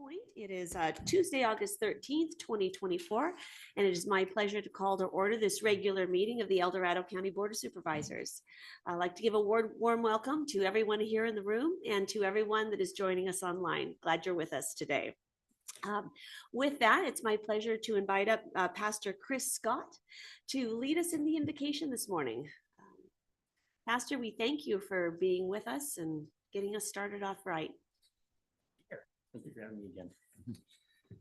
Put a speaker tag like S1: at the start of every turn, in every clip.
S1: Point. It is Tuesday, August 13th, 2024, and it is my pleasure to call to order this regular meeting of the El Dorado County Board of Supervisors. I'd like to give a warm welcome to everyone here in the room and to everyone that is joining us online. Glad you're with us today. With that, it's my pleasure to invite up Pastor Chris Scott to lead us in the invocation this morning. Pastor, we thank you for being with us and getting us started off right.
S2: Thank you for having me again.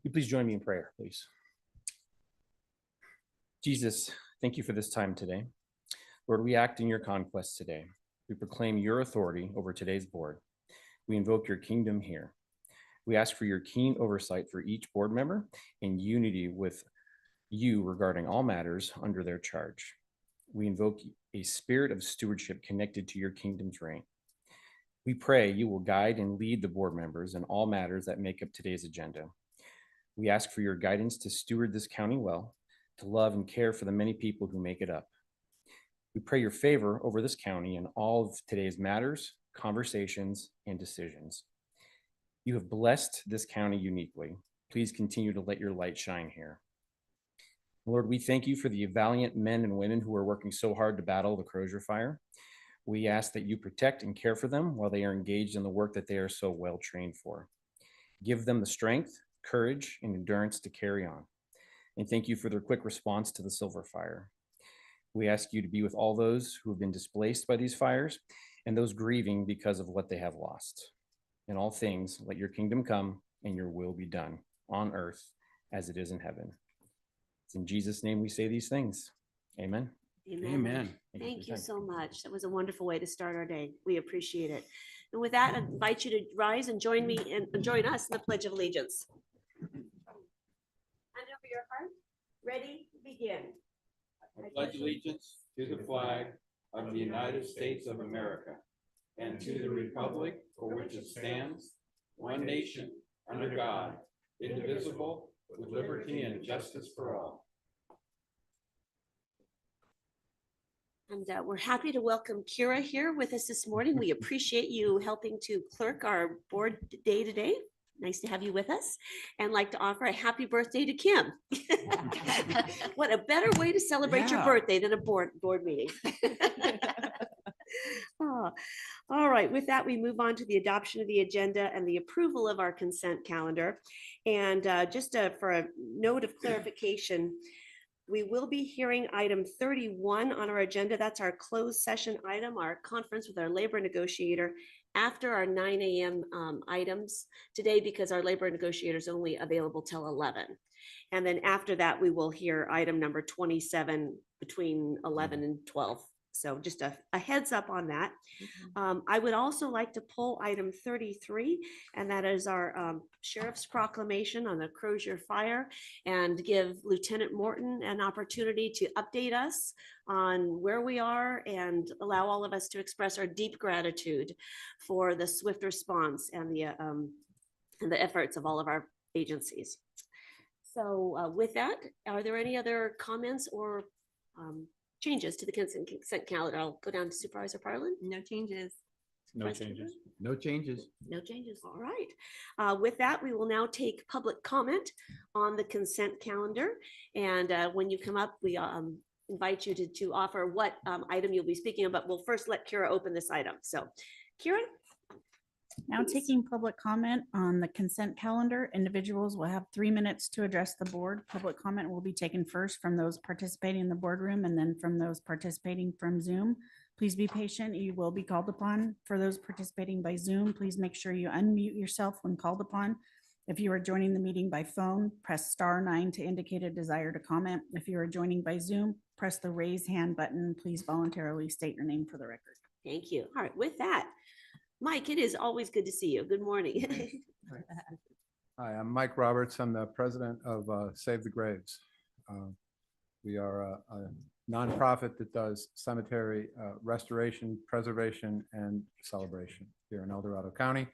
S2: You please join me in prayer, please. Jesus, thank you for this time today. Lord, we act in your conquest today. We proclaim your authority over today's board. We invoke your kingdom here. We ask for your keen oversight for each board member in unity with you regarding all matters under their charge. We invoke a spirit of stewardship connected to your kingdom's reign. We pray you will guide and lead the board members in all matters that make up today's agenda. We ask for your guidance to steward this county well, to love and care for the many people who make it up. We pray your favor over this county in all of today's matters, conversations, and decisions. You have blessed this county uniquely. Please continue to let your light shine here. Lord, we thank you for the valiant men and women who are working so hard to battle the Crozier fire. We ask that you protect and care for them while they are engaged in the work that they are so well trained for. Give them the strength, courage, and endurance to carry on. And thank you for their quick response to the Silver Fire. We ask you to be with all those who have been displaced by these fires and those grieving because of what they have lost. In all things, let your kingdom come and your will be done on earth as it is in heaven. It's in Jesus' name we say these things. Amen.
S1: Amen. Thank you so much. That was a wonderful way to start our day. We appreciate it. And with that, I invite you to rise and join me and join us in the Pledge of Allegiance. Hand over your heart. Ready? Begin.
S3: I pledge allegiance to the flag of the United States of America and to the republic for which it stands, one nation, under God, indivisible, with liberty and justice for all.
S1: And we're happy to welcome Kira here with us this morning. We appreciate you helping to clerk our board day today. Nice to have you with us, and like to offer a happy birthday to Kim. What a better way to celebrate your birthday than a board meeting. Oh, all right, with that, we move on to the adoption of the agenda and the approval of our consent calendar. And just for a note of clarification, we will be hearing item 31 on our agenda. That's our closed session item, our conference with our labor negotiator after our 9 a.m. Items today, because our labor negotiator is only available till 11. And then after that, we will hear item number 27 between 11 and 12. So just a heads up on that. I would also like to pull item 33, and that is our sheriff's proclamation on the Crozier fire, and give Lieutenant Morton an opportunity to update us on where we are and allow all of us to express our deep gratitude for the swift response and the efforts of all of our agencies. So with that, are there any other comments or changes to the consent calendar? I'll go down to Supervisor Parlin.
S4: No changes.
S3: No changes.
S2: No changes.
S1: No changes. All right. With that, we will now take public comment on the consent calendar. And when you come up, we invite you to offer what item you'll be speaking of, but we'll first let Kira open this item. So Kira.
S4: Now taking public comment on the consent calendar, individuals will have 3 minutes to address the board. Public comment will be taken first from those participating in the boardroom and then from those participating from Zoom. Please be patient. You will be called upon. For those participating by Zoom, please make sure you unmute yourself when called upon. If you are joining the meeting by phone, press *9 to indicate a desire to comment. If you are joining by Zoom, press the raise hand button. Please voluntarily state your name for the record.
S1: Thank you. All right. With that, Mike, it is always good to see you. Good morning.
S5: Hi, I'm Mike Roberts. I'm the president of Save the Graves. We are a nonprofit that does cemetery restoration, preservation, and celebration here in El Dorado County.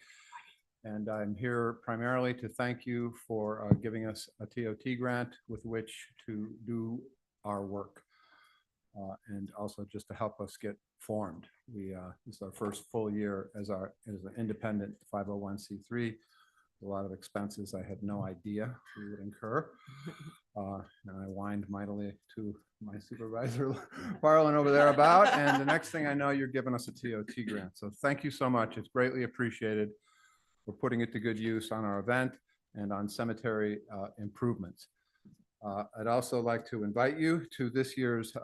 S5: And I'm here primarily to thank you for giving us a TOT grant with which to do our work. And also just to help us get formed. This is our first full year as an independent 501c3 a lot of expenses I had no idea we would incur. And I whined mightily to my supervisor, Farland, over there about, and the next thing I know, you're giving us a TOT grant. So thank you so much. It's greatly appreciated. We're putting it to good use on our event and on cemetery improvements. I'd also like to invite you to this year's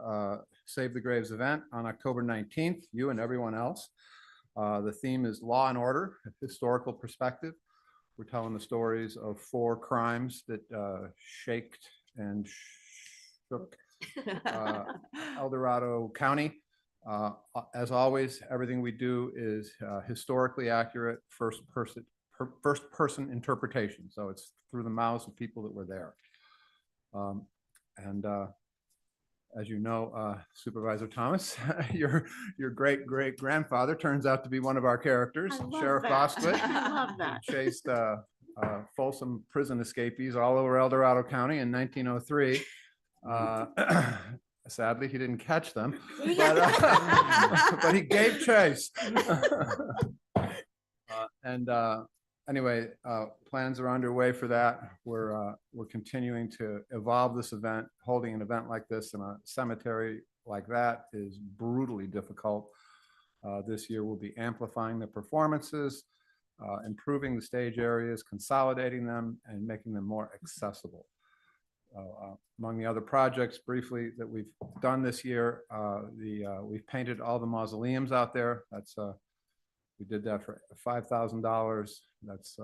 S5: Save the Graves event on October 19th, you and everyone else. The theme is Law and Order, a historical perspective. We're telling the stories of 4 crimes that shaked and shook El Dorado County. As always, everything we do is historically accurate, first person interpretation. So it's through the mouths of people that were there. As you know, Supervisor Thomas, your great grandfather turns out to be one of our characters, Sheriff Bostwick.
S1: I love that.
S5: Chased Folsom prison escapees all over El Dorado County in 1903. Sadly, he didn't catch them, but he gave chase. Anyway, plans are underway for that. We're continuing to evolve this event. Holding an event like this in a cemetery like that is brutally difficult. This year we'll be amplifying the performances, improving the stage areas, consolidating them, and making them more accessible. Among the other projects briefly that we've done this year, we've painted all the mausoleums out there. We did that for $5,000. That's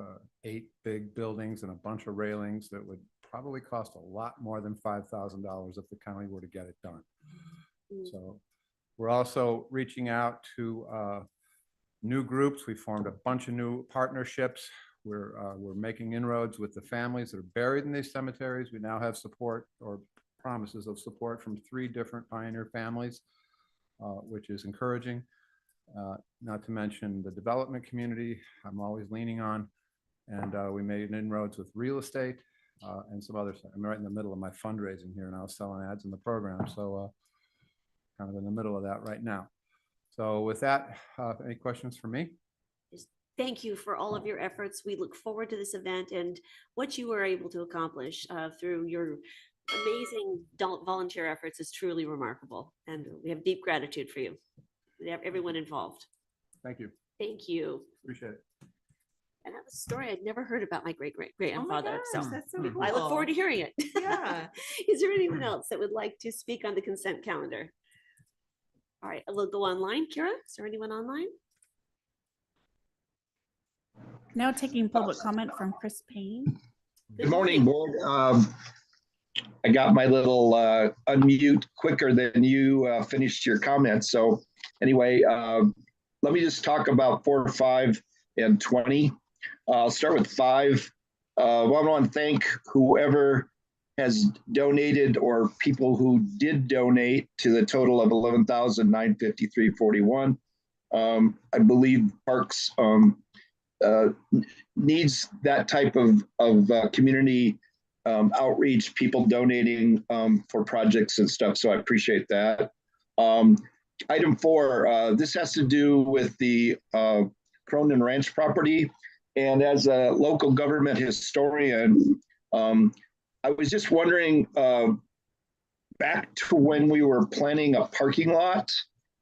S5: 8 big buildings and a bunch of railings that would probably cost a lot more than $5,000 if the county were to get it done. So we're also reaching out to new groups. We formed a bunch of new partnerships. We're making inroads with the families that are buried in these cemeteries. We now have support or promises of support from 3 different pioneer families, which is encouraging. Not to mention the development community I'm always leaning on. And we made inroads with real estate and some other stuff. I'm right in the middle of my fundraising here and I was selling ads in the program. So kind of in the middle of that right now. So with that, any questions for me?
S1: Thank you for all of your efforts. We look forward to this event and what you were able to accomplish through your amazing volunteer efforts is truly remarkable. And we have deep gratitude for you, everyone involved.
S5: Thank you.
S1: Thank you.
S5: Appreciate it.
S1: And that was a story I'd never heard about my great-great-grandfather.
S6: Oh my gosh,
S1: So
S6: that's so
S5: Mhm.
S6: cool.
S1: I look forward to hearing it.
S6: Yeah.
S1: Is there anyone else that would like to speak on the consent calendar? All right, we'll go online. Kira, is there anyone online?
S4: Now taking public comment from Chris Payne.
S7: Good morning, board. I got my little unmute quicker than you finished your comments. So anyway, let me just talk about 4, 5, and 20. I'll start with 5. I want to thank whoever has donated or people who did donate to the total of $11,953.41. I believe Parks needs that type of community outreach, people donating for projects and stuff. So I appreciate that. Item 4, this has to do with the Cronin Ranch property. And as a local government historian, I was just wondering, back to when we were planning a parking lot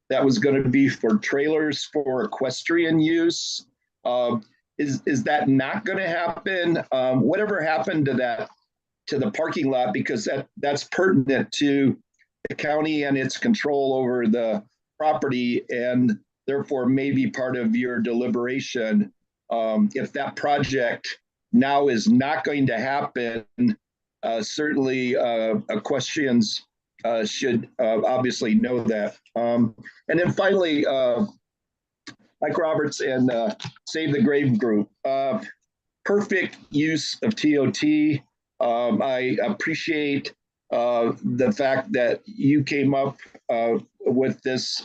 S7: that was going to be for trailers for equestrian use. Is that not going to happen? Whatever happened to that, to the parking lot, because that's pertinent to the county and its control over the property, and therefore may be part of your deliberation. If that project now is not going to happen, certainly equestrians should obviously know that. And then finally, Mike Roberts and Save the Grave Group. Perfect use of TOT. I appreciate the fact that you came up with this.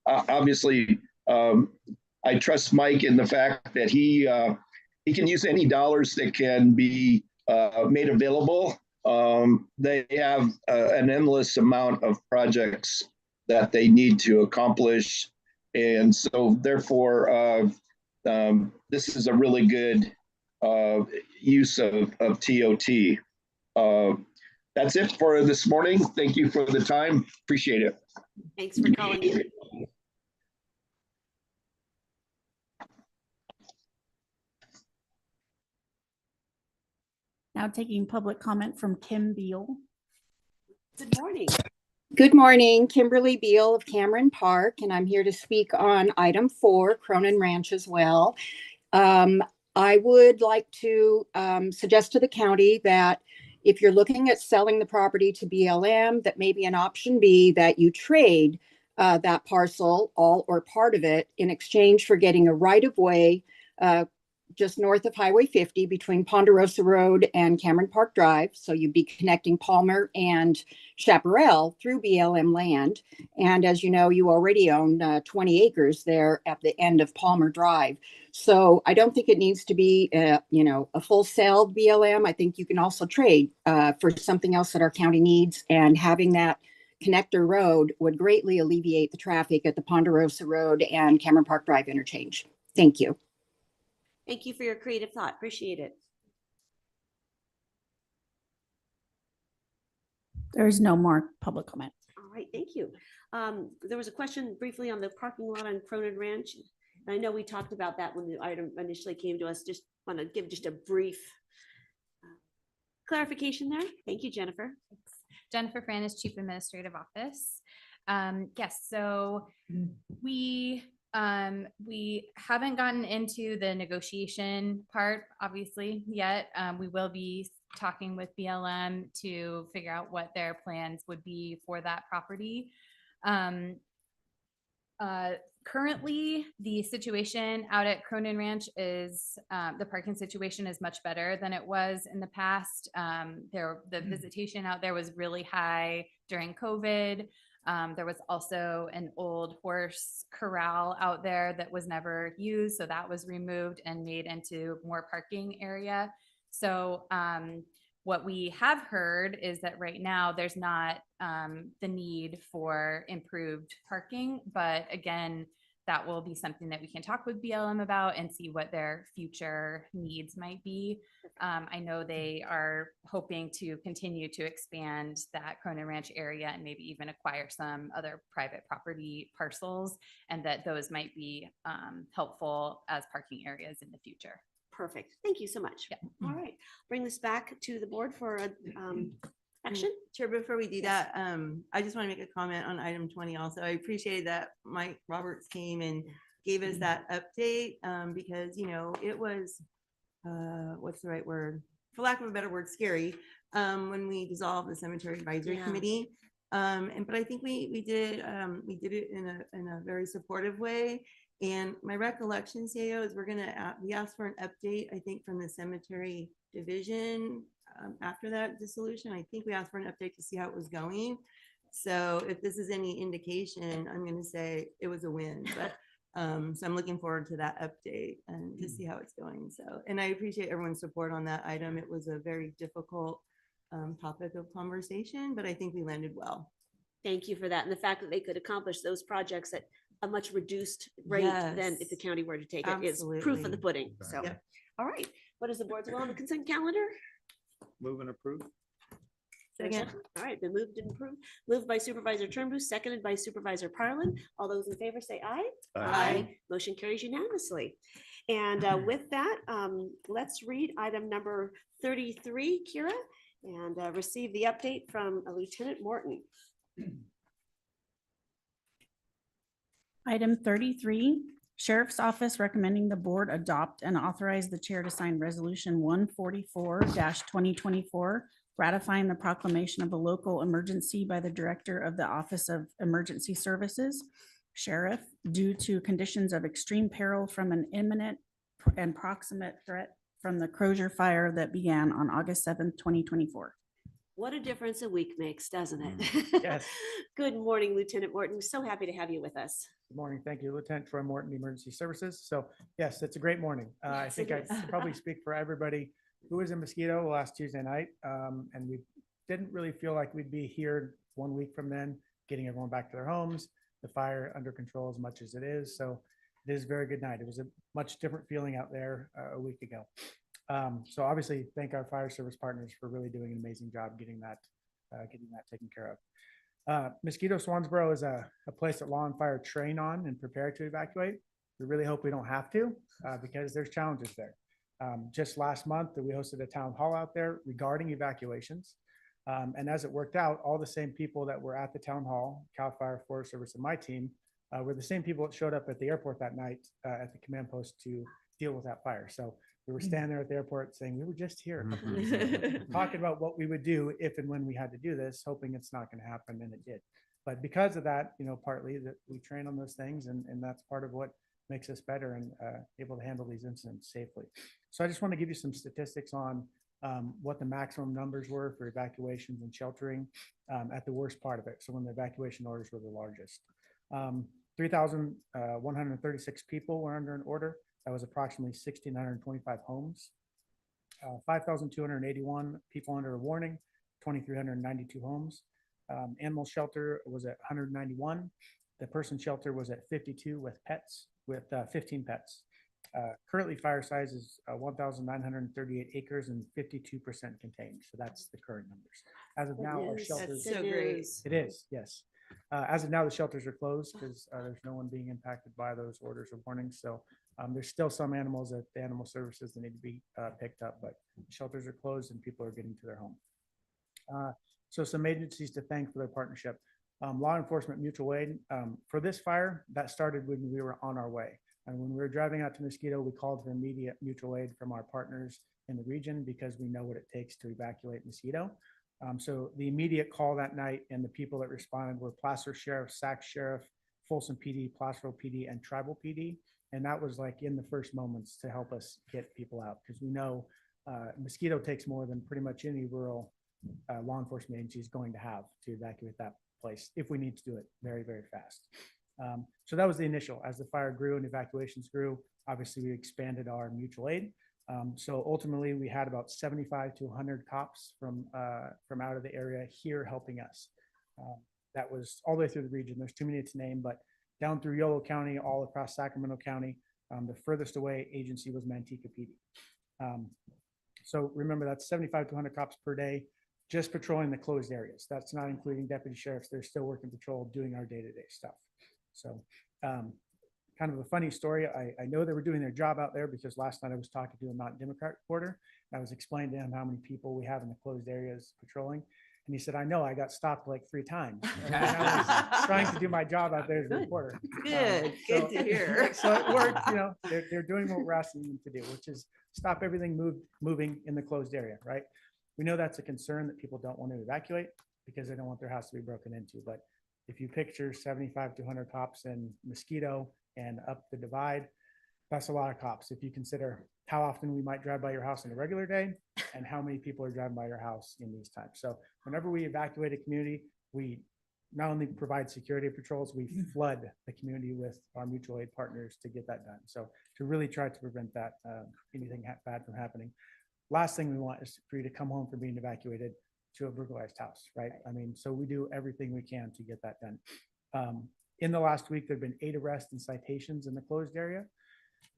S7: Obviously, I trust Mike in the fact that he can use any dollars that can be made available. They have an endless amount of projects that they need to accomplish. And so therefore, this is a really good use of TOT. That's it for this morning. Thank you for the time. Appreciate it.
S1: Thanks for calling in.
S4: Now taking public comment from Kim Beal.
S1: Good morning.
S6: Good morning, Kimberly Beal of Cameron Park, and I'm here to speak on item 4, Cronin Ranch as well. I would like to suggest to the county that if you're looking at selling the property to BLM, that maybe an option be that you trade that parcel, all or part of it, in exchange for getting a right-of-way just north of Highway 50 between Ponderosa Road and Cameron Park Drive. So you'd be connecting Palmer and Chaparral through BLM land. And as you know, you already own 20 acres there at the end of Palmer Drive. So I don't think it needs to be, a full sale BLM. I think you can also trade for something else that our county needs. And having that connector road would greatly alleviate the traffic at the Ponderosa Road and Cameron Park Drive interchange. Thank you.
S1: Thank you for your creative thought. Appreciate it.
S4: There is no more public comment.
S1: All right, thank you. There was a question briefly on the parking lot on Cronin Ranch. And I know we talked about that when the item initially came to us. Just want to give just a brief clarification there. Thank you, Jennifer.
S8: Thanks. Jennifer Franis, Chief Administrative Office. Yes, so we haven't gotten into the negotiation part, obviously, yet. We will be talking with BLM to figure out what their plans would be for that property. Currently, the situation out at Cronin Ranch is the parking situation is much better than it was in the past. The visitation out there was really high during COVID. There was also an old horse corral out there that was never used. So that was removed and made into more parking area. So what we have heard is that right now there's not the need for improved parking. But again, that will be something that we can talk with BLM about and see what their future needs might be. I know they are hoping to continue to expand that Cronin Ranch area and maybe even acquire some other private property parcels, and that those might be helpful as parking areas in the future.
S1: Perfect. Thank you so much.
S8: Yeah.
S1: All right. Bring this back to the board for action.
S9: Chair, before we do that, I just want to make a comment on item 20 also. I appreciated that Mike Roberts came and gave us that update because, it was, what's the right word? For lack of a better word, scary when we dissolved the Cemetery Advisory Committee. But I think we did it in a very supportive way. And my recollection, CAO, is we asked for an update, I think, from the cemetery division after that dissolution. I think we asked for an update to see how it was going. So if this is any indication, I'm going to say it was a win. But so I'm looking forward to that update and to see how it's going. So, and I appreciate everyone's support on that item. It was a very difficult topic of conversation, but I think we landed well.
S1: Thank you for that. And the fact that they could accomplish those projects at a much reduced rate than if the county were to take it is proof of the pudding. So,
S9: Yep.
S1: All right. What is the board's will on the consent calendar?
S5: Move and approve.
S9: Second.
S1: All right, been moved and approved. Moved by Supervisor Turnbull, seconded by Supervisor Parlin. All those in favor say aye.
S9: Aye.
S1: Motion carries unanimously. And with that, let's read item number 33, Kira, and receive the update from Lieutenant Morton.
S4: Item 33, Sheriff's Office recommending the board adopt and authorize the chair to sign Resolution 144-2024, ratifying the proclamation of a local emergency by the Director of the Office of Emergency Services, Sheriff, due to conditions of extreme peril from an imminent and proximate threat from the Crozier Fire that began on August 7th, 2024.
S1: What a difference a week makes, doesn't it?
S10: Yes.
S1: Good morning, Lieutenant Morton. So happy to have you with us.
S10: Good morning. Thank you, Lieutenant Troy Morton, Emergency Services. So yes, it's a great morning. I
S1: Yes,
S10: think
S1: it
S10: I
S1: is.
S10: could probably speak for everybody who was in Mosquito last Tuesday night. And we didn't really feel like we'd be here 1 week from then, getting everyone back to their homes, the fire under control as much as it is. So it is a very good night. It was a much different feeling out there a week ago. So obviously, thank our fire service partners for really doing an amazing job getting that taken care of. Mosquito Swansboro is a place that law and fire train on and prepare to evacuate. We really hope we don't have to because there's challenges there. Just last month, we hosted a town hall out there regarding evacuations. And as it worked out, all the same people that were at the town hall, CAL FIRE, Forest Service, and my team, were the same people that showed up at the airport that night at the command post to deal with that fire. So we were standing there at the airport saying, we were just here a couple weeks ago, talking about what we would do if and when we had to do this, hoping it's not going to happen, and it did. But because of that, partly that we train on those things, and that's part of what makes us better and able to handle these incidents safely. So I just want to give you some statistics on what the maximum numbers were for evacuations and sheltering at the worst part of it. So when the evacuation orders were the largest. 3,136 people were under an order. That was approximately 1,625 homes. 5,281 people under a warning, 2,392 homes. Animal shelter was at 191. The person shelter was at 52 with 15 pets. Currently, fire size is 1,938 acres and 52% contained. So that's the current numbers. As of now, our shelters.
S9: That's so great.
S10: It is, yes. As of now, the shelters are closed because there's no one being impacted by those orders or warnings. So there's still some animals at the animal services that need to be picked up, but shelters are closed and people are getting to their home. So some agencies to thank for their partnership. Law enforcement mutual aid. For this fire, that started when we were on our way. And when we were driving out to Mosquito, we called for immediate mutual aid from our partners in the region because we know what it takes to evacuate Mosquito. So the immediate call that night and the people that responded were Placer Sheriff, Sac Sheriff, Folsom PD, Placerville PD, and Tribal PD. And that was like in the first moments to help us get people out because we know Mosquito takes more than pretty much any rural law enforcement agency is going to have to evacuate that place if we need to do it very, very fast. So that was the initial. As the fire grew and evacuations grew, obviously we expanded our mutual aid. So ultimately, we had about 75 to 100 cops from out of the area here helping us. That was all the way through the region. There's too many to name, but down through Yolo County, all across Sacramento County, the furthest away agency was Manteca PD. So remember, that's 75 to 100 cops per day, just patrolling the closed areas. That's not including deputy sheriffs. They're still working patrol, doing our day-to-day stuff. So kind of a funny story. I know they were doing their job out there because last night I was talking to a not Democrat reporter. I was explaining to him how many people we have in the closed areas patrolling. And he said, I know, I got stopped like 3 times. I was trying to do my job out there as a reporter.
S9: Good to hear.
S10: So it worked, they're doing what we're asking them to do, which is stop everything moving in the closed area, right? We know that's a concern that people don't want to evacuate because they don't want their house to be broken into. But if you picture 75 to 100 cops in Mosquito and up the divide, that's a lot of cops. If you consider how often we might drive by your house in a regular day and how many people are driving by your house in these times. So whenever we evacuate a community, we not only provide security patrols, we flood the community with our mutual aid partners to get that done. So to really try to prevent that, anything bad from happening. Last thing we want is for you to come home from being evacuated to a burglarized house, right? I mean, so we do everything we can to get that done. In the last week, there've been 8 arrests and citations in the closed area.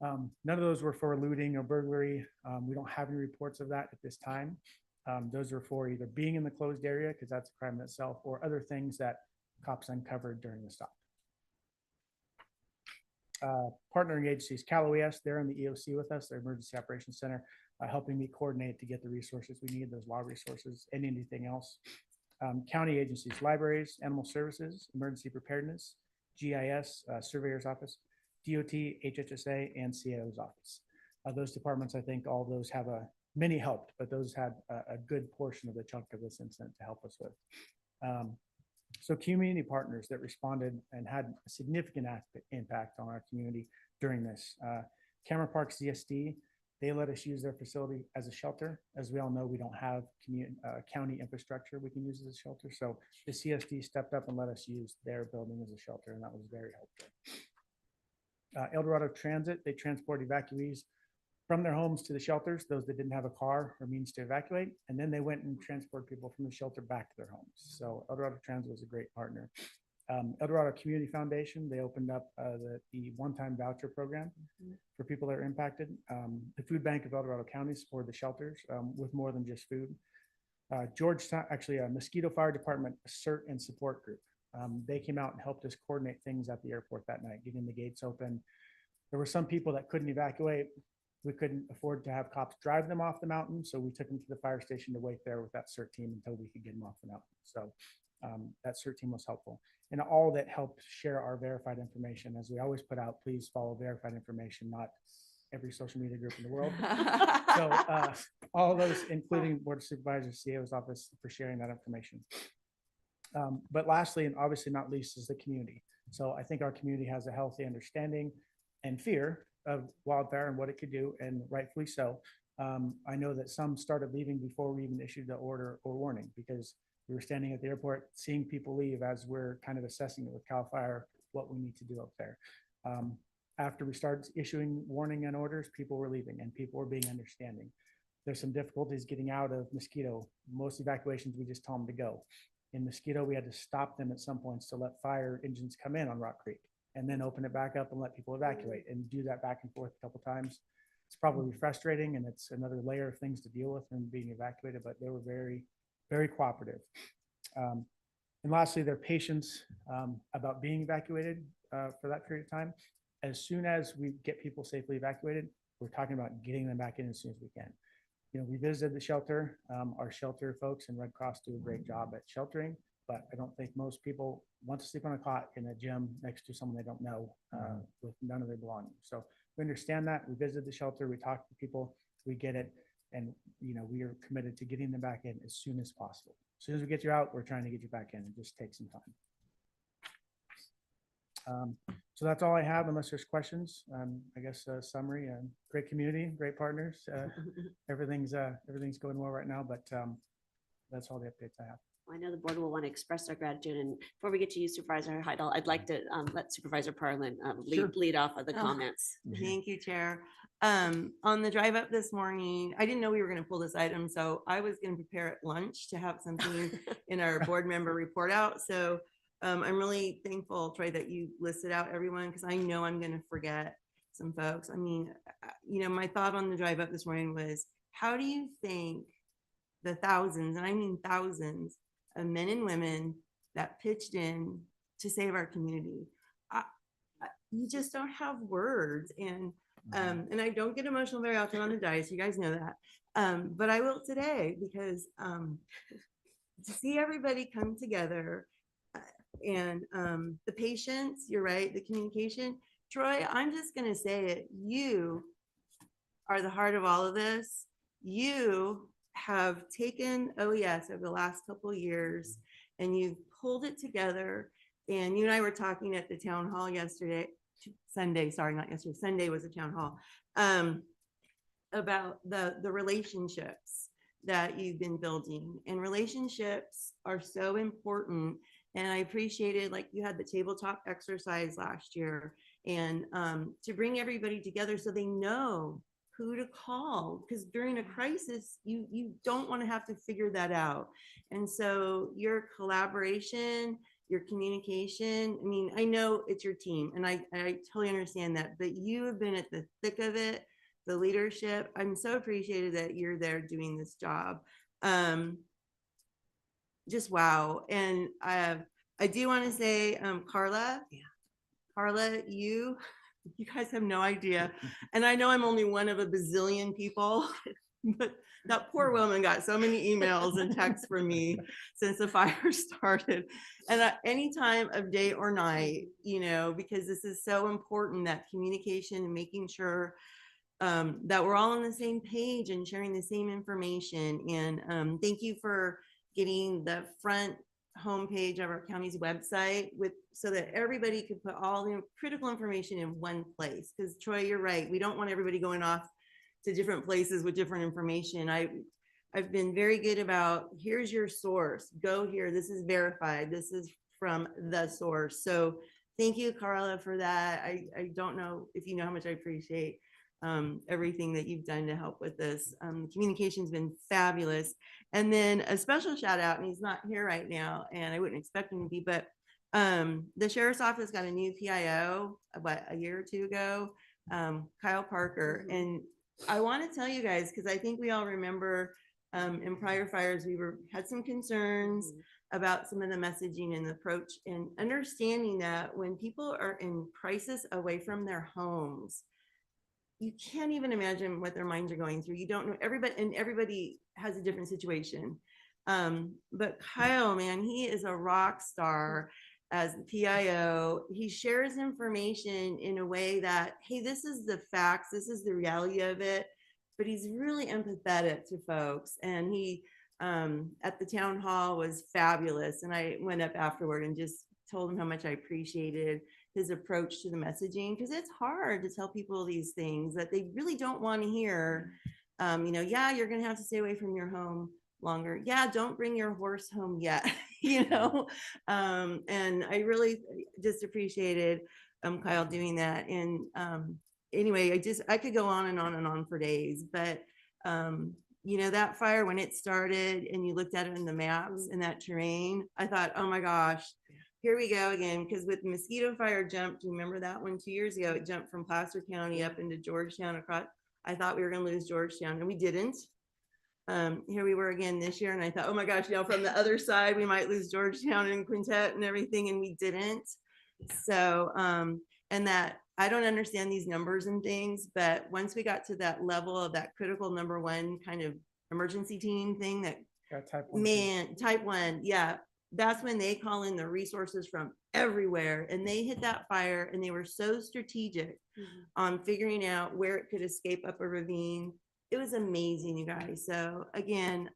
S10: None of those were for looting or burglary. We don't have any reports of that at this time. Those are for either being in the closed area, because that's a crime in itself, or other things that cops uncovered during the stop. Partnering agencies, Cal OES, they're in the EOC with us, their Emergency Operations Center, helping me coordinate to get the resources we need, those law resources, and anything else. County agencies, libraries, animal services, emergency preparedness, GIS, surveyor's office, DOT, HHSA, and CAO's office. Those departments, I think all those have many helped, but those had a good portion of the chunk of this incident to help us with. So community partners that responded and had a significant impact on our community during this. Cameron Park CSD, they let us use their facility as a shelter. As we all know, we don't have county infrastructure we can use as a shelter. So the CSD stepped up and let us use their building as a shelter, and that was very helpful. El Dorado Transit, they transport evacuees from their homes to the shelters, those that didn't have a car or means to evacuate, and then they went and transported people from the shelter back to their homes. So El Dorado Transit was a great partner. El Dorado Community Foundation, they opened up the one-time voucher program for people that are impacted. The Food Bank of El Dorado County supported the shelters with more than just food. Georgetown, actually, Mosquito Fire Department CERT and Support Group. They came out and helped us coordinate things at the airport that night, getting the gates open. There were some people that couldn't evacuate. We couldn't afford to have cops drive them off the mountain, so we took them to the fire station to wait there with that CERT team until we could get them off the mountain. So that CERT team was helpful. And all that helped share our verified information. As we always put out, please follow verified information, not every social media group in the world. So all those, including Board of Supervisors, CEO's office, for sharing that information. But lastly, and obviously not least, is the community. So I think our community has a healthy understanding and fear of wildfire and what it could do, and rightfully so. I know that some started leaving before we even issued the order or warning, because we were standing at the airport, seeing people leave as we're kind of assessing it with CAL FIRE, what we need to do up there. After we started issuing warning and orders, people were leaving and people were being understanding. There's some difficulties getting out of Mosquito. Most evacuations, we just tell them to go. In Mosquito, we had to stop them at some points to let fire engines come in on Rock Creek and then open it back up and let people evacuate, and do that back and forth a couple times. It's probably frustrating, and it's another layer of things to deal with when being evacuated, but they were very, very cooperative. And lastly, their patience about being evacuated for that period of time. As soon as we get people safely evacuated, we're talking about getting them back in as soon as we can. You know, we visited the shelter. Our shelter folks and Red Cross do a great job at sheltering, but I don't think most people want to sleep on a cot in a gym next to someone they don't know with none of their belongings. So we understand that. We visited the shelter. We talked to people. We get it. And, you know, we are committed to getting them back in as soon as possible. As soon as we get you out, we're trying to get you back in. It just takes some time. So that's all I have, unless there's questions. I guess a summary, great community, great partners. Everything's going well right now, but that's all the updates I have.
S1: I know the board will want to express their gratitude. And before we get to you, Supervisor Heidel, I'd like to let Supervisor Parlin lead off of the comments.
S9: Thank you, Chair. On the drive up this morning, I didn't know we were going to pull this item, so I was going to prepare at lunch to have something in our board member report out. So I'm really thankful, Troy, that you listed out everyone, because I know I'm going to forget some folks. I mean, you know, my thought on the drive up this morning was, how do you think the thousands, and I mean thousands, of men and women that pitched in to save our community? You just don't have words. And I don't get emotional very often on the dice. You guys know that. But I will today, because to see everybody come together and the patience, you're right, the communication. Troy, I'm just going to say it. You are the heart of all of this. You have taken OES over the last couple of years and you've pulled it together. And you and I were talking at the town hall Sunday was the town hall, about the relationships that you've been building. And relationships are so important. And I appreciated, like, you had the tabletop exercise last year, and to bring everybody together so they know who to call, because during a crisis, you don't want to have to figure that out. And so your collaboration, your communication, I mean, I know it's your team, and I totally understand that, but you have been at the thick of it, the leadership. I'm so appreciated that you're there doing this job. Just wow. And I do want to say, Carla, you guys have no idea. And I know I'm only one of a bazillion people, but that poor woman got so many emails and texts from me since the fire started. And any time of day or night, you know, because this is so important, that communication and making sure that we're all on the same page and sharing the same information. And thank you for getting the front homepage of our county's website so that everybody could put all the critical information in one place. Because Troy, you're right, we don't want everybody going off to different places with different information. I've been very good about, here's your source, go here, this is verified, this is from the source. So thank you, Carla, for that. I don't know if you know how much I appreciate everything that you've done to help with this. Communication's been fabulous. And then a special shout out, and he's not here right now, and I wouldn't expect him to be, but The sheriff's office got a new PIO about a year or two ago, Kyle Parker. And I want to tell you guys, because I think we all remember in prior fires, had some concerns about some of the messaging and the approach, and understanding that when people are in crisis away from their homes, you can't even imagine what their minds are going through. You don't know, everybody has a different situation. But Kyle, man, he is a rock star as the PIO. He shares information in a way that, hey, this is the facts, this is the reality of it, but he's really empathetic to folks. And he, at the town hall, was fabulous. And I went up afterward and just told him how much I appreciated his approach to the messaging, because it's hard to tell people these things that they really don't want to hear. Yeah, you're going to have to stay away from your home longer. Yeah, don't bring your horse home yet. And I really just appreciated Kyle doing that. And anyway, I could go on and on and on for days, but that fire, when it started and you looked at it in the maps and that terrain, I thought, oh my gosh, here we go again. Because with mosquito fire jumped, you remember that one 2 years ago? It jumped from Placer County up into Georgetown across. I thought we were going to lose Georgetown, and we didn't. Here we were again this year, and I thought, oh my gosh, from the other side, we might lose Georgetown and Quintet and everything, and we didn't. So, and that I don't understand these numbers and things, but once we got to that level of that critical number one kind of emergency team thing, that type 1, yeah, that's when they call in the resources from everywhere, and they hit that fire, and they were so strategic on figuring out where it could escape up a ravine. It was amazing, you guys. So again,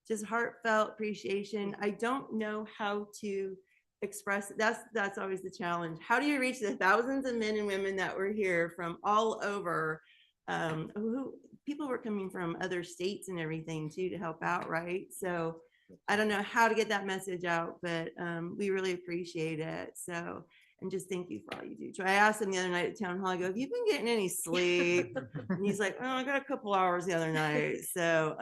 S9: just heartfelt appreciation. I don't know how to express it. That's always the challenge. How do you reach the thousands of men and women that were here from all over, who people were coming from other states and everything too to help out, right? So I don't know how to get that message out, but we really appreciate it. So, and just thank you for all you do. So I asked him the other night at town hall, I go, have you been getting any sleep? And he's like, oh, I got a couple hours the other night. So,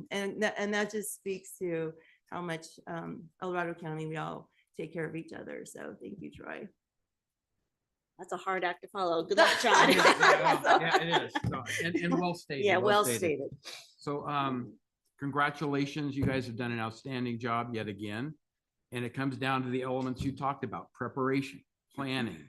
S9: and that just speaks to how much El Dorado County, we all take care of each other. So thank you, Troy.
S1: That's a hard act to follow. Good luck, John.
S11: Yeah, it is. So, and well stated.
S1: Yeah, well stated.
S11: So, congratulations. You guys have done an outstanding job yet again. And it comes down to the elements you talked about: preparation, planning,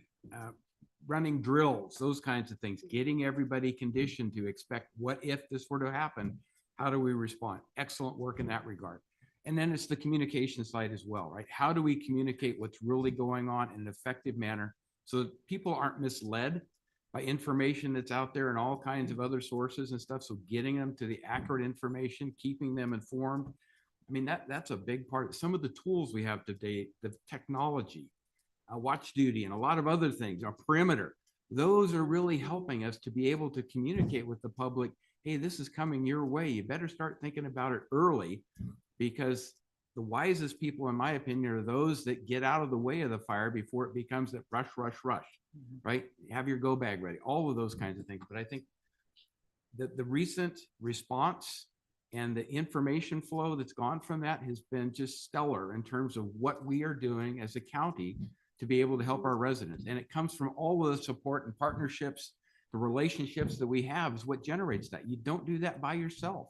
S11: running drills, those kinds of things, getting everybody conditioned to expect, what if this were to happen? How do we respond? Excellent work in that regard. And then it's the communication side as well, right? How do we communicate what's really going on in an effective manner so that people aren't misled by information that's out there and all kinds of other sources and stuff? So getting them to the accurate information, keeping them informed. I mean, that's a big part. Some of the tools we have today, the technology, watch duty, and a lot of other things, our perimeter, those are really helping us to be able to communicate with the public. Hey, this is coming your way. You better start thinking about it early, because the wisest people, in my opinion, are those that get out of the way of the fire before it becomes that rush, right? Have your go bag ready, all of those kinds of things. But I think that the recent response and the information flow that's gone from that has been just stellar in terms of what we are doing as a county to be able to help our residents. And it comes from all of the support and partnerships, the relationships that we have is what generates that. You don't do that by yourself.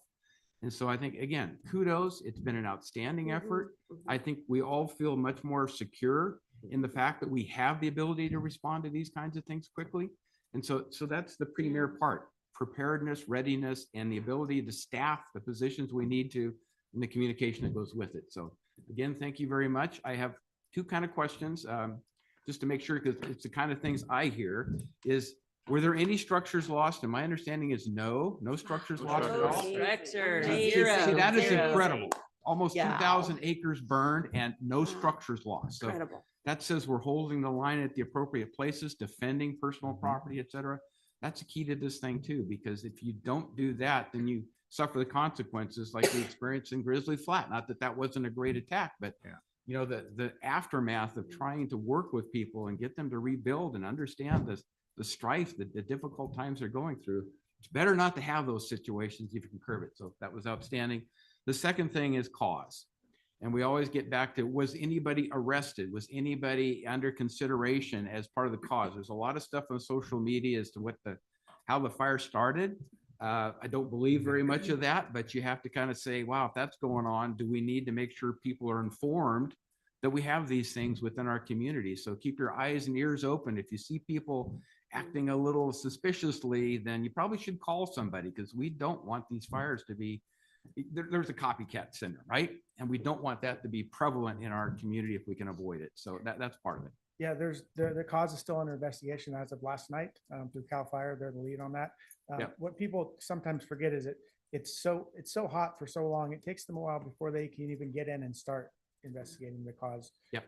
S11: And so I think, again, kudos. It's been an outstanding effort. I think we all feel much more secure in the fact that we have the ability to respond to these kinds of things quickly. And so that's the premier part: preparedness, readiness, and the ability to staff the positions we need to, and the communication that goes with it. So again, thank you very much. I have two kind of questions, just to make sure, because it's the kind of things I hear is, were there any structures lost? And my understanding is no structures lost at all.
S9: Structures.
S11: See, that is incredible. Almost 2,000 acres burned and no structures lost. So
S1: Incredible.
S11: that says we're holding the line at the appropriate places, defending personal property, et cetera. That's the key to this thing too, because if you don't do that, then you suffer the consequences like we experienced in Grizzly Flat. Not that that wasn't a great attack, but the aftermath of trying to work with people and get them to rebuild and understand the strife that the difficult times they're going through. It's better not to have those situations if you can curb it. So that was outstanding. The second thing is cause. And we always get back to, was anybody arrested? Was anybody under consideration as part of the cause? There's a lot of stuff on social media as to how the fire started. I don't believe very much of that, but you have to kind of say, wow, if that's going on, do we need to make sure people are informed that we have these things within our community? So keep your eyes and ears open. If you see people acting a little suspiciously, then you probably should call somebody, because we don't want these fires to be, there's a copycat syndrome, right? And we don't want that to be prevalent in our community if we can avoid it. So that's part of it.
S10: Yeah, the cause is still under investigation as of last night through CAL FIRE. They're the lead on that.
S11: Yep.
S10: What people sometimes forget is it's so hot for so long. It takes them a while before they can even get in and start investigating the cause.
S11: Yep.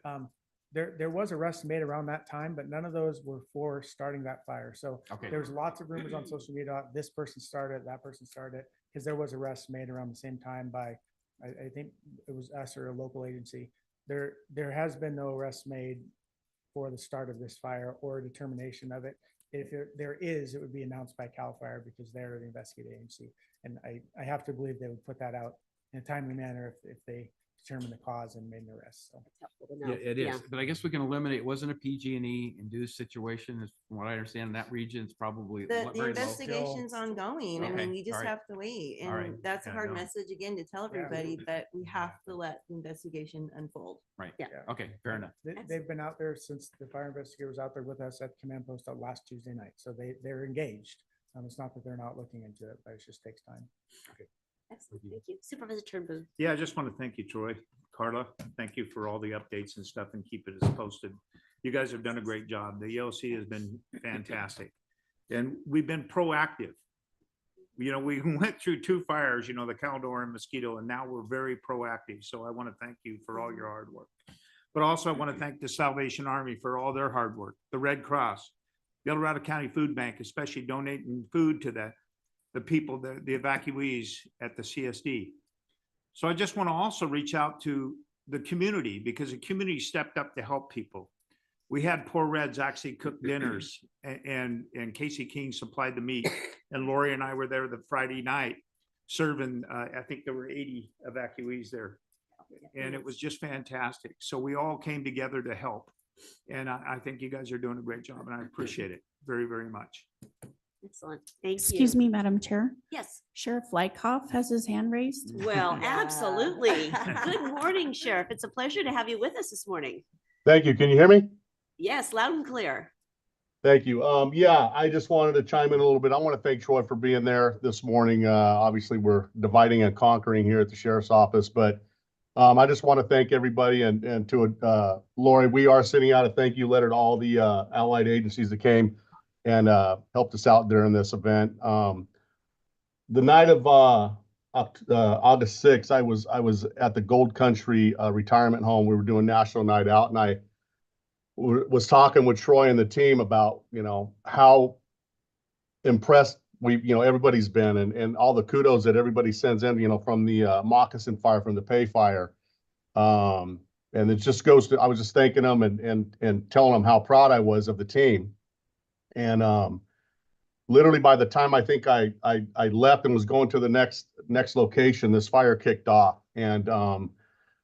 S10: There was arrests made around that time, but none of those were for starting that fire. So
S11: Okay.
S10: there was lots of rumors on social media. This person started, that person started, because there was arrests made around the same time by, I think it was us or a local agency. There has been no arrests made for the start of this fire or a determination of it. If there is, it would be announced by CAL FIRE, because they're the investigating agency. And I have to believe they would put that out in a timely manner if they determine the cause and made an arrest. So
S11: Yeah, it is. But I guess we can eliminate, it wasn't a PG&E induced situation, is from what I understand in that region. It's probably
S9: The
S11: very low.
S9: investigation's ongoing. I
S11: Okay,
S9: mean, you just
S11: all right.
S9: have to wait.
S11: All right.
S9: And that's a
S11: Yeah,
S9: hard
S11: no.
S9: message again to tell
S10: Yeah.
S9: everybody, but we have to let the investigation unfold.
S11: Right.
S1: Yeah.
S11: Okay, fair enough.
S10: they've been out there since the fire investigator was out there with us at command post last Tuesday night. So they're engaged. It's not that they're not looking into it, but it just takes time.
S1: Excellent. Thank you. Supervisor Turnbull.
S12: Yeah, I just want to thank you, Troy. Carla, thank you for all the updates and stuff, and keep it as posted. You guys have done a great job. The ELC has been fantastic. And we've been proactive. You know, we went through 2 fires, you know, the Caldor and Mosquito, and now we're very proactive. So I want to thank you for all your hard work. But also I want to thank the Salvation Army for all their hard work, the Red Cross, the El Dorado County Food Bank, especially donating food to the people, the evacuees at the CSD. So I just want to also reach out to the community, because the community stepped up to help people. We had Poor Reds actually cook dinners, and Casey King supplied the meat, and Lori and I were there the Friday night serving, I think there were 80 evacuees there, and it was just fantastic. So we all came together to help, and I think you guys are doing a great job, and I appreciate it very, very much.
S1: Excellent. Thank you.
S4: Excuse me, Madam Chair.
S1: Yes.
S4: Sheriff Lykoff has his hand raised.
S1: Well,
S9: Yeah.
S1: absolutely. Good morning, Sheriff. It's a pleasure to have you with us this morning.
S13: Thank you. Can you hear me?
S1: Yes, loud and clear.
S13: Thank you. Yeah, I just wanted to chime in a little bit. I want to thank Troy for being there this morning. Obviously, we're dividing and conquering here at the sheriff's office, but I just want to thank everybody, and to Lori, we are sending out a thank you letter to all the allied agencies that came and helped us out during this event. The night of August 6th, I was at the Gold Country retirement home. We were doing National Night Out, and I was talking with Troy and the team about, you know, how impressed everybody's been, and all the kudos that everybody sends in, you know, from the Moccasin fire, from the Pay fire. And it just goes to, I was just thanking them and telling them how proud I was of the team. And literally by the time I think I left and was going to the next location, this fire kicked off. And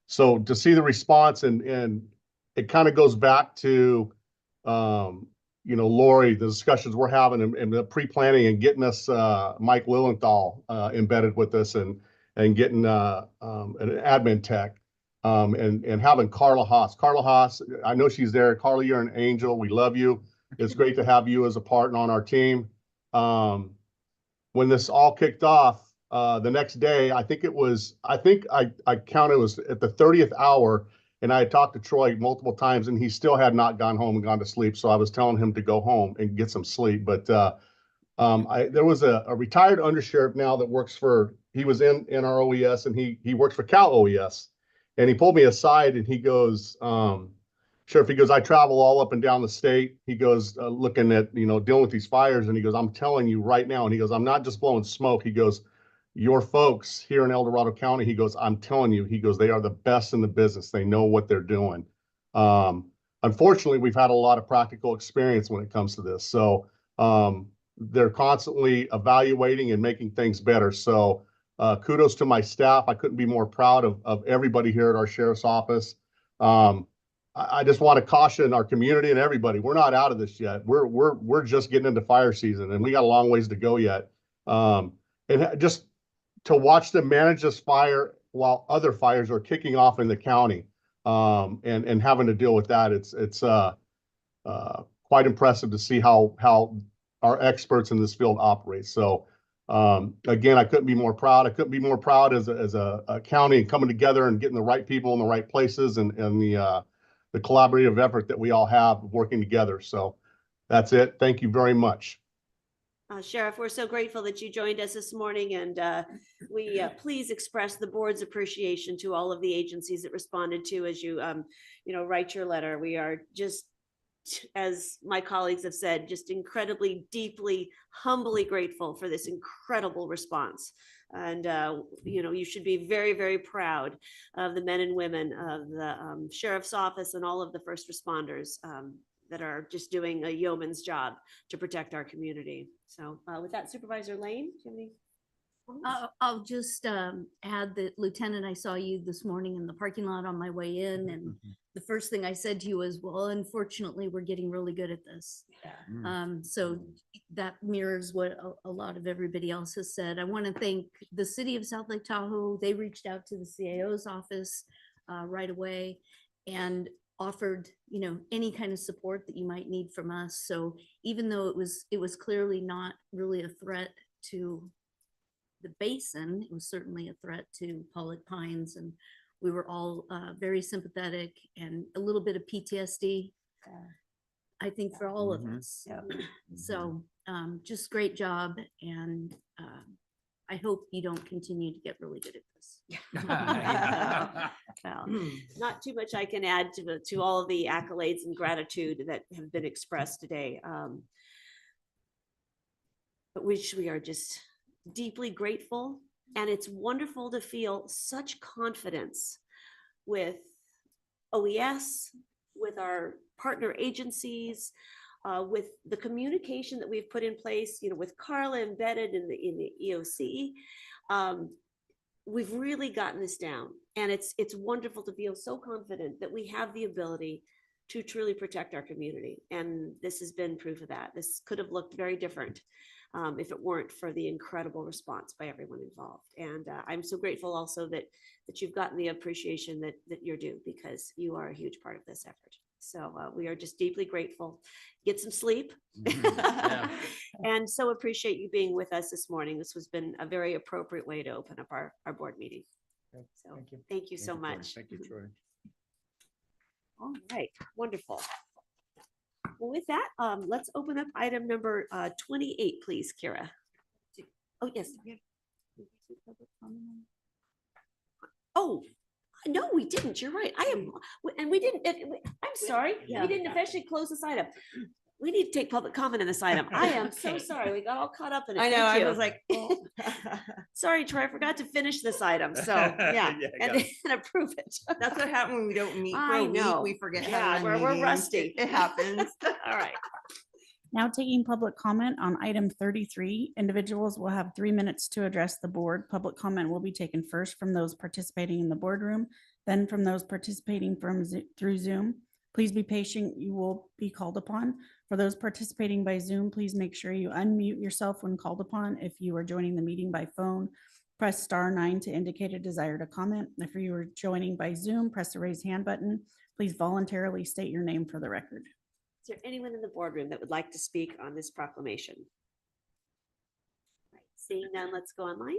S13: so to see the response, and it kind of goes back to, you know, Lori, the discussions we're having and the pre-planning and getting us Mike Lilienthal embedded with us, and getting an admin tech, and having Carla Haas. Carla Haas, I know she's there. Carla, you're an angel. We love you. It's great to have you as a partner on our team. When this all kicked off, the next day, I think I counted, it was at the 30th hour, and I had talked to Troy multiple times, and he still had not gone home and gone to sleep. So I was telling him to go home and get some sleep. But there was a retired undersheriff now that works for, he was in our OES, and he works for Cal OES. And he pulled me aside and he goes, Sheriff, he goes, I travel all up and down the state. He goes, looking at, you know, dealing with these fires. And he goes, I'm telling you right now. And he goes, I'm not just blowing smoke. He goes, your folks here in El Dorado County, he goes, I'm telling you, he goes, they are the best in the business. They know what they're doing. Unfortunately, we've had a lot of practical experience when it comes to this. So they're constantly evaluating and making things better. So Kudos to my staff. I couldn't be more proud of everybody here at our sheriff's office. I just want to caution our community and everybody, we're not out of this yet. We're just getting into fire season and we got a long ways to go yet. And just to watch them manage this fire while other fires are kicking off in the county, and having to deal with that, it's quite impressive to see how our experts in this field operate. So again, I couldn't be more proud. I couldn't be more proud as a county and coming together and getting the right people in the right places, and the collaborative effort that we all have working together. So that's it. Thank you very much.
S1: Sheriff, we're so grateful that you joined us this morning, and we please express the board's appreciation to all of the agencies that responded to as you write your letter. We are just, as my colleagues have said, just incredibly, deeply, humbly grateful for this incredible response. And, you should be very, very proud of the men and women of the sheriff's office and all of the first responders that are just doing a yeoman's job to protect our community. So with that, Supervisor Lane, do you have any comments?
S14: I'll just add that, Lieutenant, I saw you this morning in the parking lot on my way in, and the first thing I said to you was, well, unfortunately, we're getting really good at this. So that mirrors what a lot of everybody else has said. I want to thank the city of South Lake Tahoe. They reached out to the CAO's office right away and offered, any kind of support that you might need from us. So even though it was clearly not really a threat to the basin, it was certainly a threat to Pollock Pines, and we were all very sympathetic, and a little bit of PTSD, I think, for all of us. So just great job, and I hope you don't continue to get really good at this.
S1: Well, not too much I can add to all of the accolades and gratitude that have been expressed today. But which we are just deeply grateful, and it's wonderful to feel such confidence with OES, with our partner agencies, with the communication that we've put in place, with Carla embedded in the EOC. We've really gotten this down, and it's wonderful to feel so confident that we have the ability to truly protect our community. And this has been proof of that. This could have looked very different if it weren't for the incredible response by everyone involved. And I'm so grateful also that you've gotten the appreciation that you're due, because you are a huge part of this effort. So we are just deeply grateful. Get some sleep. And so appreciate you being with us this morning. This has been a very appropriate way to open up our board meeting. So thank you so much.
S5: Thank you, Troy.
S1: All right, wonderful. Well, with that, let's open up item number 28, please, Kira. Oh, yes. Oh, no, we didn't. You're right. And we didn't. I'm sorry. We didn't officially close this item. We need to take public comment on this item. I am so sorry. We got all caught up in it.
S9: I know.
S1: Thank
S9: I
S1: you.
S9: was like, oh.
S1: Sorry, Troy, I forgot to finish this item. So yeah, and then approve it.
S9: That's what happened when we don't meet for
S1: I
S9: a week.
S1: know.
S9: We forget.
S1: Yeah,
S9: how to run
S1: we're
S9: meetings.
S1: rusty.
S9: It happens.
S1: All right.
S4: Now taking public comment on item 33, individuals will have 3 minutes to address the board. Public comment will be taken first from those participating in the boardroom, then from those participating through Zoom. Please be patient. You will be called upon. For those participating by Zoom, please make sure you unmute yourself when called upon. If you are joining the meeting by phone, press *9 to indicate a desire to comment. If you are joining by Zoom, press the raise hand button. Please voluntarily state your name for the record.
S1: Is there anyone in the boardroom that would like to speak on this proclamation? Right, seeing none, let's go online.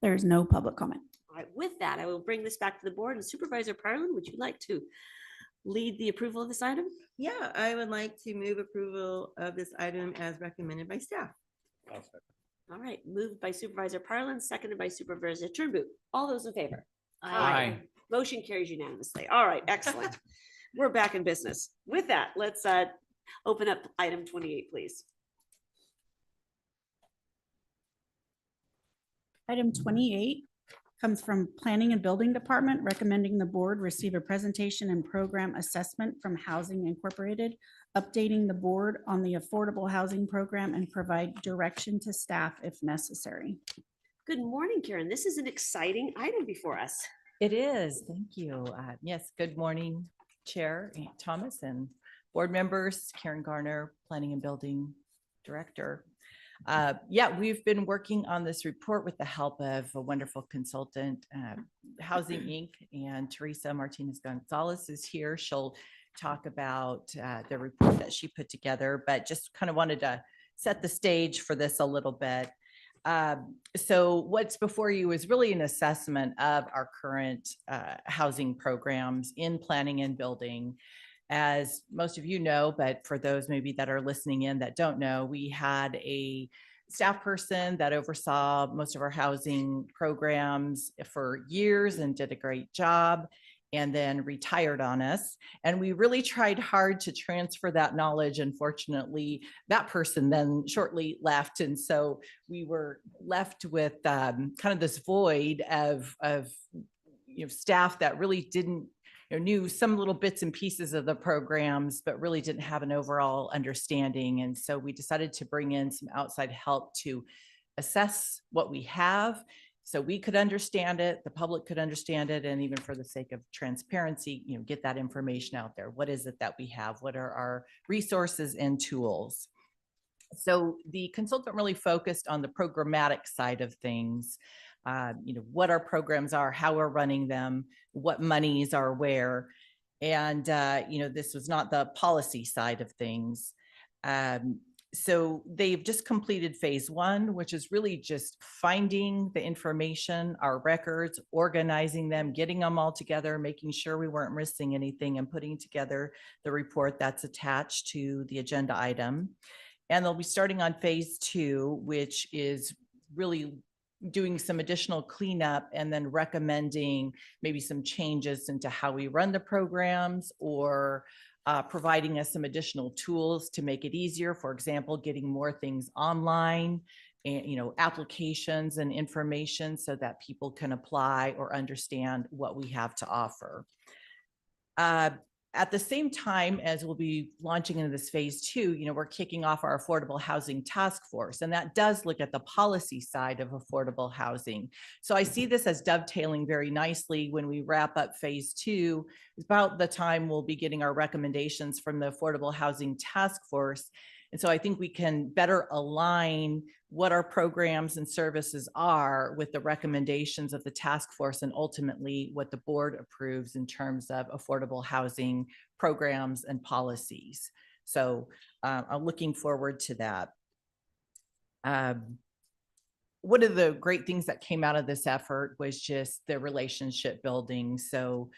S4: There is no public comment.
S1: All right, with that, I will bring this back to the board. And Supervisor Parlin, would you like to lead the approval of this item?
S9: Yeah, I would like to move approval of this item as recommended by staff.
S1: All right, moved by Supervisor Parlin, seconded by Supervisor Turnboot. All those in favor?
S11: Aye.
S1: Motion carries unanimously. All right, excellent. We're back in business. With that, let's open up item 28, please.
S4: Item 28 comes from Planning and Building Department, recommending the board receive a presentation and program assessment from Housing Incorporated, updating the board on the affordable housing program and provide direction to staff if necessary.
S1: Good morning, Karen. This is an exciting item before us.
S15: It is. Thank you. Yes, good morning, Chair Thomas and board members, Karen Garner, Planning and Building Director. Yeah, we've been working on this report with the help of a wonderful consultant, Housing Inc. And Teresa Martinez Gonzalez is here. She'll talk about the report that she put together, but just kind of wanted to set the stage for this a little bit. So what's before you is really an assessment of our current housing programs in planning and building. As most of you know, but for those maybe that are listening in that don't know, we had a staff person that oversaw most of our housing programs for years and did a great job, and then retired on us. And we really tried hard to transfer that knowledge. Unfortunately, that person then shortly left. And so we were left with kind of this void of staff that really didn't knew some little bits and pieces of the programs, but really didn't have an overall understanding. And so we decided to bring in some outside help to assess what we have so we could understand it, the public could understand it, and even for the sake of transparency, get that information out there. What is it that we have? What are our resources and tools? So the consultant really focused on the programmatic side of things. What our programs are, how we're running them, what monies are where. And, this was not the policy side of things. So they've just completed phase one, which is really just finding the information, our records, organizing them, getting them all together, making sure we weren't missing anything, and putting together the report that's attached to the agenda item. And they'll be starting on phase two, which is really doing some additional cleanup and then recommending maybe some changes into how we run the programs, or providing us some additional tools to make it easier. For example, getting more things online and, applications and information so that people can apply or understand what we have to offer. At the same time as we'll be launching into this phase two, we're kicking off our affordable housing task force, and that does look at the policy side of affordable housing. So I see this as dovetailing very nicely when we wrap up phase two. It's about the time we'll be getting our recommendations from the affordable housing task force. And so I think we can better align what our programs and services are with the recommendations of the task force, and ultimately what the board approves in terms of affordable housing programs and policies. So I'm looking forward to that. One of the great things that came out of this effort was just the relationship building. So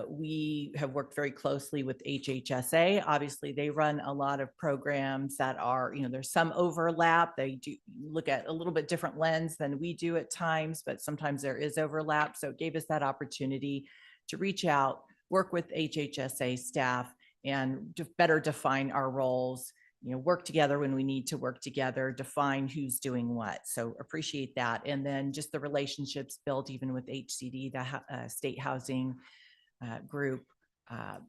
S15: we have worked very closely with HHSA. Obviously, they run a lot of programs that are, there's some overlap. They do look at a little bit different lens than we do at times, but sometimes there is overlap. So it gave us that opportunity to reach out, work with HHSA staff, and to better define our roles, work together when we need to work together, define who's doing what. So appreciate that. And then just the relationships built even with HCD, the state housing group,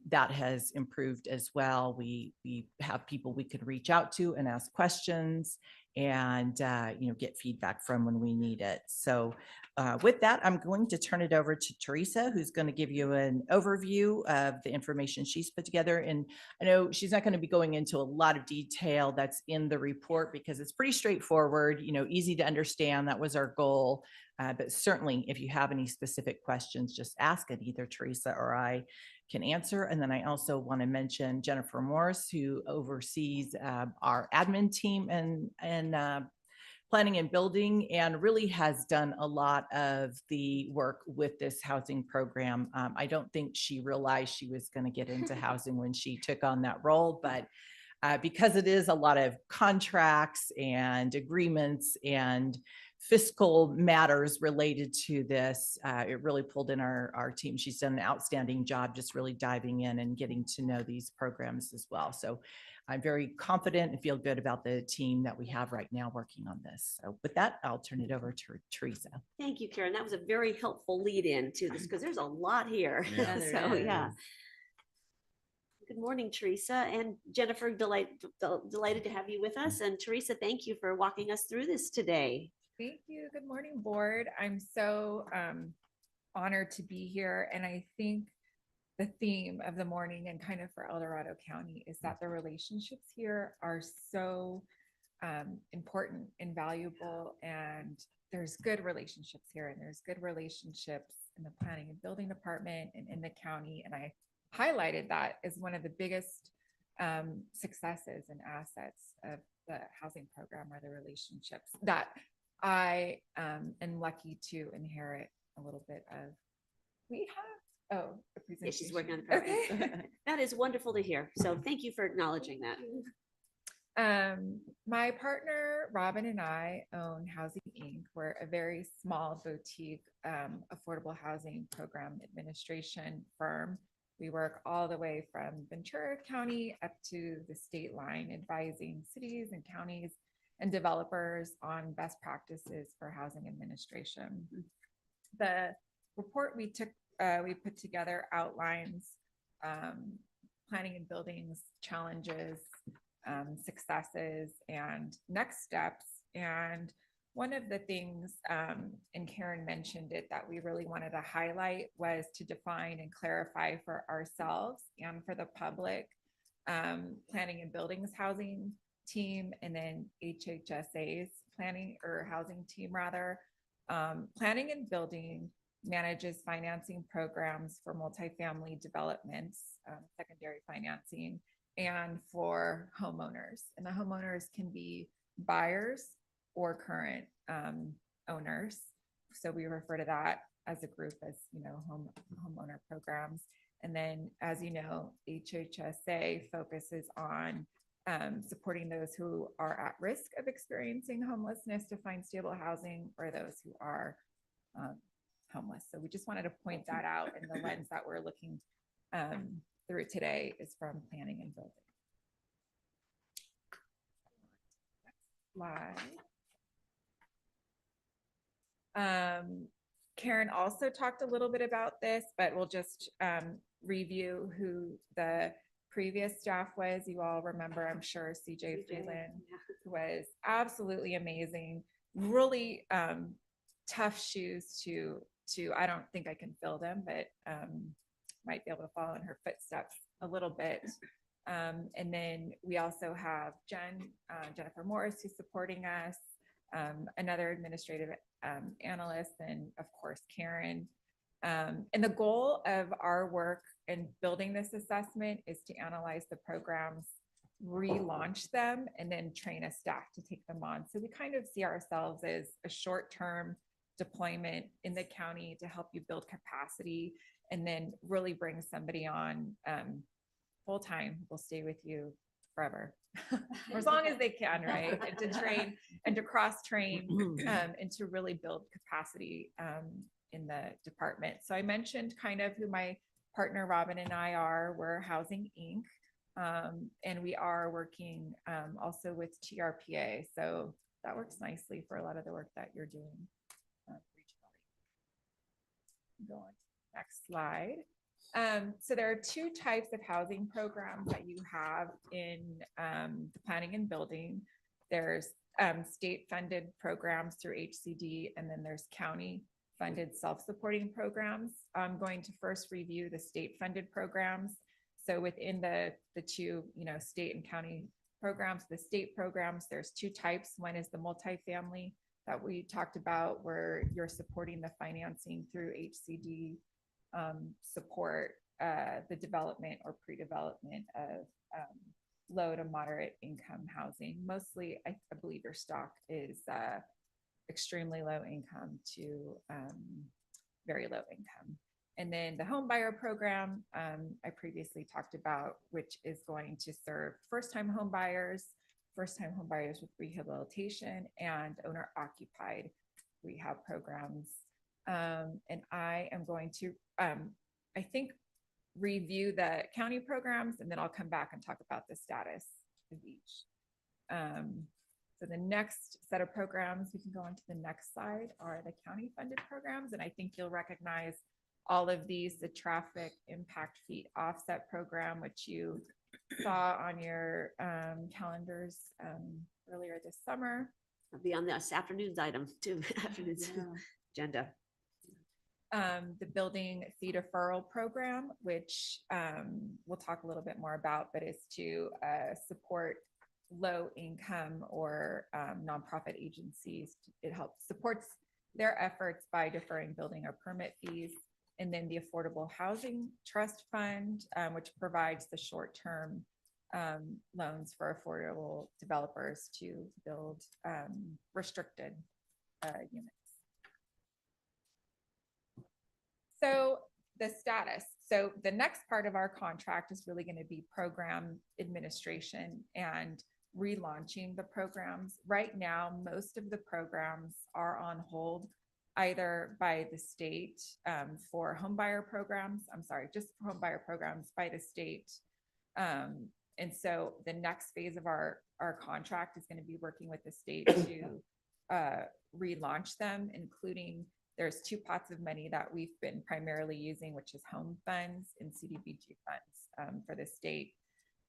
S15: that has improved as well. We have people we can reach out to and ask questions, and get feedback from when we need it. So with that, I'm going to turn it over to Teresa, who's going to give you an overview of the information she's put together. And I know she's not going to be going into a lot of detail that's in the report because it's pretty straightforward, easy to understand. That was our goal. But certainly if you have any specific questions, just ask it. Either Teresa or I can answer. And then I also want to mention Jennifer Morris, who oversees our admin team and planning and building, and really has done a lot of the work with this housing program. I don't think she realized she was going to get into housing when she took on that role, but because it is a lot of contracts and agreements and fiscal matters related to this. It really pulled in our team. She's done an outstanding job just really diving in and getting to know these programs as well. So I'm very confident and feel good about the team that we have right now working on this. So with that, I'll turn it over to Teresa.
S1: Thank you, Karen. That was a very helpful lead in to this because there's a lot here.
S11: Yeah.
S1: So, yeah. Good morning, Teresa and Jennifer. Delighted to have you with us. And Teresa, thank you for walking us through this today.
S16: Thank you. Good morning, board. I'm so honored to be here. And I think the theme of the morning and kind of for El Dorado County is that the relationships here are so important and valuable. And there's good relationships here, and there's good relationships in the planning and building department and in the county. And I highlighted that as one of the biggest successes and assets of the housing program are the relationships that I am lucky to inherit a little bit of. We have, a
S1: Yeah,
S16: presentation.
S1: she's working on the program.
S16: Okay.
S1: That is wonderful to hear. So thank you for acknowledging that.
S16: My partner, Robin, and I own Housing Inc. We're a very small boutique affordable housing program administration firm. We work all the way from Ventura County up to the state line, advising cities and counties and developers on best practices for housing administration. The report we put together outlines planning and buildings challenges, successes, and next steps. And one of the things, and Karen mentioned it, that we really wanted to highlight was to define and clarify for ourselves and for the public, planning and buildings housing team, and then HHSA's planning or housing team rather. Planning and building manages financing programs for multifamily developments, secondary financing, and for homeowners. And the homeowners can be buyers or current owners. So we refer to that as a group as, homeowner programs. And then, as you know, HHSA focuses on supporting those who are at risk of experiencing homelessness to find stable housing, or those who are homeless. So we just wanted to point that out, and the lens that we're looking through today is from planning and building. Next slide. Karen also talked a little bit about this, but we'll just review who the previous staff was. You all remember, I'm sure, CJ Freeland was absolutely amazing. Really tough shoes to I don't think I can fill them, but might be able to follow in her footsteps a little bit. And then we also have Jennifer Morris, who's supporting us, another administrative analyst, and of course, Karen. And the goal of our work in building this assessment is to analyze the programs, relaunch them, and then train a staff to take them on. So we kind of see ourselves as a short-term deployment in the county to help you build capacity, and then really bring somebody on full-time will stay with you forever, or as long as they can, right? And to train and to cross-train and to really build capacity in the department. So I mentioned kind of who my partner Robin and I are. We're Housing Inc. And we are working also with TRPA. So that works nicely for a lot of the work that you're doing regionally. Go on to the next slide. So there are two types of housing programs that you have in the planning and building. There's state-funded programs through HCD, and then there's county-funded self-supporting programs. I'm going to first review the state-funded programs. So within the two, state and county programs, the state programs, there's two types. One is the multifamily that we talked about, where you're supporting the financing through HCD, support the development or pre-development of low to moderate income housing. Mostly, I believe your stock is extremely low income to very low income. And then the home buyer program I previously talked about, which is going to serve first-time home buyers with rehabilitation, and owner-occupied rehab programs. And I am going to, I think, review the county programs, and then I'll come back and talk about the status of each. So the next set of programs, we can go on to the next slide, are the county funded programs. And I think you'll recognize all of these: the traffic impact fee offset program, which you saw on your calendars earlier this summer.
S1: It'll be on this afternoon's item too, afternoon's agenda.
S16: The building fee deferral program, which we'll talk a little bit more about, but is to support low income or nonprofit agencies. It helps supports their efforts by deferring building or permit fees. And then the Affordable Housing Trust Fund, which provides the short-term loans for affordable developers to build restricted units. So the status. So the next part of our contract is really going to be program administration and relaunching the programs. Right now, most of the programs are on hold, either by the state for homebuyer programs. I'm sorry, just for homebuyer programs by the state. And so the next phase of our contract is going to be working with the state to relaunch them, including there's two pots of money that we've been primarily using, which is home funds and CDBG funds for the state.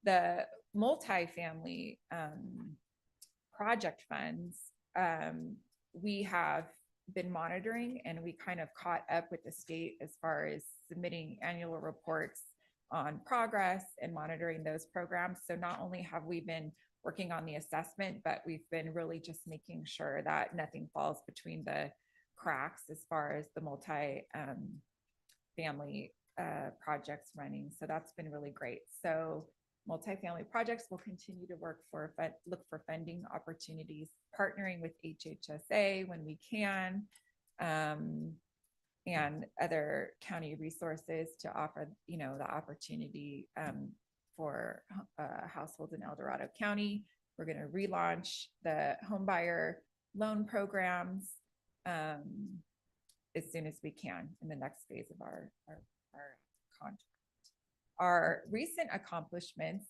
S16: The multifamily project funds, we have been monitoring, and we kind of caught up with the state as far as submitting annual reports on progress and monitoring those programs. So not only have we been working on the assessment, but we've been really just making sure that nothing falls between the cracks as far as the multi-family projects running. So that's been really great. So multifamily projects will continue to look for funding opportunities, partnering with HHSA when we can, and other county resources to offer, the opportunity for households in El Dorado County. We're going to relaunch the homebuyer loan programs as soon as we can in the next phase of our contract. Our recent accomplishments,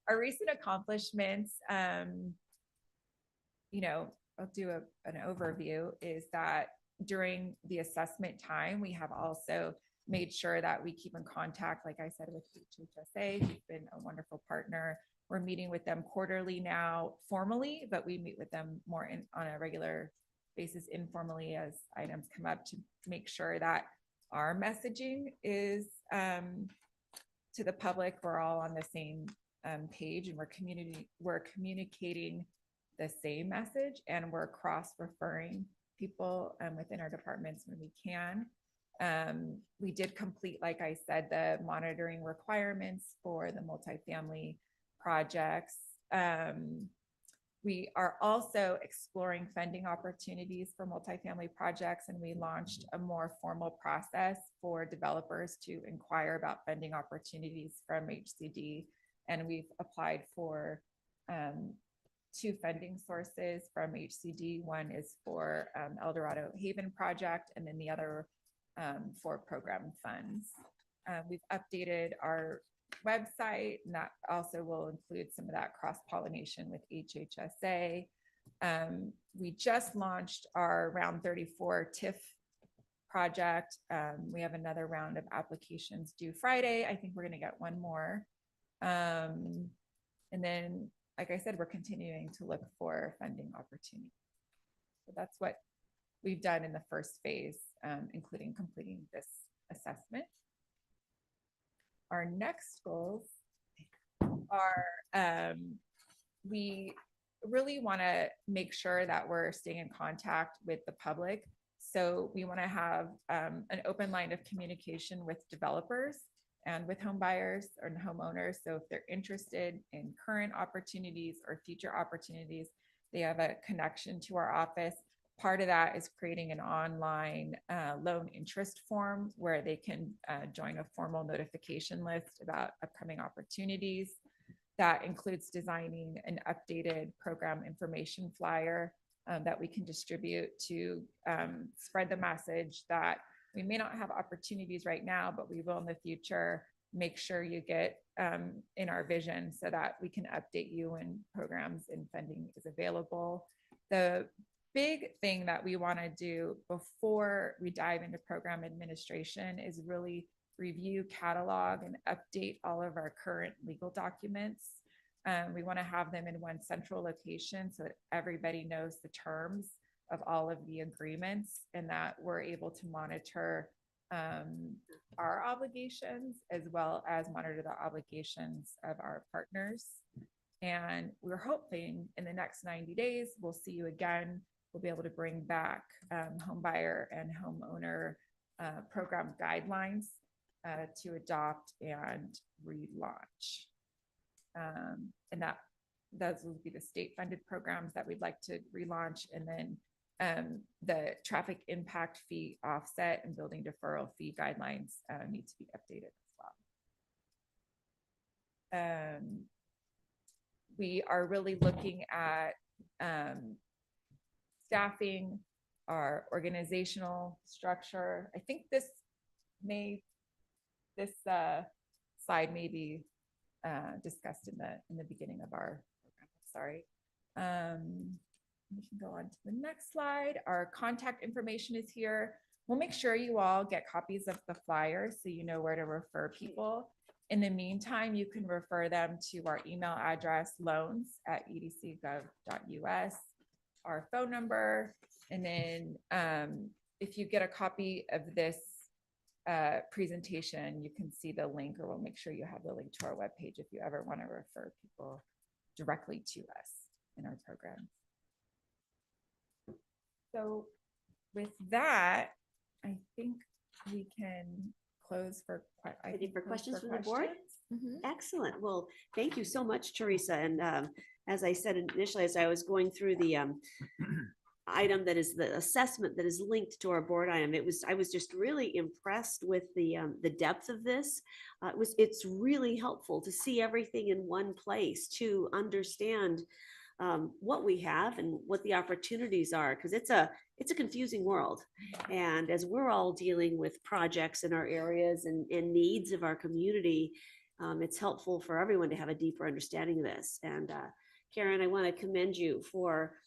S16: I'll do an overview, is that during the assessment time, we have also made sure that we keep in contact, like I said, with HHSA, who's been a wonderful partner. We're meeting with them quarterly now formally, but we meet with them more on a regular basis informally as items come up, to make sure that our messaging is to the public. We're all on the same page, and we're communicating the same message, and we're cross-referring people within our departments when we can. We did complete, like I said, the monitoring requirements for the multifamily projects. We are also exploring funding opportunities for multifamily projects, and we launched a more formal process for developers to inquire about funding opportunities from HCD. And we've applied for 2 funding sources from HCD. One is for El Dorado Haven project, and then the other for program funds. We've updated our website, and that also will include some of that cross-pollination with HHSA. We just launched our round 34 TIF project. We have another round of applications due Friday. I think we're going to get one more. And then, like I said, we're continuing to look for funding opportunities. So that's what we've done in the first phase, including completing this assessment. Our next goals are, we really want to make sure that we're staying in contact with the public. So we want to have an open line of communication with developers and with home buyers and homeowners. So if they're interested in current opportunities or future opportunities, they have a connection to our office. Part of that is creating an online loan interest form where they can join a formal notification list about upcoming opportunities. That includes designing an updated program information flyer that we can distribute to spread the message that we may not have opportunities right now, but we will in the future. Make sure you get in our vision so that we can update you when programs and funding is available. The big thing that we want to do before we dive into program administration is really review, catalog, and update all of our current legal documents. We want to have them in one central location so that everybody knows the terms of all of the agreements and that we're able to monitor our obligations as well as monitor the obligations of our partners. And we're hoping in the next 90 days, we'll see you again. We'll be able to bring back home buyer and homeowner program guidelines to adopt and relaunch. And those will be the state funded programs that we'd like to relaunch. And then the traffic impact fee offset and building deferral fee guidelines need to be updated as well. We are really looking at staffing, our organizational structure. I think this slide may be discussed in the beginning of our program. Sorry. We can go on to the next slide. Our contact information is here. We'll make sure you all get copies of the flyers so you know where to refer people. In the meantime, you can refer them to our email address, loans@edcgov.us, our phone number. And then if you get a copy of this presentation, you can see the link, or we'll make sure you have the link to our webpage if you ever want to refer people directly to us in our program. So with that, I think we can close for
S1: questions from the board. Excellent. Well, thank you so much, Teresa. And as I said initially, as I was going through the item that is the assessment that is linked to our board item, I was just really impressed with the depth of this. It's really helpful to see everything in one place to understand what we have and what the opportunities are, because it's a confusing world. And as we're all dealing with projects in our areas and needs of our community, it's helpful for everyone to have a deeper understanding of this. And Karen, I want to commend you for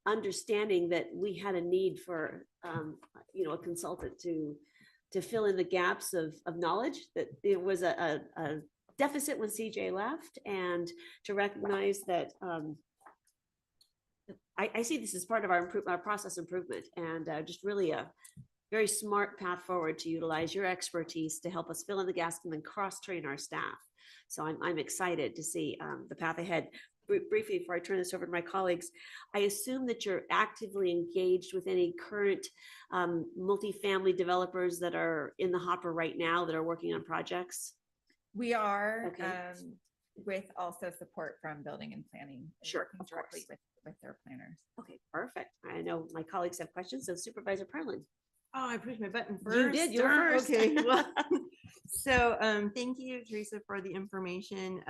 S1: understanding that we had a need for a consultant to fill in the gaps of knowledge, that there was a deficit when CJ left, and to recognize that I see this as part of our process improvement, and just really a very smart path forward to utilize your expertise to help us fill in the gaps and then cross-train our staff. So I'm excited to see the path ahead. Briefly, before I turn this over to my colleagues, I assume that you're actively engaged with any current multifamily developers that are in the hopper right now that are working on projects?
S16: We are,
S1: Okay.
S16: with also support from building and planning.
S1: Sure,
S16: Working
S1: of
S16: directly
S1: course.
S16: with their planners.
S1: Okay, perfect. I know my colleagues have questions, so Supervisor Perlin.
S9: Oh, I pushed my button first.
S1: You did, you were first.
S9: Okay, well, so thank you, Teresa, for the information.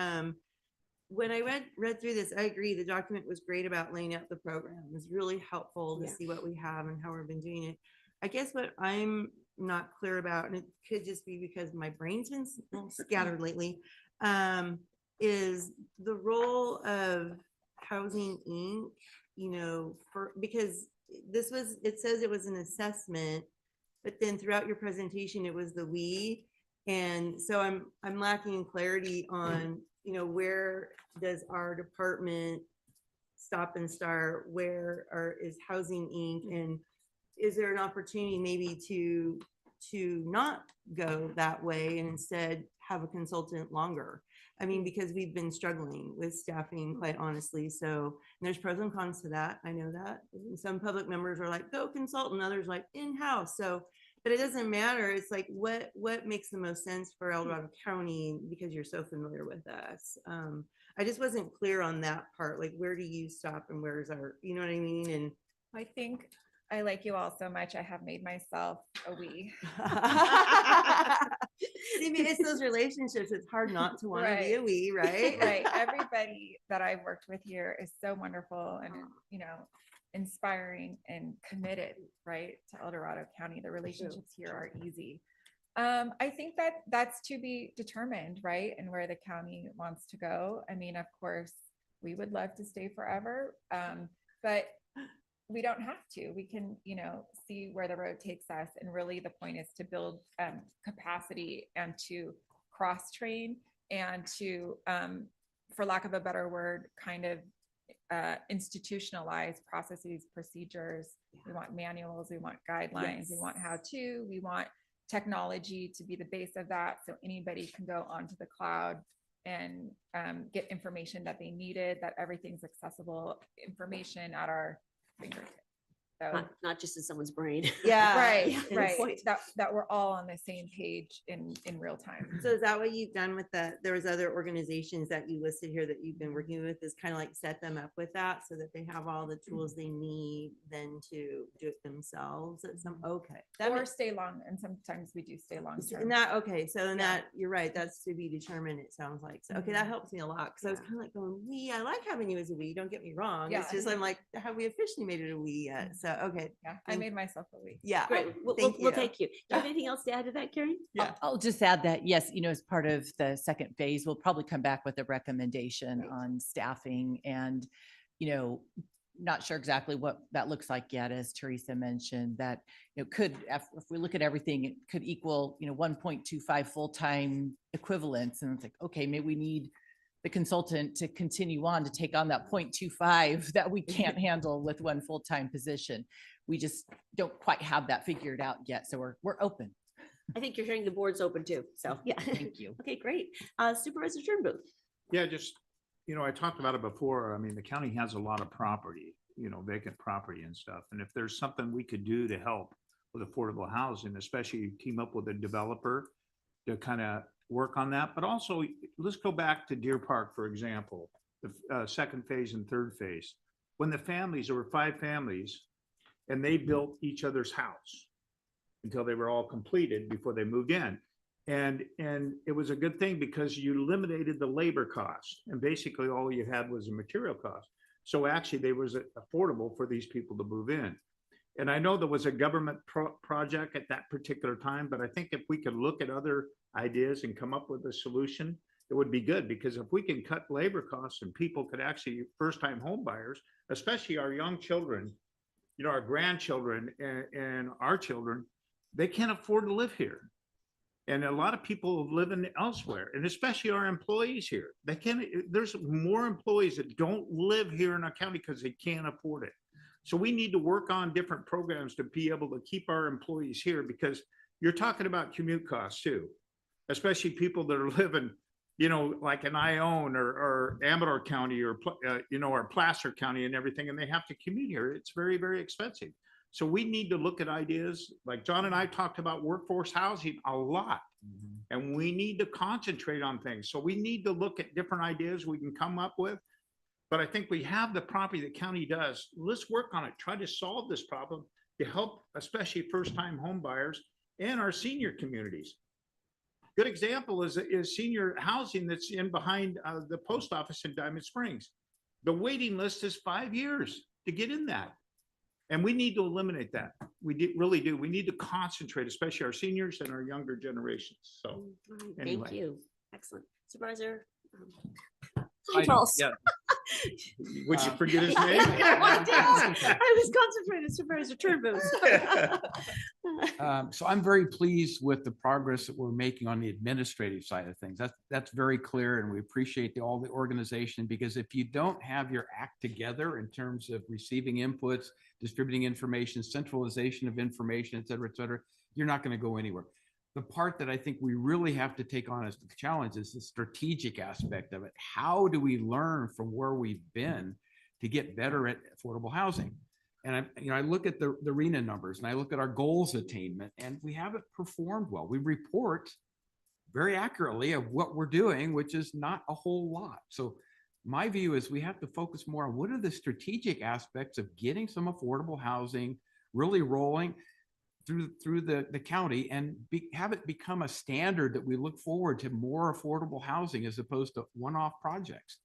S9: When I read through this, I agree, the document was great about laying out the program. It was really helpful to see what we have and how we've been doing it. I guess what I'm not clear about, and it could just be because my brain's been scattered lately, is the role of Housing Inc., because it says it was an assessment, but then throughout your presentation, it was the we. And so I'm lacking clarity on, where does our department stop and start? Where is Housing Inc.? And is there an opportunity maybe to not go that way and instead have a consultant longer? I mean, because we've been struggling with staffing, quite honestly. So there's pros and cons to that. I know that. Some public members are like, go consultant, others like in-house. So, but it doesn't matter. It's like, what makes the most sense for El Dorado County, because you're so familiar with us. I just wasn't clear on that part. Like, where do you stop and where's our, you know what I mean? And
S16: I think I like you all so much. I have made myself a we.
S9: mean, it's those relationships. It's hard not to want to be a
S16: Right.
S9: we, right?
S16: Right. Everybody that I've worked with here is so wonderful and, you know, inspiring and committed, right, to El Dorado County. The relationships here are easy. I think that that's to be determined, right, and where the county wants to go. I mean, of course, we would love to stay forever, but we don't have to. We can, you know, see where the road takes us. And really the point is to build capacity and to cross-train and to, for lack of a better word, kind of institutionalize processes, procedures. We want manuals, we want guidelines, we want how-to, we want technology to be the base of that. So anybody can go onto the cloud and get information that they needed, that everything's accessible information at our fingertips. So,
S1: Not just in someone's brain.
S9: Yeah.
S16: right,
S1: Yeah.
S16: right. That we're all on the same page in real time.
S9: So is that what you've done with there was other organizations that you listed here that you've been working with, is kind of like set them up with that so that they have all the tools they need then to do it themselves at some, okay. That
S16: Or
S9: makes,
S16: stay long, and sometimes we do stay long term.
S9: and that, okay, so in
S16: Yeah.
S9: that, you're right, that's to be determined, it sounds like. So, okay, that helps me a lot, because I was kind of like going, I like having you as a we, don't get me wrong. It's
S16: Yeah.
S9: just, I'm like, have we officially made it a we yet? So, okay.
S16: Yeah, I made myself a week.
S9: Yeah.
S1: Great. We'll take you. Do you have anything else to add to that, Karen?
S9: Yeah.
S15: I'll just add that, yes, you know, as part of the second phase, we'll probably come back with a recommendation on staffing and, you know, not sure exactly what that looks like yet, as Teresa mentioned, that, you know, could, if we look at everything, it could equal, you know, 1.25 full-time equivalents. And it's like, okay, maybe we need the consultant to continue on to take on that 0.25 that we can't handle with one full-time position. We just don't quite have that figured out yet. So we're open.
S1: I think you're hearing the board's open too. So, yeah.
S15: Thank you.
S1: Okay, great. Supervisor Turnbooth.
S12: Yeah, just, you know, I talked about it before. I mean, the county has a lot of property, you know, vacant property and stuff. And if there's something we could do to help with affordable housing, especially team up with a developer to kind of work on that. But also, let's go back to Deer Park, for example, the second phase and third phase. When the families, there were 5 families, and they built each other's house until they were all completed before they moved in. And it was a good thing because you eliminated the labor cost, and basically all you had was a material cost. So actually they was affordable for these people to move in. And I know there was a government project at that particular time, but I think if we could look at other ideas and come up with a solution, it would be good, because if we can cut labor costs and people could actually, first-time home buyers, especially our young children, you know, our grandchildren and our children, they can't afford to live here. And a lot of people live in elsewhere, and especially our employees here. They can't, there's more employees that don't live here in our county because they can't afford it. So we need to work on different programs to be able to keep our employees here, because you're talking about commute costs too, especially people that are living, you know, like in Ione or Amador County or, you know, or Placer County and everything, and they have to commute here. It's very, very expensive. So we need to look at ideas, like John and I talked about workforce housing a lot, and we need to concentrate on things. So we need to look at different ideas we can come up with. But I think we have the property the county does. Let's work on it, try to solve this problem to help, especially first-time home buyers and our senior communities. Good example is senior housing that's in behind the post office in Diamond Springs. The waiting list is 5 years to get in that. And we need to eliminate that. We really do. We need to concentrate, especially our seniors and our younger generations. So anyway.
S1: Thank you. Excellent. Supervisor.
S12: Yeah. Would you forget his name?
S1: I was concentrating, Supervisor Turnbooth.
S11: So I'm very pleased with the progress that we're making on the administrative side of things. That's very clear, and we appreciate all the organization, because if you don't have your act together in terms of receiving inputs, distributing information, centralization of information, et cetera, you're not going to go anywhere. The part that I think we really have to take on as the challenge is the strategic aspect of it. How do we learn from where we've been to get better at affordable housing? And I look at the RENA numbers, and I look at our goals attainment, and we haven't performed well. We report very accurately of what we're doing, which is not a whole lot. So my view is we have to focus more on what are the strategic aspects of getting some affordable housing really rolling. through the county and have it become a standard that we look forward to more affordable housing as opposed to one-off projects.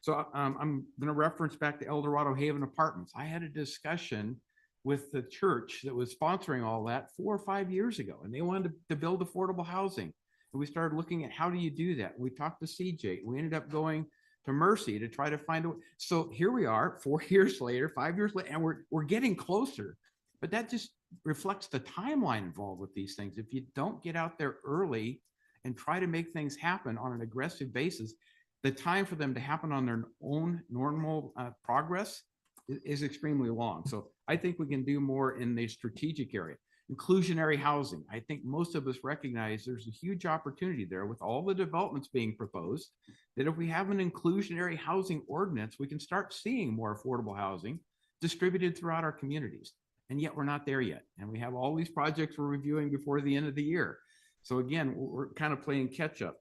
S11: So I'm going to reference back to El Dorado Haven Apartments. I had a discussion with the church that was sponsoring all that 4 or 5 years ago, and they wanted to build affordable housing. And we started looking at how do you do that? We talked to CJ. We ended up going to Mercy to try to find a way. So here we are 4 years later, 5 years later, and we're getting closer. But that just reflects the timeline involved with these things. If you don't get out there early and try to make things happen on an aggressive basis, the time for them to happen on their own normal progress is extremely long. So I think we can do more in the strategic area. Inclusionary housing. I think most of us recognize there's a huge opportunity there with all the developments being proposed, that if we have an inclusionary housing ordinance, we can start seeing more affordable housing distributed throughout our communities. And yet we're not there yet. And we have all these projects we're reviewing before the end of the year. So again, we're kind of playing catch up.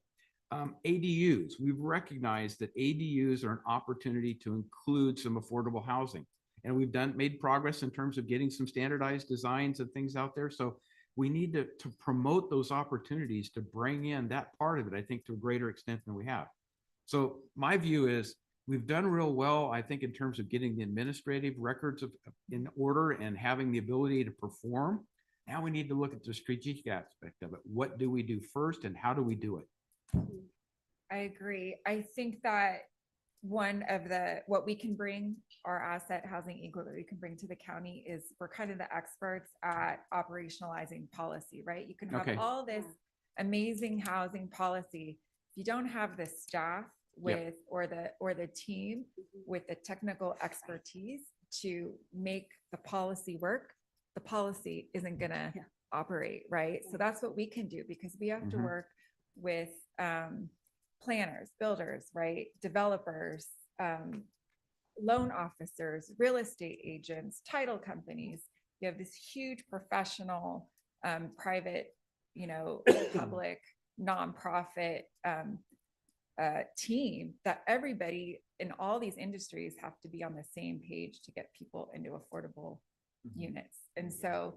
S11: ADUs, we've recognized that ADUs are an opportunity to include some affordable housing. And we've made progress in terms of getting some standardized designs and things out there. So we need to promote those opportunities to bring in that part of it, I think, to a greater extent than we have. So my view is we've done real well, I think, in terms of getting the administrative records in order and having the ability to perform. Now we need to look at the strategic aspect of it. What do we do first and how do we do it?
S16: I agree. I think that what we can bring, our asset housing equal that we can bring to the county is we're kind of the experts at operationalizing policy, right? You can have all this amazing housing policy. If you don't have the staff with, or the team with the technical expertise to make the policy work, the policy isn't gonna operate, right? So that's what we can do, because we have to work with planners, builders, right? Developers, loan officers, real estate agents, title companies. You have this huge professional, private, public, nonprofit team that everybody in all these industries have to be on the same page to get people into affordable units. And so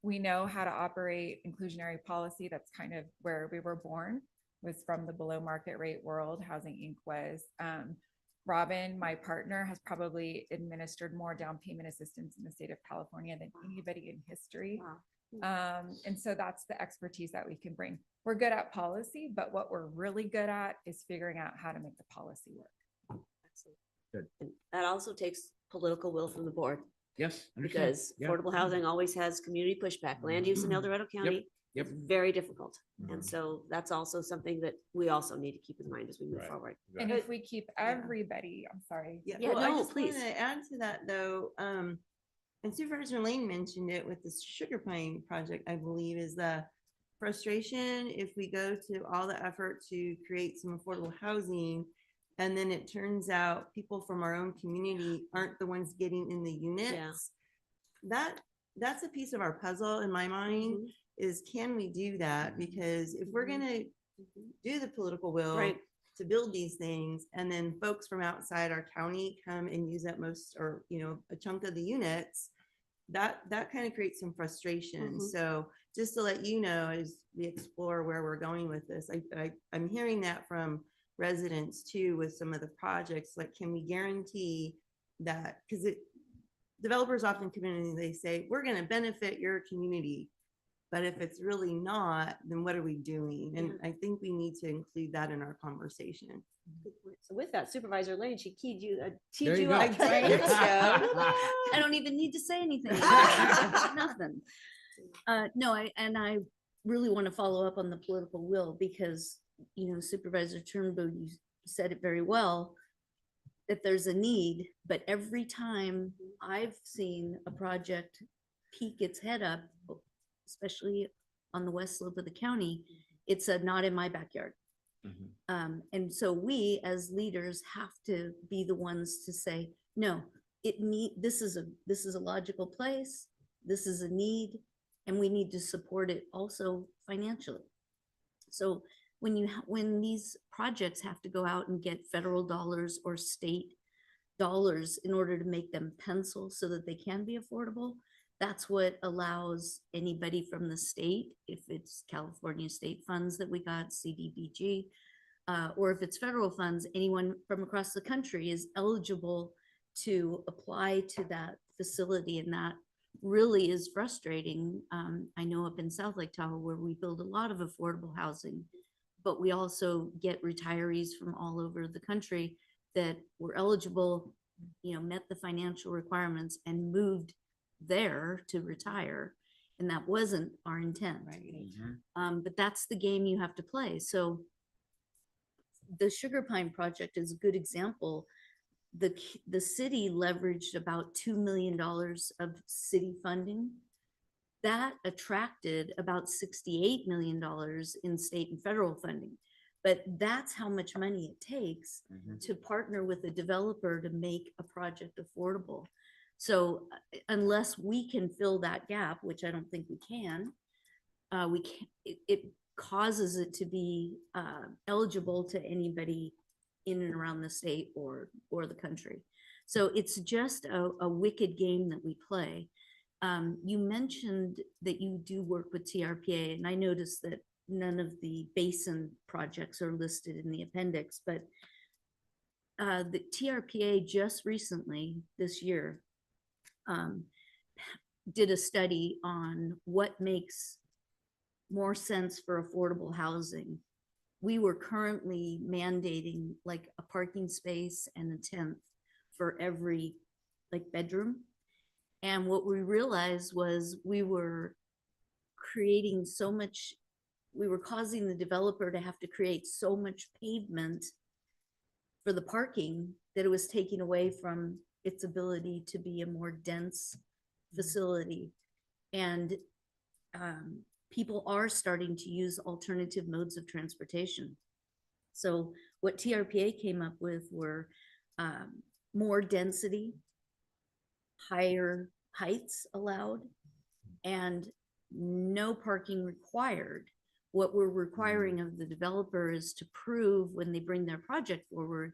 S16: we know how to operate inclusionary policy. That's kind of where we were born, was from the below market rate world. Housing Inc. was. Robin, my partner, has probably administered more down payment assistance in the state of California than anybody in history. And so that's the expertise that we can bring. We're good at policy, but what we're really good at is figuring out how to make the policy work.
S2: Good.
S1: And that also takes political will from the board.
S11: Yes.
S1: Because affordable housing always has community pushback. Land use in El Dorado County is very difficult. And so that's also something that we also need to keep in mind as we move forward.
S16: And if we keep everybody, I'm sorry.
S9: Well, I just want to add to that though, and Supervisor Lane mentioned it with the sugar pine project, I believe, is the frustration if we go to all the effort to create some affordable housing, and then it turns out people from our own community aren't the ones getting in the units. That's a piece of our puzzle in my mind, is can we do that? Because if we're going to do the political will to build these things, and then folks from outside our county come and use up most, or a chunk of the units, that kind of creates some frustration. So just to let you know, as we explore where we're going with this, I'm hearing that from residents too with some of the projects. Like, can we guarantee that? Because developers often come in and they say, we're going to benefit your community. But if it's really not, then what are we doing? And I think we need to include that in our conversation.
S1: So with that, Supervisor Lane, she teed you up.
S14: I don't even need to say anything. Nothing. No, I really want to follow up on the political will, because, Supervisor Turnbow, you said it very well, that there's a need, but every time I've seen a project peek its head up, especially on the west slope of the county, it's a not in my backyard. And so we as leaders have to be the ones to say, no, this is a logical place, this is a need, and we need to support it also financially. So when these projects have to go out and get federal dollars or state dollars in order to make them pencil so that they can be affordable, That's what allows anybody from the state, if it's California state funds that we got, CDBG, or if it's federal funds, anyone from across the country is eligible to apply to that facility. And that really is frustrating. I know up in South Lake Tahoe where we build a lot of affordable housing, but we also get retirees from all over the country that were eligible, met the financial requirements and moved there to retire. And that wasn't our intent. But that's the game you have to play. So the Sugar Pine project is a good example. The city leveraged about $2 million of city funding. That attracted about $68 million in state and federal funding. But that's how much money it takes to partner with a developer to make a project affordable. So unless we can fill that gap, which I don't think we can, it causes it to be eligible to anybody in and around the state or the country. So it's just a wicked game that we play. You mentioned that you do work with TRPA, and I noticed that none of the basin projects are listed in the appendix, but the TRPA just recently this year did a study on what makes more sense for affordable housing. We were currently mandating like a parking space and a tent for every bedroom. And what we realized was we were creating so much, we were causing the developer to have to create so much pavement for the parking that it was taking away from its ability to be a more dense facility. And people are starting to use alternative modes of transportation. So what TRPA came up with were more density, higher heights allowed, and no parking required. What we're requiring of the developer is to prove when they bring their project forward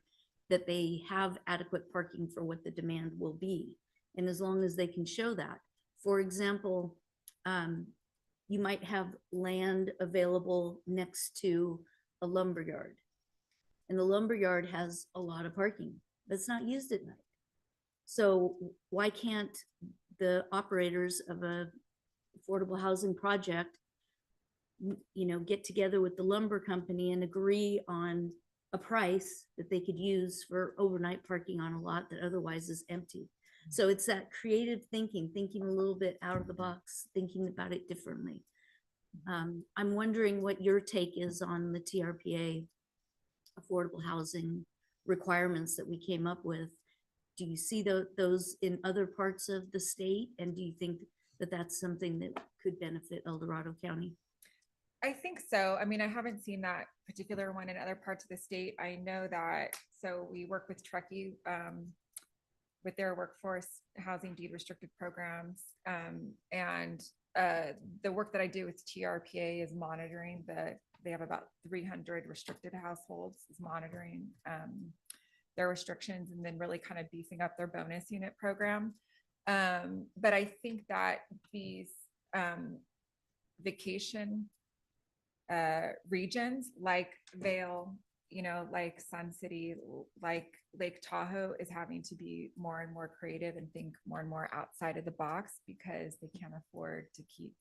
S14: that they have adequate parking for what the demand will be. And as long as they can show that, for example, you might have land available next to a lumberyard, and the lumberyard has a lot of parking, but it's not used at night. So why can't the operators of a affordable housing project, get together with the lumber company and agree on a price that they could use for overnight parking on a lot that otherwise is empty? So it's that creative thinking a little bit out of the box, thinking about it differently. I'm wondering what your take is on the TRPA affordable housing requirements that we came up with. Do you see those in other parts of the state? And do you think that that's something that could benefit El Dorado County?
S16: I think so. I mean, I haven't seen that particular one in other parts of the state. I know that, so we work with Truckee with their workforce housing deed restricted programs. And the work that I do with TRPA is monitoring they have about 300 restricted households, is monitoring their restrictions and then really kind of beefing up their bonus unit program. But I think that these vacation regions like Vail, like Sun City, like Lake Tahoe is having to be more and more creative and think more and more outside of the box because they can't afford to keep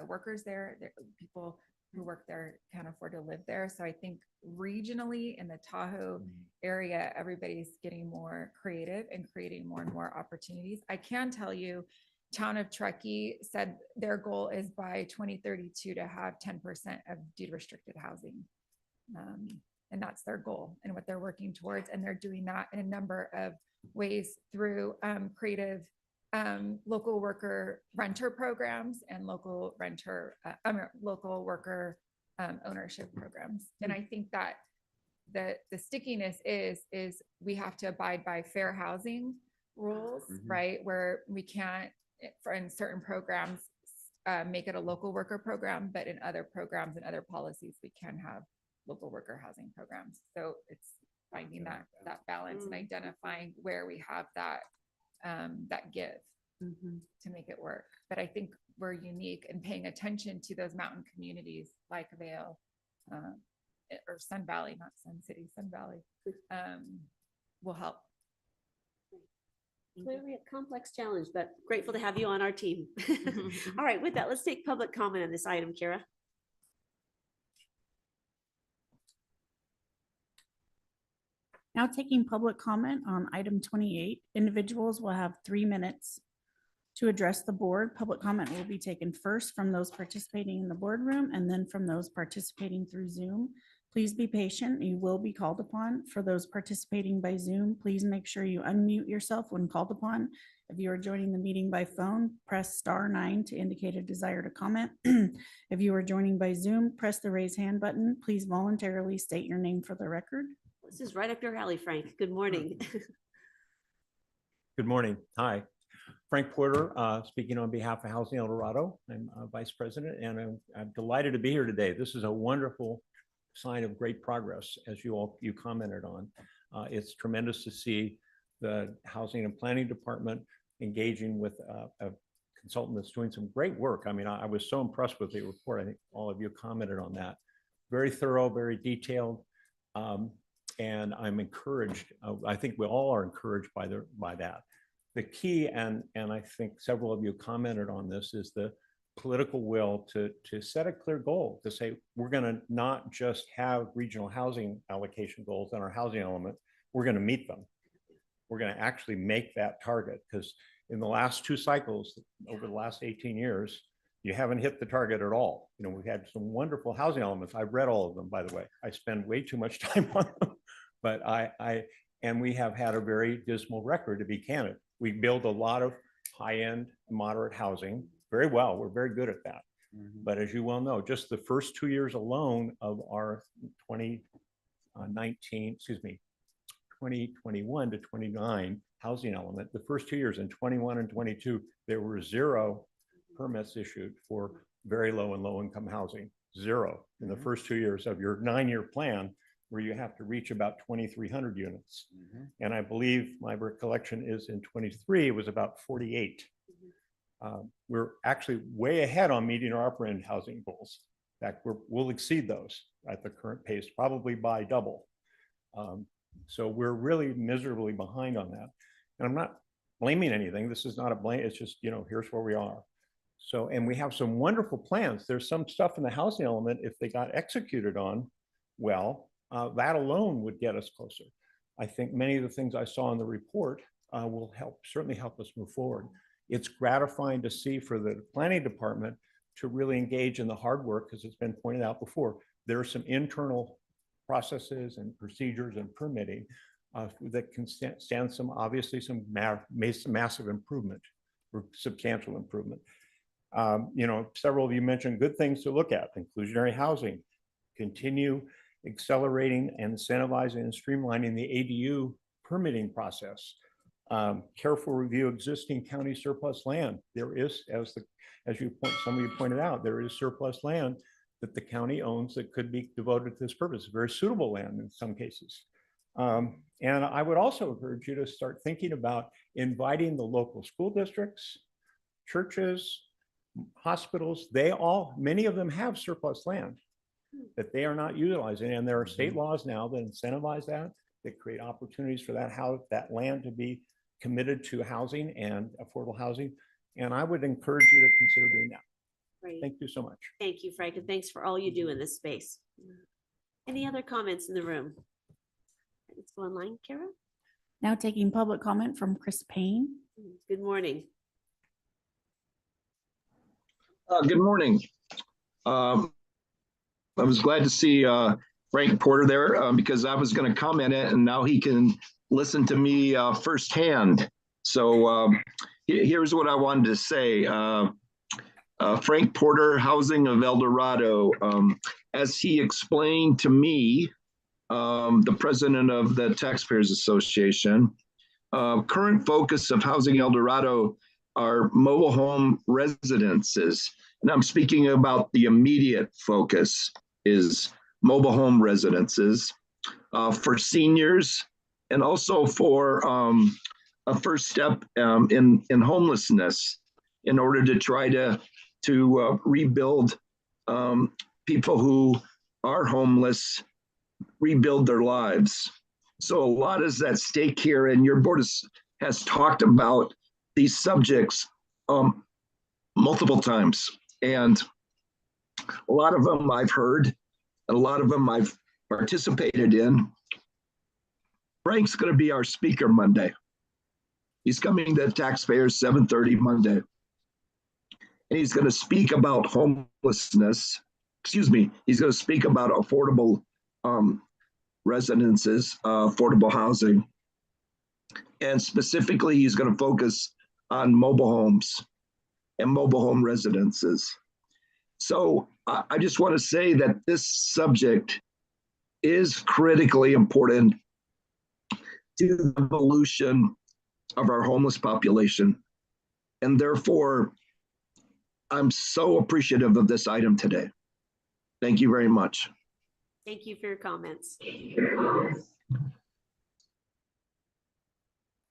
S16: workers there. People who work there can't afford to live there. So I think regionally in the Tahoe area, everybody's getting more creative and creating more and more opportunities. I can tell you, Town of Truckee said their goal is by 2032 to have 10% of deed restricted housing. And that's their goal and what they're working towards. And they're doing that in a number of ways through creative local worker renter programs and local worker ownership programs. And I think that the stickiness is we have to abide by fair housing rules, right? Where we can't, in certain programs, make it a local worker program, but in other programs and other policies, we can have local worker housing programs. So it's finding that balance and identifying where we have that give. to make it work. But I think we're unique in paying attention to those mountain communities like Vail, or Sun Valley, not Sun City, Sun Valley, will help.
S1: Clearly a complex challenge, but grateful to have you on our team. All right, with that, let's take public comment on this item, Kira.
S4: Now taking public comment on item 28, individuals will have 3 minutes to address the board. Public comment will be taken first from those participating in the boardroom and then from those participating through Zoom. Please be patient. You will be called upon. For those participating by Zoom, please make sure you unmute yourself when called upon. If you are joining the meeting by phone, press *9 to indicate a desire to comment. If you are joining by Zoom, press the raise hand button. Please voluntarily state your name for the record.
S1: This is right up your alley, Frank. Good morning.
S17: Good morning. Hi. Frank Porter, speaking on behalf of Housing El Dorado. I'm Vice President, and I'm delighted to be here today. This is a wonderful sign of great progress, as you commented on. It's tremendous to see the Housing and Planning Department engaging with a consultant that's doing some great work. I mean, I was so impressed with the report. I think all of you commented on that. Very thorough, very detailed. And I'm encouraged. I think we all are encouraged by that. The key, and I think several of you commented on this, is the political will to set a clear goal, to say we're going to not just have regional housing allocation goals in our housing element, we're going to meet them. We're going to actually make that target, because in the last 2 cycles, over the last 18 years, you haven't hit the target at all. You know, we've had some wonderful housing elements. I've read all of them, by the way. I spend way too much time on them, but and we have had a very dismal record, to be candid. We build a lot of high-end, moderate housing very well. We're very good at that. But as you well know, just the first 2 years alone of our 2021 to 29 housing element, the first 2 years in 21 and 22, there were 0 permits issued for very low and low income housing. 0 in the first 2 years of your 9-year plan, where you have to reach about 2,300 units. And I believe my recollection is in 23, it was about 48. We're actually way ahead on meeting our upper end housing goals. In fact, we'll exceed those at the current pace, probably by double. So we're really miserably behind on that. And I'm not blaming anything. This is not a blame. It's just, you know, here's where we are. So, and we have some wonderful plans. There's some stuff in the housing element, if they got executed on well, that alone would get us closer. I think many of the things I saw in the report will certainly help us move forward. It's gratifying to see for the planning department to really engage in the hard work, because it's been pointed out before, there are some internal processes and procedures and permitting that can stand some massive improvement or substantial improvement. You know, several of you mentioned good things to look at: inclusionary housing, continue accelerating and incentivizing and streamlining the ADU permitting process. Careful review existing county surplus land. There is, some of you pointed out, there is surplus land that the county owns that could be devoted to this purpose. Very suitable land in some cases. And I would also encourage you to start thinking about inviting the local school districts, churches, hospitals. Many of them have surplus land that they are not utilizing. And there are state laws now that incentivize that create opportunities for that land to be committed to housing and affordable housing. And I would encourage you to consider doing that.
S1: Great.
S17: Thank you so much.
S1: Thank you, Frank, and thanks for all you do in this space. Any other comments in the room? Let's go online, Kara.
S4: Now taking public comment from Chris Payne.
S1: Good morning.
S7: Good morning. I was glad to see Frank Porter there because I was going to comment it, and now he can listen to me firsthand. So here's what I wanted to say. Frank Porter, Housing of El Dorado, as he explained to me, the president of the Taxpayers Association, current focus of Housing El Dorado are mobile home residences. And I'm speaking about the immediate focus is mobile home residences for seniors and also for a first step in homelessness in order to try to rebuild people who are homeless, rebuild their lives. So a lot is at stake here, and your board has talked about these subjects multiple times, and a lot of them I've heard, and a lot of them I've participated in. Frank's going to be our speaker Monday. He's coming to taxpayers 7:30 Monday. And he's going to speak about homelessness. Excuse me. He's going to speak about affordable residences, affordable housing. And specifically, he's going to focus on mobile homes and mobile home residences. So I just want to say that this subject is critically important to the evolution of our homeless population. And therefore, I'm so appreciative of this item today. Thank you very much.
S1: Thank you for your comments.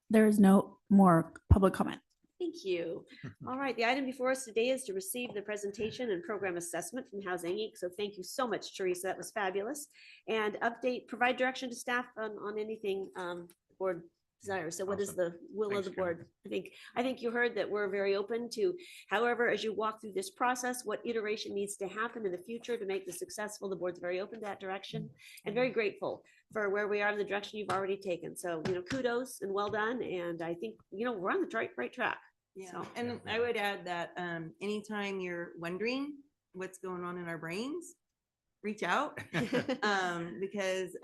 S4: There is no more public comment.
S1: Thank you. All right, the item before us today is to receive the presentation and program assessment from Housing Inc. So thank you so much, Teresa. That was fabulous. And provide direction to staff on anything the board desires. So what is the will of the board? I think you heard that we're very open to, however, as you walk through this process, what iteration needs to happen in the future to make this successful. The board's very open to that direction and very grateful for where we are in the direction you've already taken. So, kudos and well done. And I think, we're on the right track.
S9: Yeah,
S1: So,
S9: and I would add that anytime you're wondering what's going on in our brains, reach out because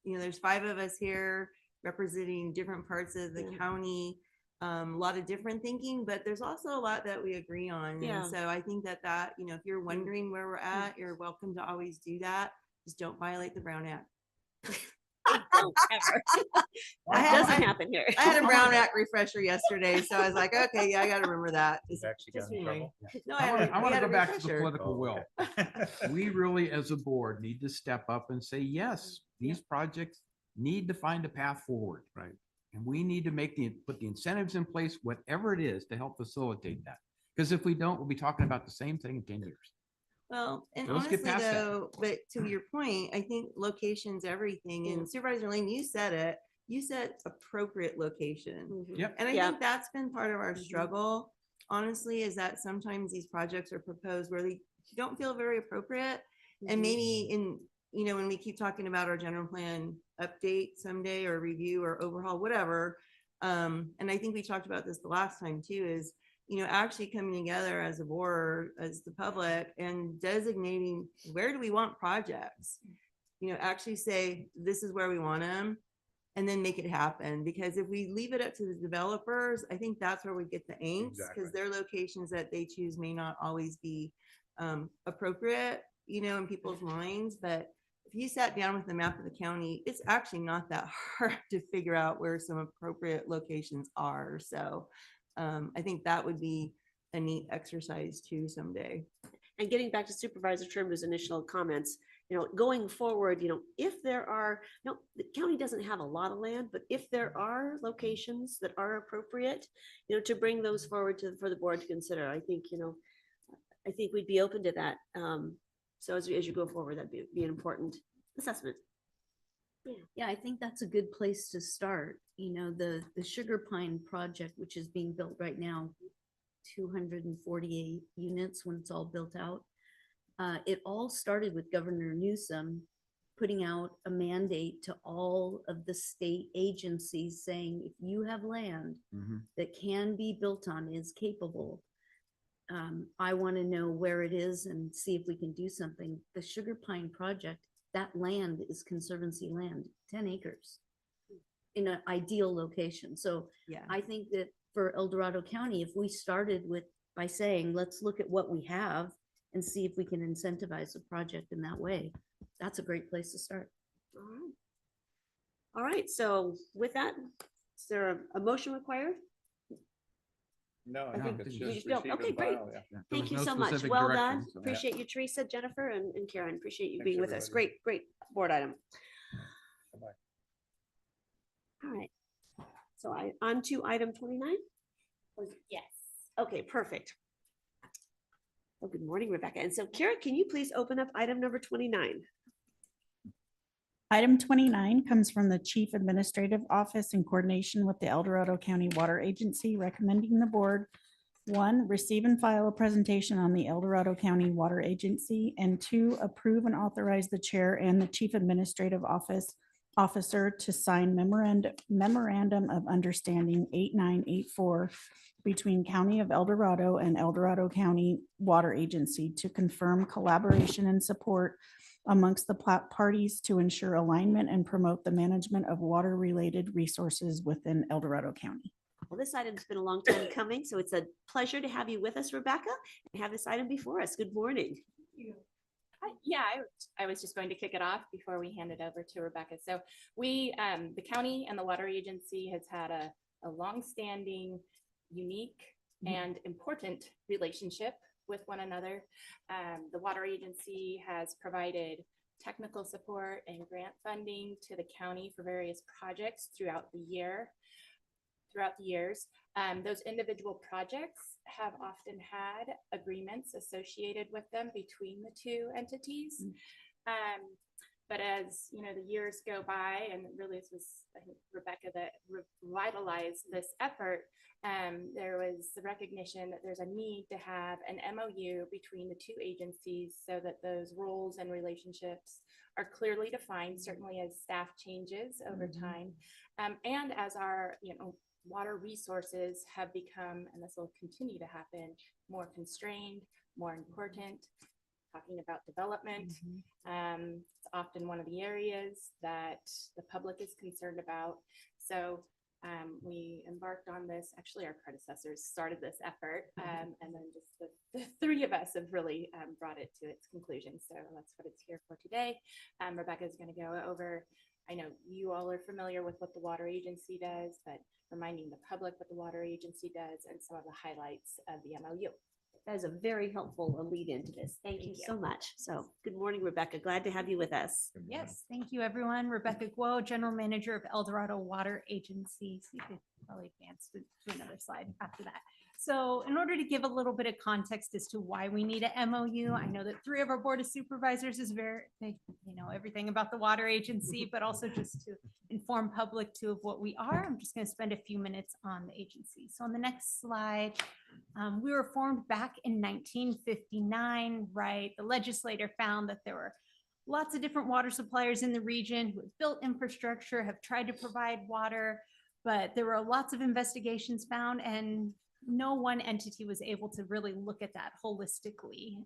S9: there's 5 of us here representing different parts of the county, a lot of different thinking, but there's also a lot that we agree on.
S1: Yeah.
S9: And so I think that if you're wondering where we're at, you're welcome to always do that. Just don't violate the Brown Act.
S1: Don't ever. That doesn't happen here.
S9: I had a Brown Act refresher yesterday, so I was like, okay, yeah, I got to remember that.
S12: You've actually got in trouble?
S9: No,
S11: I want to go back to the
S9: refresher.
S11: political will. We really, as a board, need to step up and say, yes, these projects need to find a path forward.
S12: Right.
S11: And we need to put the incentives in place, whatever it is, to help facilitate that. Because if we don't, we'll be talking about the same thing in 10 years.
S9: Well, and
S11: So let's get
S9: honestly
S11: past that.
S9: though, but to your point, I think location's everything. And Supervisor Lane, you said it. You said appropriate location.
S11: Yep.
S9: And I think that's been part of our struggle, honestly, is that sometimes these projects are proposed where they don't feel very appropriate. And maybe when we keep talking about our general plan update someday or review or overhaul, whatever. And I think we talked about this the last time too, is, actually coming together as a board, as the public, and designating where do we want projects, actually say, this is where we want them, and then make it happen. Because if we leave it up to the developers, I think that's where we get the angst, because their locations that they choose may not always be appropriate, in people's minds. But if you sat down with the map of the county, it's actually not that hard to figure out where some appropriate locations are. So I think that would be a neat exercise too someday.
S1: And getting back to Supervisor Trimmer's initial comments, going forward, if there are, the county doesn't have a lot of land, but if there are locations that are appropriate, to bring those forward for the board to consider, I think we'd be open to that. So as you go forward, that'd be an important assessment.
S14: Yeah, I think that's a good place to start. The Sugar Pine project, which is being built right now, 248 units when it's all built out. It all started with Governor Newsom putting out a mandate to all of the state agencies saying, if you have land that can be built on, is capable, I want to know where it is and see if we can do something. The Sugar Pine project, that land is conservancy land, 10 acres in an ideal location. So
S9: Yeah.
S14: I think that for El Dorado County, if we started by saying, let's look at what we have and see if we can incentivize a project in that way, that's a great place to start.
S1: All right. So with that, is there a motion required?
S12: No,
S1: I think
S12: it's
S1: you
S12: just
S1: just don't.
S12: receive
S1: Okay,
S12: and
S1: great.
S12: file, yeah.
S1: Thank you
S11: was no
S1: so much.
S11: specific
S1: Well
S11: direction,
S1: done.
S11: so-
S1: Appreciate you, Teresa, Jennifer, and Karen. Appreciate you
S12: Thanks,
S1: being with us.
S12: everybody.
S1: Great board item.
S12: Bye-bye.
S1: All right. So on to item 29?
S8: Yes.
S1: Okay, perfect. Well, good morning, Rebecca. And so Kara, can you please open up item number 29?
S4: Item 29 comes from the Chief Administrative Office in coordination with the El Dorado County Water Agency, recommending the board, 1, receive and file a presentation on the El Dorado County Water Agency, and 2, approve and authorize the chair and the Chief Administrative Officer to sign memorandum of understanding 8984 between County of El Dorado and El Dorado County Water Agency to confirm collaboration and support amongst the parties to ensure alignment and promote the management of water-related resources within El Dorado County.
S1: Well, this item's been a long time coming, so it's a pleasure to have you with us, Rebecca, and have this item before us. Good morning.
S8: Yeah, I was just going to kick it off before we hand it over to Rebecca. So we, the county and the water agency has had a longstanding, unique, and important relationship with one another. The water agency has provided technical support and grant funding to the county for various projects throughout the years. Those individual projects have often had agreements associated with them between the two entities. But as you know, the years go by, and really this was, I think, Rebecca that revitalized this effort, there was the recognition that there's a need to have an MOU between the two agencies so that those roles and relationships are clearly defined, certainly as staff changes over time. And as our, water resources have become, and this will continue to happen, more constrained, more important. Talking about development, it's often one of the areas that the public is concerned about. So we embarked on this, actually our predecessors started this effort, and then just the three of us have really brought it to its conclusion. So that's what it's here for today. Rebecca is going to go over, I know you all are familiar with what the water agency does, but reminding the public what the water agency does and some of the highlights of the MOU.
S1: That is a very helpful lead into this. Thank you so much. So good morning, Rebecca. Glad to have you with us.
S8: Yes, thank you, everyone. Rebecca Guo, General Manager of El Dorado Water Agency. So you could probably advance to another slide after that. So in order to give a little bit of context as to why we need a MOU, I know that 3 of our Board of Supervisors is they know everything about the water agency, but also just to inform public too of what we are. I'm just going to spend a few minutes on the agency. So on the next slide, we were formed back in 1959, right? The legislator found that there were lots of different water suppliers in the region who have built infrastructure, have tried to provide water, but there were lots of investigations found, and no one entity was able to really look at that holistically.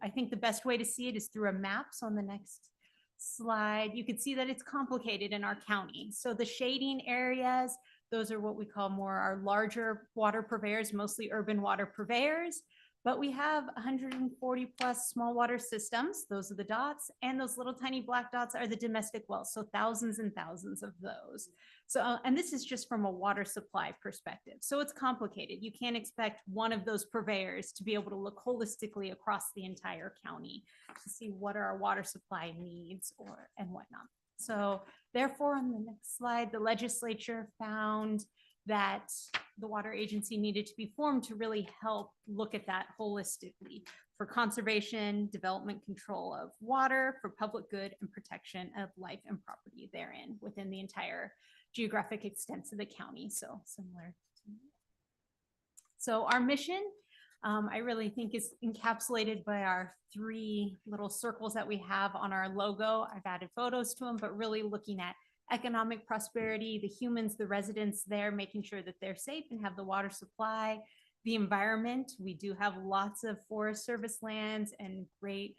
S8: I think the best way to see it is through a map. So on the next slide, you can see that it's complicated in our county. So the shading areas, those are what we call more our larger water purveyors, mostly urban water purveyors. But we have 140 plus small water systems. Those are the dots. And those little tiny black dots are the domestic wells. So thousands and thousands of those. So, and this is just from a water supply perspective. So it's complicated. You can't expect one of those purveyors to be able to look holistically across the entire county to see what are our water supply needs and whatnot. So therefore, on the next slide, the legislature found that the water agency needed to be formed to really help look at that holistically for conservation, development, control of water, for public good and protection of life and property therein within the entire geographic extent of the county. So similar. So our mission, I really think is encapsulated by our 3 little circles that we have on our logo. I've added photos to them, but really looking at economic prosperity, the humans, the residents there, making sure that they're safe and have the water supply, the environment. We do have lots of Forest Service lands and great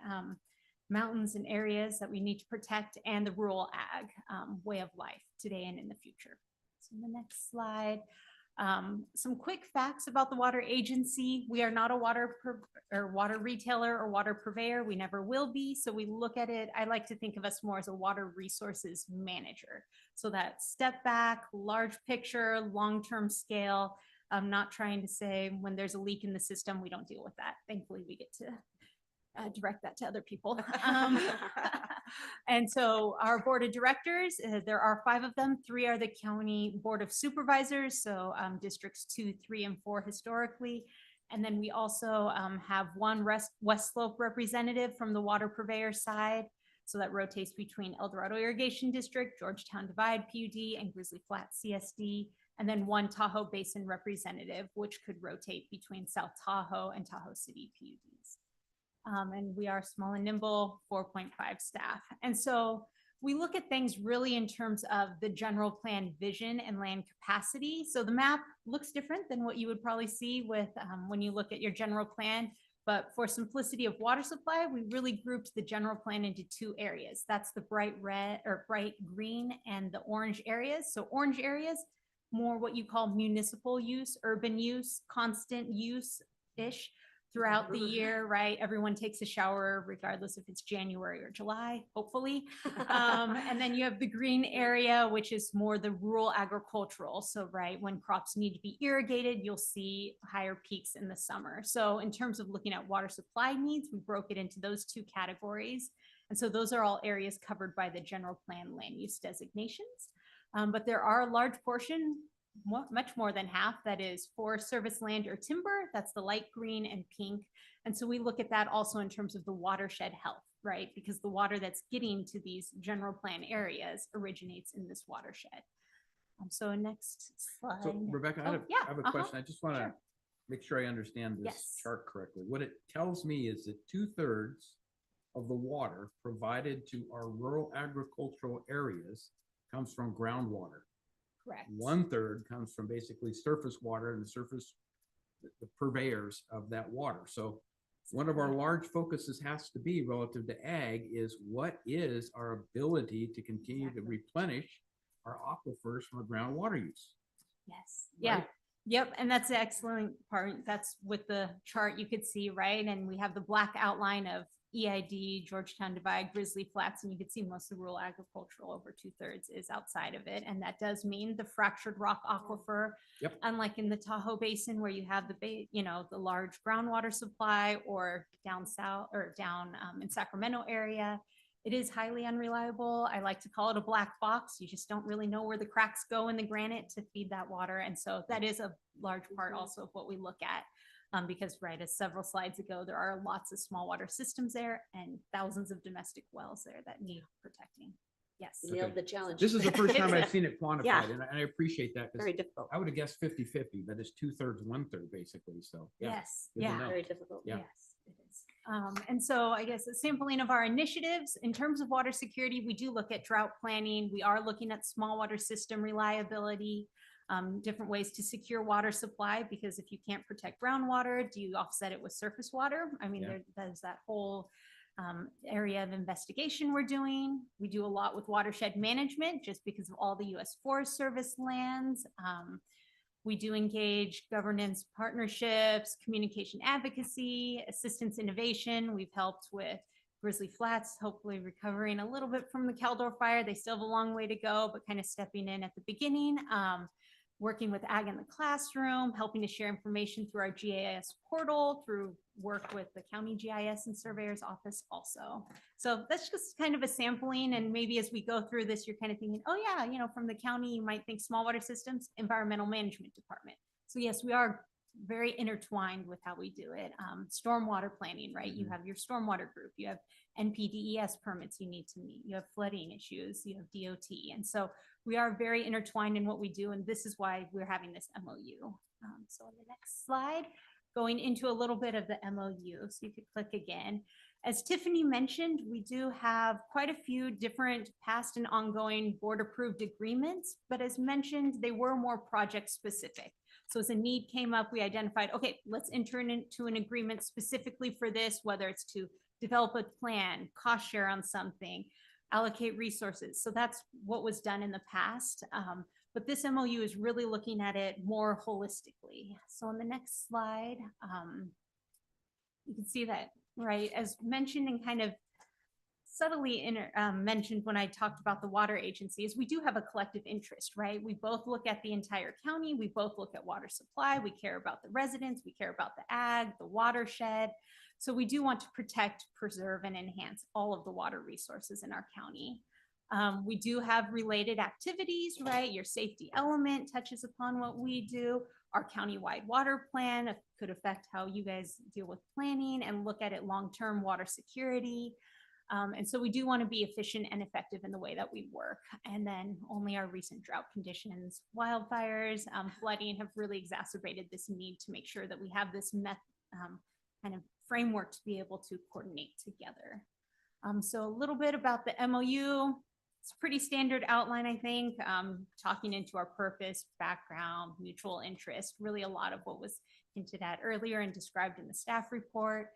S8: mountains and areas that we need to protect, and the rural ag way of life today and in the future. So in the next slide, some quick facts about the water agency. We are not a water retailer or water purveyor. We never will be. So we look at it, I like to think of us more as a water resources manager. So that step back, large picture, long-term scale. I'm not trying to say when there's a leak in the system, we don't deal with that. Thankfully, we get to direct that to other people. And so our board of directors, there are 5 of them. 3 are the county board of supervisors, so districts 2, 3, and 4 historically. And then we also have 1 West Slope representative from the water purveyor side. So that rotates between El Dorado Irrigation District, Georgetown Divide PUD, and Grizzly Flat CSD. And then 1 Tahoe Basin representative, which could rotate between South Tahoe and Tahoe City PUDs. And we are small and nimble, 4.5 staff. And so we look at things really in terms of the general plan vision and land capacity. So the map looks different than what you would probably see with when you look at your general plan. But for simplicity of water supply, we really grouped the general plan into 2 areas. That's the bright red or bright green and the orange areas. So orange areas, more what you call municipal use, urban use, constant use-ish throughout the year, right? Everyone takes a shower regardless if it's January or July, hopefully. And then you have the green area, which is more the rural agricultural. So, right, when crops need to be irrigated, you'll see higher peaks in the summer. So in terms of looking at water supply needs, we broke it into those 2 categories. And so those are all areas covered by the general plan land use designations. But there are a large portion, much more than half, that is forest service land or timber. That's the light green and pink. And so we look at that also in terms of the watershed health, right? Because the water that's getting to these general plan areas originates in this watershed. So next slide.
S11: So Rebecca, I have a question. I just want to make sure I understand this chart correctly. What it tells me is that 2/3 of the water provided to our rural agricultural areas comes from groundwater.
S8: Correct.
S11: 1/3 comes from basically surface water and the purveyors of that water. So one of our large focuses has to be relative to ag is what is our ability to continue to replenish our aquifers from a groundwater use.
S8: Yes. Yeah. Yep. And that's the excellent part. That's with the chart you could see, right? And we have the black outline of EID, Georgetown Divide, Grizzly Flats, and you can see most of the rural agricultural, over 2/3 is outside of it. And that does mean the fractured rock aquifer, unlike in the Tahoe Basin where you have the large groundwater supply, or down south or down in Sacramento area, it is highly unreliable. I like to call it a black box. You just don't really know where the cracks go in the granite to feed that water. And so that is a large part also of what we look at. Because right, as several slides ago, there are lots of small water systems there and thousands of domestic wells there that need protecting. Yes.
S1: Nailed the challenge.
S11: This is the first time I've seen it quantified,
S1: Yeah.
S11: and I appreciate that. 'Cause
S1: Very difficult.
S11: I would have guessed 50-50, but it's 2/3, 1/3 basically. So yeah,
S8: Yes.
S11: good to
S8: Yeah.
S11: know.
S1: Very difficult.
S11: Yeah.
S8: Yes, it is. And so I guess a sampling of our initiatives in terms of water security, we do look at drought planning. We are looking at small water system reliability, different ways to secure water supply, because if you can't protect groundwater, do you offset it with surface water? I mean, there's that whole area of investigation we're doing. We do a lot with watershed management just because of all the U.S. Forest Service lands. We do engage governance partnerships, communication advocacy, assistance innovation. We've helped with Grizzly Flats, hopefully recovering a little bit from the Caldor fire. They still have a long way to go, but kind of stepping in at the beginning. Working with Ag in the Classroom, helping to share information through our GIS portal, through work with the County GIS and Surveyor's Office also. So that's just kind of a sampling. And maybe as we go through this, you're kind of thinking, oh yeah, from the county, you might think small water systems, environmental management department. So yes, we are very intertwined with how we do it. Stormwater planning, right? You have your stormwater group, you have NPDES permits you need to meet, you have flooding issues, you have DOT. And so we are very intertwined in what we do. And this is why we're having this MOU. So on the next slide, going into a little bit of the MOU. So you could click again. As Tiffany mentioned, we do have quite a few different past and ongoing board approved agreements, but as mentioned, they were more project specific. So as a need came up, we identified, okay, let's enter into an agreement specifically for this, whether it's to develop a plan, cost share on something, allocate resources. So that's what was done in the past. But this MOU is really looking at it more holistically. So on the next slide, you can see that, right, as mentioned and kind of subtly mentioned when I talked about the water agencies, we do have a collective interest, right? We both look at the entire county. We both look at water supply. We care about the residents. We care about the ag, the watershed. So we do want to protect, preserve, and enhance all of the water resources in our county. We do have related activities, right? Your safety element touches upon what we do. Our countywide water plan could affect how you guys deal with planning and look at it long-term water security. And so we do want to be efficient and effective in the way that we work. And then only our recent drought conditions, wildfires, flooding have really exacerbated this need to make sure that we have this kind of framework to be able to coordinate together. So a little bit about the MOU. It's a pretty standard outline, I think, talking into our purpose, background, mutual interest, really a lot of what was hinted at earlier and described in the staff report,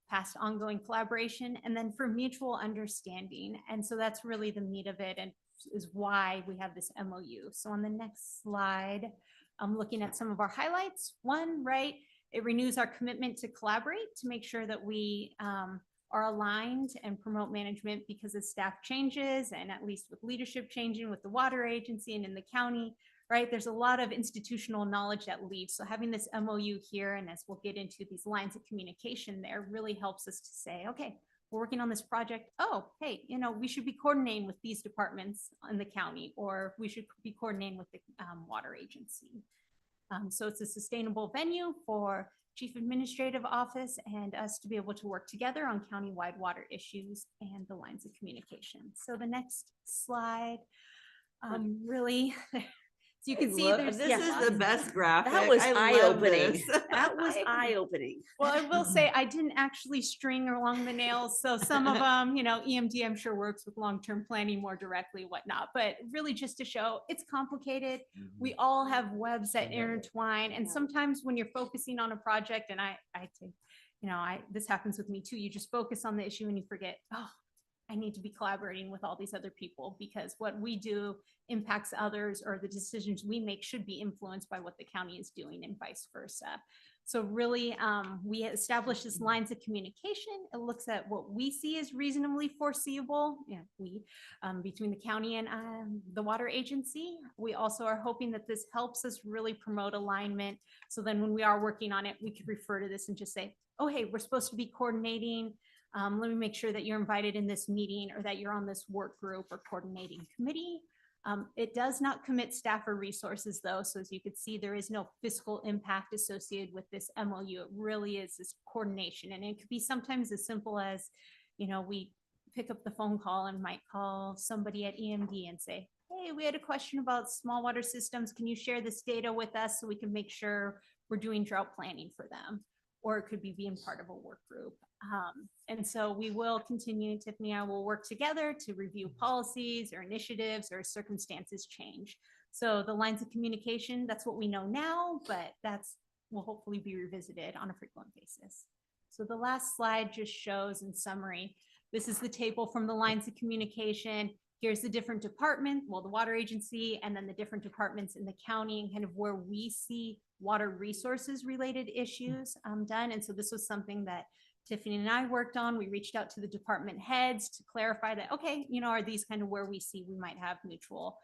S8: past ongoing collaboration, and then for mutual understanding. And so that's really the meat of it and is why we have this MOU. So on the next slide, I'm looking at some of our highlights. One, right, it renews our commitment to collaborate to make sure that we are aligned and promote management, because as staff changes and at least with leadership changing with the water agency and in the county, right, there's a lot of institutional knowledge that leaves. So having this MOU here, and as we'll get into these lines of communication there, really helps us to say, okay, we're working on this project. Oh, hey, you know, we should be coordinating with these departments in the county, or we should be coordinating with the water agency. So it's a sustainable venue for Chief Administrative Office and us to be able to work together on countywide water issues and the lines of communication. So the next slide, really, so you can see there's
S9: This is the best graphic.
S1: That was
S9: I love
S1: eye-opening.
S9: this.
S1: That was eye-opening.
S8: Well, I will say I didn't actually string along the nails. So some of them, you know, EMD I'm sure works with long-term planning more directly, whatnot, but really just to show it's complicated. We all have webs that intertwine. And sometimes when you're focusing on a project, and I think, you know, this happens with me too, you just focus on the issue and you forget, oh, I need to be collaborating with all these other people, because what we do impacts others, or the decisions we make should be influenced by what the county is doing and vice versa. So really, we established this lines of communication. It looks at what we see as reasonably foreseeable, between the county and the water agency. We also are hoping that this helps us really promote alignment. So then when we are working on it, we could refer to this and just say, oh, hey, we're supposed to be coordinating. Let me make sure that you're invited in this meeting, or that you're on this work group or coordinating committee. It does not commit staff or resources though. So as you can see, there is no fiscal impact associated with this MOU. It really is this coordination. And it could be sometimes as simple as, you know, we pick up the phone call and might call somebody at EMD and say, hey, we had a question about small water systems. Can you share this data with us so we can make sure we're doing drought planning for them? Or it could be being part of a work group. And so we will continue, Tiffany and I will work together to review policies or initiatives or circumstances change. So the lines of communication, that's what we know now, but will hopefully be revisited on a frequent basis. So the last slide just shows in summary, this is the table from the lines of communication. Here's the different department, well, the water agency, and then the different departments in the county, and kind of where we see water resources related issues done. And so this was something that Tiffany and I worked on. We reached out to the department heads to clarify that, okay, you know, are these kind of where we see we might have mutual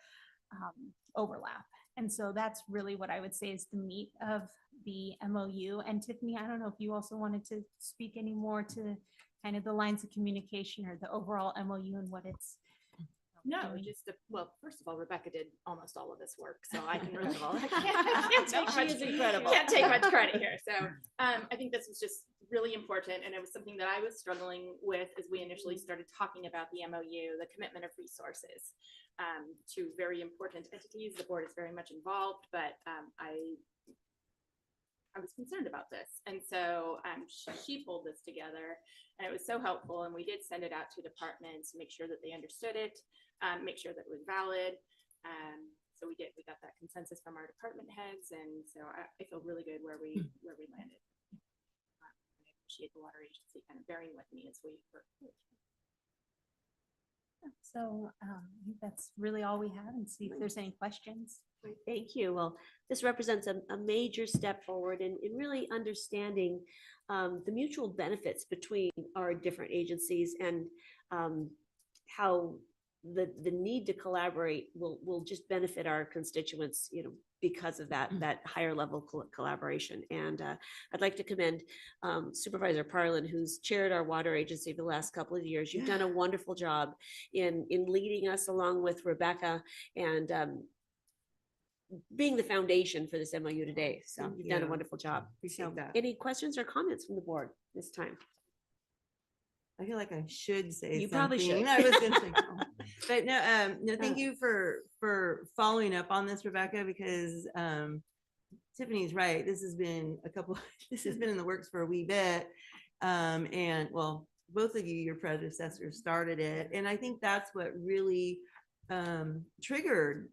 S8: overlap? And so that's really what I would say is the meat of the MOU. And Tiffany, I don't know if you also wanted to speak any more to kind of the lines of communication or the overall MOU and what it's
S18: No,
S8: doing.
S18: well, first of all, Rebecca did almost all of this work, so I can really
S1: incredible.
S18: Can't take much credit here. So I think this was just really important, and it was something that I was struggling with as we initially started talking about the MOU, the commitment of resources to very important entities. The board is very much involved, but I was concerned about this, and so she pulled this together, and it was so helpful. And we did send it out to departments to make sure that they understood it. Make sure that it was valid. So we got that consensus from our department heads. And so I feel really good where we landed. I appreciate the water agency kind of bearing with me as we work through it.
S8: So I think that's really all we have, and see if there's any questions.
S1: Great, thank you. Well, this represents a major step forward in really understanding the mutual benefits between our different agencies, and how the need to collaborate will just benefit our constituents, because of that higher level collaboration. And I'd like to commend Supervisor Parlin, who's chaired our water agency for the last couple of years. You've done a wonderful job in leading us along with Rebecca and being the foundation for this MOU today. So
S9: Thank
S1: you've done a
S9: you.
S1: wonderful job.
S9: Appreciate
S1: So
S9: that.
S1: any questions or comments from the board this time?
S9: I feel like I should say
S1: You probably
S9: something.
S1: should.
S9: I was gonna say, no. But no, thank you for following up on this, Rebecca, because Tiffany's right. This has been this has been in the works for a wee bit. And well, both of you, your predecessors started it. And I think that's what really triggered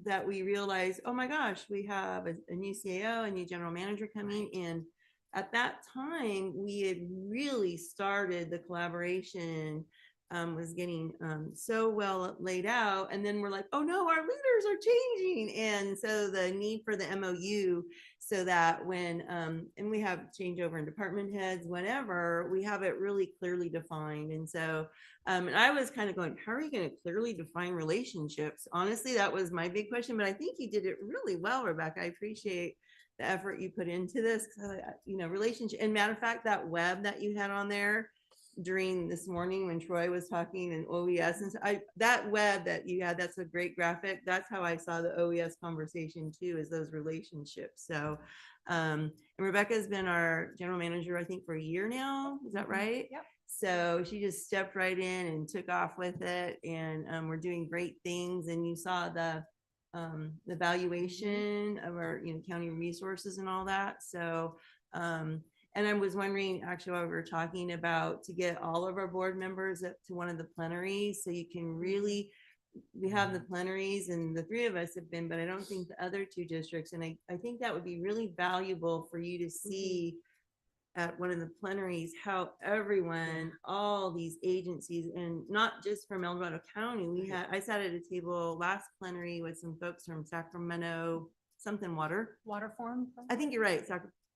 S9: that we realized, oh my gosh, we have a new CAO, a new general manager coming in. At that time, we had really started the collaboration, was getting so well laid out. And then we're like, oh no, our leaders are changing. And so the need for the MOU so that when, and we have changeover in department heads, whenever, we have it really clearly defined. And so, and I was kind of going, how are you going to clearly define relationships? Honestly, that was my big question, but I think you did it really well, Rebecca. I appreciate the effort you put into this, relationship. And matter of fact, that web that you had on there during this morning when Troy was talking and OES, and so that web that you had, that's a great graphic. That's how I saw the OES conversation too, is those relationships. So, and Rebecca has been our general manager, I think, for a year now. Is that right?
S8: Yep.
S9: So she just stepped right in and took off with it, and we're doing great things. And you saw the valuation of our county resources and all that. So and I was wondering actually while we were talking about to get all of our board members up to one of the plenaries, so you can really, we have the plenaries and the three of us have been, but I don't think the other two districts, and I think that would be really valuable for you to see at one of the plenaries how everyone, all these agencies, and not just from El Dorado County, I sat at a table last plenary with some folks from Sacramento Water
S8: Forum.
S9: I think you're right.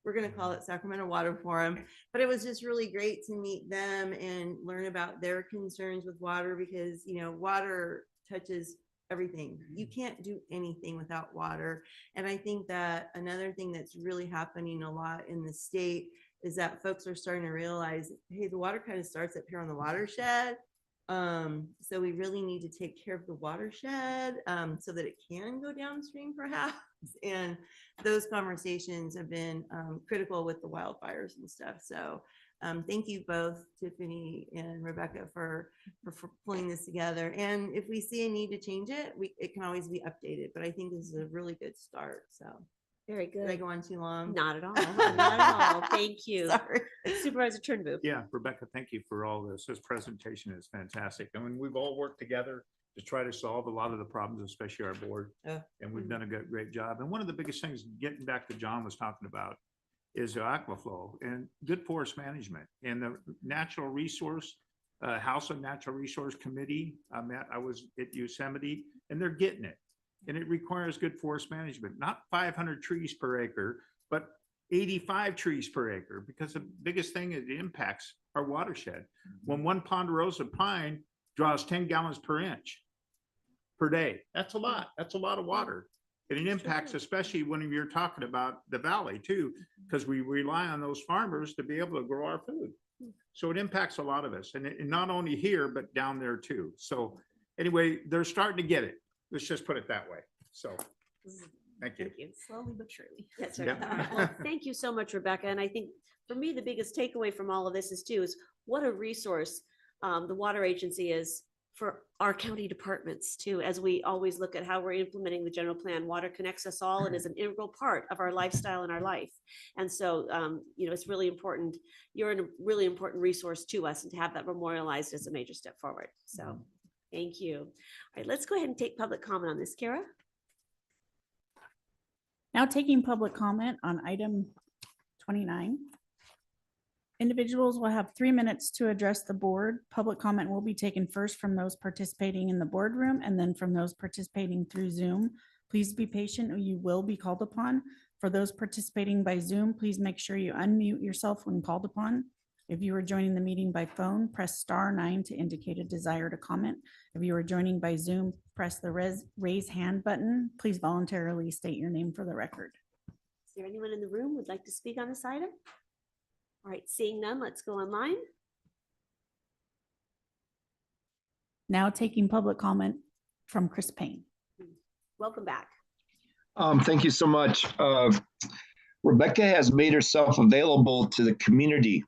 S9: We're going to call it Sacramento Water Forum, but it was just really great to meet them and learn about their concerns with water, because water touches everything. You can't do anything without water. And I think that another thing that's really happening a lot in the state is that folks are starting to realize, hey, the water kind of starts up here on the watershed. So we really need to take care of the watershed so that it can go downstream perhaps. And those conversations have been critical with the wildfires and stuff. So thank you both, Tiffany and Rebecca, for pulling this together. And if we see a need to change it, it can always be updated. But I think this is a really good start. So
S1: very good.
S9: Did I go on too long?
S1: Not at all. Not at all. Thank you.
S9: Sorry.
S1: Supervisor Turnbull.
S12: Yeah, Rebecca, thank you for all this. This presentation is fantastic. I mean, we've all worked together to try to solve a lot of the problems, especially our board. And we've done a great job. And one of the biggest things, getting back to John was talking about, is the aquaflow and good forest management and the natural resource, House of Natural Resource Committee. I was at Yosemite, and they're getting it. And it requires good forest management, not 500 trees per acre, but 85 trees per acre, because the biggest thing is it impacts our watershed. When one ponderosa pine draws 10 gallons per inch per day, that's a lot. That's a lot of water. And it impacts, especially when you're talking about the valley too, because we rely on those farmers to be able to grow our food. So it impacts a lot of us, and not only here, but down there too. So anyway, they're starting to get it. Let's just put it that way. So thank you.
S1: Thank you.
S8: Slowly but surely.
S1: That's right.
S12: Yeah.
S1: Well, thank you so much, Rebecca. And I think for me, the biggest takeaway from all of this is what a resource the water agency is for our county departments too, as we always look at how we're implementing the general plan. Water connects us all and is an integral part of our lifestyle and our life. And so, it's really important. You're a really important resource to us, and to have that memorialized is a major step forward. So thank you. All right, let's go ahead and take public comment on this, Kara.
S4: Now taking public comment on item 29. Individuals will have 3 minutes to address the board. Public comment will be taken first from those participating in the boardroom and then from those participating through Zoom. Please be patient, or you will be called upon. For those participating by Zoom, please make sure you unmute yourself when called upon. If you are joining the meeting by phone, press *9 to indicate a desire to comment. If you are joining by Zoom, press the raise hand button. Please voluntarily state your name for the record.
S1: Is there anyone in the room who would like to speak on this item? All right, seeing none, let's go online.
S4: Now taking public comment from Chris Payne.
S1: Welcome back.
S7: Thank you so much. Rebecca has made herself available to the community.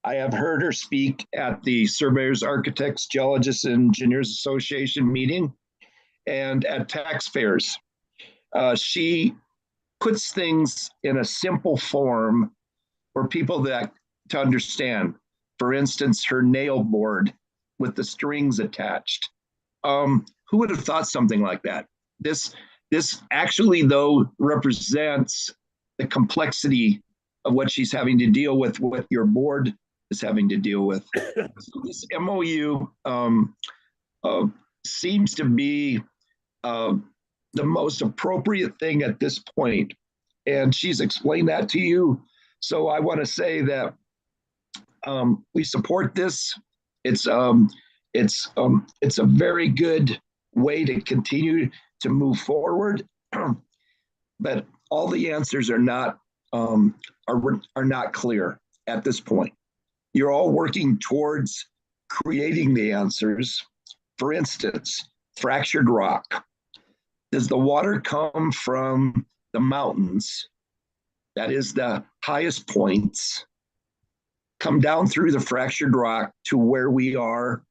S7: I have heard her speak at the Surveyors, Architects, Geologists, and Engineers Association meeting and at tax fairs. She puts things in a simple form for people to understand. For instance, her nail board with the strings attached. Who would have thought something like that? This actually, though, represents the complexity of what she's having to deal with, what your board is having to deal with. So this MOU seems to be the most appropriate thing at this point. And she's explained that to you. So I want to say that we support this. It's a very good way to continue to move forward. But all the answers are not clear at this point. You're all working towards creating the answers. For instance, fractured rock. Does the water come from the mountains, that is the highest points, come down through the fractured rock to where we are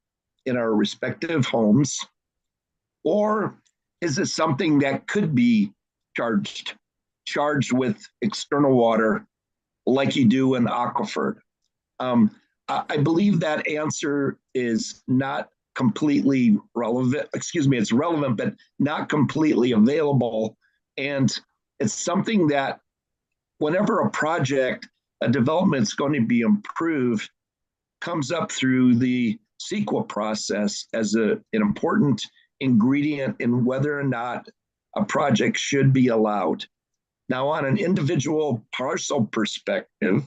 S7: in our respective homes? Or is it something that could be charged with external water like you do in aquifer? I believe that answer is not completely relevant. Excuse me, it's relevant, but not completely available. And it's something that whenever a development is going to be improved, comes up through the CEQA process as an important ingredient in whether or not a project should be allowed. Now, on an individual parcel perspective,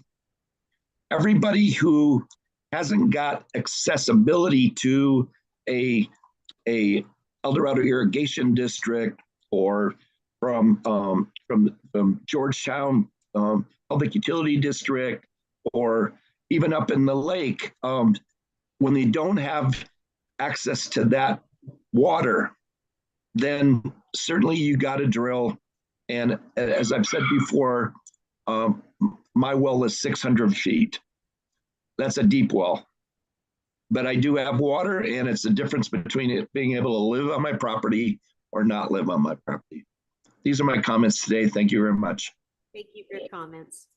S7: everybody who hasn't got accessibility to a El Dorado irrigation district or from Georgetown Public Utility District or even up in the lake, when they don't have access to that water, then certainly you got to drill. And as I've said before, my well is 600 feet. That's a deep well. But I do have water, and it's the difference between it being able to live on my property or not live on my property. These are my comments today. Thank you very much.
S1: Thank you for your comments.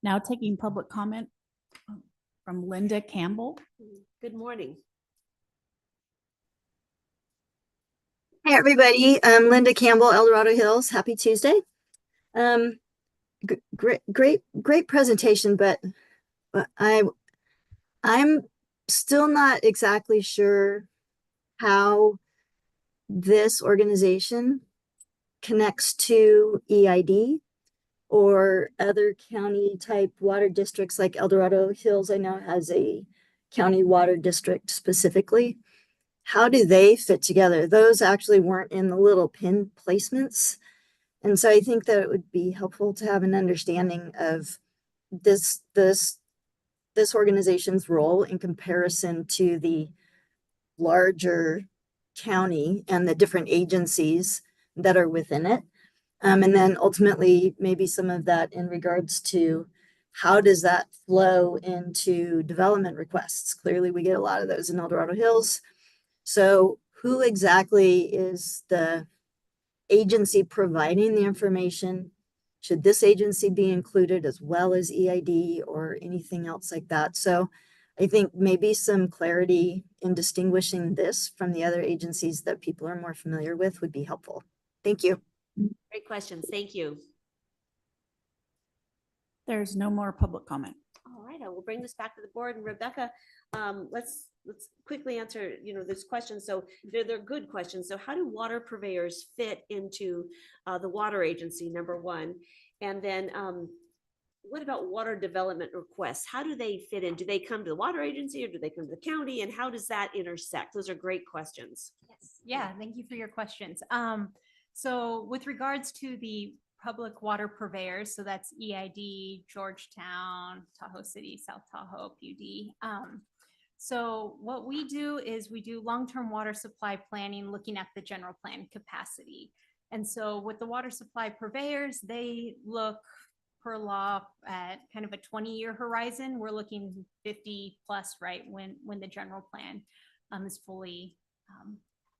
S4: Now taking public comment from Linda Campbell.
S1: Good morning.
S19: Hey, everybody. I'm Linda Campbell, El Dorado Hills. Happy Tuesday. Great presentation, but I'm still not exactly sure how this organization connects to EID or other county type water districts like El Dorado Hills. I know has a county water district specifically. How do they fit together? Those actually weren't in the little pin placements. And so I think that it would be helpful to have an understanding of this organization's role in comparison to the larger county and the different agencies that are within it. And then ultimately, maybe some of that in regards to how does that flow into development requests? Clearly, we get a lot of those in El Dorado Hills. So who exactly is the agency providing the information? Should this agency be included as well as EID or anything else like that? So I think maybe some clarity in distinguishing this from the other agencies that people are more familiar with would be helpful. Thank you.
S1: Great questions. Thank you.
S4: There's no more public comment.
S1: All right, I will bring this back to the board. And Rebecca, let's quickly answer, this question. So they're good questions. So how do water purveyors fit into the water agency, number one? And then what about water development requests? How do they fit in? Do they come to the water agency or do they come to the county? And how does that intersect? Those are great questions.
S8: Yes, yeah, thank you for your questions. So with regards to the public water purveyors, so that's EID, Georgetown, Tahoe City, South Tahoe, PUD. So what we do is we do long-term water supply planning, looking at the general plan capacity. And so with the water supply purveyors, they look per law at kind of a 20-year horizon. We're looking 50 plus, right, when the general plan is fully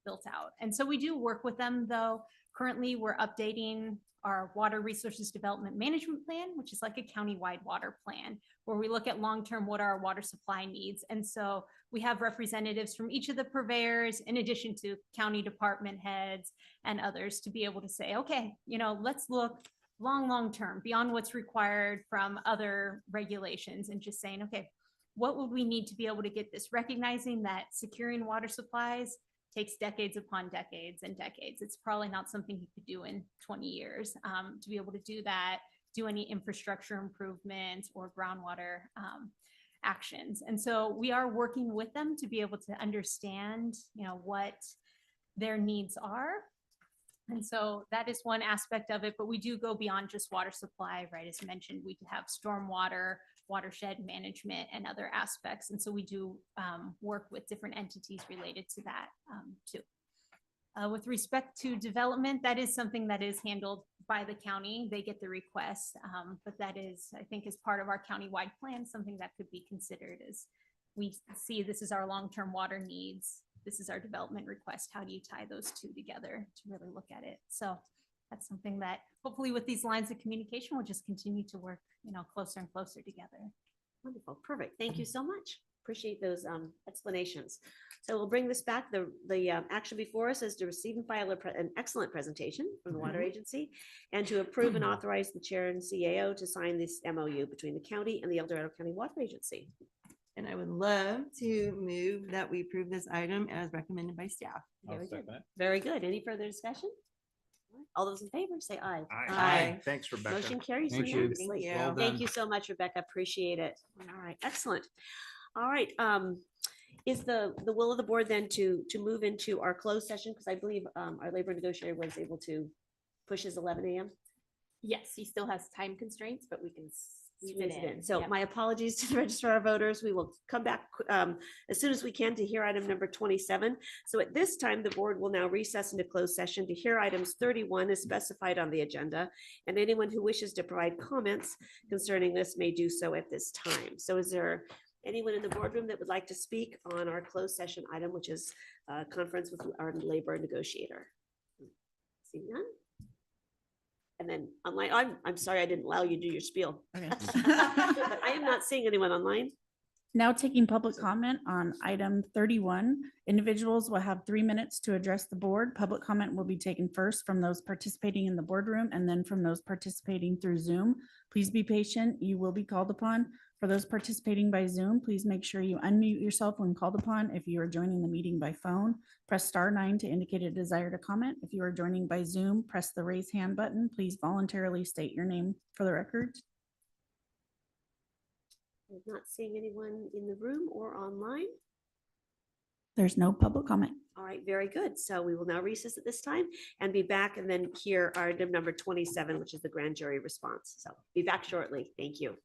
S8: built out. And so we do work with them, though. Currently, we're updating our water resources development management plan, which is like a countywide water plan, where we look at long-term what are our water supply needs. And so we have representatives from each of the purveyors, in addition to county department heads and others, to be able to say, okay, let's look long term beyond what's required from other regulations, and just saying, okay, what would we need to be able to get this, recognizing that securing water supplies takes decades upon decades and decades. It's probably not something you could do in 20 years. To be able to do that, do any infrastructure improvements or groundwater actions. And so we are working with them to be able to understand, what their needs are. And so that is one aspect of it, but we do go beyond just water supply, right? As mentioned, we have stormwater, watershed management, and other aspects. And so we do work with different entities related to that too. With respect to development, that is something that is handled by the county. They get the request, but that is, I think, as part of our countywide plan, something that could be considered as we see this is our long-term water needs. This is our development request. How do you tie those two together to really look at it? So that's something that hopefully with these lines of communication, we'll just continue to work, closer and closer together.
S1: Wonderful. Perfect. Thank you so much. Appreciate those explanations. So we'll bring this back. The action before us is to receive and file an excellent presentation from the water agency, and to approve and authorize the chair and CAO to sign this MOU between the county and the El Dorado County Water Agency.
S9: And I would love to move that we approve this item as recommended by staff.
S1: Very good. Very good. Any further discussion? All those in favor, say aye.
S12: Aye. Thanks, Rebecca.
S1: Motion carries
S11: Thank you.
S1: unanimously.
S9: Thank you. Well
S1: Thank
S11: done.
S1: you so much, Rebecca. Appreciate it. All right, excellent. All right, is the will of the board then to move into our closed session? Because I believe our labor negotiator was able to push his 11 a.m.
S18: Yes, he still has time constraints, but we can
S1: Squeeze it in. So my apologies to the registrar of voters. We will come back as soon as we can to hear item number 27. So at this time, the board will now recess into closed session to hear items 31 as specified on the agenda. And anyone who wishes to provide comments concerning this may do so at this time. So is there anyone in the boardroom that would like to speak on our closed session item, which is a conference with our labor negotiator? See none? And then online, I'm sorry, I didn't allow you to do your spiel.
S4: Okay.
S1: But I am not seeing anyone online.
S4: Now taking public comment on item 31, individuals will have 3 minutes to address the board. Public comment will be taken first from those participating in the boardroom and then from those participating through Zoom. Please be patient. You will be called upon. For those participating by Zoom, please make sure you unmute yourself when called upon. If you are joining the meeting by phone, press *9 to indicate a desire to comment. If you are joining by Zoom, press the raise hand button. Please voluntarily state your name for the record.
S1: I'm not seeing anyone in the room or online.
S4: There's no public comment.
S1: All right, very good. So we will now recess at this time and be back and then hear our item number 27, which is the grand jury response. So be back shortly. Thank you.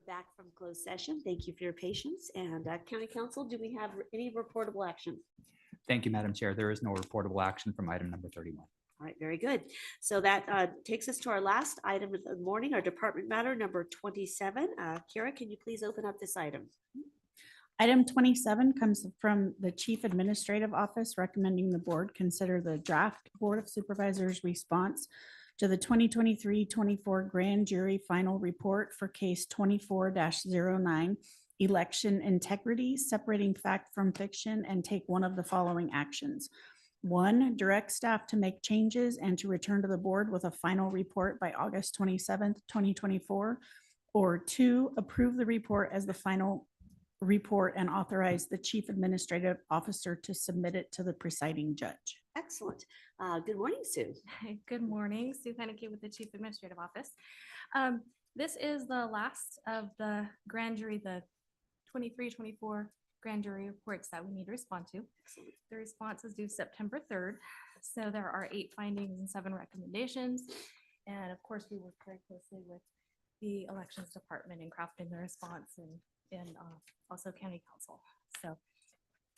S1: Back from closed session. Thank you for your patience. And County Council, do we have any reportable action?
S20: Thank you, Madam Chair. There is no reportable action from item number 31.
S1: All right, very good. So that takes us to our last item of the morning, our department matter number 27. Kara, can you please open up this item?
S4: Item 27 comes from the Chief Administrative Office recommending the board consider the draft Board of Supervisors response to the 2023-24 grand jury final report for case 24-09, election integrity, separating fact from fiction, and take one of the following actions. 1, direct staff to make changes and to return to the board with a final report by August 27th, 2024. Or 2, approve the report as the final report and authorize the Chief Administrative Officer to submit it to the presiding judge.
S1: Excellent. Good morning, Sue.
S8: Good morning, Sue Henneke with the Chief Administrative Office. This is the last of the grand jury, the 23-24 grand jury reports that we need to respond to. The response is due September 3rd. So there are 8 findings and 7 recommendations. And of course, we work very closely with the elections department in crafting the response and also county council. So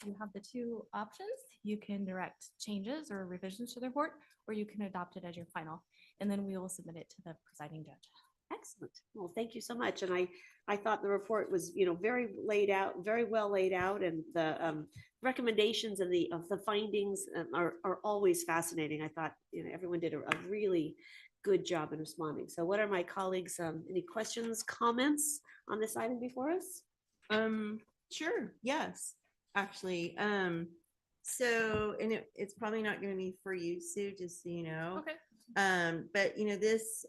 S8: you have the 2 options. You can direct changes or revisions to the report, or you can adopt it as your final, and then we will submit it to the presiding judge.
S1: Excellent. Well, thank you so much. And I thought the report was, very well laid out, and the recommendations and the findings are always fascinating. I thought, everyone did a really good job in responding. So what are my colleagues, any questions, comments on this item before us?
S9: Sure. Yes, actually. So, and it's probably not going to be for you, Sue, just so you know.
S8: Okay.
S9: But this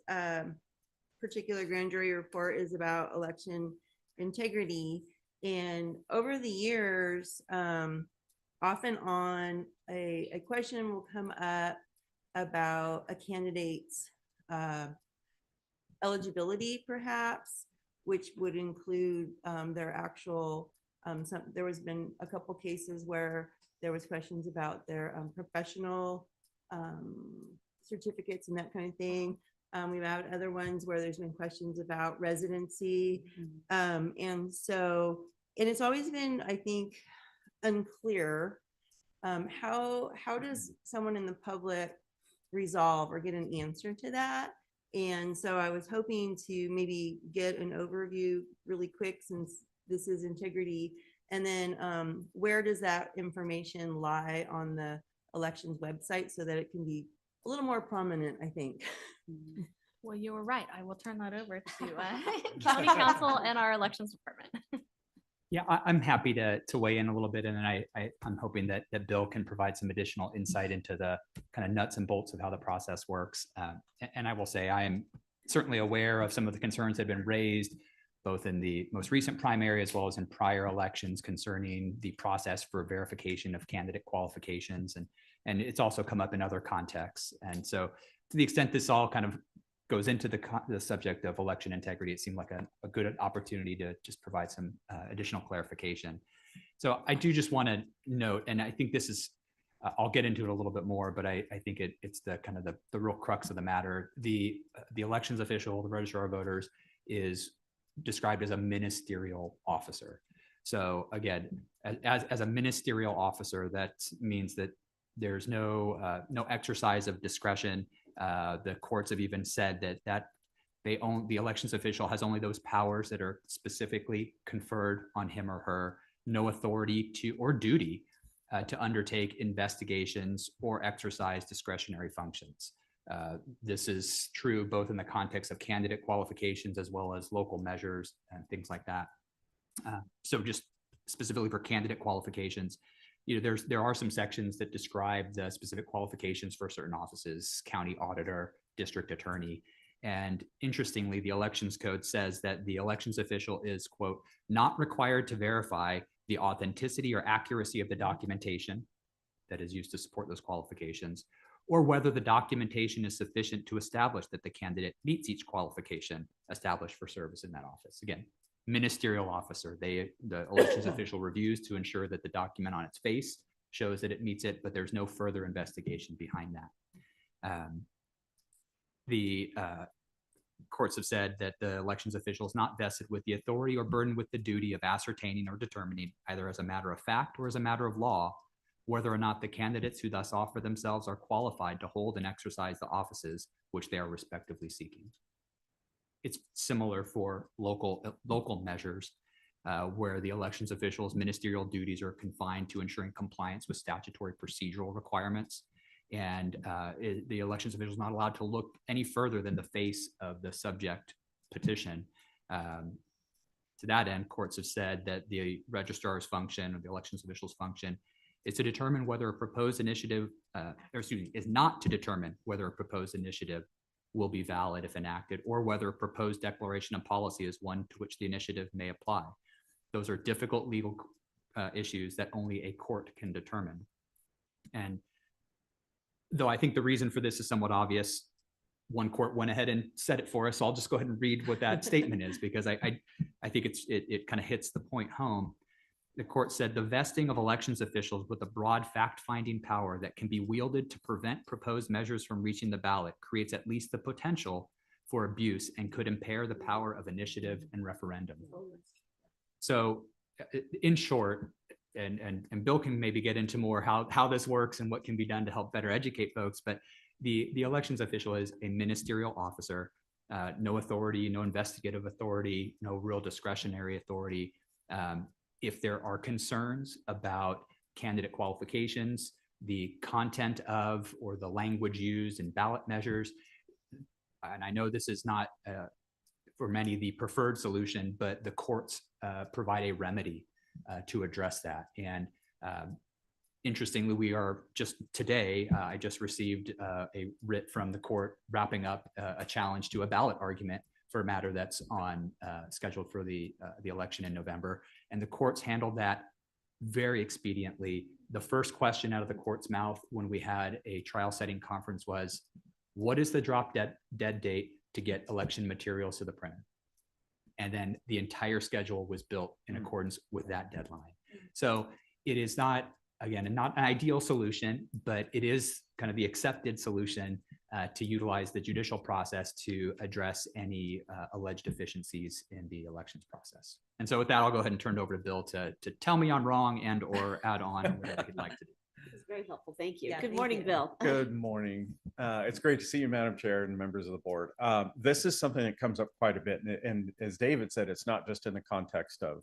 S9: particular grand jury report is about election integrity. And over the years, often on a question will come up about a candidate's eligibility, perhaps, which would include their actual, there has been a couple cases where there was questions about their professional certificates and that kind of thing. We've had other ones where there's been questions about residency. And it's always been, I think, unclear how does someone in the public resolve or get an answer to that. And so I was hoping to maybe get an overview really quick, since this is integrity. And then where does that information lie on the elections website so that it can be a little more prominent, I think.
S8: Well, you were right. I will turn that over to county council and our elections department.
S20: Yeah, I'm happy to weigh in a little bit, and then I'm hoping that Bill can provide some additional insight into the kind of nuts and bolts of how the process works. And I will say I am certainly aware of some of the concerns that have been raised, both in the most recent primary as well as in prior elections, concerning the process for verification of candidate qualifications, and it's also come up in other contexts. And so, to the extent this all kind of goes into the subject of election integrity, it seemed like a good opportunity to just provide some additional clarification. So I do just want to note, and I think this is, I'll get into it a little bit more, but I think it's the kind of the real crux of the matter. The elections official, the registrar of voters, is described as a ministerial officer. So again, as a ministerial officer, that means that there's no exercise of discretion. The courts have even said that the elections official has only those powers that are specifically conferred on him or her, no authority to or duty to undertake investigations or exercise discretionary functions. This is true both in the context of candidate qualifications as well as local measures and things like that. So just specifically for candidate qualifications, there are some sections that describe the specific qualifications for certain offices: county auditor, district attorney. And interestingly, the elections code says that the elections official is, quote, not required to verify the authenticity or accuracy of the documentation that is used to support those qualifications, or whether the documentation is sufficient to establish that the candidate meets each qualification established for service in that office. Again, ministerial officer, the elections official reviews to ensure that the document on its face shows that it meets it, but there's no further investigation behind that. courts have said that the elections official is not vested with the authority or burdened with the duty of ascertaining or determining, either as a matter of fact or as a matter of law, whether or not the candidates who thus offer themselves are qualified to hold and exercise the offices which they are respectively seeking. It's similar for local measures where the elections officials' ministerial duties are confined to ensuring compliance with statutory procedural requirements. And the elections official is not allowed to look any further than the face of the subject petition. To that end, courts have said that the registrar's function or the elections official's function is to determine whether a proposed initiative, is not to determine whether a proposed initiative will be valid if enacted, or whether a proposed declaration of policy is one to which the initiative may apply. Those are difficult legal issues that only a court can determine. And though I think the reason for this is somewhat obvious, one court went ahead and said it for us. So I'll just go ahead and read what that statement is, because I think it kind of hits the point home. The court said the vesting of elections officials with a broad fact-finding power that can be wielded to prevent proposed measures from reaching the ballot creates at least the potential for abuse and could impair the power of initiative and referendum. So in short, and Bill can maybe get into more how this works and what can be done to help better educate folks, but the elections official is a ministerial officer, no authority, no investigative authority, no real discretionary authority. If there are concerns about candidate qualifications, the content of or the language used in ballot measures, and I know this is not for many the preferred solution, but the courts provide a remedy to address that. And interestingly, we are just today, I just received a writ from the court wrapping up a challenge to a ballot argument for a matter that's on scheduled for the election in November. And the courts handled that very expediently. The first question out of the court's mouth when we had a trial setting conference was, what is the drop dead date to get election materials to the printer? And then the entire schedule was built in accordance with that deadline. So it is not, again, not an ideal solution, but it is kind of the accepted solution to utilize the judicial process to address any alleged deficiencies in the elections process. And so with that, I'll go ahead and turn it over to Bill to tell me I'm wrong and or add on whatever he'd like to do.
S1: It's very helpful. Thank you.
S9: Yeah,
S1: Good
S9: thank
S1: morning,
S9: you.
S1: Bill.
S21: Good morning. It's great to see you, Madam Chair and members of the board. This is something that comes up quite a bit. And as David said, it's not just in the context of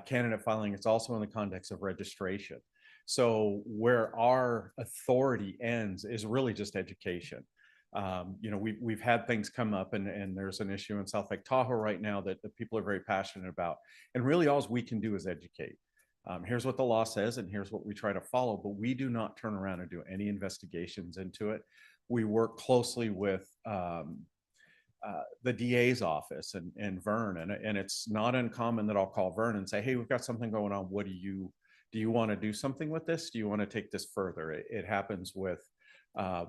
S21: candidate filing, it's also in the context of registration. So where our authority ends is really just education. We've had things come up and there's an issue in South Lake Tahoe right now that the people are very passionate about. And really all we can do is educate. Here's what the law says and here's what we try to follow, but we do not turn around and do any investigations into it. We work closely with the DA's office and Vern, and it's not uncommon that I'll call Vern and say, hey, we've got something going on. What do you want to do something with this? Do you want to take this further? It happens with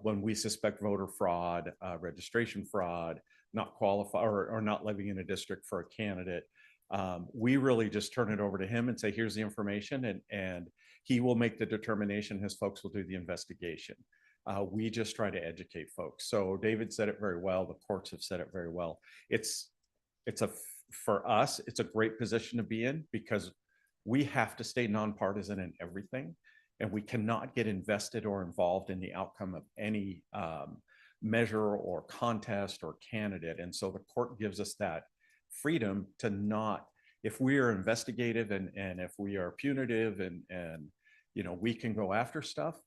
S21: when we suspect voter fraud, registration fraud, not qualify or not living in a district for a candidate. We really just turn it over to him and say, here's the information, and he will make the determination. His folks will do the investigation. We just try to educate folks. So David said it very well. The courts have said it very well. For us, it's a great position to be in because we have to stay nonpartisan in everything, and we cannot get invested or involved in the outcome of any measure or contest or candidate. And so the court gives us that freedom to not, if we are investigative and if we are punitive and we can go after stuff,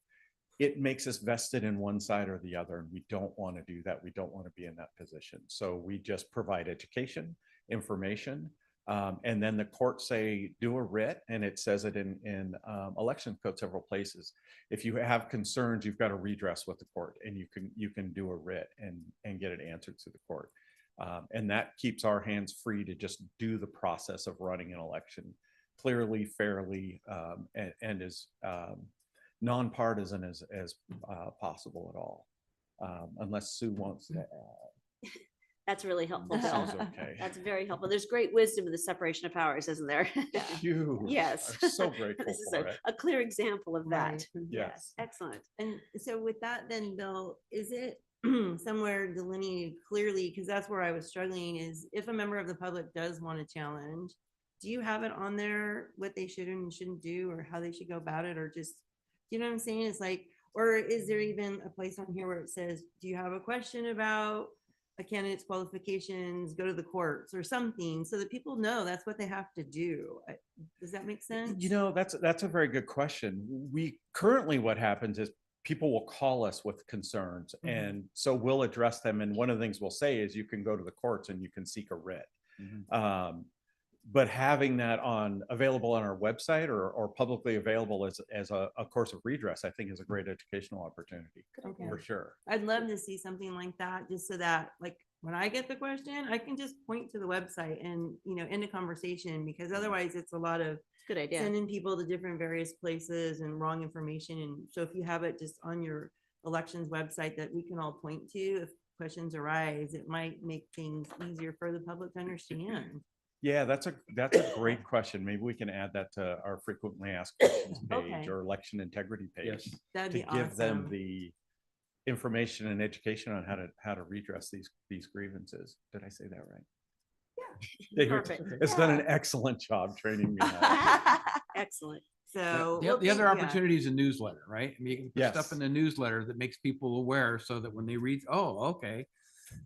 S21: it makes us vested in one side or the other, and we don't want to do that. We don't want to be in that position. So we just provide education, information, and then the courts say do a writ, and it says it in election code several places. If you have concerns, you've got to redress with the court, and you can do a writ and get it answered to the court. And that keeps our hands free to just do the process of running an election clearly, fairly, and as nonpartisan as possible at all, unless Sue wants to add.
S1: That's really helpful, Bill.
S21: This is okay.
S1: That's very helpful. There's great wisdom in the separation of powers, isn't there?
S21: You.
S1: Yes.
S21: I'm so grateful
S1: This is
S21: for it.
S1: a clear example of that.
S9: Right.
S1: Yes. Excellent.
S9: And so with that then, Bill, is it somewhere delineated clearly, because that's where I was struggling, is if a member of the public does want to challenge, do you have it on there what they should and shouldn't do, or how they should go about it, or just, you know what I'm saying? It's like, or is there even a place on here where it says, do you have a question about a candidate's qualifications, go to the courts or something, so that people know that's what they have to do? Does that make sense?
S21: You know, that's a very good question. We currently, what happens is people will call us with concerns, and so we'll address them. And one of the things we'll say is you can go to the courts and you can seek a writ. But having that available on our website or publicly available as a course of redress, I think is a great educational opportunity for sure.
S9: I'd love to see something like that, just so that, like, when I get the question, I can just point to the website and, you know, end a conversation, because otherwise it's a lot of
S1: good idea
S9: sending people to different various places and wrong information. And so if you have it just on your elections website that we can all point to, if questions arise, it might make things easier for the public to understand.
S21: Yeah, that's a great question. Maybe we can add that to our frequently asked questions page or election integrity page
S9: That'd
S21: to
S9: be
S21: give them
S9: awesome.
S21: the information and education on how to redress these grievances. Did I say that right? Yeah.
S1: Perfect.
S21: It's done an excellent job training me. on that.
S1: Excellent.
S9: So
S11: The other opportunity is a newsletter, right? I mean, you can put
S21: Yes.
S11: stuff in the newsletter that makes people aware, so that when they read, oh, okay.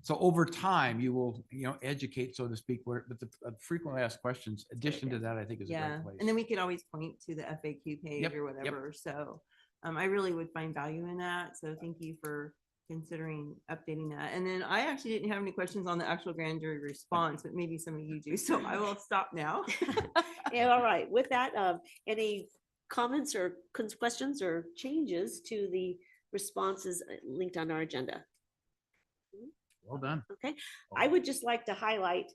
S11: So over time, you will, educate, so to speak, but the frequently asked questions, addition to that, I think is a great place.
S9: And then we could always point to the FAQ page or whatever. So I really would find value in that. So thank you for considering updating that. And then I actually didn't have any questions on the actual grand jury response, but maybe some of you do. So I will stop now.
S1: Yeah, all right. With that, any comments or questions or changes to the responses linked on our agenda?
S11: Well done.
S1: Okay, I would just like to highlight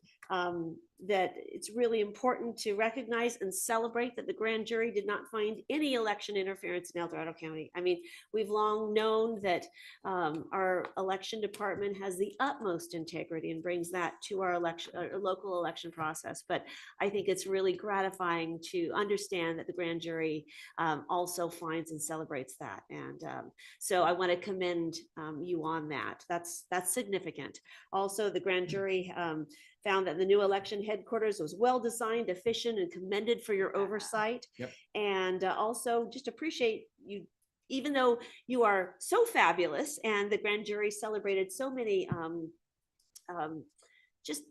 S1: that it's really important to recognize and celebrate that the grand jury did not find any election interference in El Dorado County. I mean, we've long known that our election department has the utmost integrity and brings that to our local election process. But I think it's really gratifying to understand that the grand jury also finds and celebrates that. And so I want to commend you on that. That's significant. Also, the grand jury found that the new election headquarters was well designed, efficient, and commended for your oversight. And also just appreciate you, even though you are so fabulous and the grand jury celebrated so many just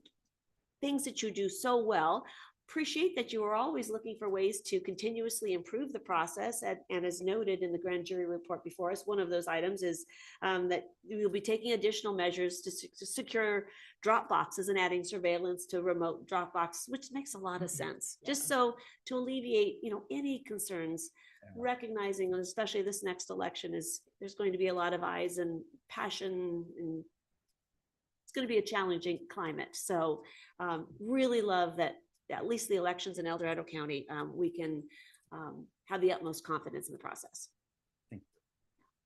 S1: things that you do so well. Appreciate that you are always looking for ways to continuously improve the process. And as noted in the grand jury report before us, one of those items is that we will be taking additional measures to secure drop boxes and adding surveillance to remote drop box, which makes a lot of sense. Just so to alleviate, any concerns, recognizing, especially this next election, there's going to be a lot of eyes and passion, and it's going to be a challenging climate. So really love that at least the elections in El Dorado County, we can have the utmost confidence in the process.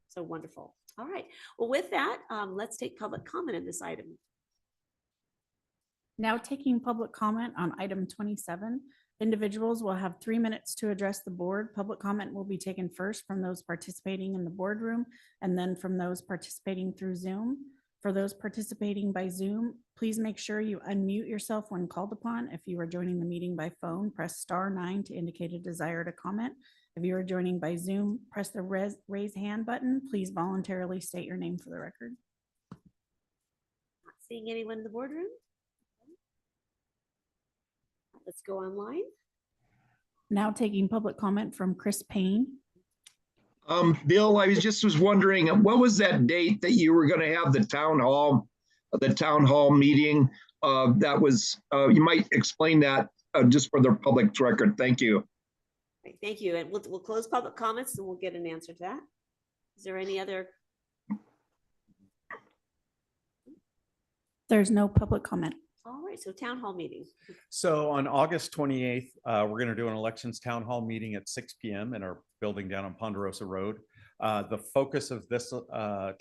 S1: So wonderful. All right. Well, with that, let's take public comment on this item.
S4: Now taking public comment on item 27. Individuals will have 3 minutes to address the board. Public comment will be taken first from those participating in the boardroom and then from those participating through Zoom. For those participating by Zoom, please make sure you unmute yourself when called upon. If you are joining the meeting by phone, press *9 to indicate a desire to comment. If you are joining by Zoom, press the raise hand button. Please voluntarily state your name for the record.
S1: Not seeing anyone in the boardroom. Let's go online.
S4: Now taking public comment from Chris Payne.
S7: Bill, I was wondering, what was that date that you were going to have the town hall meeting? That was, you might explain that just for the public's record. Thank you.
S1: Great, thank you. And we'll close public comments and we'll get an answer to that. Is there any other?
S4: There's no public comment.
S1: All right, so town hall meeting.
S21: So on August 28th, we're going to do an elections town hall meeting at 6 p.m. in our building down on Ponderosa Road. The focus of this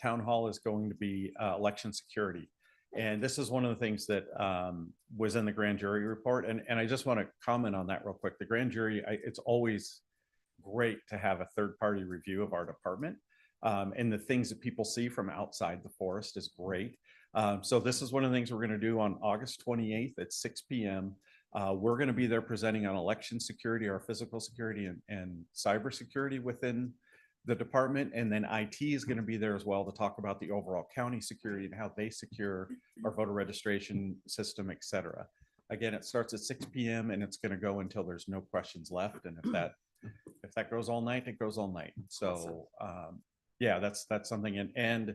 S21: town hall is going to be election security. And this is one of the things that was in the grand jury report. And I just want to comment on that real quick. The grand jury, it's always great to have a third-party review of our department. and the things that people see from outside the forest is great. So this is one of the things we're going to do on August 28th at 6 p.m. We're going to be there presenting on election security, our physical security and cyber security within the department. And then IT is going to be there as well to talk about the overall county security and how they secure our voter registration system, et cetera. Again, it starts at 6 p.m. and it's going to go until there's no questions left. And if that goes all night, it goes all night. So yeah, that's something. And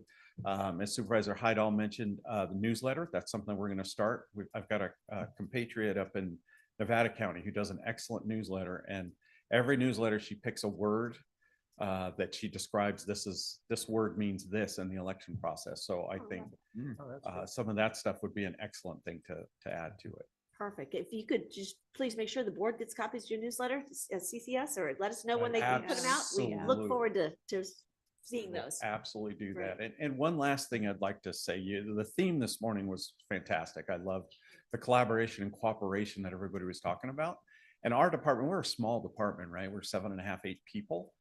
S21: as Supervisor Hydall mentioned, the newsletter, that's something we're going to start. I've got a compatriot up in Nevada County who does an excellent newsletter, and every newsletter she picks a word that she describes. This word means this in the election process. So I think some of that stuff would be an excellent thing to add to it.
S1: Perfect. If you could just please make sure the board gets copies of your newsletter at CCS, or let us know when they can put them out. We look forward to seeing those.
S21: Absolutely do
S1: Great.
S21: that. And one last thing I'd like to say, the theme this morning was fantastic. I loved the collaboration and cooperation that everybody was talking about. And our department, we're a small department, right? We're 7.5, 8 people.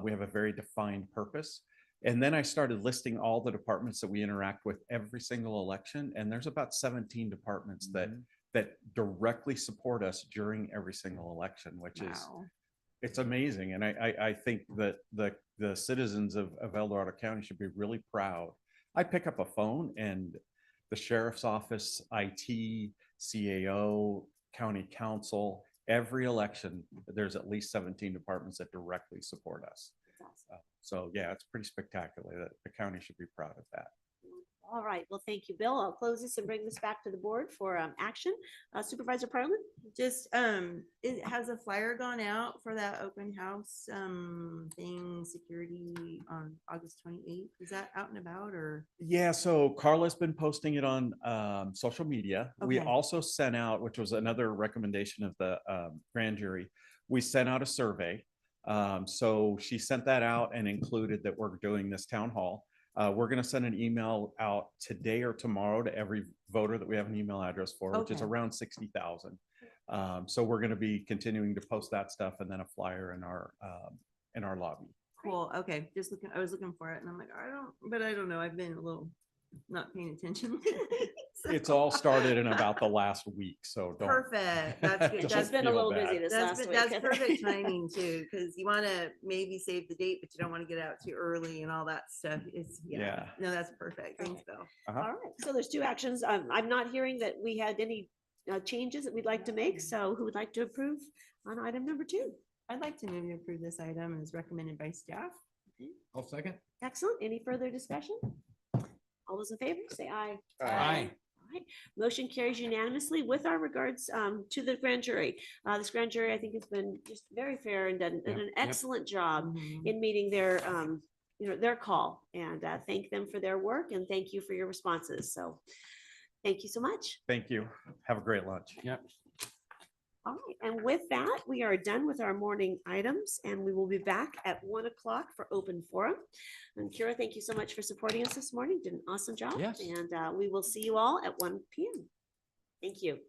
S21: We have a very defined purpose. And then I started listing all the departments that we interact with every single election. And there's about 17 departments that directly support us during every single election, which is, it's amazing. And I think that the citizens of El Dorado County should be really proud. I pick up a phone and the sheriff's office, IT, CAO, county council, every election, there's at least 17 departments that directly support us. So yeah, it's pretty spectacular. That the county should be proud of that.
S1: All right. Well, thank you, Bill. I'll close this and bring this back to the board for action. Supervisor Parlin?
S9: Just, has a flyer gone out for that open house thing, security on August 28th? Is that out and about, or?
S21: Yeah, so Carla's been posting it on social media. We
S9: Okay.
S21: also sent out, which was another recommendation of the grand jury, we sent out a survey. So she sent that out and included that we're doing this town hall. We're going to send an email out today or tomorrow to every voter that we have an email address for, which is
S9: Okay.
S21: around 60,000. So we're going to be continuing to post that stuff, and then a flyer in our lobby.
S9: Cool. Okay. Just looking, I was looking for it and I'm like, I don't know. I've been a little not paying attention. So-
S21: It's all started in about the last week, so don't.
S9: Perfect. That's good.
S21: don't
S9: That's
S1: been a
S21: feel
S1: little
S21: bad.
S1: busy this last week.
S9: That's perfect timing too, because you want to maybe save the date, but you don't want to get out too early and all that stuff. It's
S21: Yeah.
S9: No, that's perfect. Thanks, Bill.
S21: Uh-huh.
S1: All right. So there's two actions. I'm not hearing that we had any changes that we'd like to make. So who would like to approve on item number 2?
S9: I'd like to move to approve this item as recommended by staff.
S5: I'll second.
S1: Excellent. Any further discussion? All those in favor, say aye.
S11: Aye.
S1: All right. Motion carries unanimously with our regards to the grand jury. This grand jury, I think, has been just very fair and done an excellent job in meeting their, their call. And thank them for their work and thank you for your responses. So thank you so much.
S21: Thank you. Have a great lunch.
S11: Yep.
S1: All right, and with that, we are done with our morning items and we will be back at 1 o'clock for open forum. And Kira, thank you so much for supporting us this morning. Did an awesome job.
S11: Yes.
S1: And we will see you all at 1 p.m. Thank you.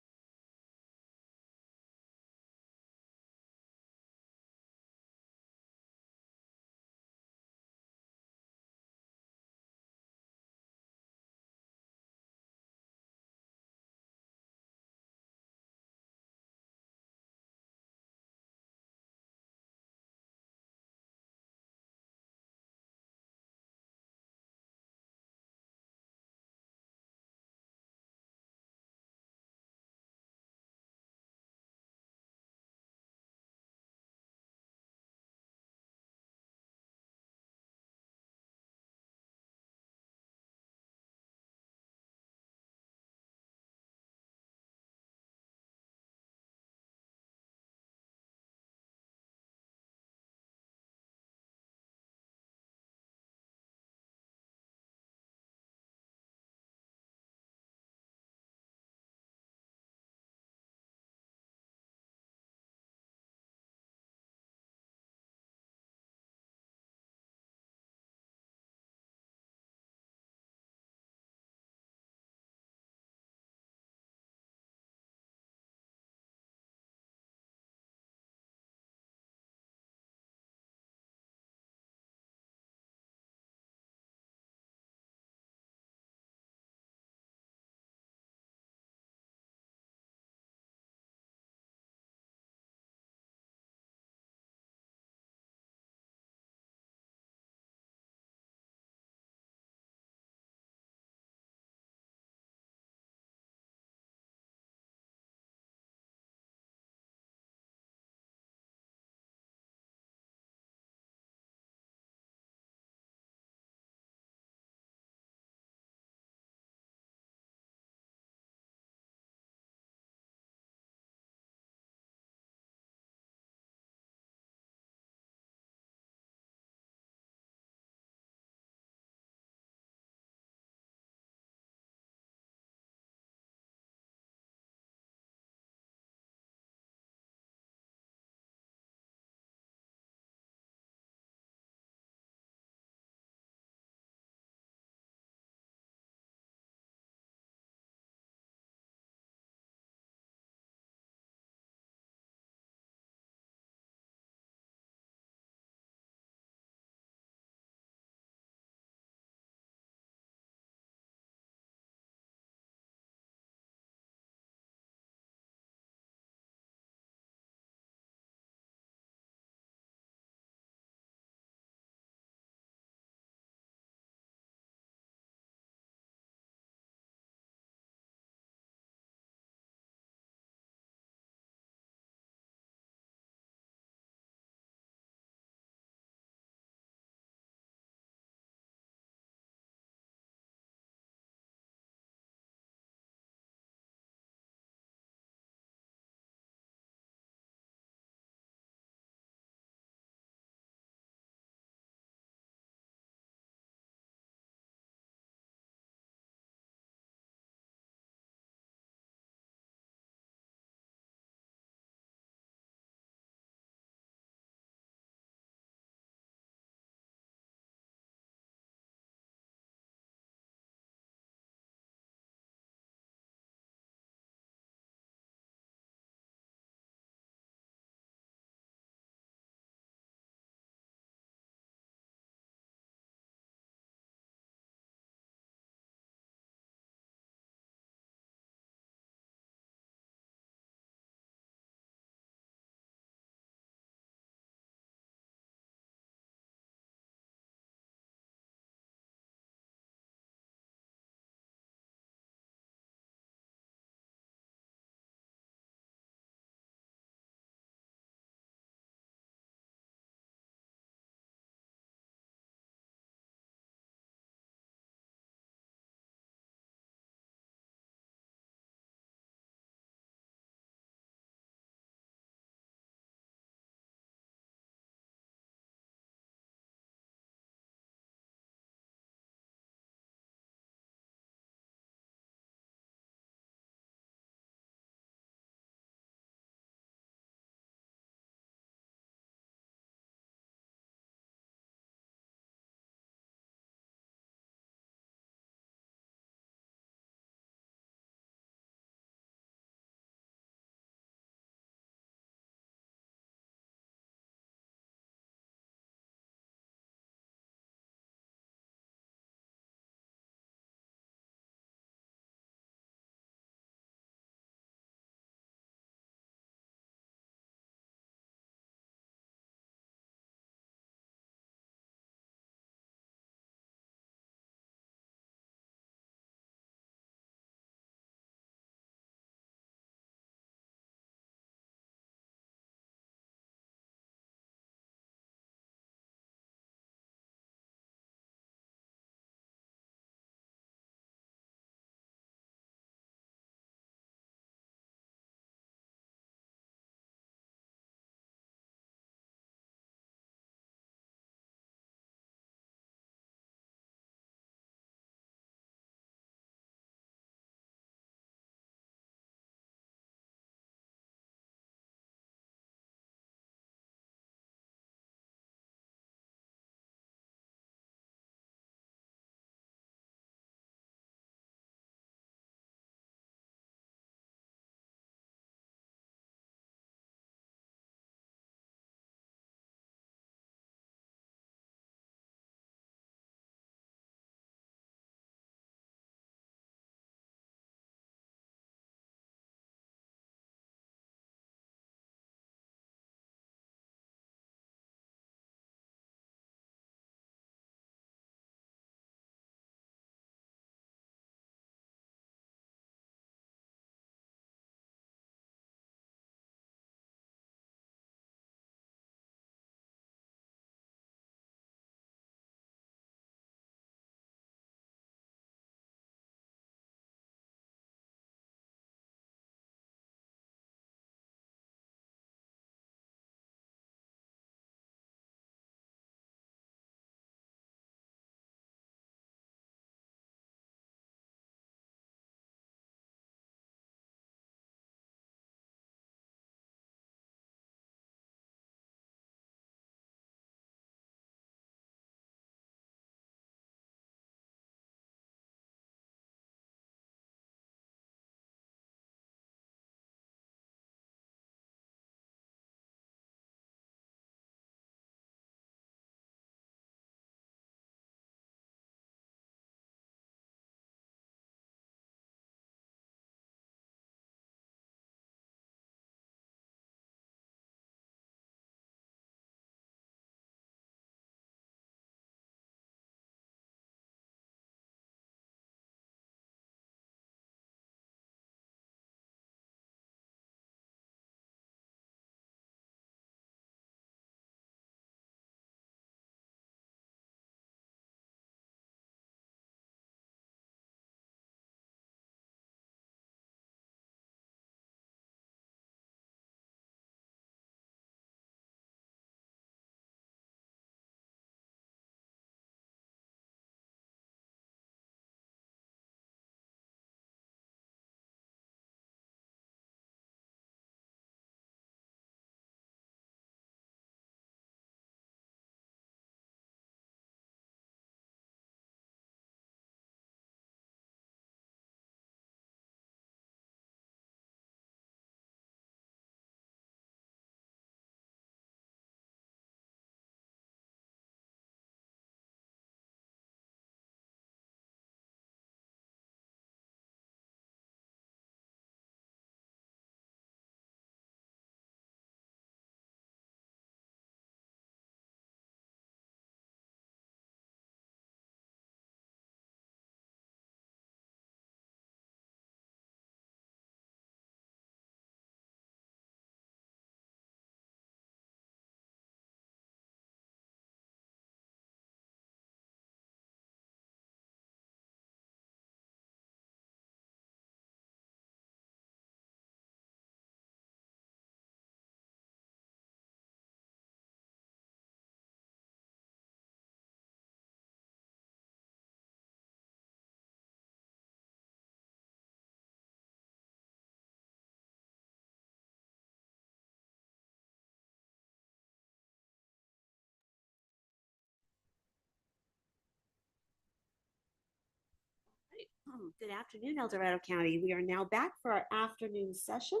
S1: Good afternoon, El Dorado County. We are now back for our afternoon session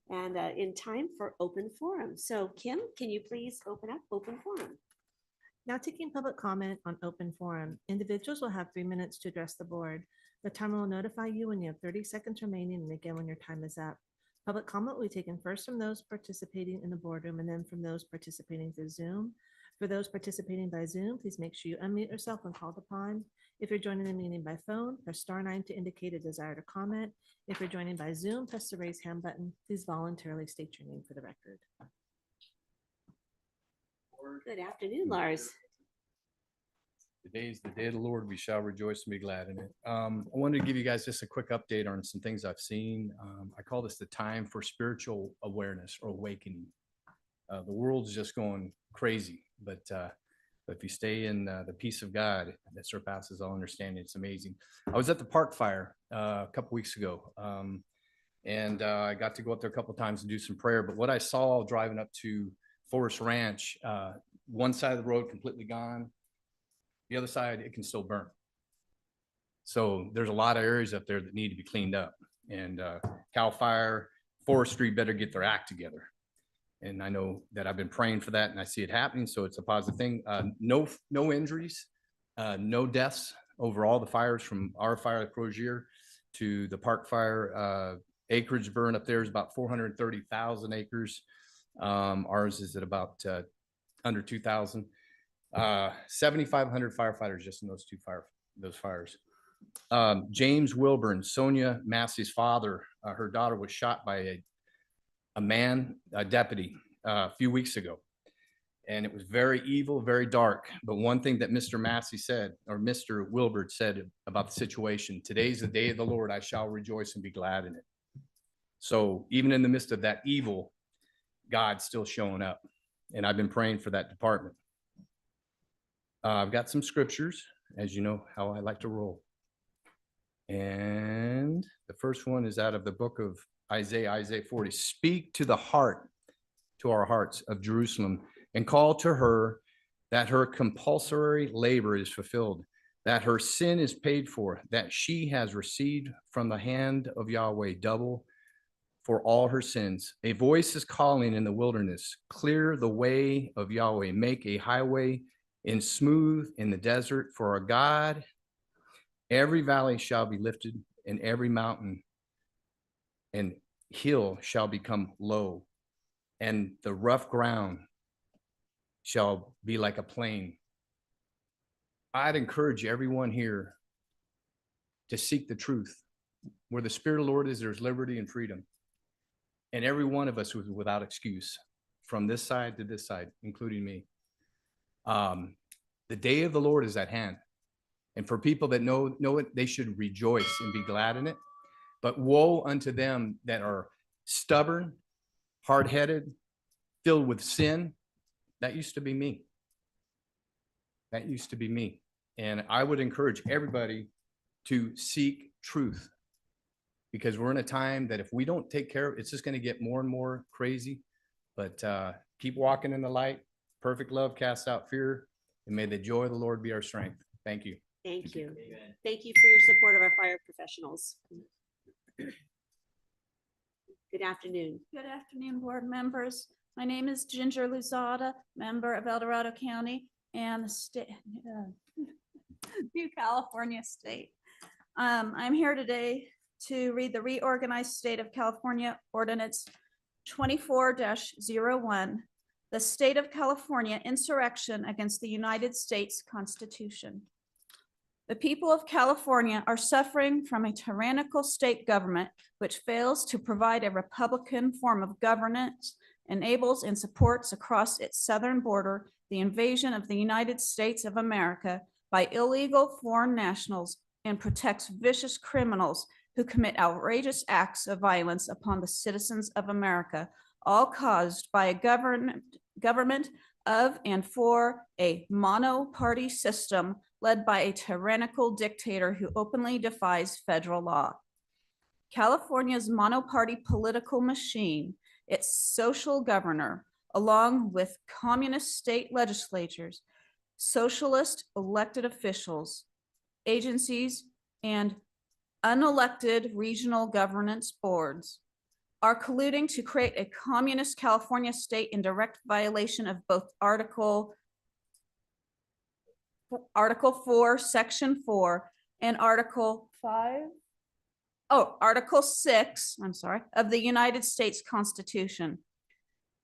S1: and in time for open forum. So Kim, can you please open up open forum?
S3: Now taking public comment on open forum. Individuals will have 3 minutes to address the board. The timer will notify you when you have 30 seconds remaining and again when your time is up. Public comment will be taken first from those participating in the boardroom and then from those participating through Zoom. For those participating by Zoom, please make sure you unmute yourself when called upon. If you're joining the meeting by phone, press *9 to indicate a desire to comment. If you're joining by Zoom, press the raise hand button. Please voluntarily state your name for the record.
S1: Good afternoon, Lars.
S22: Today is the day of the Lord. We shall rejoice and be glad in it. I wanted to give you guys just a quick update on some things I've seen. I call this the time for spiritual awareness or awakening. The world's just going crazy, but if you stay in the peace of God that surpasses all understanding, it's amazing. I was at the park fire a couple weeks ago, and I got to go up there a couple of times and do some prayer. But what I saw driving up to Forest Ranch, one side of the road completely gone. The other side, it can still burn. So there's a lot of areas up there that need to be cleaned up. And CAL FIRE, forestry better get their act together. And I know that I've been praying for that and I see it happening. So it's a positive thing. No injuries, no deaths over all the fires, from our fire at Crozier to the park fire. Acreage burn up there is about 430,000 acres. Ours is at about under 2,000. 7,500 firefighters just in those those fires. James Wilburn, Sonia Massey's father, her daughter was shot by a deputy a few weeks ago. And it was very evil, very dark. But one thing that Mr. Massey said, or Mr. Wilbur said about the situation: today's the day of the Lord, I shall rejoice and be glad in it. So even in the midst of that evil, God's still showing up. And I've been praying for that department. I've got some scriptures, as you know how I like to roll. And the first one is out of the book of Isaiah 40. Speak to the heart, to our hearts of Jerusalem, and call to her that her compulsory labor is fulfilled, that her sin is paid for, that she has received from the hand of Yahweh double for all her sins. A voice is calling in the wilderness, clear the way of Yahweh, make a highway and smooth in the desert for our God. Every valley shall be lifted, and every mountain and hill shall become low, and the rough ground shall be like a plain. I'd encourage everyone here to seek the truth. Where the Spirit of the Lord is, there's liberty and freedom. And every one of us was without excuse, from this side to this side, including me. The day of the Lord is at hand. And for people that know it, they should rejoice and be glad in it. But woe unto them that are stubborn, hard-headed, filled with sin. That used to be me. That used to be me. And I would encourage everybody to seek truth, because we're in a time that if we don't take care of it, it's just going to get more and more crazy. But keep walking in the light. Perfect love casts out fear. And may the joy of the Lord be our strength. Thank you.
S1: Thank you. Thank you for your support of our fire professionals. Good afternoon.
S23: Good afternoon, board members. My name is Ginger Luzada, member of El Dorado County and the state, New California State. I'm here today to read the Reorganized State of California Ordinance 24-01, the State of California Insurrection Against the United States Constitution. The people of California are suffering from a tyrannical state government which fails to provide a Republican form of governance, enables and supports across its southern border the invasion of the United States of America by illegal foreign nationals, and protects vicious criminals who commit outrageous acts of violence upon the citizens of America, all caused by a government of and for a mono-party system led by a tyrannical dictator who openly defies federal law. California's mono-party political machine, its social governor, along with communist state legislatures, socialist elected officials, agencies, and unelected regional governance boards are colluding to create a communist California state in direct violation of both Article 4, Section 4, and Article 6, I'm sorry, of the United States Constitution.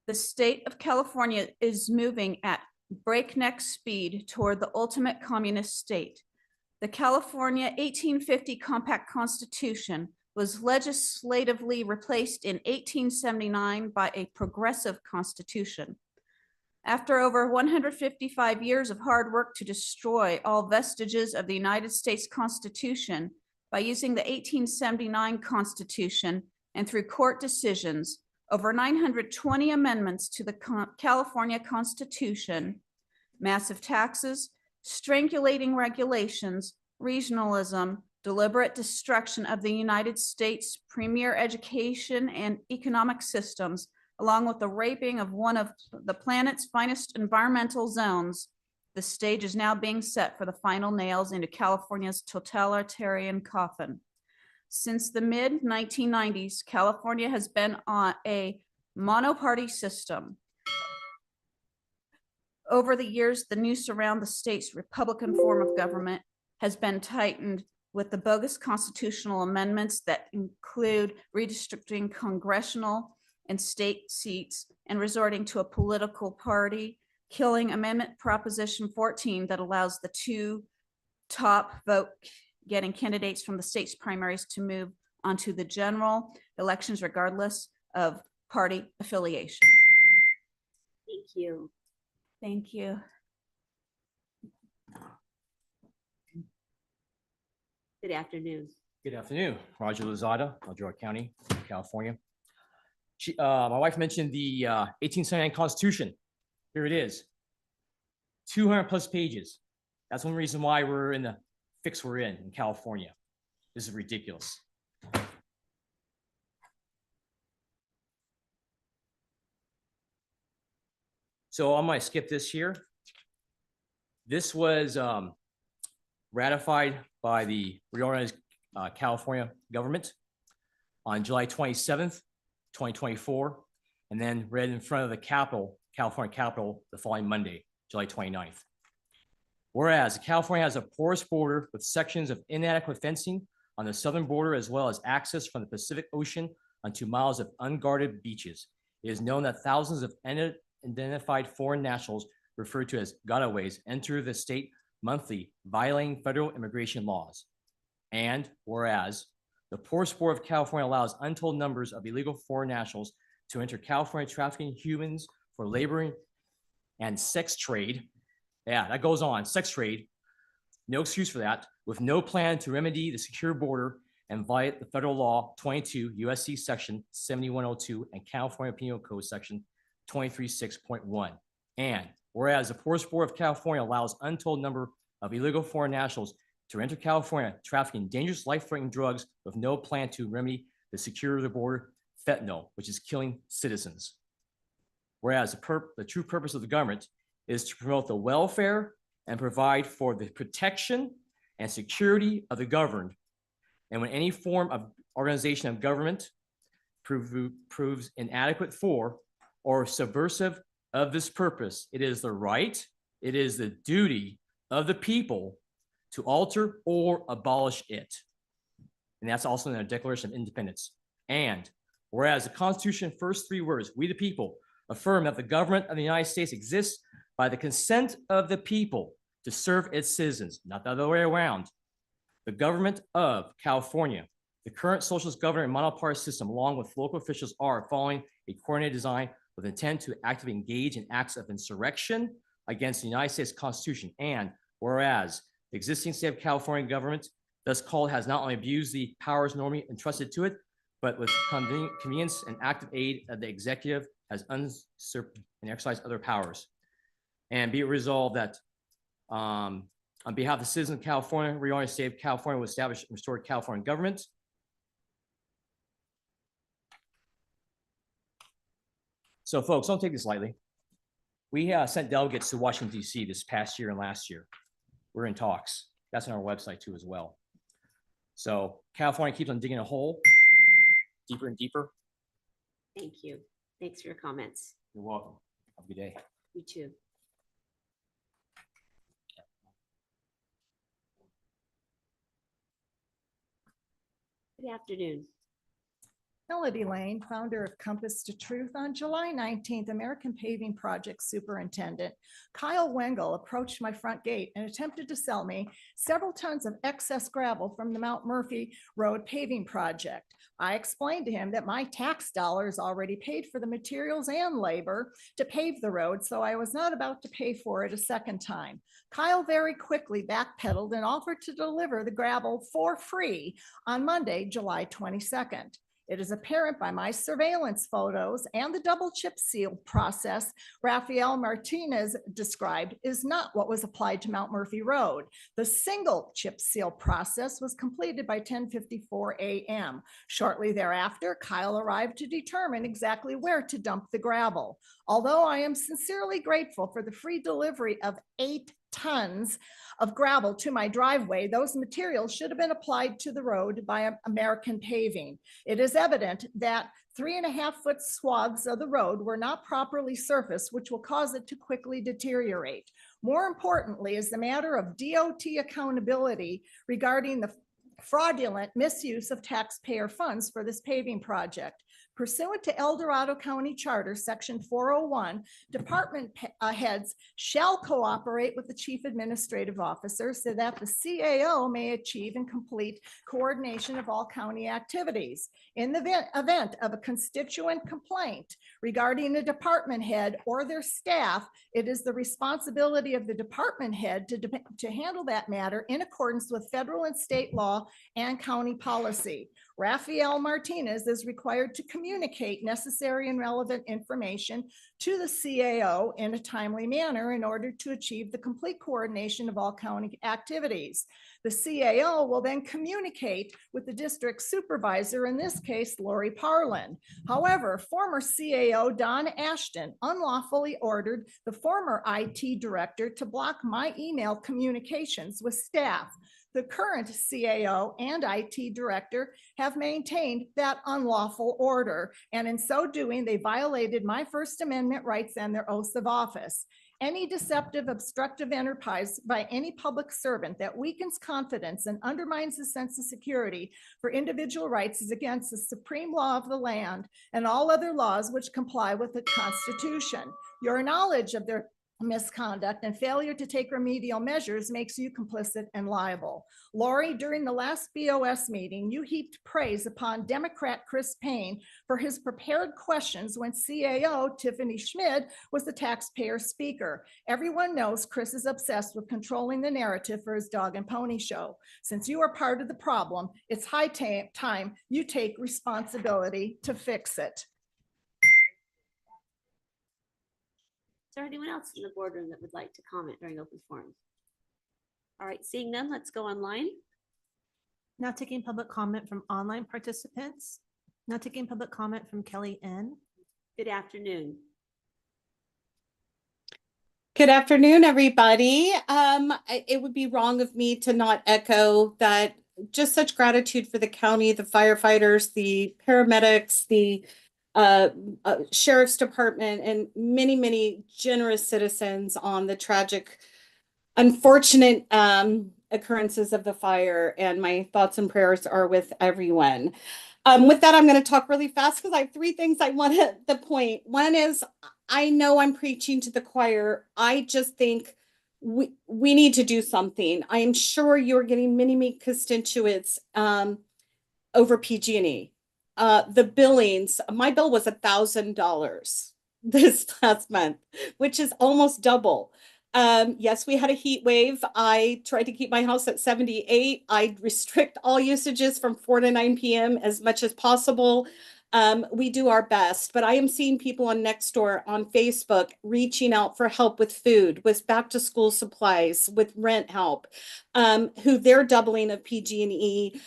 S23: The state of California is moving at breakneck speed toward the ultimate communist state. The California 1850 Compact Constitution was legislatively replaced in 1879 by a progressive constitution. After over 155 years of hard work to destroy all vestiges of the United States Constitution by using the 1879 Constitution and through court decisions, over 920 amendments to the California Constitution, massive taxes, strangulating regulations, regionalism, deliberate destruction of the United States' premier education and economic systems, along with the raping of one of the planet's finest environmental zones, the stage is now being set for the final nails into California's totalitarian coffin. Since the mid-1990s, California has been on a monoparty system. Over the years, the noose around the state's Republican form of government has been tightened with the bogus constitutional amendments that include redistricting congressional and state seats and resorting to a political party, killing Amendment Proposition 14 that allows the two top vote getting candidates from the state's primaries to move onto the general elections regardless of party affiliation.
S1: Thank you.
S23: Thank you.
S1: Good afternoon.
S6: Good afternoon, Roger Lozada, Eldora County, California. My wife mentioned the 1879 Constitution. Here it is, 200 plus pages. That's one reason why we're in the fix we're in California. This is ridiculous. So I'm going to skip this here. This was ratified by the reorganized California government on July 27th, 2024, and then read in front of the California Capitol the following Monday, July 29th. Whereas California has a porous border with sections of inadequate fencing on the southern border, as well as access from the Pacific Ocean onto miles of unguarded beaches. It is known that thousands of identified foreign nationals, referred to as gotaways, enter the state monthly, violating federal immigration laws. And whereas the porous border of California allows untold numbers of illegal foreign nationals to enter California, trafficking humans for laboring and sex trade. Yeah, that goes on, sex trade. No excuse for that, with no plan to remedy the secure border and violate the federal law 22 USC section 7102 and California Penal Code section 236.1. And whereas the porous border of California allows untold number of illegal foreign nationals to enter California, trafficking dangerous life-threatening drugs with no plan to remedy the secure of the border, fentanyl, which is killing citizens. Whereas the true purpose of the government is to promote the welfare and provide for the protection and security of the governed. And when any form of organization of government proves inadequate for or subversive of this purpose, it is the right, it is the duty of the people to alter or abolish it. And that's also in the Declaration of Independence. And whereas the Constitution first three words, we the people, affirm that the government of the United States exists by the consent of the people to serve its citizens, not the other way around. The government of California, the current socialist government and monoparty system, along with local officials, are following a coordinated design with intent to actively engage in acts of insurrection against the United States Constitution. And whereas the existing state of California government, thus called, has not only abused the powers normally entrusted to it, but with convenience and active aid of the executive has usurped and exercised other powers. And be it resolved that on behalf of the citizens of California, reorganized state of California will establish and restore California government. So folks, don't take this lightly. We sent delegates to Washington, D.C. this past year and last year. We're in talks. That's on our website too as well. So California keeps on digging a hole deeper and deeper.
S1: Thank you. Thanks for your comments.
S6: You're welcome. Have a good day.
S1: You too. Good afternoon.
S10: Melody Lane, founder of Compass to Truth. On July 19th, American Paving Project Superintendent Kyle Wengel approached my front gate and attempted to sell me several tons of excess gravel from the Mount Murphy Road paving project. I explained to him that my tax dollars already paid for the materials and labor to pave the road, so I was not about to pay for it a second time. Kyle very quickly backpedaled and offered to deliver the gravel for free on Monday, July 22nd. It is apparent by my surveillance photos and the double chip seal process Rafael Martinez described is not what was applied to Mount Murphy Road. The single chip seal process was completed by 10:54 a.m. Shortly thereafter, Kyle arrived to determine exactly where to dump the gravel. Although I am sincerely grateful for the free delivery of 8 tons of gravel to my driveway, those materials should have been applied to the road by American Paving. It is evident that 3.5-foot swaths of the road were not properly surfaced, which will cause it to quickly deteriorate. More importantly is the matter of DOT accountability regarding the fraudulent misuse of taxpayer funds for this paving project. Pursuant to El Dorado County Charter, Section 401, department heads shall cooperate with the Chief Administrative Officer so that the CAO may achieve and complete coordination of all county activities. In the event of a constituent complaint regarding a department head or their staff, it is the responsibility of the department head to handle that matter in accordance with federal and state law and county policy. Rafael Martinez is required to communicate necessary and relevant information to the CAO in a timely manner in order to achieve the complete coordination of all county activities. The CAO will then communicate with the district supervisor, in this case, Lori Parlin. However, former CAO Don Ashton unlawfully ordered the former IT director to block my email communications with staff. The current CAO and IT director have maintained that unlawful order, and in so doing, they violated my First Amendment rights and their oaths of office. Any deceptive, obstructive enterprise by any public servant that weakens confidence and undermines the sense of security for individual rights is against the supreme law of the land and all other laws which comply with the Constitution. Your knowledge of their misconduct and failure to take remedial measures makes you complicit and liable. Lori, during the last BOS meeting, you heaped praise upon Democrat Chris Payne for his prepared questions when CAO Tiffany Schmid was the taxpayer speaker. Everyone knows Chris is obsessed with controlling the narrative for his dog and pony show. Since you are part of the problem, it's high time you take responsibility to fix it.
S1: Is there anyone else in the boardroom that would like to comment during open forum? All right, seeing none, let's go online.
S3: Now taking public comment from online participants. Now taking public comment from Kelly N.
S1: Good afternoon.
S13: Good afternoon, everybody. It would be wrong of me to not echo that. Just such gratitude for the county, the firefighters, the paramedics, the sheriff's department, and many, many generous citizens on the tragic, unfortunate occurrences of the fire. And my thoughts and prayers are with everyone. With that, I'm going to talk really fast because I have 3 things I want to point. One is, I know I'm preaching to the choir. I just think we need to do something. I am sure you're getting many constituents over PG&E. The billings, my bill was $1,000 this last month, which is almost double. Yes, we had a heat wave. I tried to keep my house at 78. I restrict all usages from 4 to 9 p.m. as much as possible. We do our best, but I am seeing people on Nextdoor, on Facebook, reaching out for help with food, with back to school supplies, with rent help, who their doubling of PG&E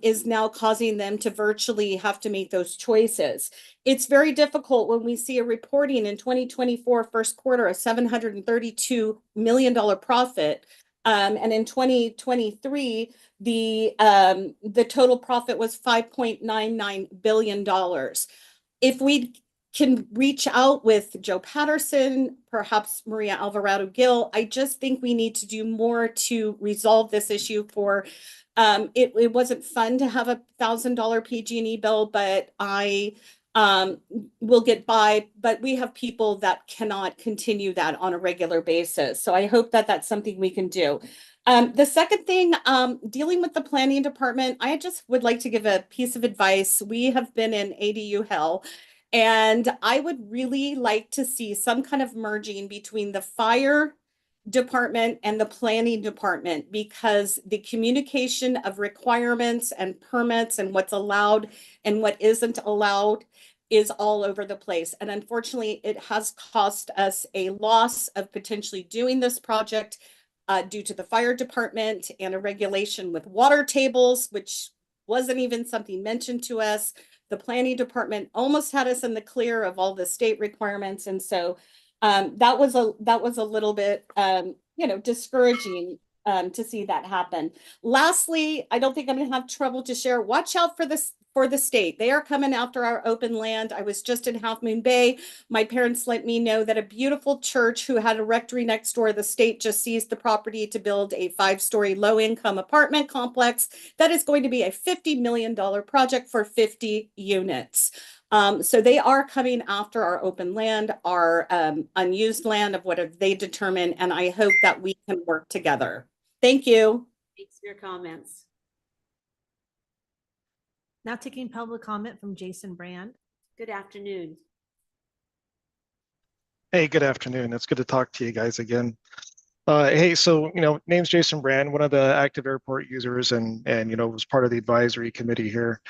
S13: is now causing them to virtually have to make those choices. It's very difficult when we see a reporting in 2024 first quarter, a $732 million profit. And in 2023, the total profit was $5.99 billion. If we can reach out with Joe Patterson, perhaps Maria Alvarado Gil, I just think we need to do more to resolve this issue for, it wasn't fun to have $1,000 PG&E bill, but I will get by, but we have people that cannot continue that on a regular basis. So I hope that that's something we can do. The second thing, dealing with the planning department, I just would like to give a piece of advice. We have been in ADU hell, and I would really like to see some kind of merging between the fire department and the planning department, because the communication of requirements and permits and what's allowed and what isn't allowed is all over the place. And unfortunately, it has cost us a loss of potentially doing this project due to the fire department and a regulation with water tables, which wasn't even something mentioned to us. The planning department almost had us in the clear of all the state requirements. And so that was a little bit, discouraging to see that happen. Lastly, I don't think I'm going to have trouble to share. Watch out for this. For the state. They are coming after our open land. I was just in Half Moon Bay. My parents let me know that a beautiful church who had a rectory next door, the state just seized the property to build a 5-story low-income apartment complex that is going to be a $50 million project for 50 units. So they are coming after our open land, our unused land of whatever they determine, and I hope that we can work together. Thank you.
S1: Thanks for your comments.
S3: Now taking public comment from Jason Brand.
S1: Good afternoon.
S2: Hey, good afternoon. It's good to talk to you guys again. Hey, so, name's Jason Brand, one of the active airport users and was part of the advisory committee here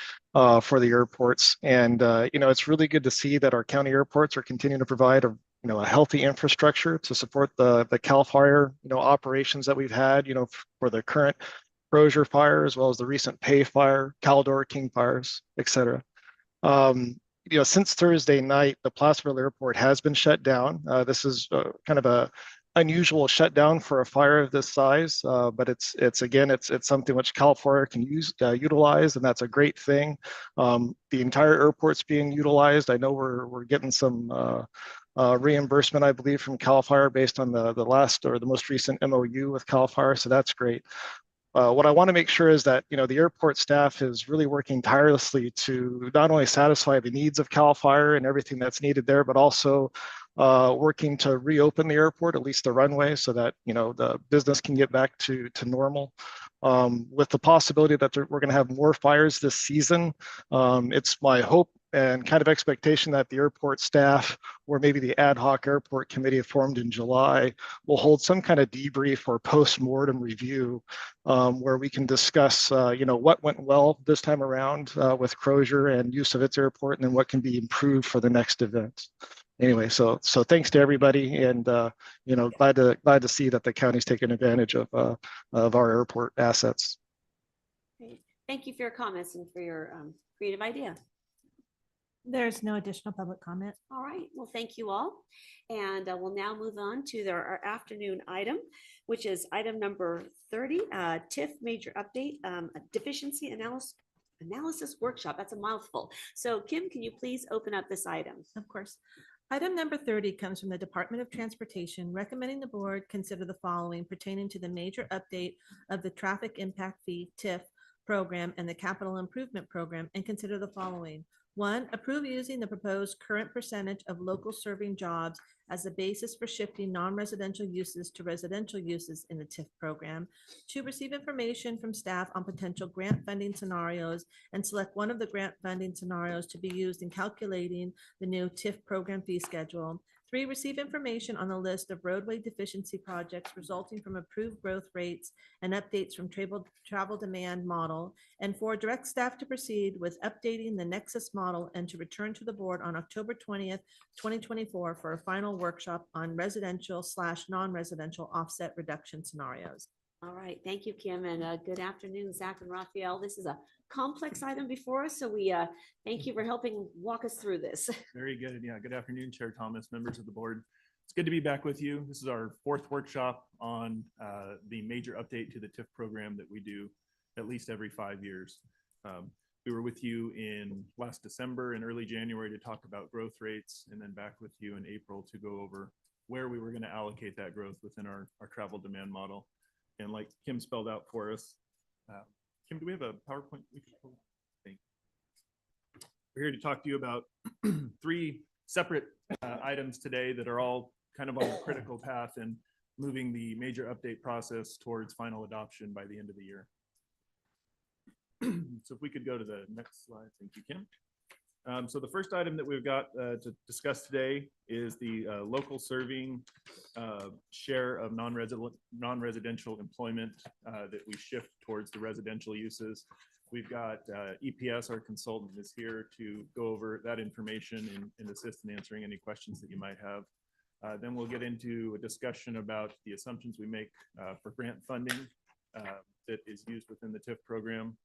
S2: for the airports. And, it's really good to see that our county airports are continuing to provide a healthy infrastructure to support the CAL FIRE, operations that we've had, for the current Crozier fire, as well as the recent Pay fire, Caldor, King fires, et cetera. Since Thursday night, the Placerville Airport has been shut down. This is kind of a unusual shutdown for a fire of this size, but it's something which CAL FIRE can utilize, and that's a great thing. The entire airport's being utilized. I know we're getting some reimbursement, I believe, from CAL FIRE based on the last or the most recent MOU with CAL FIRE, so that's great. What I want to make sure is that the airport staff is really working tirelessly to not only satisfy the needs of CAL FIRE and everything that's needed there, but also working to reopen the airport, at least the runway, so that the business can get back to normal. With the possibility that we're going to have more fires this season, it's my hope and kind of expectation that the airport staff, or maybe the ad hoc airport committee formed in July, will hold some kind of debrief or post-mortem review where we can discuss, what went well this time around with Crozier and use of its airport, and then what can be improved for the next event. Anyway, so thanks to everybody, and glad to see that the county's taking advantage of our airport assets.
S1: Great. Thank you for your comments and for your creative idea.
S3: There's no additional public comment.
S1: All right, well, thank you all. And we'll now move on to our afternoon item, which is item number 30, TIF major update, a deficiency analysis workshop. That's a mouthful. So Kim, can you please open up this item?
S3: Of course. Item number 30 comes from the Department of Transportation, recommending the board consider the following pertaining to the major update of the traffic impact fee TIF program and the capital improvement program, and consider the following. 1, approve using the proposed current percentage of local serving jobs as the basis for shifting non-residential uses to residential uses in the TIF program. 2, receive information from staff on potential grant funding scenarios and select one of the grant funding scenarios to be used in calculating the new TIF program fee schedule. 3, receive information on the list of roadway deficiency projects resulting from approved growth rates and updates from travel demand model. And 4, direct staff to proceed with updating the Nexus model and to return to the board on October 20th, 2024 for a final workshop on residential/non-residential offset reduction scenarios.
S1: All right, thank you, Kim, and good afternoon, Zach and Raphael. This is a complex item before us, so we thank you for helping walk us through this.
S15: Very good. Yeah, good afternoon, Chair Thomas, members of the board. It's good to be back with you. This is our fourth workshop on the major update to the TIF program that we do at least every 5 years. We were with you in last December and early January to talk about growth rates, and then back with you in April to go over where we were going to allocate that growth within our travel demand model. And like Kim spelled out for us, Kim, do we have a PowerPoint we can pull? Thank you. We're here to talk to you about 3 separate items today that are all kind of on a critical path and moving the major update process towards final adoption by the end of the year. So if we could go to the next slide. Thank you, Kim. So the first item that we've got to discuss today is the local serving share of non-residential employment that we shift towards the residential uses. We've got EPS, our consultant, is here to go over that information and assist in answering any questions that you might have. Then we'll get into a discussion about the assumptions we make for grant funding that is used within the TIF program.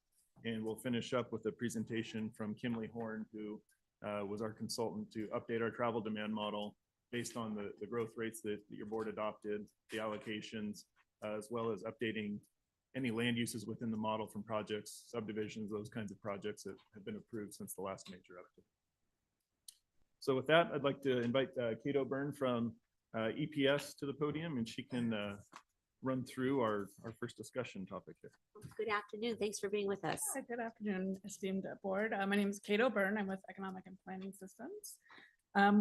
S15: And we'll finish up with a presentation from Kimley Horn, who was our consultant to update our travel demand model based on the growth rates that your board adopted, the allocations, as well as updating any land uses within the model from projects, subdivisions, those kinds of projects that have been approved since the last major update. So with that, I'd like to invite Kate O'Byrne from EPS to the podium, and she can run through our first discussion topic here.
S1: Good afternoon. Thanks for being with us.
S16: Hi, good afternoon, esteemed board. My name is Kate O'Byrne. I'm with Economic and Planning Systems.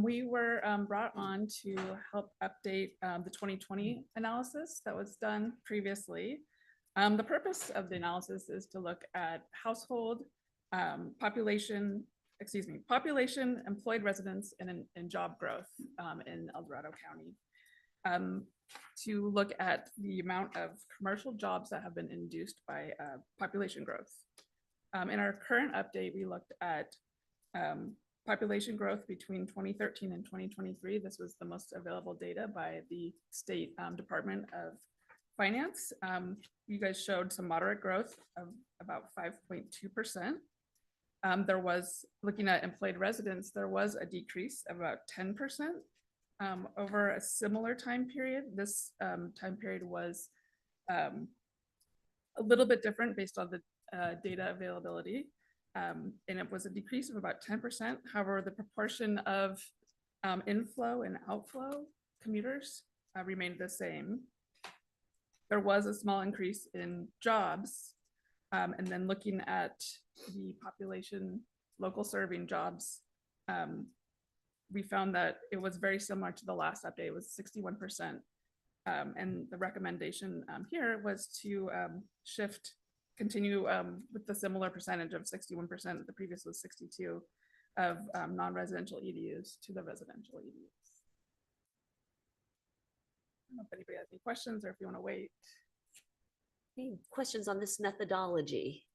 S16: We were brought on to help update the 2020 analysis that was done previously. The purpose of the analysis is to look at household population, employed residents, and job growth in El Dorado County. To look at the amount of commercial jobs that have been induced by population growth. In our current update, we looked at population growth between 2013 and 2023. This was the most available data by the State Department of Finance. You guys showed some moderate growth of about 5.2%. There was, looking at employed residents, there was a decrease of about 10%. Over a similar time period. This time period was a little bit different based on the data availability, and it was a decrease of about 10%. However, the proportion of inflow and outflow commuters remained the same. There was a small increase in jobs, and then looking at the population local serving jobs, we found that it was very similar to the last update. It was 61%. And the recommendation here was to continue with the similar percentage of 61%. The previous was 62 of non-residential EDUs to the residential EDUs. I don't know if anybody has any questions or if you want to wait.
S1: Any questions on this methodology?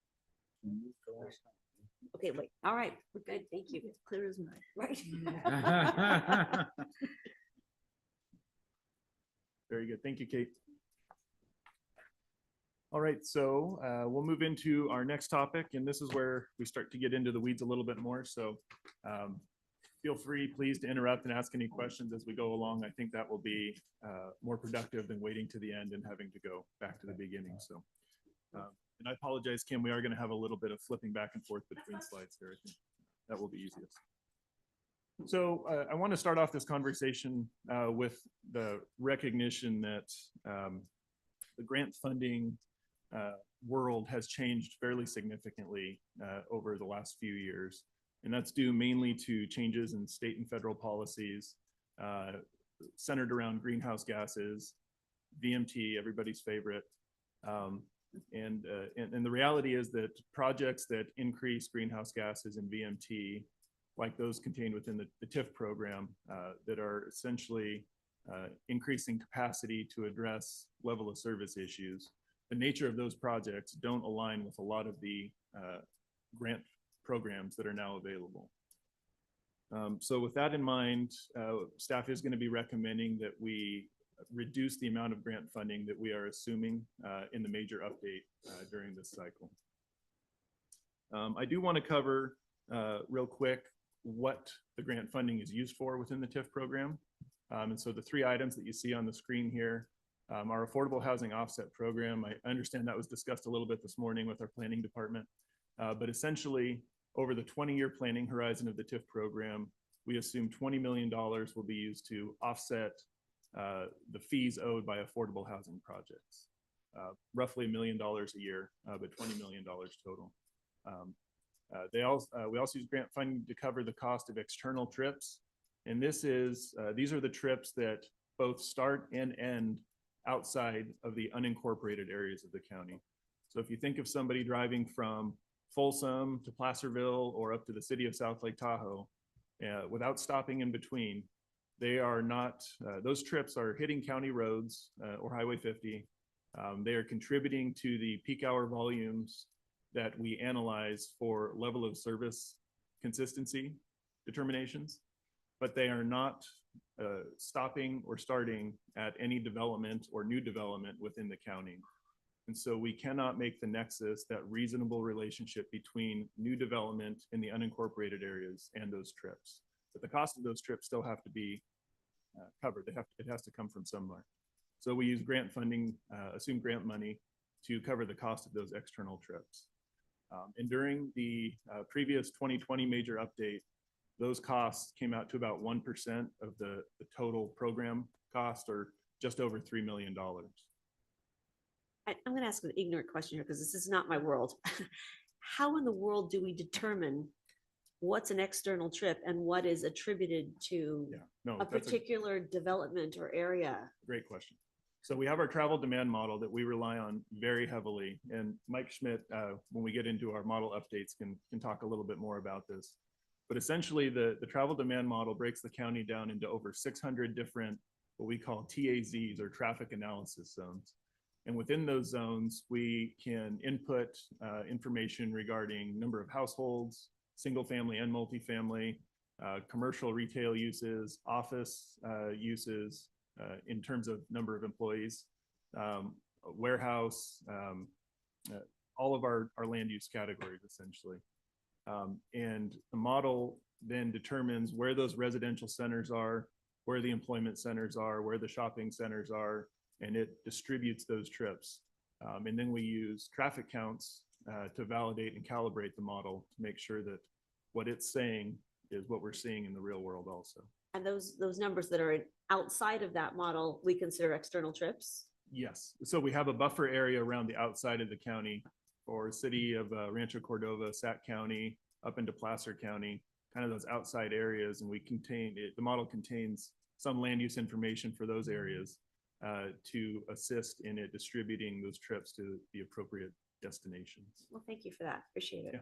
S1: Okay, wait. All right, we're good. Thank you. It's clear as mud, right?
S15: Very good. Thank you, Kate. All right, so we'll move into our next topic, and this is where we start to get into the weeds a little bit more. So feel free, please, to interrupt and ask any questions as we go along. I think that will be more productive than waiting to the end and having to go back to the beginning. So. And I apologize, Kim, we are going to have a little bit of flipping back and forth between slides here. I think that will be easiest. So I want to start off this conversation with the recognition that the grant funding world has changed fairly significantly over the last few years. And that's due mainly to changes in state and federal policies centered around greenhouse gases, VMT, everybody's favorite. And the reality is that projects that increase greenhouse gases and VMT, like those contained within the TIF program, that are essentially increasing capacity to address level of service issues, the nature of those projects don't align with a lot of the grant programs that are now available. So with that in mind, staff is going to be recommending that we reduce the amount of grant funding that we are assuming in the major update during this cycle. I do want to cover real quick what the grant funding is used for within the TIF program. And so the three items that you see on the screen here, our affordable housing offset program. I understand that was discussed a little bit this morning with our planning department. But essentially, over the 20-year planning horizon of the TIF program, we assume $20 million will be used to offset the fees owed by affordable housing projects. Roughly $1 million a year, but $20 million total. We also use grant funding to cover the cost of external trips. And these are the trips that both start and end outside of the unincorporated areas of the county. So if you think of somebody driving from Folsom to Placerville or up to the city of South Lake Tahoe, without stopping in between, they are not, those trips are hitting county roads or Highway 50. They are contributing to the peak hour volumes that we analyze for level of service consistency determinations, but they are not stopping or starting at any development or new development within the county. And so we cannot make the nexus, that reasonable relationship between new development in the unincorporated areas and those trips. But the cost of those trips still have to be covered. It has to come from somewhere. So we use grant funding, assume grant money to cover the cost of those external trips. And during the previous 2020 major update, those costs came out to about 1% of the total program cost, or just over $3 million.
S1: I'm going to ask an ignorant question here because this is not my world. How in the world do we determine what's an external trip and what is attributed to a particular development or area?
S15: Great question. So we have our travel demand model that we rely on very heavily. And Mike Schmidt, when we get into our model updates, can talk a little bit more about this. But essentially, the travel demand model breaks the county down into over 600 different, what we call TAZs, or traffic analysis zones. And within those zones, we can input information regarding number of households, single family and multifamily, commercial retail uses, office uses in terms of number of employees, warehouse, all of our land use categories, essentially. And the model then determines where those residential centers are, where the employment centers are, where the shopping centers are, and it distributes those trips. And then we use traffic counts to validate and calibrate the model to make sure that what it's saying is what we're seeing in the real world also.
S1: And those numbers that are outside of that model, we consider external trips?
S15: Yes. So we have a buffer area around the outside of the county, or city of Rancho Cordova, Sac County, up into Placer County, kind of those outside areas. And we contain it, the model contains some land use information for those areas to assist in it distributing those trips to the appropriate destinations.
S1: Well, thank you for that. Appreciate it.
S15: Yeah.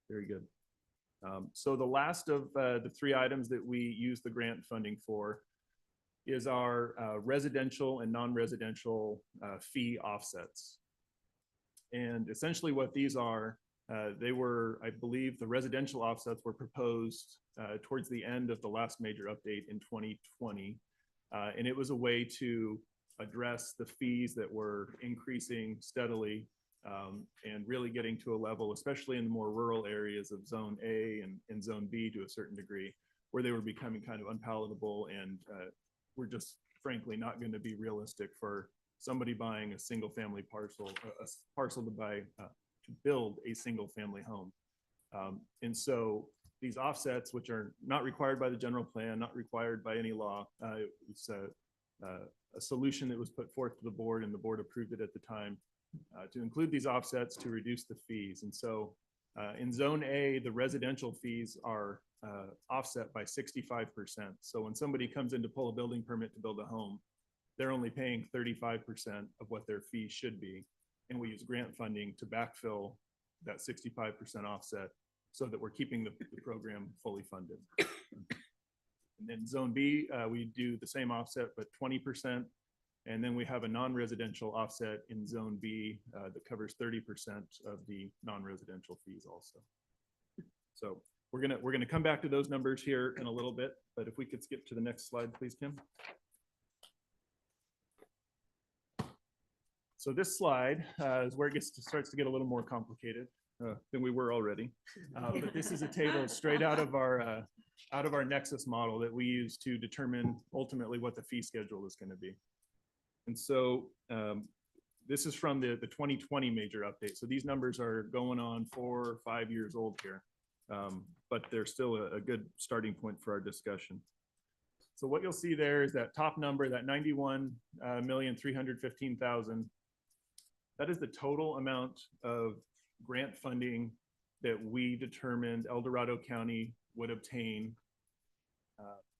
S15: Very good. So the last of the three items that we use the grant funding for is our residential and non-residential fee offsets. And essentially what these are, they were, I believe the residential offsets were proposed towards the end of the last major update in 2020. And it was a way to address the fees that were increasing steadily and really getting to a level, especially in the more rural areas of Zone A and Zone B to a certain degree, where they were becoming kind of unpalatable and were just frankly not going to be realistic for somebody buying a single family parcel, a parcel to buy, to build a single family home. And so these offsets, which are not required by the general plan, not required by any law, it's a solution that was put forth to the board, and the board approved it at the time to include these offsets to reduce the fees. And so in Zone A, the residential fees are offset by 65%. So when somebody comes in to pull a building permit to build a home, they're only paying 35% of what their fees should be. And we use grant funding to backfill that 65% offset so that we're keeping the program fully funded. And then Zone B, we do the same offset, but 20%. And then we have a non-residential offset in Zone B that covers 30% of the non-residential fees also. So we're gonna come back to those numbers here in a little bit, but if we could skip to the next slide, please, Kim. So this slide is where it starts to get a little more complicated than we were already. But this is a table straight out of our out of our Nexus model that we use to determine ultimately what the fee schedule is going to be. And so this is from the 2020 major update. So these numbers are going on 4 or 5 years old here, but they're still a good starting point for our discussion. So what you'll see there is that top number, that 91,315,000. That is the total amount of grant funding that we determined El Dorado County would obtain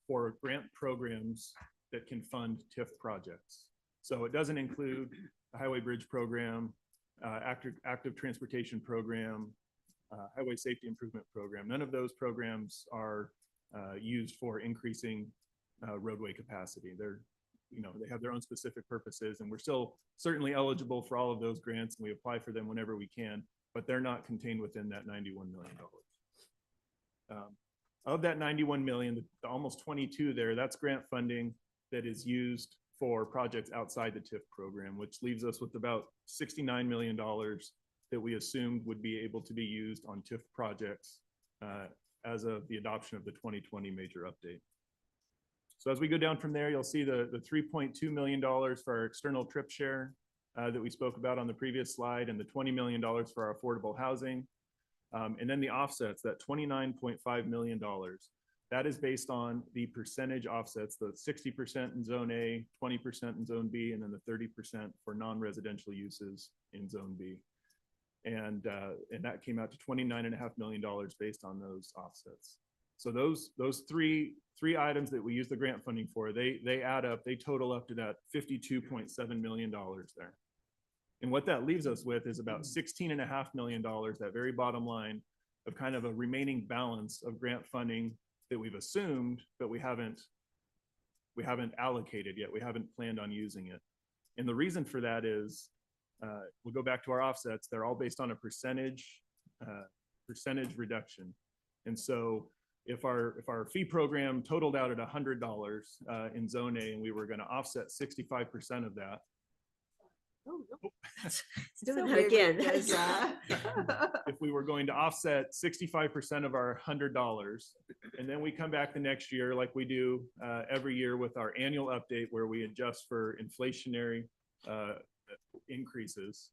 S15: for grant programs that can fund TIF projects. So it doesn't include a highway bridge program, active transportation program, highway safety improvement program. None of those programs are used for increasing roadway capacity. They're, they have their own specific purposes, and we're still certainly eligible for all of those grants, and we apply for them whenever we can, but they're not contained within that $91 million. Of that 91 million, the almost 22 there, that's grant funding that is used for projects outside the TIF program, which leaves us with about $69 million that we assumed would be able to be used on TIF projects as of the adoption of the 2020 major update. So as we go down from there, you'll see the $3.2 million for our external trip share that we spoke about on the previous slide, and the $20 million for our affordable housing. And then the offsets, that $29.5 million. That is based on the percentage offsets, the 60% in Zone A, 20% in Zone B, and then the 30% for non-residential uses in Zone B. And that came out to $29.5 million based on those offsets. So those three items that we use the grant funding for, they add up, they total up to that $52.7 million there. And what that leaves us with is about $16.5 million, that very bottom line, of kind of a remaining balance of grant funding that we've assumed, but we haven't allocated yet. We haven't planned on using it. And the reason for that is, we'll go back to our offsets. They're all based on a percentage reduction. And so if our fee program totaled out at $100 in Zone A, and we were going to offset 65% of that.
S1: Oh, no. Doing that again.
S15: If we were going to offset 65% of our $100, and then we come back the next year like we do every year with our annual update where we adjust for inflationary increases.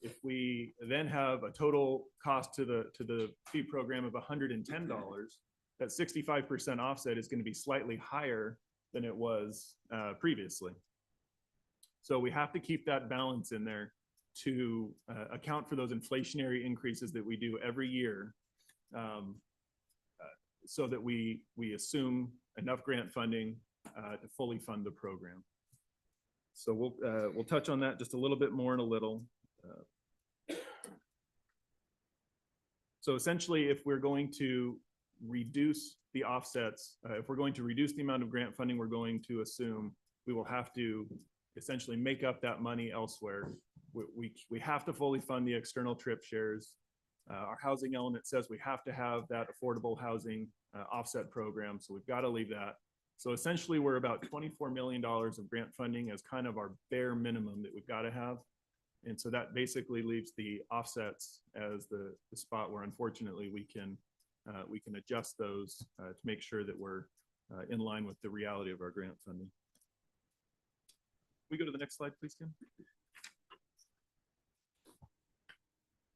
S15: If we then have a total cost to the fee program of $110, that 65% offset is going to be slightly higher than it was previously. So we have to keep that balance in there to account for those inflationary increases that we do every year, so that we assume enough grant funding to fully fund the program. So we'll touch on that just a little bit more in a little. So essentially, if we're going to reduce the offsets, if we're going to reduce the amount of grant funding we're going to assume, we will have to essentially make up that money elsewhere. We have to fully fund the external trip shares. Our housing element says we have to have that affordable housing offset program, so we've got to leave that. So essentially, we're about $24 million of grant funding as kind of our bare minimum that we've got to have. And so that basically leaves the offsets as the spot where unfortunately we can adjust those to make sure that we're in line with the reality of our grant funding. We go to the next slide, please, Tim.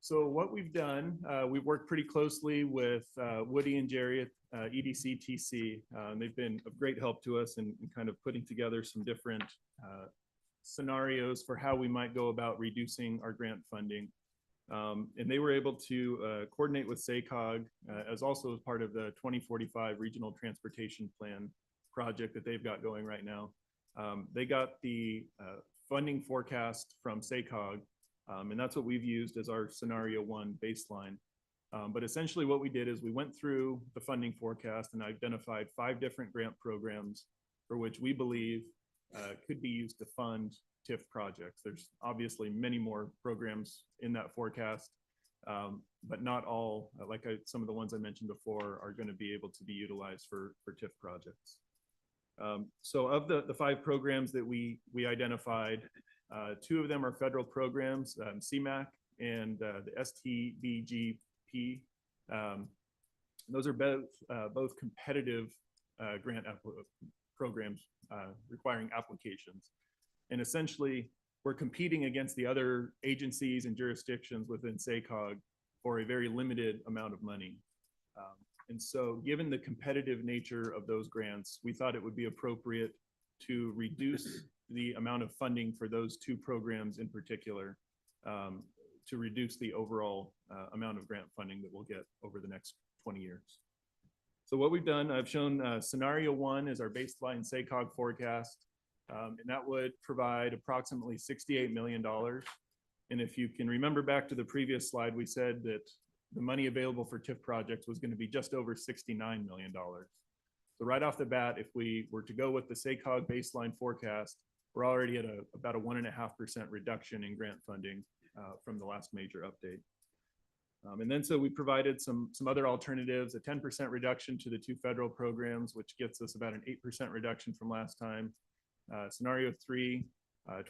S15: So what we've done, we've worked pretty closely with Woody and Jerry at EDC TC. They've been of great help to us in kind of putting together some different scenarios for how we might go about reducing our grant funding. And they were able to coordinate with SACOG as also as part of the 2045 Regional Transportation Plan project that they've got going right now. They got the funding forecast from SACOG, and that's what we've used as our scenario 1 baseline. But essentially what we did is we went through the funding forecast and identified 5 different grant programs for which we believe could be used to fund TIF projects. There's obviously many more programs in that forecast, but not all, some of the ones I mentioned before, are going to be able to be utilized for TIF projects. So of the 5 programs that we identified, 2 of them are federal programs, CMAQ and the STBGP. Those are both competitive grant programs requiring applications. And essentially, we're competing against the other agencies and jurisdictions within SACOG for a very limited amount of money. And so given the competitive nature of those grants, we thought it would be appropriate to reduce the amount of funding for those two programs in particular, to reduce the overall amount of grant funding that we'll get over the next 20 years. So what we've done, I've shown scenario 1 is our baseline SACOG forecast, and that would provide approximately $68 million. And if you can remember back to the previous slide, we said that the money available for TIF projects was going to be just over $69 million. So right off the bat, if we were to go with the SACOG baseline forecast, we're already at about a 1.5% reduction in grant funding from the last major update. And then so we provided some other alternatives, a 10% reduction to the 2 federal programs, which gets us about an 8% reduction from last time. Scenario 3,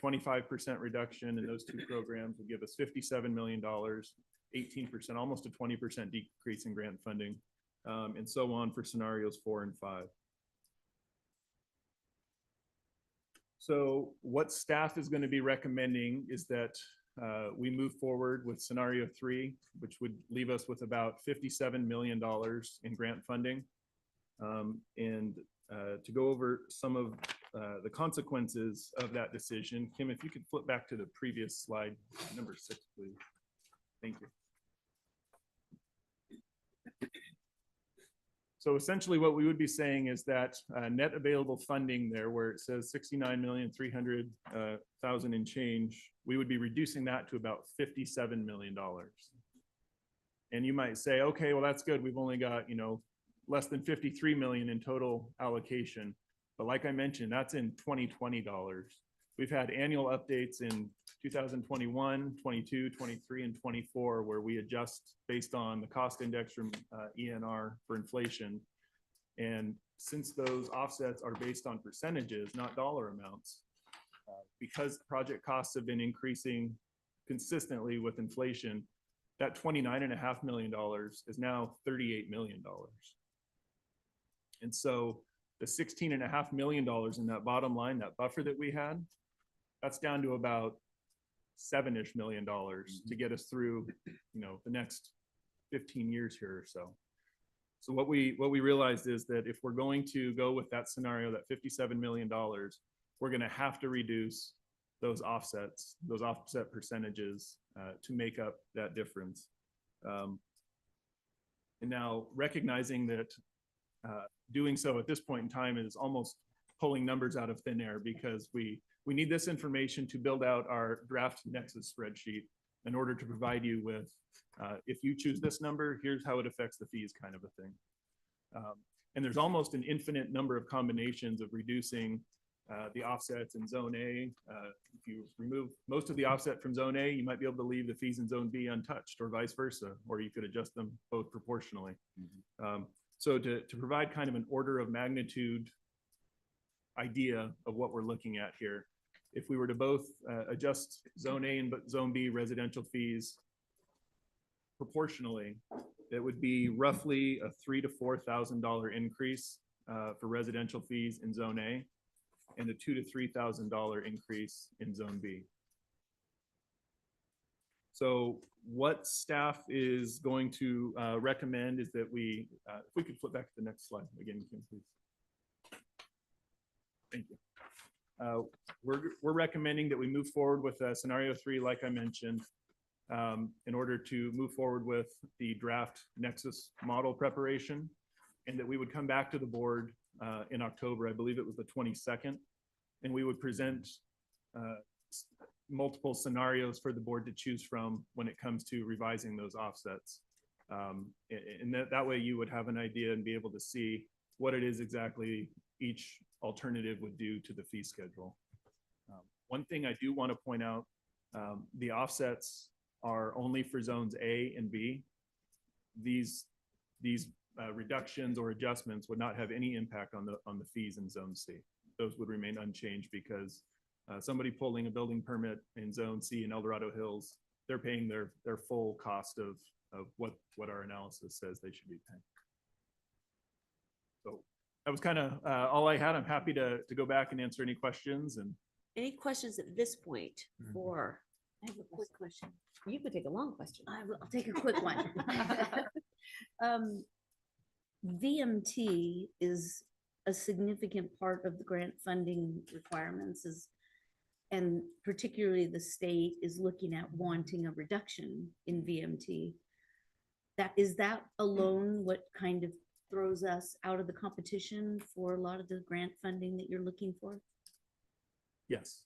S15: 25% reduction in those 2 programs would give us $57 million, 18%, almost a 20% decrease in grant funding, and so on for scenarios 4 and 5. So what staff is going to be recommending is that we move forward with scenario 3, which would leave us with about $57 million in grant funding. And to go over some of the consequences of that decision, Kim, if you could flip back to the previous slide, number 6, please. Thank you. So essentially what we would be saying is that net available funding there, where it says 69,300,000 and change, we would be reducing that to about $57 million. And you might say, okay, well, that's good. We've only got, less than 53 million in total allocation. But like I mentioned, that's in 2020 dollars. We've had annual updates in 2021, 22, 23, and 24, where we adjust based on the cost index from ENR for inflation. And since those offsets are based on percentages, not dollar amounts, because project costs have been increasing consistently with inflation, that $29.5 million is now $38 million. And so the $16.5 million in that bottom line, that buffer that we had, that's down to about $7-ish million to get us through, the next 15 years here or so. So what we realized is that if we're going to go with that scenario, that $57 million, we're going to have to reduce those offsets, those offset percentages to make up that difference. And now recognizing that doing so at this point in time is almost pulling numbers out of thin air, because we need this information to build out our draft Nexus spreadsheet in order to provide you with, if you choose this number, here's how it affects the fees kind of a thing. And there's almost an infinite number of combinations of reducing the offsets in Zone A. If you remove most of the offset from Zone A, you might be able to leave the fees in Zone B untouched, or vice versa, or you could adjust them both proportionally. So to provide kind of an order of magnitude idea of what we're looking at here, if we were to both adjust Zone A and Zone B residential fees proportionally, it would be roughly a $3,000 to $4,000 increase for residential fees in Zone A, and a $2,000 to $3,000 increase in Zone B. So what staff is going to recommend is that we, if we could flip back to the next slide again, Kim, please. Thank you. We're recommending that we move forward with scenario 3, like I mentioned, in order to move forward with the draft Nexus model preparation, and that we would come back to the board in October, I believe it was the 22nd, and we would present multiple scenarios for the board to choose from when it comes to revising those offsets. And that way you would have an idea and be able to see what it is exactly each alternative would do to the fee schedule. One thing I do want to point out, the offsets are only for zones A and B. These reductions or adjustments would not have any impact on the fees in Zone C. Those would remain unchanged, because somebody pulling a building permit in Zone C in El Dorado Hills, they're paying their full cost of what our analysis says they should be paying. So that was kind of all I had. I'm happy to go back and answer any questions. And
S1: Any questions at this point for? I have a quick question. You could take a long question.
S14: I'll take a quick one. VMT is a significant part of the grant funding requirements and particularly the state is looking at wanting a reduction in VMT. Is that alone what kind of throws us out of the competition for a lot of the grant funding that you're looking for?
S15: yes,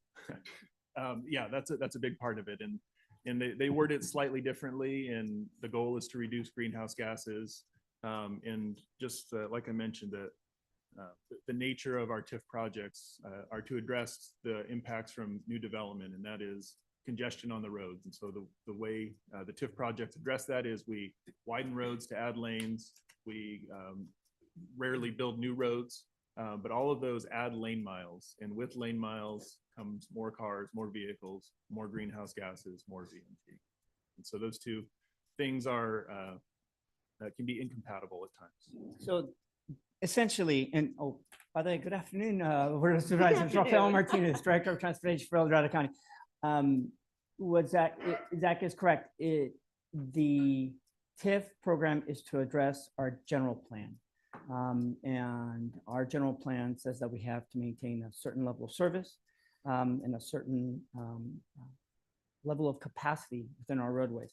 S15: yeah, that's a big part of it. And they word it slightly differently. And the goal is to reduce greenhouse gases. And just like I mentioned, the nature of our TIF projects are to address the impacts from new development, and that is congestion on the roads. And so the way the TIF projects address that is we widen roads to add lanes. We rarely build new roads, but all of those add lane miles. And with lane miles comes more cars, more vehicles, more greenhouse gases, more VMT. And so those two things can be incompatible at times.
S17: So essentially, and by the way, good afternoon. We're Supervisor Rafael Martinez, Director of Transportation for El Dorado County. Zach is correct. The TIF program is to address our general plan. And our general plan says that we have to maintain a certain level of service and a certain level of capacity within our roadways.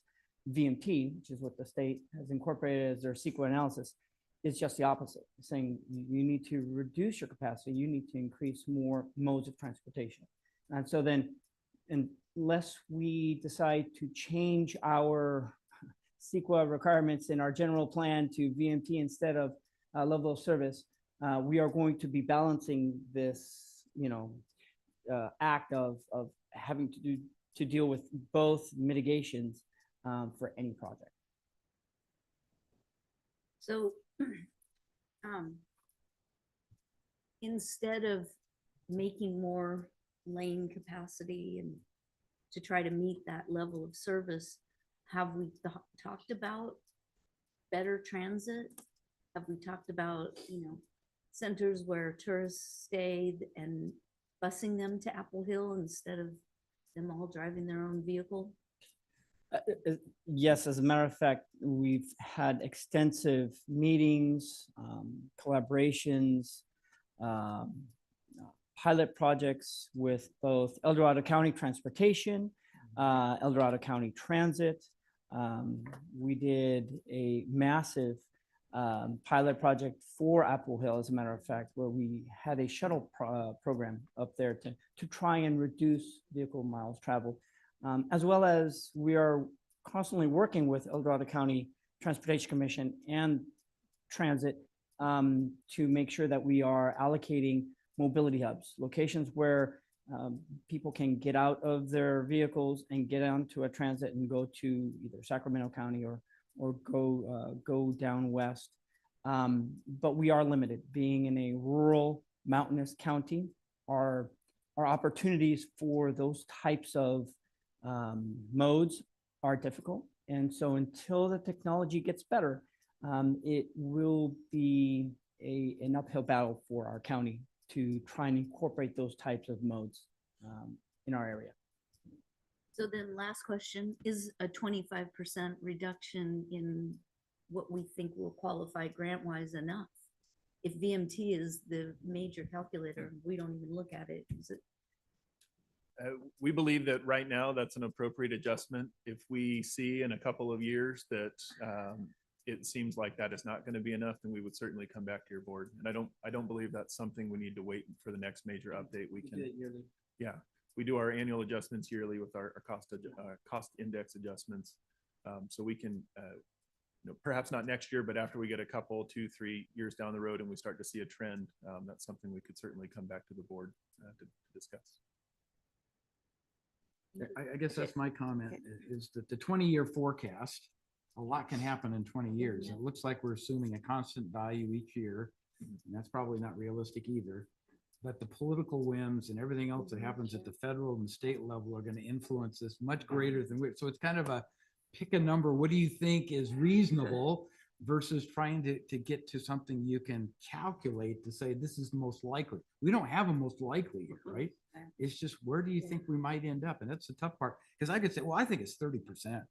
S17: VMT, which is what the state has incorporated as their CEQA analysis, is just the opposite, saying you need to reduce your capacity, you need to increase more modes of transportation. And so then, unless we decide to change our CEQA requirements in our general plan to VMT instead of level of service, we are going to be balancing this, act of having to deal with both mitigations for any project.
S14: So instead of making more lane capacity and to try to meet that level of service, have we talked about better transit? Have we talked about, centers where tourists stayed and busing them to Apple Hill instead of them all driving their own vehicle?
S17: Yes, as a matter of fact, we've had extensive meetings, collaborations, pilot projects with both El Dorado County Transportation, El Dorado County Transit. We did a massive pilot project for Apple Hill, as a matter of fact, where we had a shuttle program up there to try and reduce vehicle miles traveled. As well as we are constantly working with El Dorado County Transportation Commission and Transit to make sure that we are allocating mobility hubs, locations where people can get out of their vehicles and get onto a transit and go to either Sacramento County or go down west. But we are limited, being in a rural mountainous county. Our opportunities for those types of modes are difficult. And so until the technology gets better, it will be an uphill battle for our county to try and incorporate those types of modes in our area.
S14: So then last question, is a 25% reduction in what we think will qualify grant-wise enough? If VMT is the major calculator, we don't even look at it, is it?
S15: We believe that right now that's an appropriate adjustment. If we see in a couple of years that it seems like that is not going to be enough, then we would certainly come back to your board. And I don't believe that's something we need to wait for the next major update. We can, yeah, we do our annual adjustments yearly with our cost index adjustments. So we can, perhaps not next year, but after we get a couple, 2-3 years down the road and we start to see a trend, that's something we could certainly come back to the board to discuss.
S11: I guess that's my comment, is that the 20-year forecast, a lot can happen in 20 years. It looks like we're assuming a constant value each year, and that's probably not realistic either. But the political whims and everything else that happens at the federal and state level are going to influence this much greater than we. So it's kind of a pick a number. What do you think is reasonable? versus trying to get to something you can calculate to say this is the most likely. We don't have a most likely here, right? It's just, where do you think we might end up? And that's the tough part. Because I could say, well, I think it's 30%.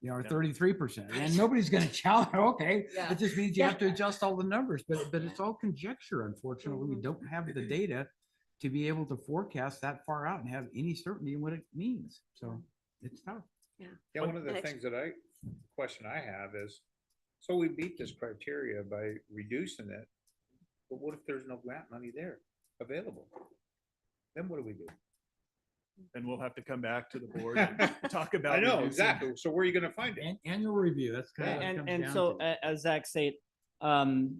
S11: Or 33%, and nobody's going to challenge. Okay,
S1: Yeah.
S11: it just means you have to adjust all the numbers, but it's all conjecture. Unfortunately, we don't have the data to be able to forecast that far out and have any certainty in what it means. So it's tough.
S12: Yeah, one of the things question I have is, so we beat this criteria by reducing it, but what if there's no grant money there available? Then what do we do?
S15: And we'll have to come back to the board and talk about.
S12: I know,
S15: reducing-
S12: exactly. So where are you gonna find it?
S11: Annual review, that's kind of what it comes
S17: And
S11: down
S17: so
S11: to.
S17: as Zach said,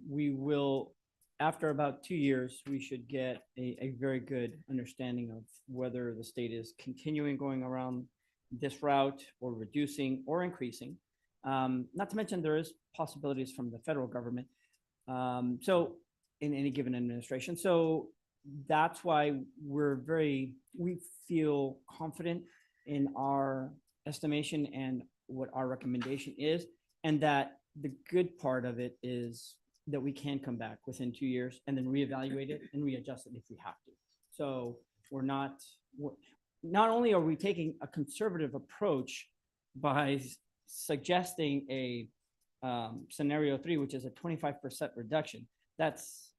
S17: we will, after about 2 years, we should get a very good understanding of whether the state is continuing going around this route or reducing or increasing. Not to mention there is possibilities from the federal government. So in any given administration. So that's why we feel confident in our estimation and what our recommendation is. And that the good part of it is that we can come back within 2 years and then reevaluate it and readjust it if we have to. So not only are we taking a conservative approach by suggesting a scenario 3, which is a 25% reduction, that's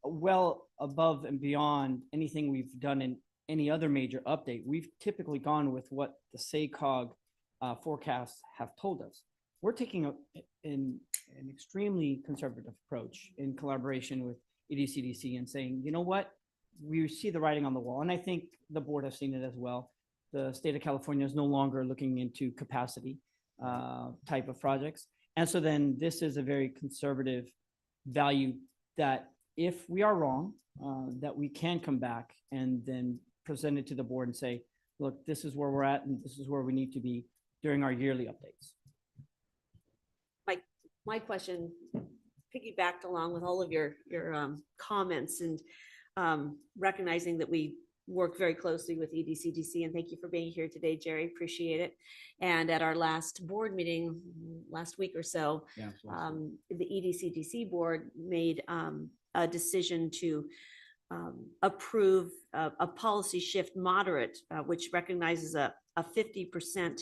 S17: well above and beyond anything we've done in any other major update. We've typically gone with what the SACOG forecasts have told us. We're taking an extremely conservative approach in collaboration with EDCDC and saying, you know what, we see the writing on the wall. And I think the board has seen it as well. The state of California is no longer looking into capacity type of projects. And so then this is a very conservative value that if we are wrong, that we can come back and then present it to the board and say, look, this is where we're at and this is where we need to be during our yearly updates.
S1: My question piggybacked along with all of your comments and recognizing that we work very closely with EDCDC, and thank you for being here today, Jerry. Appreciate it. And at our last board meeting last week or so, the EDCDC board made a decision to approve a policy shift moderate, which recognizes a 50%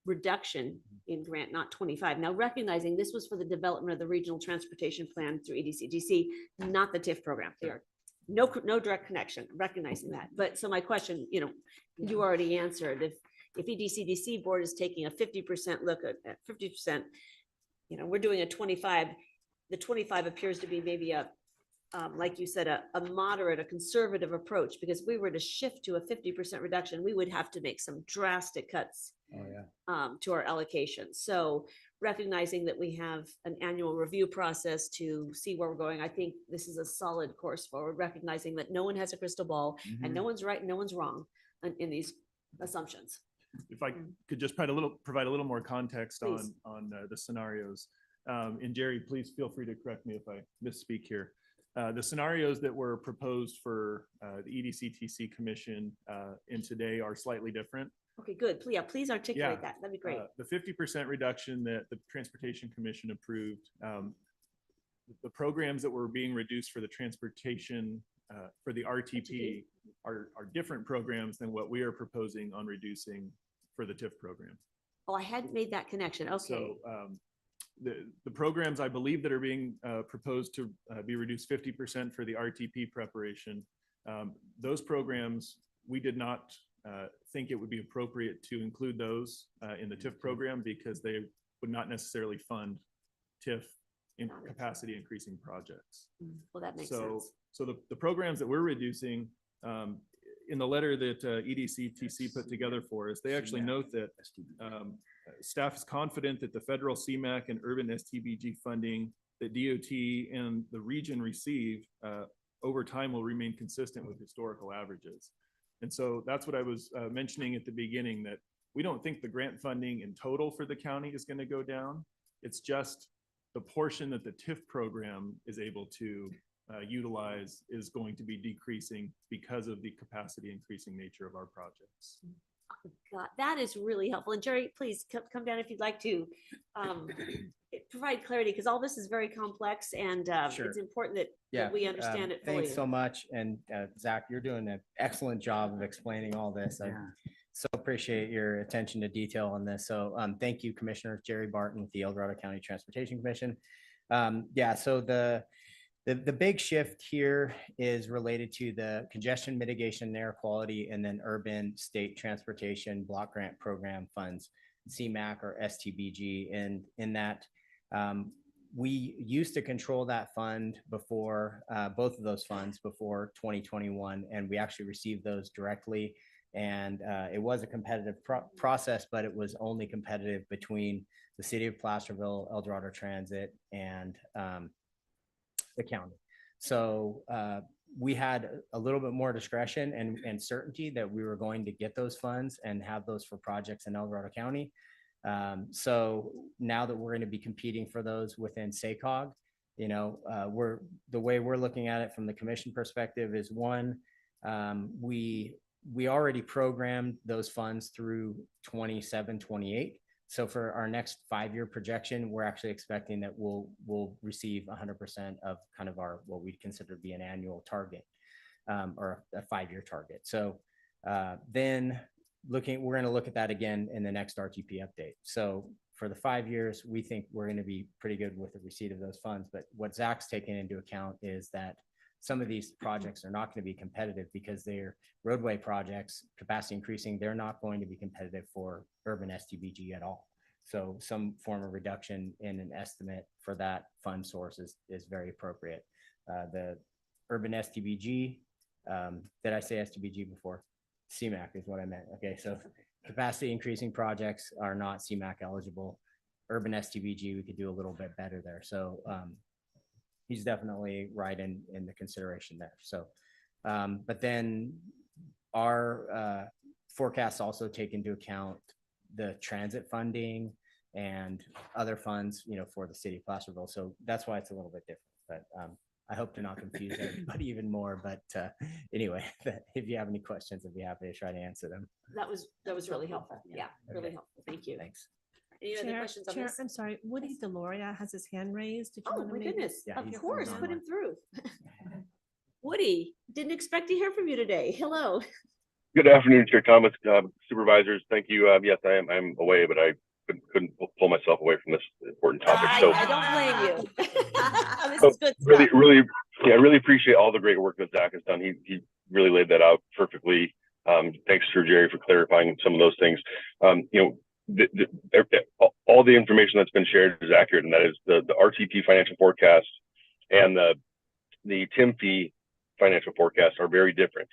S1: reduction in grant, not 25. Now, recognizing this was for the development of the regional transportation plan through EDCDC, not the TIF program. There are no direct connection, recognizing that. But so my question, you already answered. If EDCDC board is taking a 50% look at 50%, we're doing a 25. The 25 appears to be maybe like you said, a moderate, a conservative approach, because if we were to shift to a 50% reduction, we would have to make some drastic cuts to our allocation. So recognizing that we have an annual review process to see where we're going, I think this is a solid course forward, recognizing that no one has a crystal ball and no one's right, no one's wrong in these assumptions.
S15: If I could just provide a little more context
S1: Please.
S15: on the scenarios. And Jerry, please feel free to correct me if I misspeak here. The scenarios that were proposed for the EDCTC Commission in today are slightly different.
S1: Okay, good. Please articulate that. That'd be great.
S15: The 50% reduction that the Transportation Commission approved, the programs that were being reduced for the transportation, for the RTP are different programs than what we are proposing on reducing for the TIF program.
S1: Oh, I hadn't made that connection. Okay.
S15: So the programs I believe that are being proposed to be reduced 50% for the RTP preparation, those programs, we did not think it would be appropriate to include those in the TIF program because they would not necessarily fund TIF in capacity increasing projects.
S1: Well, that makes sense.
S15: So the programs that we're reducing, in the letter that EDCTC put together for us, they actually note that staff is confident that the federal CMAQ and urban STBG funding that DOT and the region receive over time will remain consistent with historical averages. And so that's what I was mentioning at the beginning, that we don't think the grant funding in total for the county is going to go down. It's just the portion that the TIF program is able to utilize is going to be decreasing because of the capacity increasing nature of our projects.
S1: God, that is really helpful. And Jerry, please come down if you'd like to provide clarity, because all this is very complex, and
S8: Sure.
S1: it's important that
S8: Yeah,
S1: we understand it fully.
S8: thanks so much. And Zach, you're doing an excellent job of explaining all this. I so appreciate your attention to detail on this. So thank you, Commissioner Jerry Barton with the El Dorado County Transportation Commission. Yeah, so the big shift here is related to the congestion mitigation and air quality, and then urban state transportation block grant program funds, CMAQ or STBG. And in that, we used to control that fund before, both of those funds before 2021, and we actually received those directly. And it was a competitive process, but it was only competitive between the city of Placerville, El Dorado Transit, and the county. So we had a little bit more discretion and certainty that we were going to get those funds and have those for projects in El Dorado County. So now that we're going to be competing for those within SACOG, you know, the way we're looking at it from the commission perspective is, one, we already programmed those funds through 27, 28. So for our next 5-year projection, we're actually expecting that we'll receive 100% of kind of our, what we'd consider to be an annual target, or a 5-year target. So then we're going to look at that again in the next RTP update. So for the 5 years, we think we're going to be pretty good with the receipt of those funds. But what Zach's taken into account is that some of these projects are not going to be competitive because they're roadway projects, capacity increasing. They're not going to be competitive for urban STBG at all. So some form of reduction in an estimate for that fund source is very appropriate. The urban STBG, did I say STBG before? CMAQ is what I meant. Okay, so capacity increasing projects are not CMAQ eligible. Urban STBG, we could do a little bit better there. So he's definitely right in the consideration there. So, but then our forecasts also take into account the transit funding and other funds, you know, for the city of Placerville. So that's why it's a little bit different. But I hope to not confuse everybody even more. But anyway, if you have any questions, I'd be happy to try to answer them.
S1: That was really helpful. Yeah, really helpful. Thank you.
S8: Thanks.
S1: Any other questions on
S3: Chair,
S1: this?
S3: I'm sorry, Woody Deloria has his hand raised. Did you
S1: Oh,
S3: want to
S1: my
S3: maybe-
S1: goodness.
S8: Yeah,
S1: Of
S8: he's
S1: course,
S8: on
S1: put him
S8: one.
S1: through. Woody, didn't expect to hear from you today. Hello.
S18: Good afternoon, Chair Thomas, supervisors. Thank you. Yes, I'm away, but I couldn't pull myself away from this important topic. So
S1: I don't blame you. This
S18: so
S1: is good
S18: really,
S1: stuff.
S18: really, yeah, I really appreciate all the great work that Zach has done. He really laid that out perfectly. Thanks to Jerry for clarifying some of those things. You know, all the information that's been shared is accurate, and that is the RTP financial forecast and the TIMFI financial forecast are very different.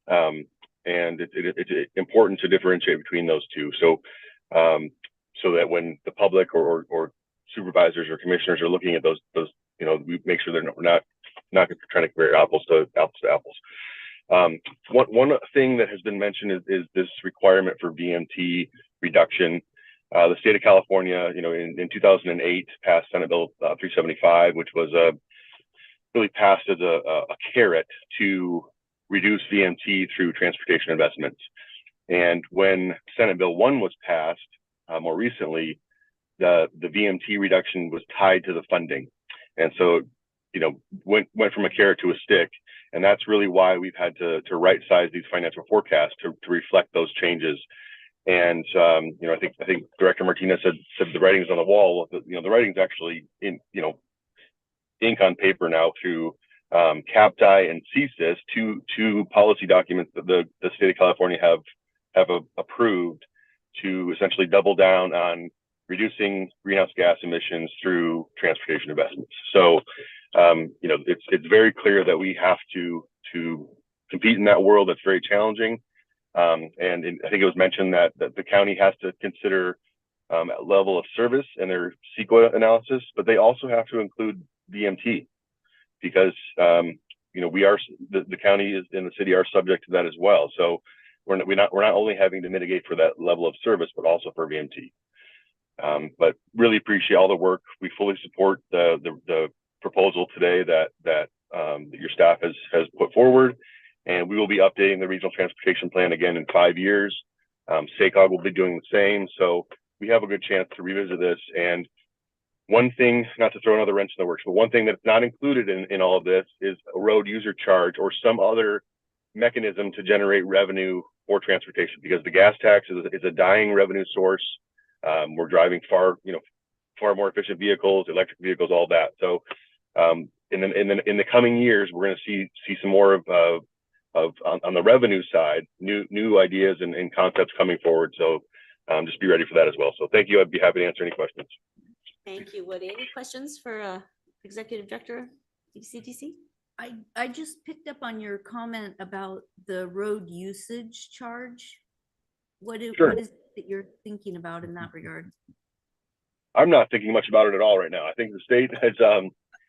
S18: And it's important to differentiate between those two. So, so that when the public or supervisors or commissioners are looking at those, you know, we make sure we're not trying to compare apples to apples. One thing that has been mentioned is this requirement for VMT reduction. The state of California, you know, in 2008 passed Senate Bill 375, which was really passed as a carrot to reduce VMT through transportation investments. And when Senate Bill 1 was passed more recently, the VMT reduction was tied to the funding. And so, you know, went from a carrot to a stick. And that's really why we've had to right size these financial forecasts to reflect those changes. And, you know, I think Director Martinez said the writing's on the wall. You know, the writing's actually in, you know, ink on paper now through CAPTI and CSIS, two policy documents that the state of California have approved to essentially double down on reducing greenhouse gas emissions through transportation investments. So, you know, it's very clear that we have to compete in that world that's very challenging. And I think it was mentioned that the county has to consider level of service in their CEQA analysis, but they also have to include VMT because, you know, the county and the city are subject to that as well. So we're not only having to mitigate for that level of service, but also for VMT. But really appreciate all the work. We fully support the proposal today that your staff has put forward, and we will be updating the regional transportation plan again in 5 years. SACOG will be doing the same. So we have a good chance to revisit this. And one thing, not to throw another wrench in the works, but one thing that's not included in all of this is a road user charge or some other mechanism to generate revenue for transportation, because the gas tax is a dying revenue source. We're driving far more efficient vehicles, electric vehicles, all that. So in the coming years, we're going to see some more of on the revenue side, new ideas and concepts coming forward. So just be ready for that as well. So thank you. I'd be happy to answer any questions.
S1: Thank you, Woody. Any questions for Executive Director EDCTC?
S14: I just picked up on your comment about the road usage charge. What is it that you're thinking about in that regard?
S18: I'm not thinking much about it at all right now. I think the state has.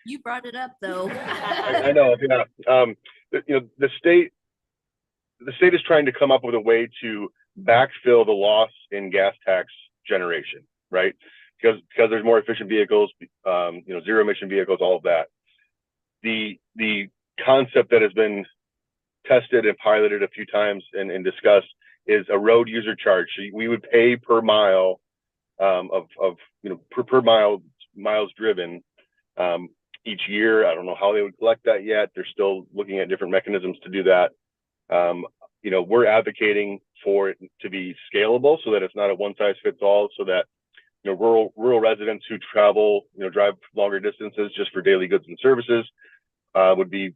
S14: You brought it up though.
S18: I know. Yeah. The state is trying to come up with a way to backfill the loss in gas tax generation, right? Because there's more efficient vehicles, zero emission vehicles, all of that. The concept that has been tested and piloted a few times and discussed is a road user charge. So we would pay per mile per miles driven each year. I don't know how they would collect that yet. They're still looking at different mechanisms to do that. We're advocating for it to be scalable so that it's not a one size fits all, so that rural residents who travel, drive longer distances just for daily goods and services would be,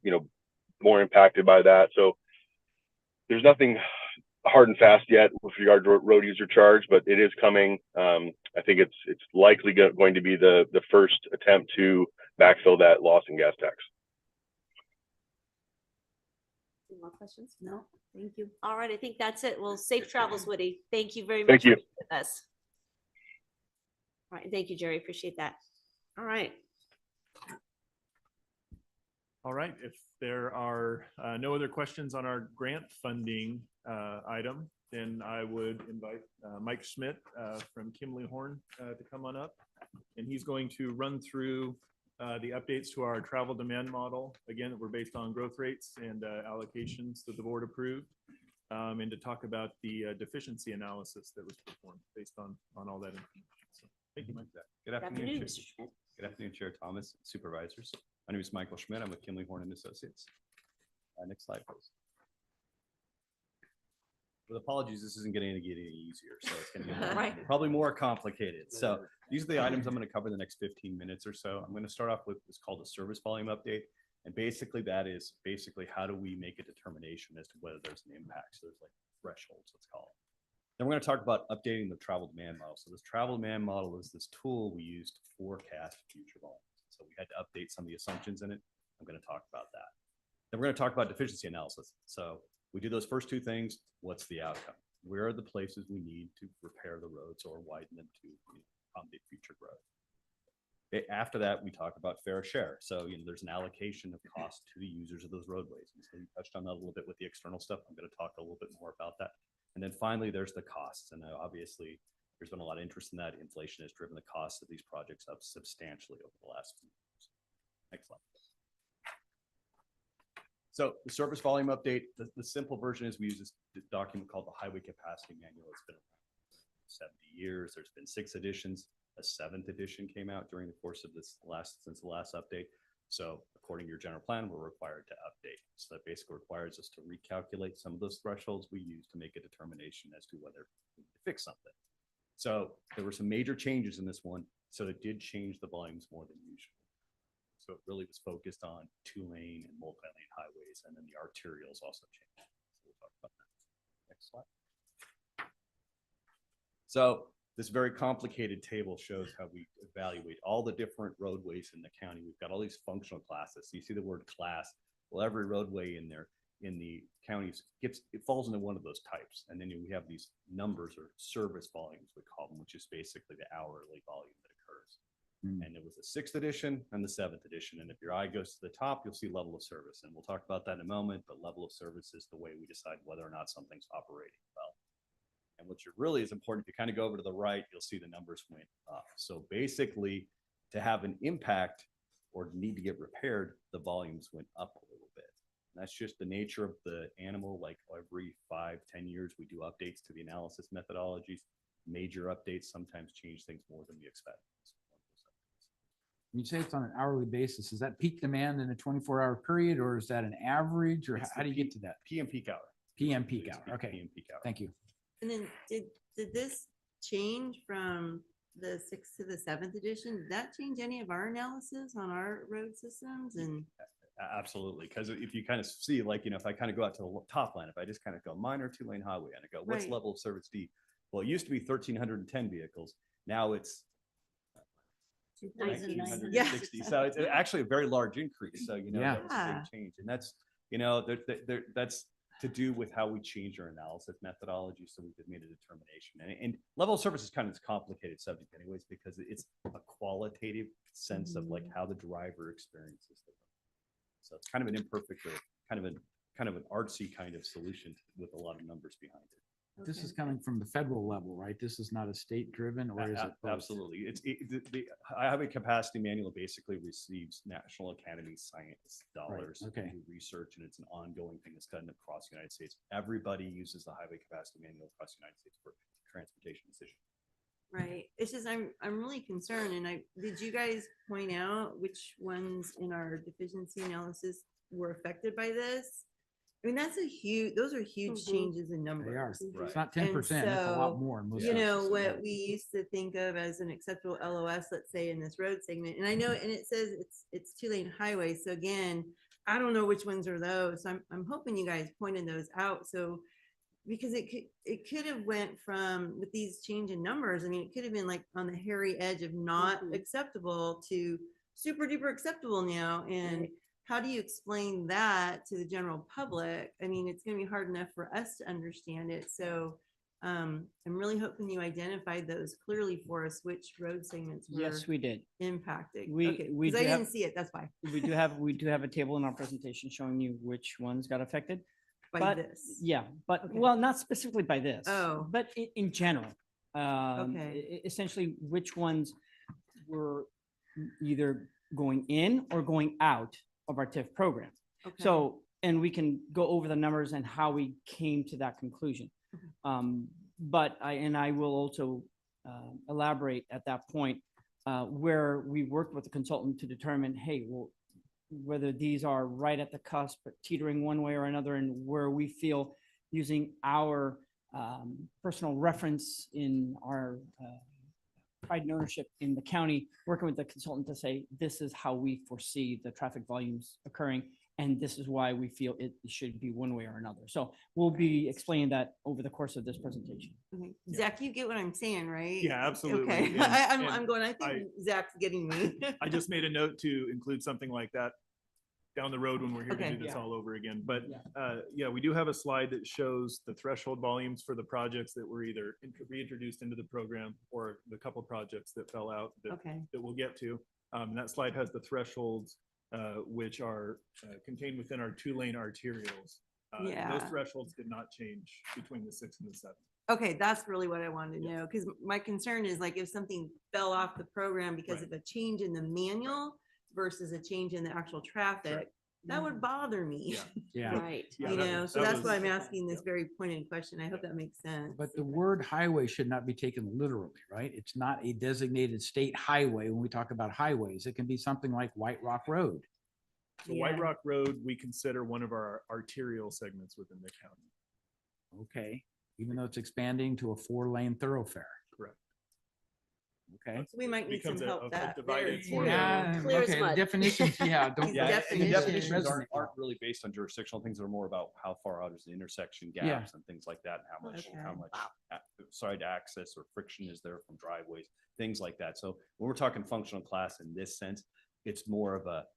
S18: more impacted by that. So there's nothing hard and fast yet with regard to road user charge, but it is coming. I think it's likely going to be the first attempt to backfill that loss in gas tax.
S1: Any more questions?
S14: No, thank you.
S1: All right, I think that's it. Well, safe travels, Woody. Thank you very much.
S18: Thank you.
S1: For being with us. All right, thank you, Jerry. Appreciate that. All right.
S15: All right, if there are no other questions on our grant funding item, then I would invite Mike Schmidt from Kimley Horn to come on up. And he's going to run through the updates to our travel demand model. Again, we're based on growth rates and allocations that the board approved, and to talk about the deficiency analysis that was performed based on all that information. So thank you, Mike.
S7: Good afternoon,
S1: Mr.
S7: Chair.
S1: Schmidt.
S7: Good afternoon, Chair Thomas, supervisors. My name is Michael Schmidt. I'm with Kimley Horn and Associates. Next slide, please. With apologies, this isn't getting any easier, so it's going to get probably more complicated. So these are the items I'm going to cover in the next 15 minutes or so. I'm going to start off with what's called a service volume update. And basically that is how do we make a determination as to whether there's an impact. So there's like thresholds, let's call it. Then we're going to talk about updating the travel demand model. So this travel demand model is this tool we use to forecast future volumes. So we had to update some of the assumptions in it. I'm going to talk about that. Then we're going to talk about deficiency analysis. So we do those first two things. What's the outcome? Where are the places we need to repair the roads or widen them to accommodate future growth? After that, we talk about fair share. So there's an allocation of cost to the users of those roadways. And so we touched on that a little bit with the external stuff. I'm going to talk a little bit more about that. And then finally, there's the costs. And obviously, there's been a lot of interest in that. Inflation has driven the cost of these projects up substantially over the last few years. Next slide. So the service volume update, the simple version is we use this document called the Highway Capacity Manual. It's been around 70 years. There's been 6 editions. A 7th edition came out during the course of since the last update. So according to your general plan, we're required to update. So that basically requires us to recalculate some of those thresholds we use to make a determination as to whether we need to fix something. So there were some major changes in this one. So it did change the volumes more than usual. So it really was focused on 2-lane and multi-lane highways, and then the arterials also changed. So we'll talk about that. Next slide. So this very complicated table shows how we evaluate all the different roadways in the county. We've got all these functional classes. So you see the word class. Well, every roadway in there in the counties it falls into one of those types. And then we have these numbers or service volumes, we call them, which is basically the hourly volume that occurs. And it was the 6th edition and the 7th edition. And if your eye goes to the top, you'll see level of service. And we'll talk about that in a moment, but level of service is the way we decide whether or not something's operating well. And what really is important, if you kind of go over to the right, you'll see the numbers went up. So basically, to have an impact or need to get repaired, the volumes went up a little bit. That's just the nature of the animal. Like every 5-10 years, we do updates to the analysis methodologies. Major updates sometimes change things more than we expect.
S11: You say it's on an hourly basis. Is that peak demand in a 24-hour period, or is that an average, or
S7: It's
S11: how do you get to that?
S7: PM peak hour.
S11: PM peak
S7: It's
S11: hour. Okay.
S7: PM peak hour.
S11: Thank you.
S9: And then did this change from the 6th to the 7th edition? Did that change any of our analysis on our road systems? And
S7: Absolutely, because if you kind of see, like, if I kind of go out to the top line, if I just kind of go minor 2-lane highway and I go, what's
S9: Right.
S7: level of service D? Well, it used to be 1,310 vehicles. Now it's 1,960. So it's actually a very large increase. So,
S11: Yeah.
S7: that was a big change. And that's, that's to do with how we change our analysis methodology. So we could make a determination. And level of service is kind of this complicated subject anyways, because it's a qualitative sense of like how the driver experiences the road. So it's kind of an imperfect, or kind of an artsy kind of solution with a lot of numbers behind it.
S11: This is coming from the federal level, right? This is not a state driven, or is it? both?
S7: Absolutely. The highway capacity manual basically receives National Academy Science dollars
S11: okay.
S7: to do research, and it's an ongoing thing that's done across the United States. Everybody uses the highway capacity manual across the United States for transportation decisions.
S9: right, it's just I'm really concerned. And did you guys point out which ones in our deficiency analysis were affected by this? I mean, those are huge changes in numbers.
S11: They are.
S7: Right.
S11: It's not 10%. It's a lot more. in most
S9: You know,
S11: cases.
S9: what we used to think of as an acceptable LOS, let's say in this road segment, and I know, and it says it's 2-lane highway. So again, I don't know which ones are those. So I'm hoping you guys pointed those out. So, because it could have went from, with these change in numbers, I mean, it could have been like on the hairy edge of not acceptable to super duper acceptable now. And how do you explain that to the general public? I mean, it's going to be hard enough for us to understand it. So I'm really hoping you identified those clearly for us, which road segments were
S17: Yes, we did.
S9: impacted.
S17: We
S9: Because I
S17: do have-
S9: didn't see it. That's why.
S17: We do have a table in our presentation showing you which ones got affected.
S9: By
S17: But
S9: this.
S17: yeah, but
S9: Okay.
S17: well, not specifically by this.
S9: Oh.
S17: But in general,
S9: Okay.
S17: essentially which ones were either going in or going out of our TIF program.
S9: Okay.
S17: So, and we can go over the numbers and how we came to that conclusion. But I will also elaborate at that point where we worked with the consultant to determine, hey, well, whether these are right at the cusp, but teetering one way or another, and where we feel using our personal reference in our pride and ownership in the county, working with the consultant to say, this is how we foresee the traffic volumes occurring, and this is why we feel it should be one way or another. So we'll be explaining that over the course of this presentation.
S9: Okay. Zach, you get what I'm saying, right?
S15: Yeah, absolutely.
S9: Okay.
S15: And-
S9: I'm
S15: and
S9: going, I think Zach's getting me.
S15: I just made a note to include something like that down the road when we're here to
S9: Okay.
S15: do this
S17: Yeah.
S15: all over again. But yeah, we do have a slide that shows the threshold volumes for the projects that were either reintroduced into the program or the couple projects that fell out that,
S9: Okay.
S15: that we'll get to. And that slide has the thresholds, which are contained within our 2-lane arterials.
S9: Yeah.
S15: Those thresholds did not change between the 6th and the 7th.
S9: Okay, that's really what I wanted to know, because my concern is like if something fell off the program because
S15: Right.
S9: of a change in the manual versus a change in the actual traffic, that would bother me.
S11: Yeah.
S14: Right.
S15: Yeah,
S9: You
S15: that-
S9: know, so
S15: that
S9: that's
S15: was-
S9: why I'm asking this very pointed question. I hope that makes sense.
S11: But the word highway should not be taken literally, right? It's not a designated state highway. When we talk about highways, it can be something like White Rock Road.
S15: So White Rock Road, we consider one of our arterial segments within the county.
S11: Okay, even though it's expanding to a 4-lane thoroughfare.
S15: Correct.
S11: Okay.
S9: So we might need some
S15: Becomes a-
S9: help
S15: a
S9: that.
S15: divided
S9: there,
S15: four
S9: too.
S11: Yeah,
S14: Clear as
S11: okay,
S14: mud.
S11: definitions, yeah, don't.
S7: Yeah, and the
S9: Definitions.
S7: definitions
S11: Resonate.
S7: aren't really based on jurisdictional things. They're more about how far out is the intersection
S11: Yeah.
S7: gaps and things like that, and how much
S9: Okay.
S7: side access or friction is there from driveways, things like that. So when we're talking functional class in this sense, it's more of a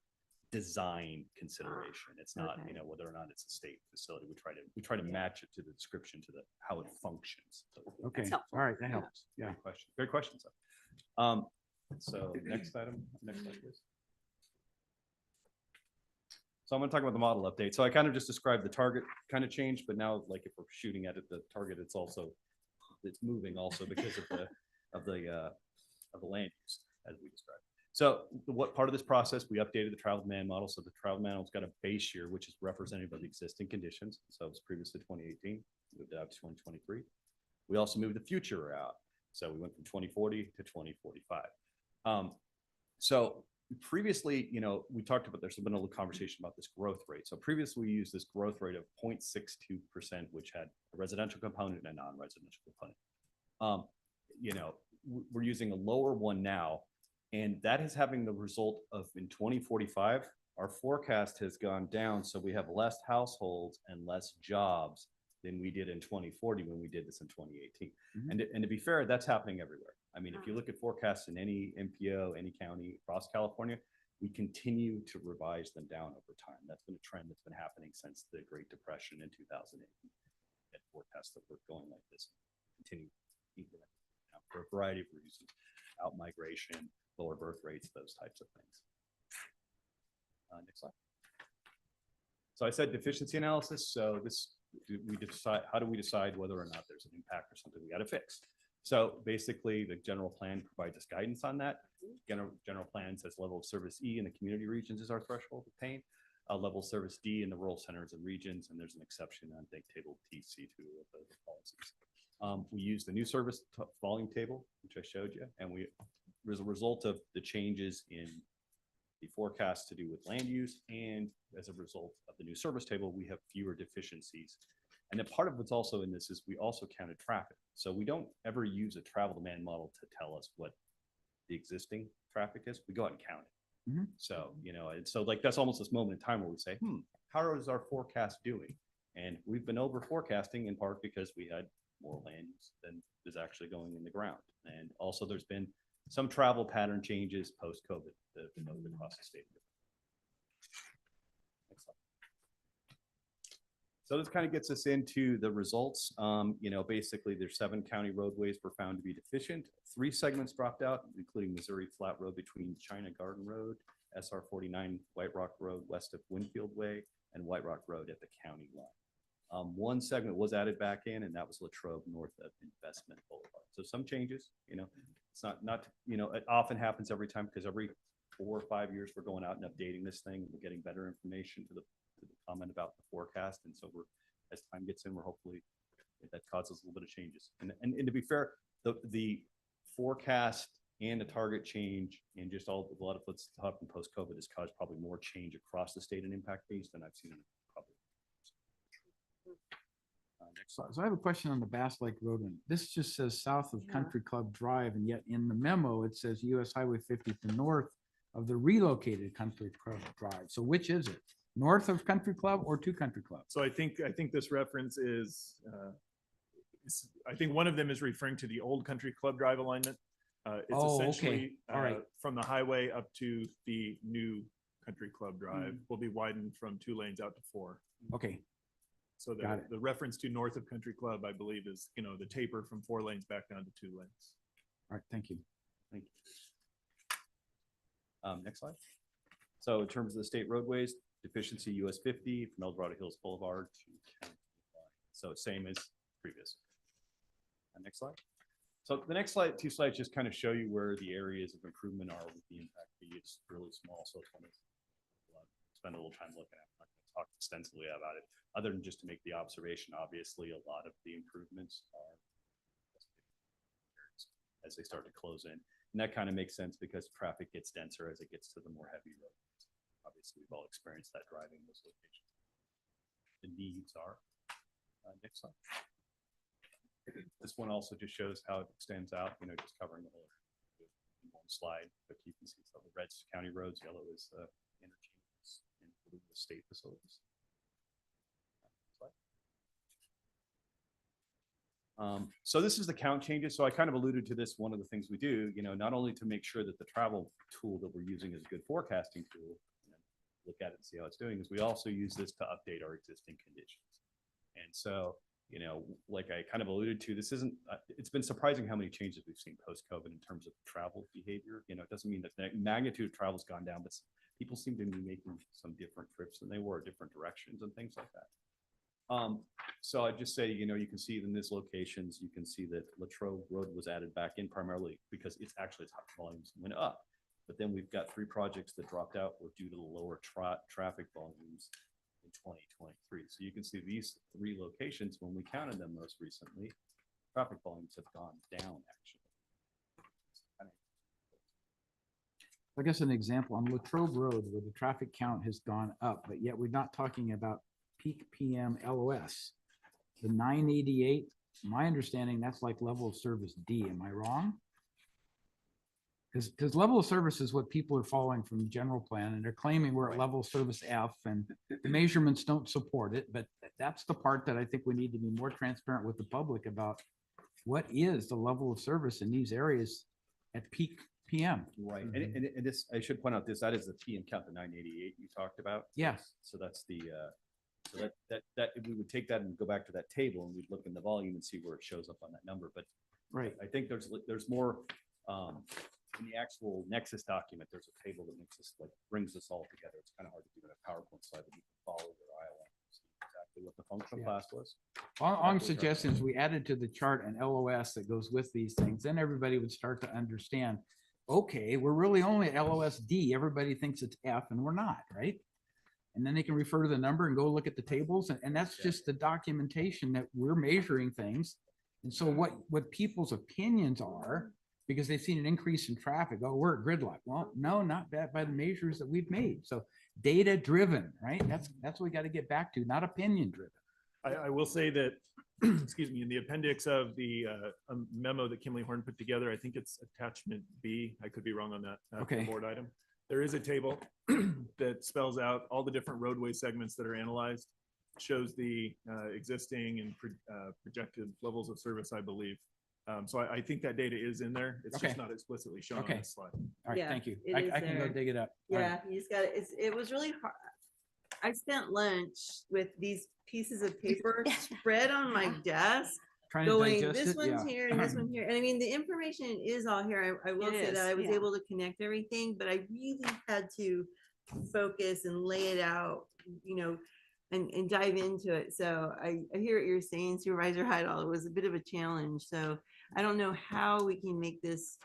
S7: design consideration. It's not,
S9: Okay.
S7: whether or not it's a state facility. We try to match it to the description to the how it functions. So,
S11: Okay, all
S14: helpful.
S11: right, that helps. Yeah.
S7: great question. Great question. So next item, next slide, please. So I'm going to talk about the model update. So I kind of just described the target kind of change, but now like if we're shooting at it, the target, it's moving also because of the land use as we described. So what part of this process, we updated the travel demand model. So the travel manual's got a base year, which is representative of the existing conditions. So it was previously 2018, moved it out to 2023. We also moved the future out. So we went from 2040 to 2045. So previously, you know, we talked about, there's been a little conversation about this growth rate. So previously we used this growth rate of 0.62%, which had a residential component and a non-residential component. You know, we're using a lower one now, and that is having the result of in 2045, our forecast has gone down. So we have less households and less jobs than we did in 2040 when we did this in 2018. And to be fair, that's happening everywhere. I mean, if you look at forecasts in any MPO, any county across California, we continue to revise them down over time. That's been a trend that's been happening since the Great Depression in 2008. And forecasts that were going like this continue for a variety of reasons: out migration, lower birth rates, those types of things. Next slide. So I said deficiency analysis. So this, we decide, how do we decide whether or not there's an impact or something we got to fix? So basically, the general plan provides us guidance on that. General plan says level of service E in the community regions is our threshold of pain. Level of service D in the rural centers and regions, and there's an exception on big table TC2 of the policies. We use the new service volume table, which I showed you, and we, as a result of the changes in the forecast to do with land use, and as a result of the new service table, we have fewer deficiencies. And then part of what's also in this is we also counted traffic. So we don't ever use a travel demand model to tell us what the existing traffic is. We go out and count it. So, you know, and so like that's almost this moment in time where we say, how is our forecast doing? And we've been over forecasting in part because we had more land use than is actually going in the ground. And also there's been some travel pattern changes post-COVID that have been noted across the state. Next slide. So this kind of gets us into the results. You know, basically there's 7 county roadways were found to be deficient. 3 segments dropped out, including Missouri Flat Road between China Garden Road, SR 49 White Rock Road west of Winfield Way, and White Rock Road at the county line. 1 segment was added back in, and that was Latrobe north of Investment Boulevard. So some changes, you know, it's not, you know, it often happens every time because every 4 or 5 years we're going out and updating this thing. We're getting better information to the comment about the forecast. And so we're, as time gets in, we're hopefully, that causes a little bit of changes. And to be fair, the forecast and the target change and just a lot of what's happened post-COVID has caused probably more change across the state and impact fees than I've seen in probably. Next slide.
S11: So I have a question on the Bass Lake Road one. This just says south of Country Club Drive, and yet in the memo, it says US Highway 50 to north of the relocated Country Club Drive. So which is it? North of Country Club or to Country Club?
S15: So I think this reference is, I think one of them is referring to the old Country Club Drive alignment. It's essentially
S11: All right.
S15: From the highway up to the new Country Club Drive will be widened from 2 lanes out to 4.
S11: Okay.
S15: So the reference to north of Country Club, I believe, is, you know, the taper from 4 lanes back down to 2 lanes.
S11: All right, thank you.
S7: Thank you. Next slide. So in terms of the state roadways, deficiency US 50 from El Dorado Hills Boulevard to County Line. So same as previous. Next slide. So the next slide, 2 slides just kind of show you where the areas of improvement are with the impact fee. It's really small, so it's one of spend a little time looking at. I'm not going to talk extensively about it, other than just to make the observation. Obviously, a lot of the improvements are as they start to close in, and that kind of makes sense because traffic gets denser as it gets to the more heavy roads. Obviously, we've all experienced that driving those locations. The needs are. Next slide. This one also just shows how it extends out, you know, just covering the whole in one slide. But you can see some of the red's county roads, yellow is interchanges, and blue is state facilities. So this is the count changes. So I kind of alluded to this. One of the things we do, you know, not only to make sure that the travel tool that we're using is a good forecasting tool, look at it and see how it's doing, is we also use this to update our existing conditions. And so, you know, like I kind of alluded to, this isn't, it's been surprising how many changes we've seen post-COVID in terms of travel behavior. You know, it doesn't mean that the magnitude of travel has gone down, but people seem to be making some different trips than they were, different directions and things like that. So I'd just say, you know, you can see in these locations, you can see that Latrobe Road was added back in primarily because it's actually its volumes went up. But then we've got 3 projects that dropped out were due to the lower traffic volumes in 2023. So you can see these 3 locations, when we counted them most recently, traffic volumes have gone down actually.
S11: I guess an example on Latrobe Road where the traffic count has gone up, but yet we're not talking about peak PM LOS. The 988, my understanding, that's like level of service D. Am I wrong? Because level of service is what people are following from the general plan, and they're claiming we're at level of service F, and the measurements don't support it. But that's the part that I think we need to be more transparent with the public about. What is the level of service in these areas at peak PM?
S7: Right, and this, I should point out this, that is the PM count, the 988 you talked about.
S11: Yes.
S7: So that's the, so that we would take that and go back to that table and we'd look in the volume and see where it shows up on that number. But
S11: right,
S7: I think there's more in the actual Nexus document. There's a table that makes us brings this all together. It's kind of hard to do in a PowerPoint slide, but you can follow your eye along and see exactly what the functional class was.
S11: All I'm suggesting is we added to the chart an LOS that goes with these things. Then everybody would start to understand, okay, we're really only at LOS D. Everybody thinks it's F and we're not, right? And then they can refer to the number and go look at the tables. And that's just the documentation that we're measuring things. And so what people's opinions are, because they've seen an increase in traffic, oh, we're at gridlock. Well, no, not that by the measures that we've made. So data driven, right? That's what we got to get back to, not opinion driven.
S15: I will say that, excuse me, in the appendix of the memo that Kimberly Horn put together, I think it's attachment B. I could be wrong on that
S11: Okay.
S15: board item. There is a table that spells out all the different roadway segments that are analyzed, shows the existing and projected levels of service, I believe. So I think that data is in there. It's just not explicitly shown on this slide.
S11: All right,
S9: Yeah,
S11: thank you.
S9: it
S11: I
S9: is
S11: can go
S9: there.
S11: dig it up. All right.
S9: Yeah, you just got it. It was really hard. I spent lunch with these pieces of paper spread on my desk,
S11: Trying to
S9: going,
S11: digest
S9: this
S11: it,
S9: one's
S11: yeah.
S9: here and this one here. And I mean, the information is all here. I will say that I was able to connect everything, but I really had to focus and lay it out, you know, and dive into it. So I hear what you're saying, Supervisor Heidel. It was a bit of a challenge. So I don't know how we can make this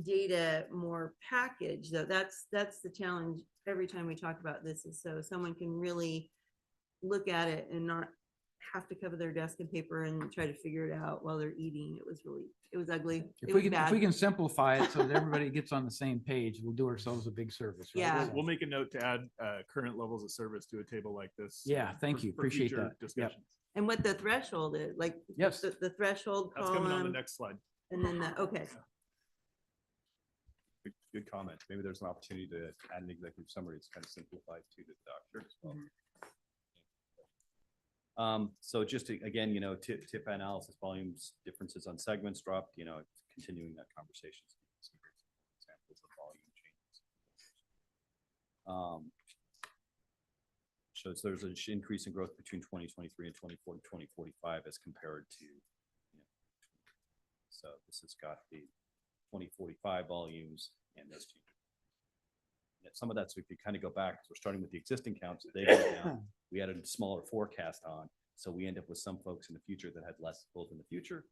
S9: data more packaged, though. That's the challenge every time we talk about this, is so someone can really look at it and not have to cover their desk in paper and try to figure it out while they're eating. It was ugly.
S11: If we can simplify it so that everybody gets on the same page, we'll do ourselves a big service. Right?
S9: Yeah.
S15: We'll make a note to add current levels of service to a table like this.
S11: Yeah, thank you.
S15: For
S11: Appreciate
S15: future
S11: that. Yep.
S15: discussions.
S9: And what the threshold is, like,
S11: yes,
S9: the threshold
S15: That's
S9: column.
S15: coming on the next slide.
S9: And then okay.
S7: Good comment. Maybe there's an opportunity to add an executive summary. It's kind of simplified to the doctor as well. So just to, again, you know, tip analysis, volumes, differences on segments dropped, you know, continuing that conversation. Examples of volume changes. Shows there's an increase in growth between 2023 and 2045 as compared to, you know, so this has got the 2045 volumes and those two. Some of that, so if you kind of go back, we're starting with the existing counts, they go down. We added a smaller forecast on, so we end up with some folks in the future that had less, both in the future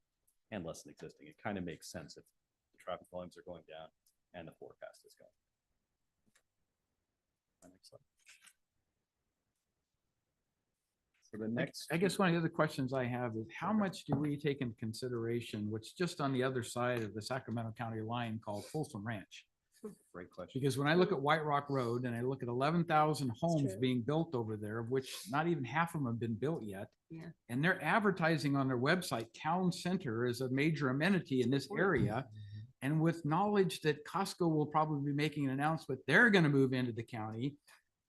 S7: and less than existing. It kind of makes sense if the traffic volumes are going down and the forecast is going. Next slide. So the next,
S11: I guess one of the other questions I have is how much do we take into consideration what's just on the other side of the Sacramento County line called Folsom Ranch?
S7: Great question.
S11: Because when I look at White Rock Road and I look at 11,000 homes being built over there, of which not even half of them have been built yet.
S9: Yeah.
S11: And they're advertising on their website, town center is a major amenity in this area. And with knowledge that Costco will probably be making an announcement, they're going to move into the county.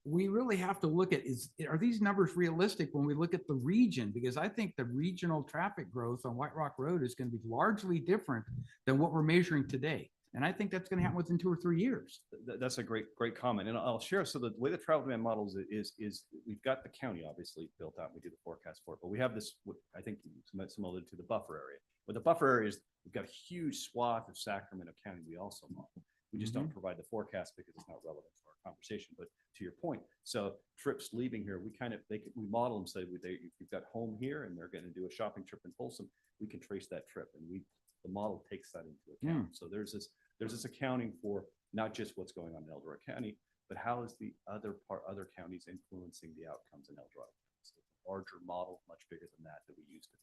S11: We really have to look at, are these numbers realistic when we look at the region? Because I think the regional traffic growth on White Rock Road is going to be largely different than what we're measuring today. And I think that's going to happen within 2 or 3 years.
S7: That's a great comment. And I'll share. So the way the travel demand models is we've got the county obviously built out. We do the forecast for it, but we have this, what I think some alluded to, the buffer area. But the buffer area is, we've got a huge swath of Sacramento County we also model. We just don't provide the forecast because it's not relevant to our conversation. But to your point, so trips leaving here, we model them, say you've got home here and they're going to do a shopping trip in Folsom. We can trace that trip, and the model takes that into account. So there's this accounting for not just what's going on in El Dorado County, but how is the other counties influencing the outcomes in El Dorado? So larger model, much bigger than that we used in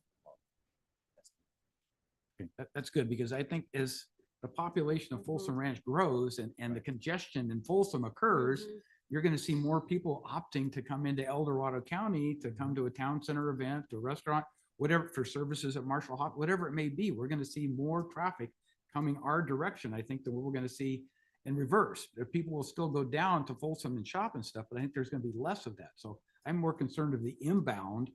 S7: the model.
S11: That's good, because I think as the population of Folsom Ranch grows and the congestion in Folsom occurs, you're going to see more people opting to come into El Dorado County to come to a town center event, a restaurant, whatever, for services at Marshall Hop, whatever it may be. We're going to see more traffic coming our direction. I think that we're going to see in reverse. People will still go down to Folsom and shop and stuff, but I think there's going to be less of that. So I'm more concerned of the inbound,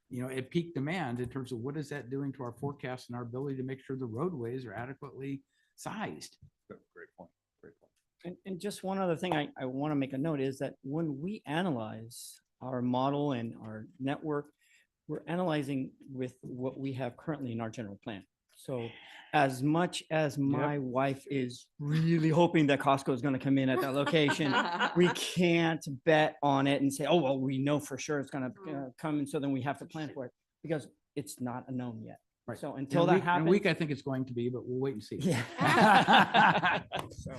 S11: you know, at peak demand in terms of what is that doing to our forecast and our ability to make sure the roadways are adequately sized.
S7: Great point. Great point.
S17: And just one other thing I want to make a note is that when we analyze our model and our network, we're analyzing with what we have currently in our general plan. So as much as my wife is really hoping that Costco is going to come in at that location, we can't bet on it and say, oh, well, we know for sure it's going to come. And so then we have to plan for it because it's not a known yet.
S11: Right.
S17: So until
S11: In a
S17: that
S11: week,
S17: happens.
S11: in a week, I think it's going to be, but we'll wait and see.
S17: Yeah.
S11: So.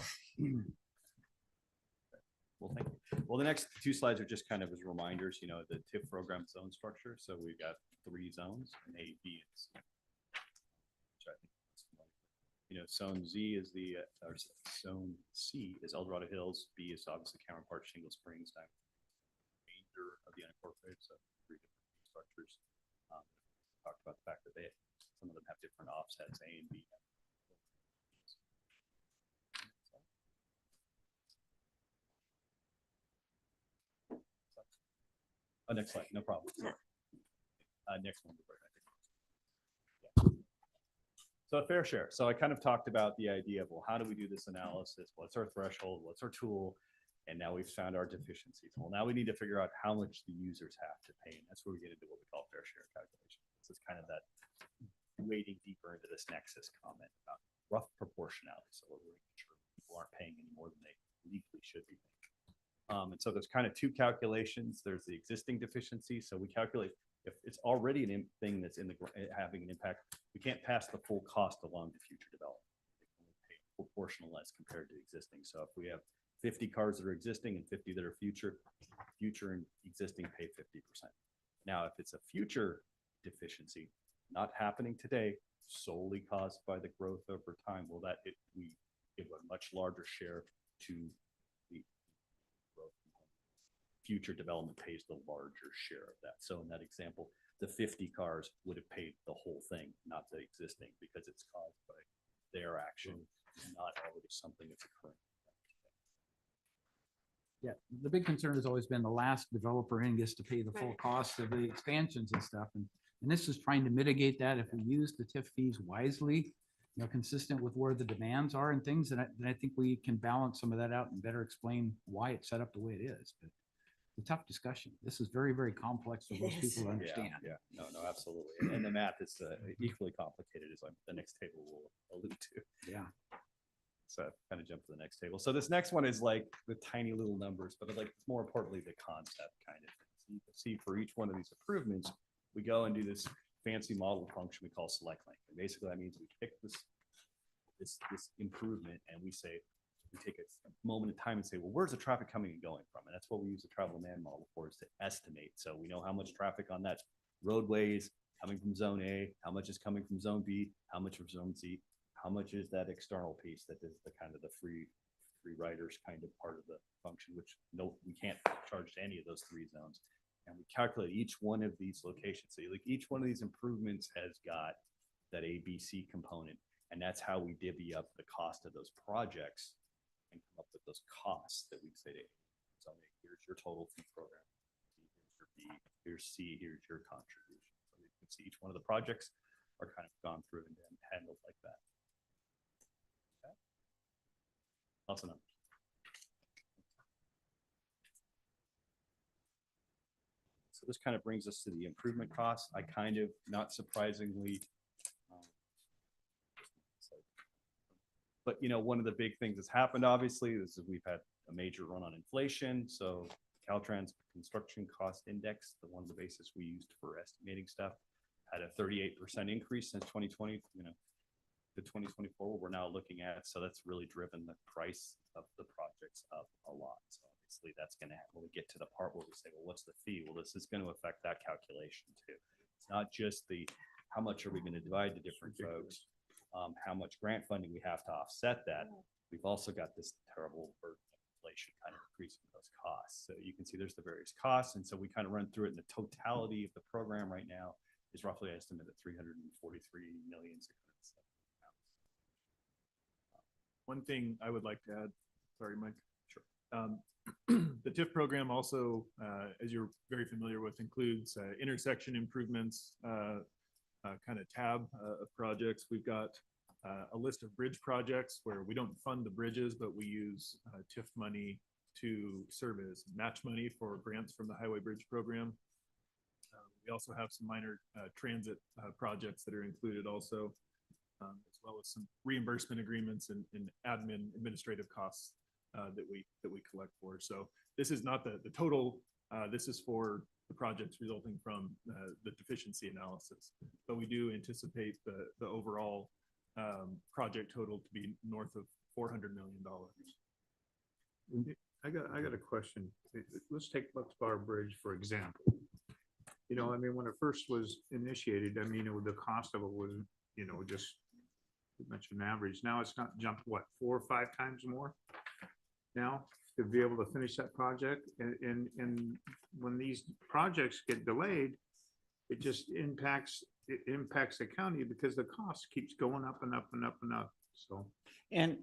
S7: Well, thank you. Well, the next two slides are just kind of as reminders, you know, the TIF program zone structure. So we've got 3 zones, an A, B, and C. Which I think is familiar. You know, zone Z is or zone C is El Dorado Hills. B is obviously counterpart Shingle Springs. Remainder of the unincorporated, so 3 different structures. Talked about the fact that some of them have different offsets, A and B. Oh, next slide, no problem. Next one. So a fair share. So I kind of talked about the idea of, well, how do we do this analysis? What's our threshold? What's our tool? And now we've found our deficiencies. Well, now we need to figure out how much the users have to pay. And that's where we get into what we call fair share calculation. This is kind of that wading deeper into this nexus comment about rough proportionality. So we're making sure people aren't paying any more than they legally should be paying. And so there's kind of 2 calculations. There's the existing deficiency. So we calculate if it's already an thing that's having an impact, we can't pass the full cost along to future development. They can only pay proportional as compared to existing. So if we have 50 cars that are existing and 50 that are future and existing pay 50%. Now, if it's a future deficiency not happening today, solely caused by the growth over time, well, we give a much larger share to the growth. Future development pays the larger share of that. So in that example, the 50 cars would have paid the whole thing, not the existing, because it's caused by their action, not already something that's occurring.
S11: Yeah, the big concern has always been the last developer in gets to pay the full cost of the expansions and stuff. And this is trying to mitigate that if we use the TIF fees wisely, you know, consistent with where the demands are and things. And I think we can balance some of that out and better explain why it's set up the way it is. But it's a tough discussion. This is very, very complex for most people to understand.
S7: Yeah, no, absolutely. And the math is equally complicated, as the next table will allude to.
S11: Yeah.
S7: So kind of jump to the next table. So this next one is like the tiny little numbers, but like more importantly, the concept kind of thing. So you can see for each one of these improvements, we go and do this fancy model function we call select length. And basically that means we pick this improvement and we take a moment in time and say, well, where's the traffic coming and going from? And that's what we use the travel demand model for, is to estimate. So we know how much traffic on that roadway is coming from zone A, how much is coming from zone B, how much from zone C, how much is that external piece that is the kind of the free riders kind of part of the function, which we can't charge to any of those 3 zones. And we calculate each one of these locations. So like each one of these improvements has got that ABC component. And that's how we divvy up the cost of those projects and come up with those costs that we say to so here's your total fee program. Here's your B, here's C, here's your contribution. So you can see each one of the projects are kind of gone through and then handled like that. Okay. Awesome. So this kind of brings us to the improvement costs. I kind of, not surprisingly, but you know, one of the big things that's happened, obviously, is that we've had a major run on inflation. So Caltrans Construction Cost Index, one of the basis we used for estimating stuff, had a 38% increase since 2020. You know, to 2024, what we're now looking at. So that's really driven the price of the projects up a lot. So obviously that's going to when we get to the part where we say, well, what's the fee? Well, this is going to affect that calculation too. It's not just the how much are we going to divide to different folks, how much grant funding we have to offset that. We've also got this terrible burden of inflation kind of increasing those costs. So you can see there's the various costs. And so we kind of run through it, and the totality of the program right now is roughly estimated at $343 million.
S15: One thing I would like to add, sorry, Mike. Sure. The TIF program also, as you're very familiar with, includes intersection improvements, kind of tab of projects. We've got a list of bridge projects where we don't fund the bridges, but we use TIF money to serve as match money for grants from the Highway Bridge Program. We also have some minor transit projects that are included also, as well as some reimbursement agreements and administrative costs that we collect for. So this is not the total. This is for the projects resulting from the deficiency analysis, but we do anticipate the overall project total to be north of $400 million.
S12: I got a question. Let's take Bucksbar Bridge, for example. You know, I mean, when it first was initiated, I mean, the cost of it was, you know, just you mentioned average. Now it's not jumped, what, 4 or 5 times more now to be able to finish that project. And when these projects get delayed, it just impacts the county because the cost keeps going up and up and up and up. So,
S17: And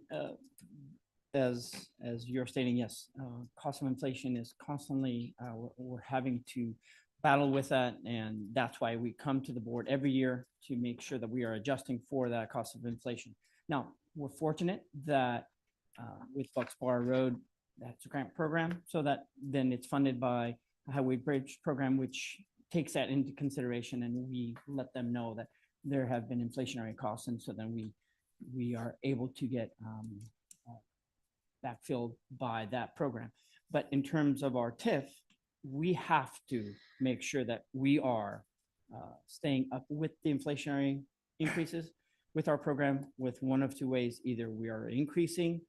S17: as you're stating, yes, cost of inflation is constantly, we're having to battle with that. And that's why we come to the board every year to make sure that we are adjusting for that cost of inflation. Now, we're fortunate that with Bucksbar Road, that's a grant program, so that then it's funded by a Highway Bridge Program, which takes that into consideration, and we let them know that there have been inflationary costs, and so then we are able to get backfilled by that program. But in terms of our TIF, we have to make sure that we are staying up with the inflationary increases with our program with one of 2 ways. Either we are increasing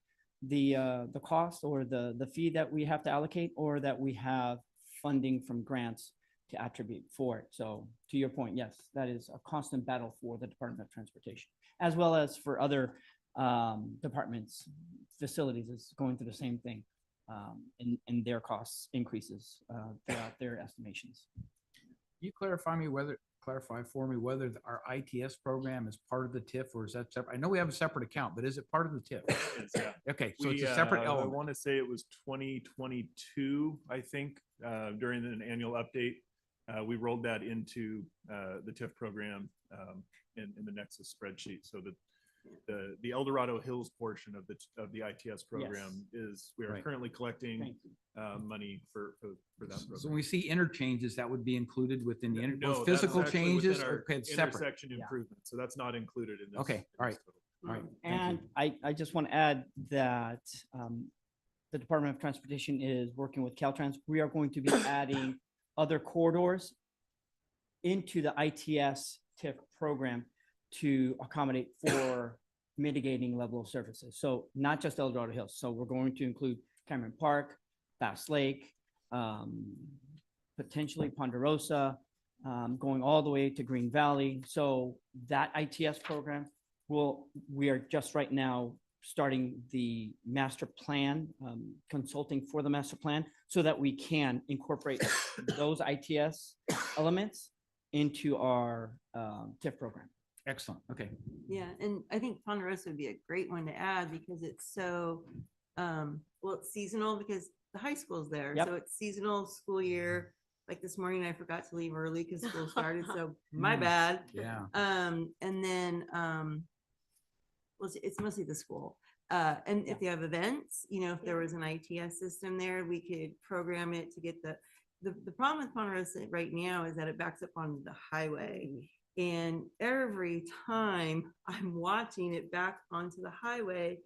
S17: the cost or the fee that we have to allocate, or that we have funding from grants to attribute for it. So to your point, yes, that is a constant battle for the Department of Transportation, as well as for other departments. Facilities is going through the same thing in their costs increases throughout their estimations.
S11: You clarify for me whether our ITS program is part of the TIF, or is that separate? I know we have a separate account, but is it part of the TIF?
S15: Yeah.
S11: Okay, so it's a separate
S15: I
S11: element.
S15: want to say it was 2022, I think, during an annual update. We rolled that into the TIF program in the Nexus spreadsheet. So that the El Dorado Hills portion of the ITS program is we are currently collecting money for that program.
S11: So when we see interchanges, that would be included within the
S15: No,
S11: those physical
S15: that's actually
S11: changes.
S15: within our
S11: Okay, it's separate.
S15: intersection improvement. So that's not included in this.
S11: Okay, all right. All right.
S17: And I just want to add that the Department of Transportation is working with Caltrans. We are going to be adding other corridors into the ITS TIF program to accommodate for mitigating level of services. So not just El Dorado Hills. So we're going to include Cameron Park, Bass Lake, potentially Ponderosa, going all the way to Green Valley. So that ITS program we are just right now starting the master plan, consulting for the master plan, so that we can incorporate those ITS elements into our TIF program.
S11: Excellent. Okay.
S9: Yeah, and I think Ponderosa would be a great one to add because it's so, well, it's seasonal because the high school's there.
S17: Yep.
S9: So it's seasonal school year. Like this morning, I forgot to leave early because school started, so my bad.
S11: Yeah.
S9: And then, well, it's mostly the school. And if they have events, you know, if there was an ITS system there, we could program it to get the problem with Ponderosa right now is that it backs up on the highway. And every time I'm watching it back onto the highway,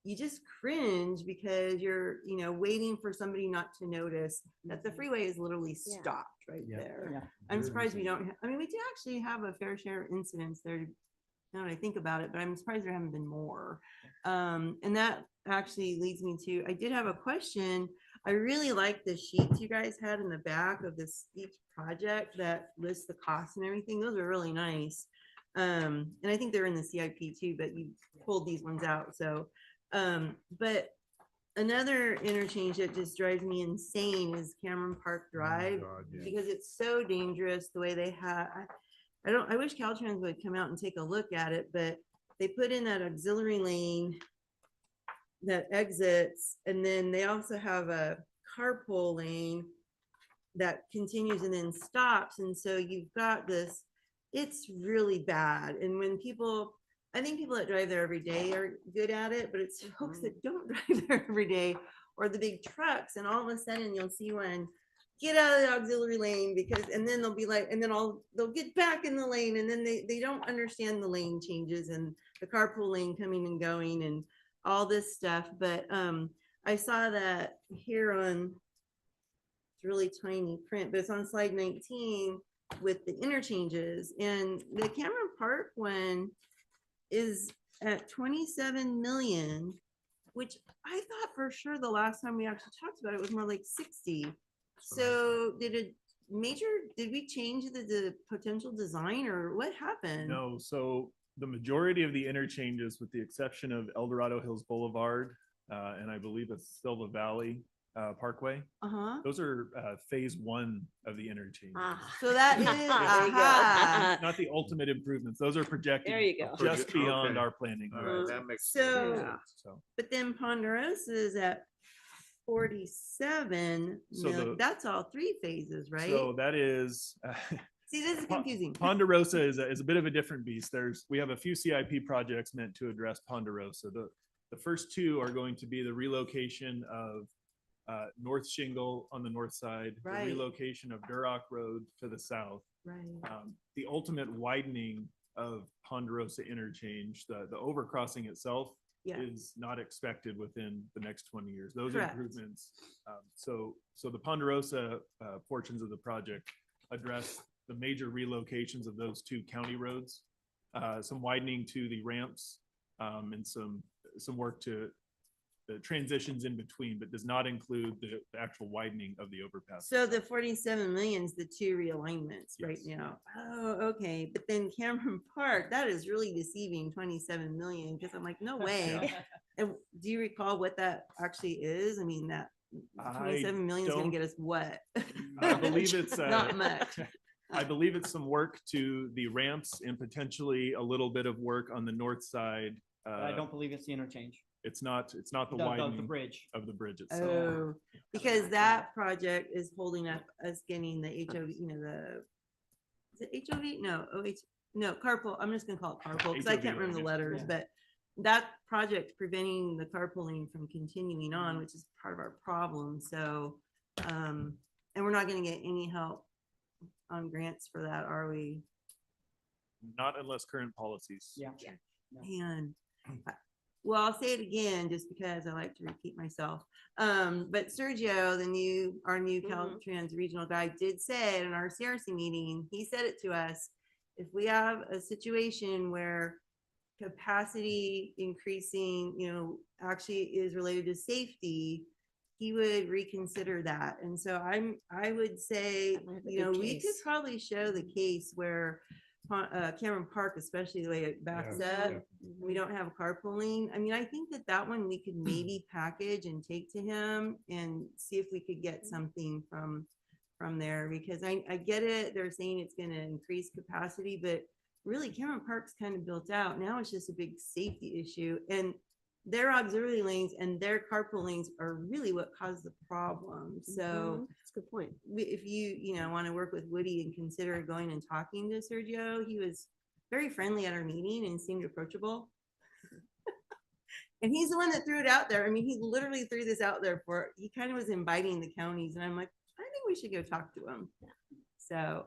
S9: you just cringe because you're, you know, waiting for somebody not to notice that the freeway is literally stopped right there.
S17: Yeah.
S9: I'm surprised we don't, I mean, we do actually have a fair share of incidents there, to now that I think about it, but I'm surprised there haven't been more. And that actually leads me to, I did have a question. I really like the sheets you guys had in the back of this each project that lists the costs and everything. Those are really nice. And I think they're in the CIP too, but you pulled these ones out. So, but another interchange that just drives me insane is Cameron Park Drive, because it's so dangerous the way they have. I wish Caltrans would come out and take a look at it, but they put in that auxiliary lane that exits, and then they also have a carpool lane that continues and then stops. And so you've got this, it's really bad. And when people, I think people that drive there every day are good at it, but it's folks that don't drive there every day, or the big trucks, and all of a sudden you'll see one get out of the auxiliary lane, because, and then they'll be like, and then they'll get back in the lane, and then they don't understand the lane changes and the carpool lane coming and going and all this stuff. But I saw that here on, it's really tiny print, but it's on slide 19 with the interchanges, and the Cameron Park one is at 27 million, which I thought for sure the last time we actually talked about it was more like 60. So did we change the potential design, or what happened?
S15: No, so the majority of the interchanges, with the exception of El Dorado Hills Boulevard, and I believe it's Silva Valley Parkway, those are phase 1 of the interchange.
S9: So that is,
S1: There you go.
S15: Not the ultimate improvements. Those are projected
S1: There you go.
S15: just beyond
S12: Okay.
S15: our planning.
S12: All right, that makes
S9: So-
S12: sense. So,
S9: But then Ponderosa is at 47
S15: So
S9: million. That's all 3 phases, right?
S15: So that is,
S9: See, this is confusing.
S15: Ponderosa is a bit of a different beast. We have a few CIP projects meant to address Ponderosa. The first 2 are going to be the relocation of North Shingle on the north side,
S9: Right.
S15: the relocation of Duroc Road to the south.
S9: Right.
S15: The ultimate widening of Ponderosa interchange, the overcrossing itself
S9: Yeah.
S15: is not expected within the next 20 years. Those
S9: Correct.
S15: improvements. So the Ponderosa portions of the project address the major relocations of those 2 county roads, some widening to the ramps, and some work to the transitions in between, but does not include the actual widening of the overpass.
S9: So the 47 million is the 2 realignments right
S15: Yes.
S9: now. Oh, okay. But then Cameron Park, that is really deceiving, 27 million, because I'm like, no way. And do you recall what that actually is? I mean, that 27 million is going
S15: don't-
S9: to get us what?
S15: I believe it's
S9: Not much.
S15: I believe it's some work to the ramps and potentially a little bit of work on the north side.
S17: But I don't believe it's the interchange.
S15: It's not the
S17: The
S15: widening
S17: bridge.
S15: of the bridge itself.
S9: Oh, because that project is holding up us getting the HOV, is it HOV? No, no, carpool. I'm just gonna call it carpool because I
S15: HOV
S9: can't remember the
S15: lane, yeah.
S9: letters, but that project preventing the carpooling from continuing on, which is part of our problem. So, and we're not gonna get any help on grants for that, are we?
S15: Not unless current policies.
S17: Yeah.
S9: Man, well, I'll say it again, just because I like to repeat myself. But Sergio, our new Caltrans regional guy, did say in our CRC meeting, he said it to us, if we have a situation where capacity increasing, actually is related to safety, he would reconsider that. And so I would say, we could probably show the case where Cameron Park, especially the way it backs up, we don't have carpooling. I mean, I think that one we could maybe package and take to him and see if we could get something from there, because I get it. They're saying it's going to increase capacity, but really Cameron Park's kind of built out. Now it's just a big safety issue, and their auxiliary lanes and their carpool lanes are really what caused the problem. So
S1: That's a good point.
S9: if you want to work with Woody and consider going and talking to Sergio, he was very friendly at our meeting and seemed approachable. And he's the one that threw it out there. I mean, he literally threw this out there he kind of was inviting the counties, and I'm like, I think we should go talk to him. So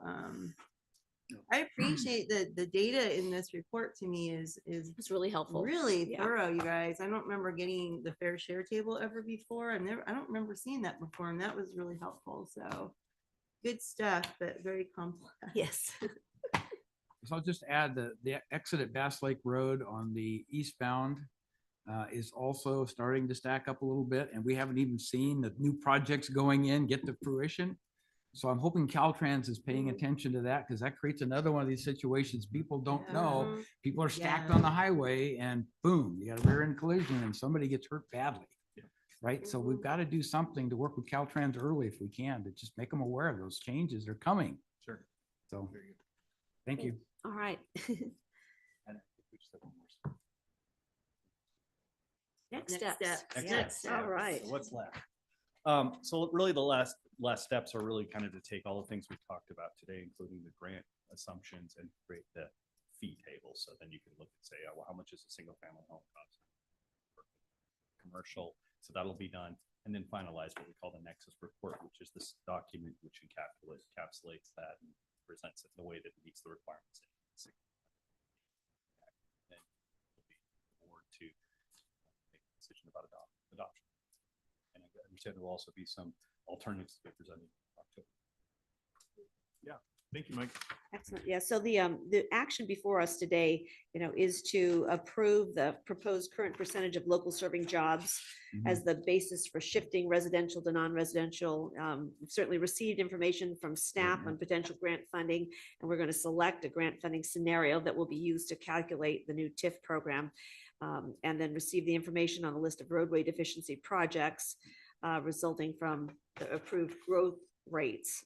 S9: I appreciate the data in this report. To me is
S1: It's really helpful.
S9: really
S1: Yeah.
S9: thorough, you guys. I don't remember getting the fair share table ever before. I don't remember seeing that before, and that was really helpful. So good stuff, but very complex.
S1: Yes.
S11: So I'll just add that the exit at Bass Lake Road on the eastbound is also starting to stack up a little bit, and we haven't even seen the new projects going in get to fruition. So I'm hoping Caltrans is paying attention to that, because that creates another one of these situations people don't know. People are stacked on the highway and boom, you got a rear end collision and somebody gets hurt badly. Right? So we've got to do something to work with Caltrans early if we can, to just make them aware of those changes. They're coming.
S15: Sure.
S11: So, thank you.
S1: All right. Next steps.
S7: Next
S1: All right.
S7: So what's left? So really the last steps are really kind of to take all the things we've talked about today, including the grant assumptions, and create the fee table. So then you can look and say, oh, well, how much is a single family home cost? Commercial. So that'll be done. And then finalize what we call the Nexus report, which is this document which encapsulates that and presents it in a way that meets the requirements. Then it'll be the board to make a decision about adoption. And I understand there will also be some alternatives to be presented in October.
S15: Yeah, thank you, Mike.
S1: Excellent. Yeah, so the action before us today, is to approve the proposed current percentage of local serving jobs as the basis for shifting residential to non-residential. We've certainly received information from staff on potential grant funding, and we're going to select a grant funding scenario that will be used to calculate the new TIF program, and then receive the information on the list of roadway deficiency projects resulting from the approved growth rates.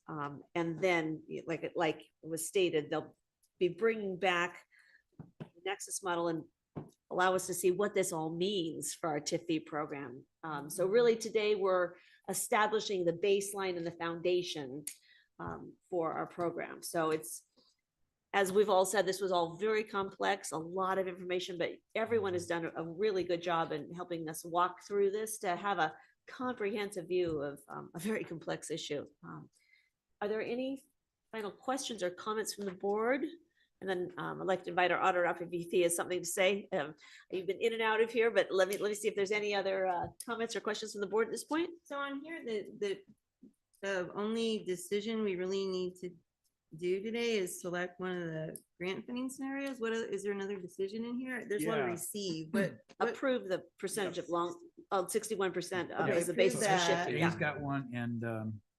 S1: And then, like it was stated, they'll be bringing back the Nexus model and allow us to see what this all means for our TIF fee program. So really today we're establishing the baseline and the foundation for our program. So it's, as we've all said, this was all very complex, a lot of information, but everyone has done a really good job in helping us walk through this to have a comprehensive view of a very complex issue. Are there any final questions or comments from the board? And then I'd like to invite our auditor up if he has something to say. You've been in and out of here, but let me see if there's any other comments or questions from the board at this point.
S9: So on here, the only decision we really need to do today is select one of the grant funding scenarios. Is there another decision in here? There's one to receive, but
S1: approve the percentage of 61%
S11: Okay.
S1: as the basis for shifting.
S11: He's got one, and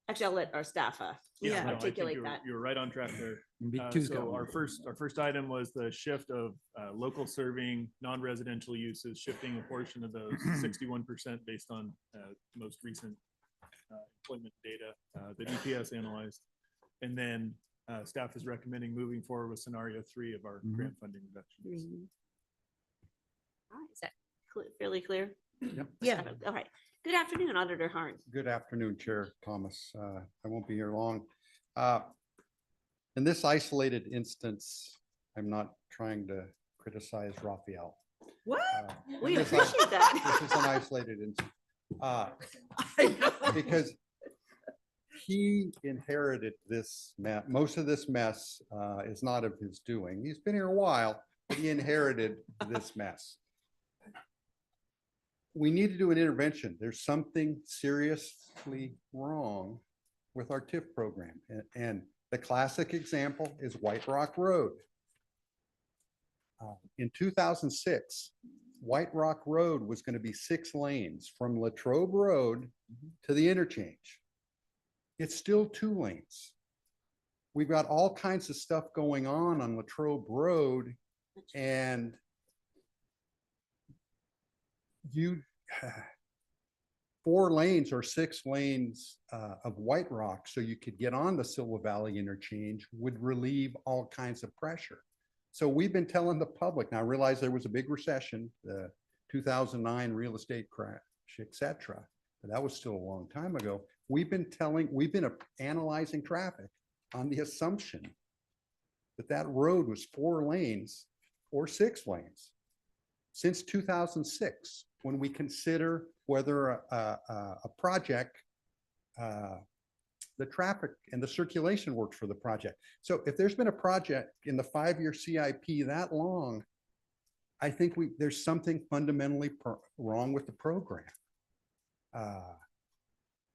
S1: actually, I'll let our staff
S15: No, I think
S1: articulate that.
S15: you're right on track there.
S11: two's got
S15: So
S11: one.
S15: our first item was the shift of local serving non-residential uses, shifting a portion of those 61% based on most recent employment data that EPS analyzed. And then staff is recommending moving forward with scenario 3 of our grant funding reductions.
S1: All right, is that fairly clear?
S21: Yep.
S1: Yeah. All right. Good afternoon, Auditor Harn.
S4: Good afternoon, Chair Thomas. I won't be here long. In this isolated instance, I'm not trying to criticize Raphael.
S9: What?
S1: We appreciate that.
S4: This is an isolated instance. Because he inherited this mess. Most of this mess is not of his doing. He's been here a while, but he inherited this mess. We need to do an intervention. There's something seriously wrong with our TIF program. And the classic example is White Rock Road. In 2006, White Rock Road was going to be 6 lanes from Latrobe Road to the interchange. It's still 2 lanes. We've got all kinds of stuff going on Latrobe Road, and you 4 lanes or 6 lanes of White Rock so you could get on the Silva Valley interchange would relieve all kinds of pressure. So we've been telling the public, now I realize there was a big recession, the 2009 real estate crash, etc. But that was still a long time ago. We've been analyzing traffic on the assumption that that road was 4 lanes or 6 lanes since 2006, when we consider whether a project, the traffic and the circulation works for the project. So if there's been a project in the 5-year CIP that long, I think there's something fundamentally wrong with the program.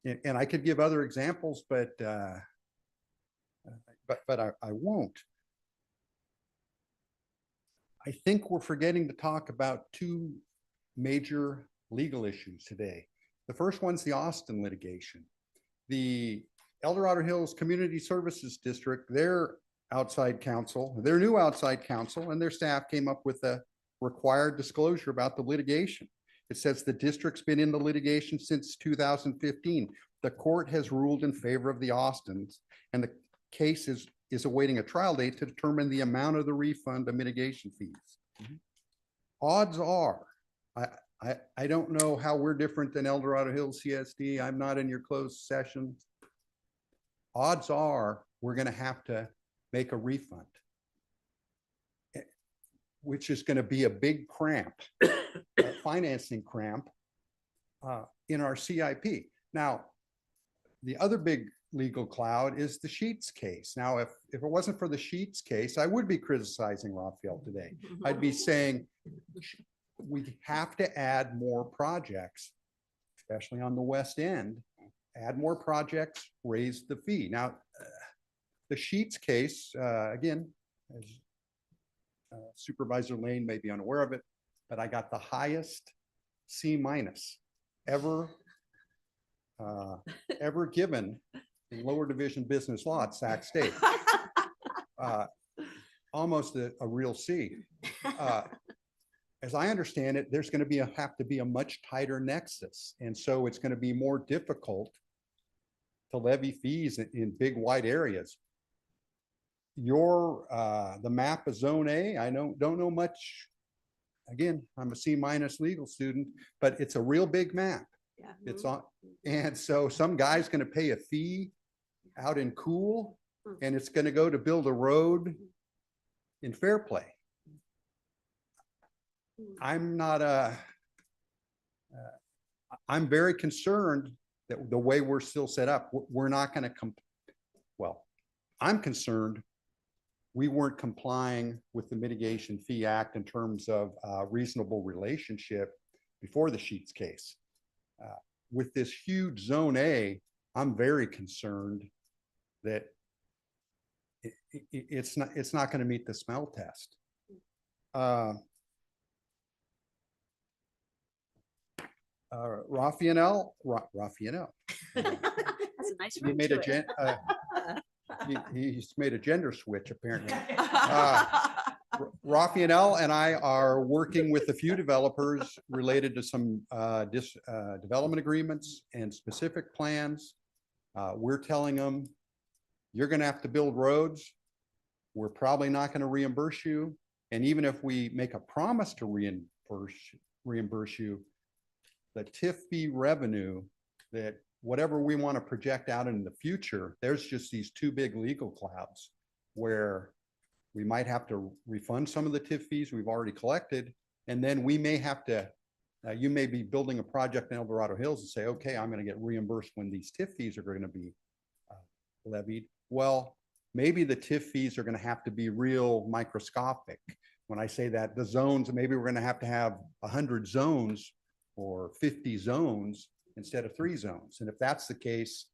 S4: And I could give other examples, but I won't. I think we're forgetting to talk about two major legal issues today. The first one's the Austin litigation. The El Dorado Hills Community Services District, their outside counsel, their new outside counsel and their staff came up with a required disclosure about the litigation. It says the district's been in the litigation since 2015. The court has ruled in favor of the Austins, and the case is awaiting a trial date to determine the amount of the refund of mitigation fees. Odds are, I don't know how we're different than El Dorado Hills CSD. I'm not in your closed session. Odds are we're going to have to make a refund, which is going to be a big cramp, a financing cramp in our CIP. Now, the other big legal cloud is the Sheets case. Now, if it wasn't for the Sheets case, I would be criticizing Raphael today. I'd be saying we have to add more projects, especially on the west end, add more projects, raise the fee. Now, the Sheets case, again, as Supervisor Lane may be unaware of it, but I got the highest C- ever ever given in lower division business law at Sac State. Almost a real C. As I understand it, there's going to have to be a much tighter nexus, and so it's going to be more difficult to levy fees in big wide areas. The map of Zone A, I don't know much. Again, I'm a C- legal student, but it's a real big map.
S1: Yeah.
S4: It's on, and so some guy's going to pay a fee out in Cool, and it's going to go to build a road in Fairplay. I'm not I'm very concerned that the way we're still set up, we're not going to well, I'm concerned we weren't complying with the Mitigation Fee Act in terms of reasonable relationship before the Sheets case. With this huge Zone A, I'm very concerned that it's not going to meet the smell test. Raphael.
S1: That's a nice
S4: He
S1: ring
S4: made
S1: to
S4: a
S1: it.
S4: he's made a gender switch apparently. Raphael and I are working with a few developers related to some development agreements and specific plans. We're telling them, you're going to have to build roads. We're probably not going to reimburse you. And even if we make a promise to reimburse you, the TIF fee revenue, that whatever we want to project out in the future, there's just these two big legal clouds where we might have to refund some of the TIF fees we've already collected. And then we may have to, you may be building a project in El Dorado Hills and say, okay, I'm going to get reimbursed when these TIF fees are going to be levied. Well, maybe the TIF fees are going to have to be real microscopic. When I say that, the zones, maybe we're going to have 100 zones or 50 zones instead of 3 zones. And if that's the case,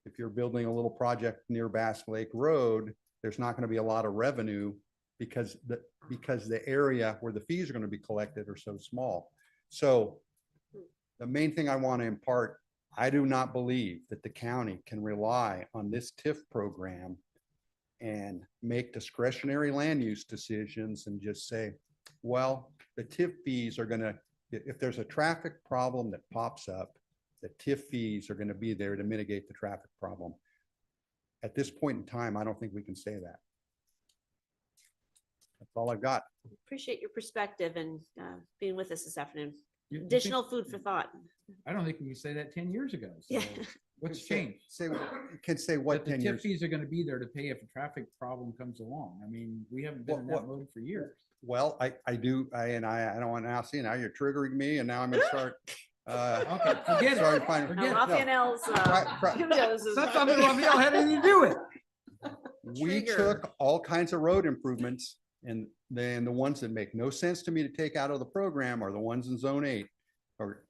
S4: if you're building a little project near Bass Lake Road, there's not going to be a lot of revenue because the area where the fees are going to be collected are so small. So the main thing I want to impart, I do not believe that the county can rely on this TIF program and make discretionary land use decisions and just say, well, the TIF fees are going to, if there's a traffic problem that pops up, the TIF fees are going to be there to mitigate the traffic problem. At this point in time, I don't think we can say that. That's all I've got.
S1: Appreciate your perspective and being with us this afternoon.
S11: You think-
S1: Additional food for thought.
S11: I don't think we could say that 10 years ago. So
S1: Yeah.
S11: what's changed?
S4: Can say what
S11: That the
S4: 10
S11: TIF
S4: years?
S11: fees are going to be there to pay if a traffic problem comes along. I mean, we haven't been in that mode for years.
S4: Well, I don't want to now see, now you're triggering me and now I'm going to start.
S11: Okay, forget
S4: sorry,
S11: it.
S4: fine.
S11: Forget
S1: Now,
S11: it.
S1: Raphael's kudos is-
S11: That's something Raphael had anything to do with.
S4: We took all kinds of road improvements, and then the ones that make no sense to me to take out of the program are the ones in Zone 8 or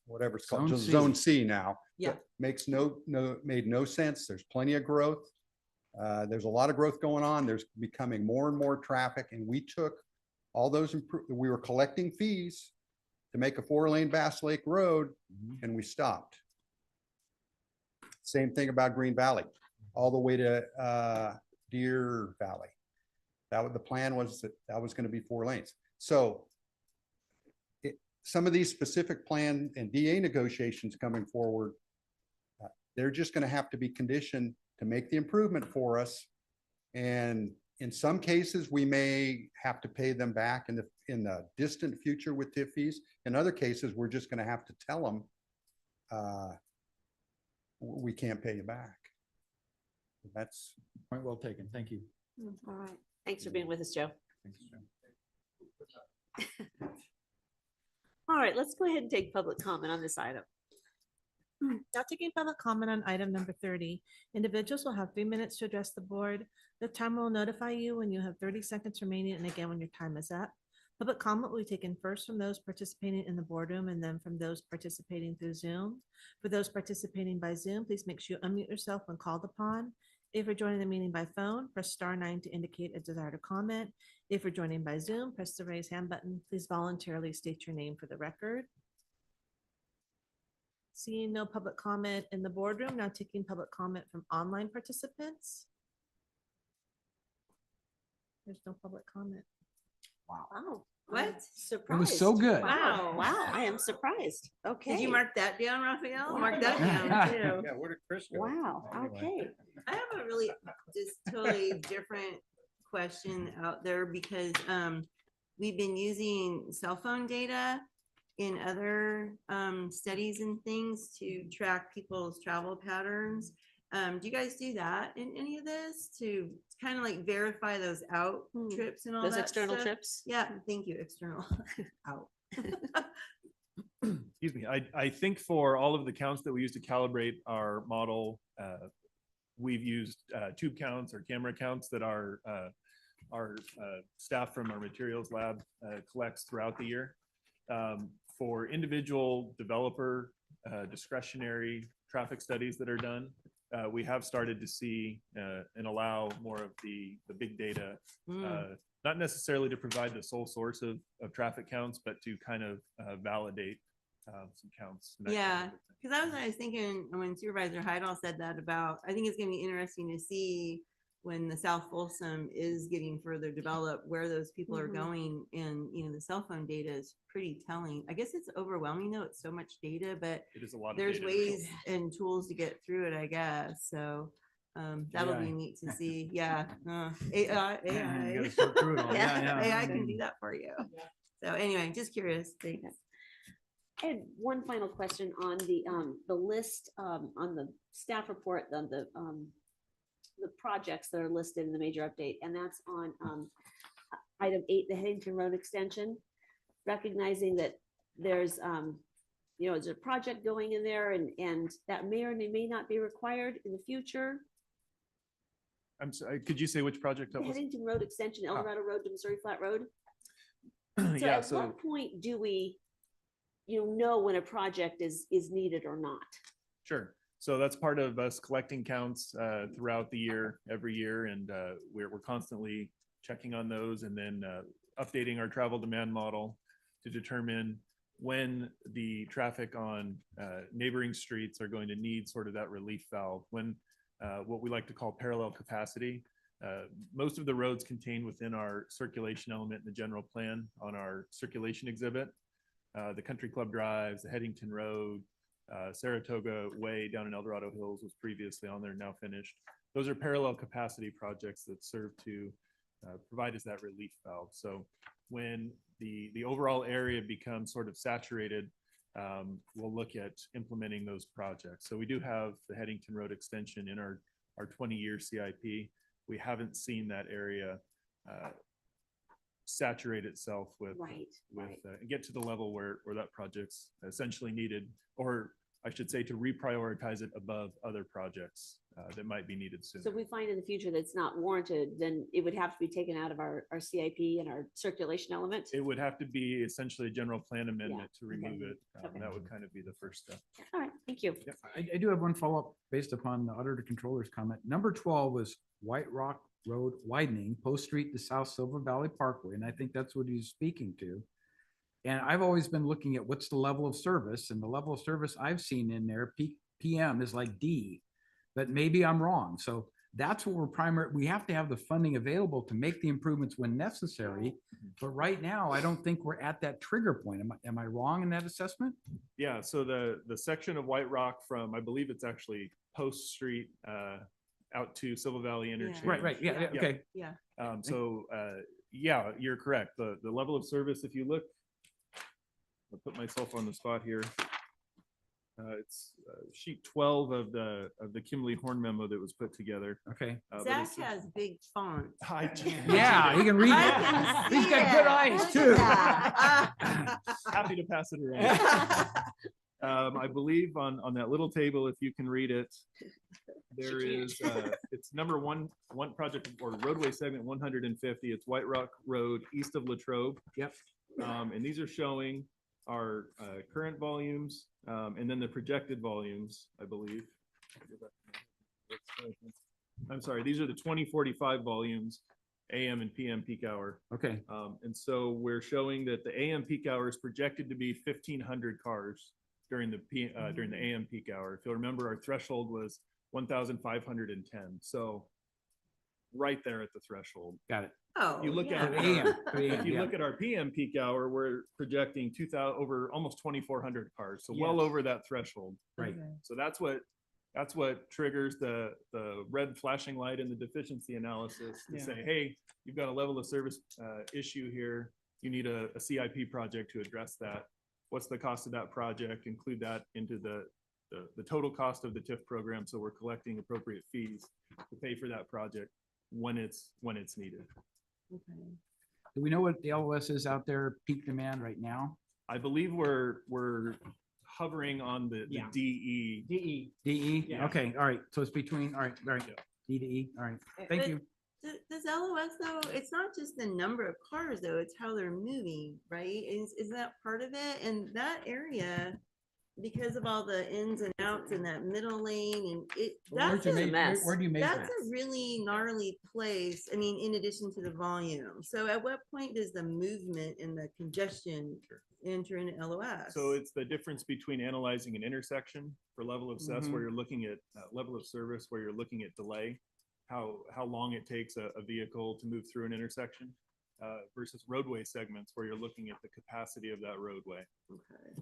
S4: whatever it's called,
S11: Zone
S4: just
S11: C.
S4: Zone C now.
S9: Yeah.
S4: Makes made no sense. There's plenty of growth. There's a lot of growth going on. There's becoming more and more traffic, and we took all those, we were collecting fees to make a 4-lane Bass Lake Road, and we stopped. Same thing about Green Valley, all the way to Deer Valley. The plan was that was going to be 4 lanes. So some of these specific plan and DA negotiations coming forward, they're just going to have to be conditioned to make the improvement for us. And in some cases, we may have to pay them back in the distant future with tip fees. In other cases, we're just going to have to tell them we can't pay you back. That's
S11: point well taken. Thank you.
S1: All right. Thanks for being with us, Joe.
S11: Thanks, Joe.
S1: All right, let's go ahead and take public comment on this item.
S3: Now taking public comment on item number 30. Individuals will have 3 minutes to address the board. The timer will notify you when you have 30 seconds remaining and again when your time is up. Public comment will be taken first from those participating in the boardroom and then from those participating through Zoom. For those participating by Zoom, please make sure you unmute yourself when called upon. If you're joining the meeting by phone, press *9 to indicate a desire to comment. If you're joining by Zoom, press the raise hand button. Please voluntarily state your name for the record. Seeing no public comment in the boardroom, now taking public comment from online participants. There's no public comment.
S1: Wow.
S9: What?
S1: Surprised.
S11: It was so good.
S1: Wow. Wow. I am surprised. Okay.
S9: Did you mark that down, Raphael?
S1: Wow.
S9: Mark that down too.
S12: Yeah, where did Chris go?
S1: Wow.
S12: Anyway.
S1: Okay.
S9: I have a really just totally different question out there because we've been using cell phone data in other studies and things to track people's travel patterns. Do you guys do that in any of this to kind of like verify those out trips and all
S1: Those
S9: that
S1: external
S9: stuff?
S1: trips?
S9: Yeah, thank you. External out.
S15: Excuse me. I think for all of the counts that we use to calibrate our model, we've used tube counts or camera counts that our staff from our materials lab collects throughout the year. For individual developer discretionary traffic studies that are done, we have started to see and allow more of the big data, not necessarily to provide the sole source of traffic counts, but to kind of validate some counts.
S9: Yeah, because I was thinking when Supervisor Heidel said that about, I think it's going to be interesting to see when the South Folsom is getting further developed, where those people are going. And, you know, the cell phone data is pretty telling. I guess it's overwhelming though. It's so much data, but
S15: it is a lot of
S9: there's
S15: data.
S9: ways and tools to get through it, I guess. So that'll be neat to see. Yeah. AI.
S11: You gotta sort through it all.
S9: Yeah, AI can do that for you. So anyway, just curious. Thanks.
S1: I had one final question on the list on the staff report, the projects that are listed in the major update, and that's on item 8, the Headington Road extension. Recognizing that there's there's a project going in there, and that may or may not be required in the future.
S15: I'm sorry, could you say which project
S1: The
S15: that was?
S1: Headington Road extension, El Dorado Road to Missouri Flat Road. So
S15: Yeah,
S1: at what point do we, know when a project is needed or not?
S15: Sure. So that's part of us collecting counts throughout the year, every year, and we're constantly checking on those and then updating our travel demand model to determine when the traffic on neighboring streets are going to need sort of that relief valve, when what we like to call parallel capacity. Most of the roads contained within our circulation element in the general plan on our circulation exhibit, the Country Club Drives, the Headington Road, Saratoga Way down in El Dorado Hills was previously on there, now finished. Those are parallel capacity projects that serve to provide us that relief valve. So when the overall area becomes sort of saturated, we'll look at implementing those projects. So we do have the Headington Road extension in our 20-year CIP. We haven't seen that area saturate itself with and get to the level where that project's essentially needed, or I should say to reprioritize it above other projects that might be needed soon.
S1: So if we find in the future that it's not warranted, then it would have to be taken out of our CIP and our circulation element.
S15: It would have to be essentially a general plan amendment to remove it. That would kind of be the first step.
S1: All right, thank you.
S11: I do have one follow-up based upon the auditor controller's comment. Number 12 was White Rock Road widening, Post Street to South Silver Valley Parkway, and I think that's what he's speaking to. And I've always been looking at what's the level of service, and the level of service I've seen in there, PM is like D, but maybe I'm wrong. So that's what we have to have the funding available to make the improvements when necessary. But right now, I don't think we're at that trigger point. Am I wrong in that assessment?
S15: Yeah, so the section of White Rock from, I believe it's actually Post Street out to Silver Valley Interchange.
S11: Right, yeah, okay.
S9: Yeah.
S15: Yeah, you're correct. The level of service, if you look, I'll put myself on the spot here. It's sheet 12 of the Kimberly Horn memo that was put together.
S11: Okay.
S9: Zach has big font.
S11: Yeah, he can read
S9: I
S11: it.
S9: can
S11: He's
S9: see
S11: got
S9: it.
S11: good eyes
S9: Look
S11: too.
S9: at that.
S15: Happy to pass it around. I believe on that little table, if you can read it, there is, it's number one project or roadway segment 150. It's White Rock Road east of Latrobe.
S11: Yep.
S15: And these are showing our current volumes and then the projected volumes, I believe. I'm sorry, these are the 2045 volumes, AM and PM peak hour.
S11: Okay.
S15: And so we're showing that the AM peak hour is projected to be 1,500 cars during the AM peak hour. If you'll remember, our threshold was 1,510. So right there at the threshold.
S11: Got it.
S9: Oh,
S15: You look
S9: yeah.
S15: at if you look at our PM peak hour, we're projecting 2,000 over almost 2,400 cars, so well
S11: Yes.
S15: over that threshold.
S11: Right.
S9: Okay.
S15: So that's what triggers the red flashing light in the deficiency analysis to
S11: Yeah.
S15: say, hey, you've got a level of service issue here. You need a CIP project to address that. What's the cost of that project? Include that into the total cost of the TIF program, so we're collecting appropriate fees to pay for that project when it's needed.
S9: Okay.
S11: Do we know what the LOS is out there, peak demand right now?
S15: I believe we're hovering on the
S11: Yeah.
S15: DE.
S11: DE?
S15: Yeah.
S11: Okay, all right. So it's between, all right, D to E. All right. Thank
S9: But
S11: you.
S9: Does LOS though, it's not just the number of cars though, it's how they're moving, right? Is that part of it? And that area, because of all the ins and outs in that middle lane and that's
S11: Where do you measure?
S9: that's a really gnarly place. I mean, in addition to the volume. So at what point does the movement and the congestion enter into LOS?
S15: So it's the difference between analyzing an intersection for level of success, where you're looking at level of service, where you're looking at delay, how long it takes a vehicle to move through an intersection, versus roadway segments, where you're looking at the capacity of that roadway.
S9: Okay.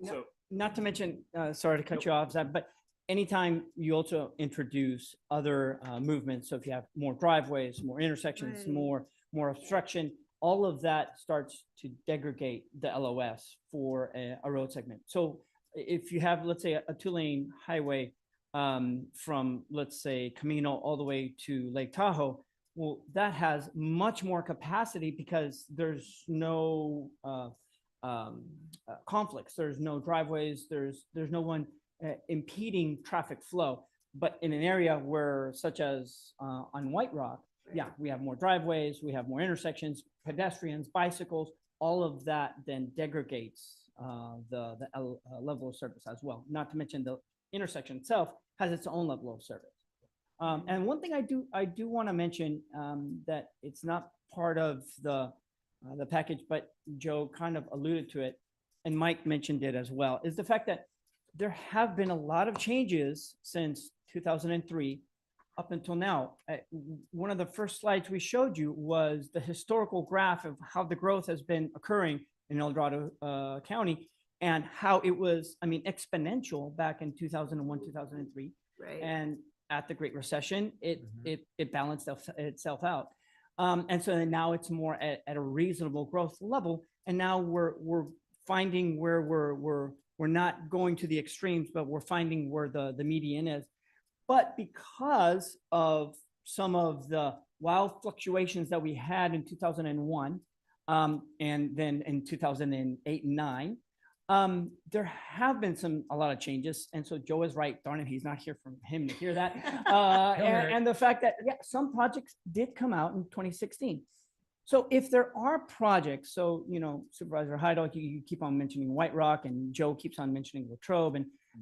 S15: So
S17: Not to mention, sorry to cut you off, Zach, but anytime you also introduce other movements, so if you have more driveways, more intersections,
S9: Right.
S17: more obstruction, all of that starts to degrade the LOS for a road segment. So if you have, let's say, a two-lane highway from, let's say, Camino all the way to Lake Tahoe, well, that has much more capacity because there's no conflicts. There's no driveways. There's no one impeding traffic flow. But in an area where, such as on White Rock, yeah, we have more driveways, we have more intersections, pedestrians, bicycles, all of that then degrades the level of service as well. Not to mention the intersection itself has its own level of service. And one thing I do want to mention that it's not part of the package, but Joe kind of alluded to it, and Mike mentioned it as well, is the fact that there have been a lot of changes since 2003 up until now. One of the first slides we showed you was the historical graph of how the growth has been occurring in El Dorado County and how it was, I mean, exponential back in 2001, 2003.
S9: Right.
S17: And at the Great Recession, it balanced itself out. And so now it's more at a reasonable growth level. And now we're finding where we're not going to the extremes, but we're finding where the median is. But because of some of the wild fluctuations that we had in 2001, and then in 2008 and 9, there have been a lot of changes. And so Joe is right. Darn it, he's not here for him to hear that. And the fact that, yeah, some projects did come out in 2016. So if there are projects, so, you know, Supervisor Heidel, you keep on mentioning White Rock, and Joe keeps on mentioning Latrobe,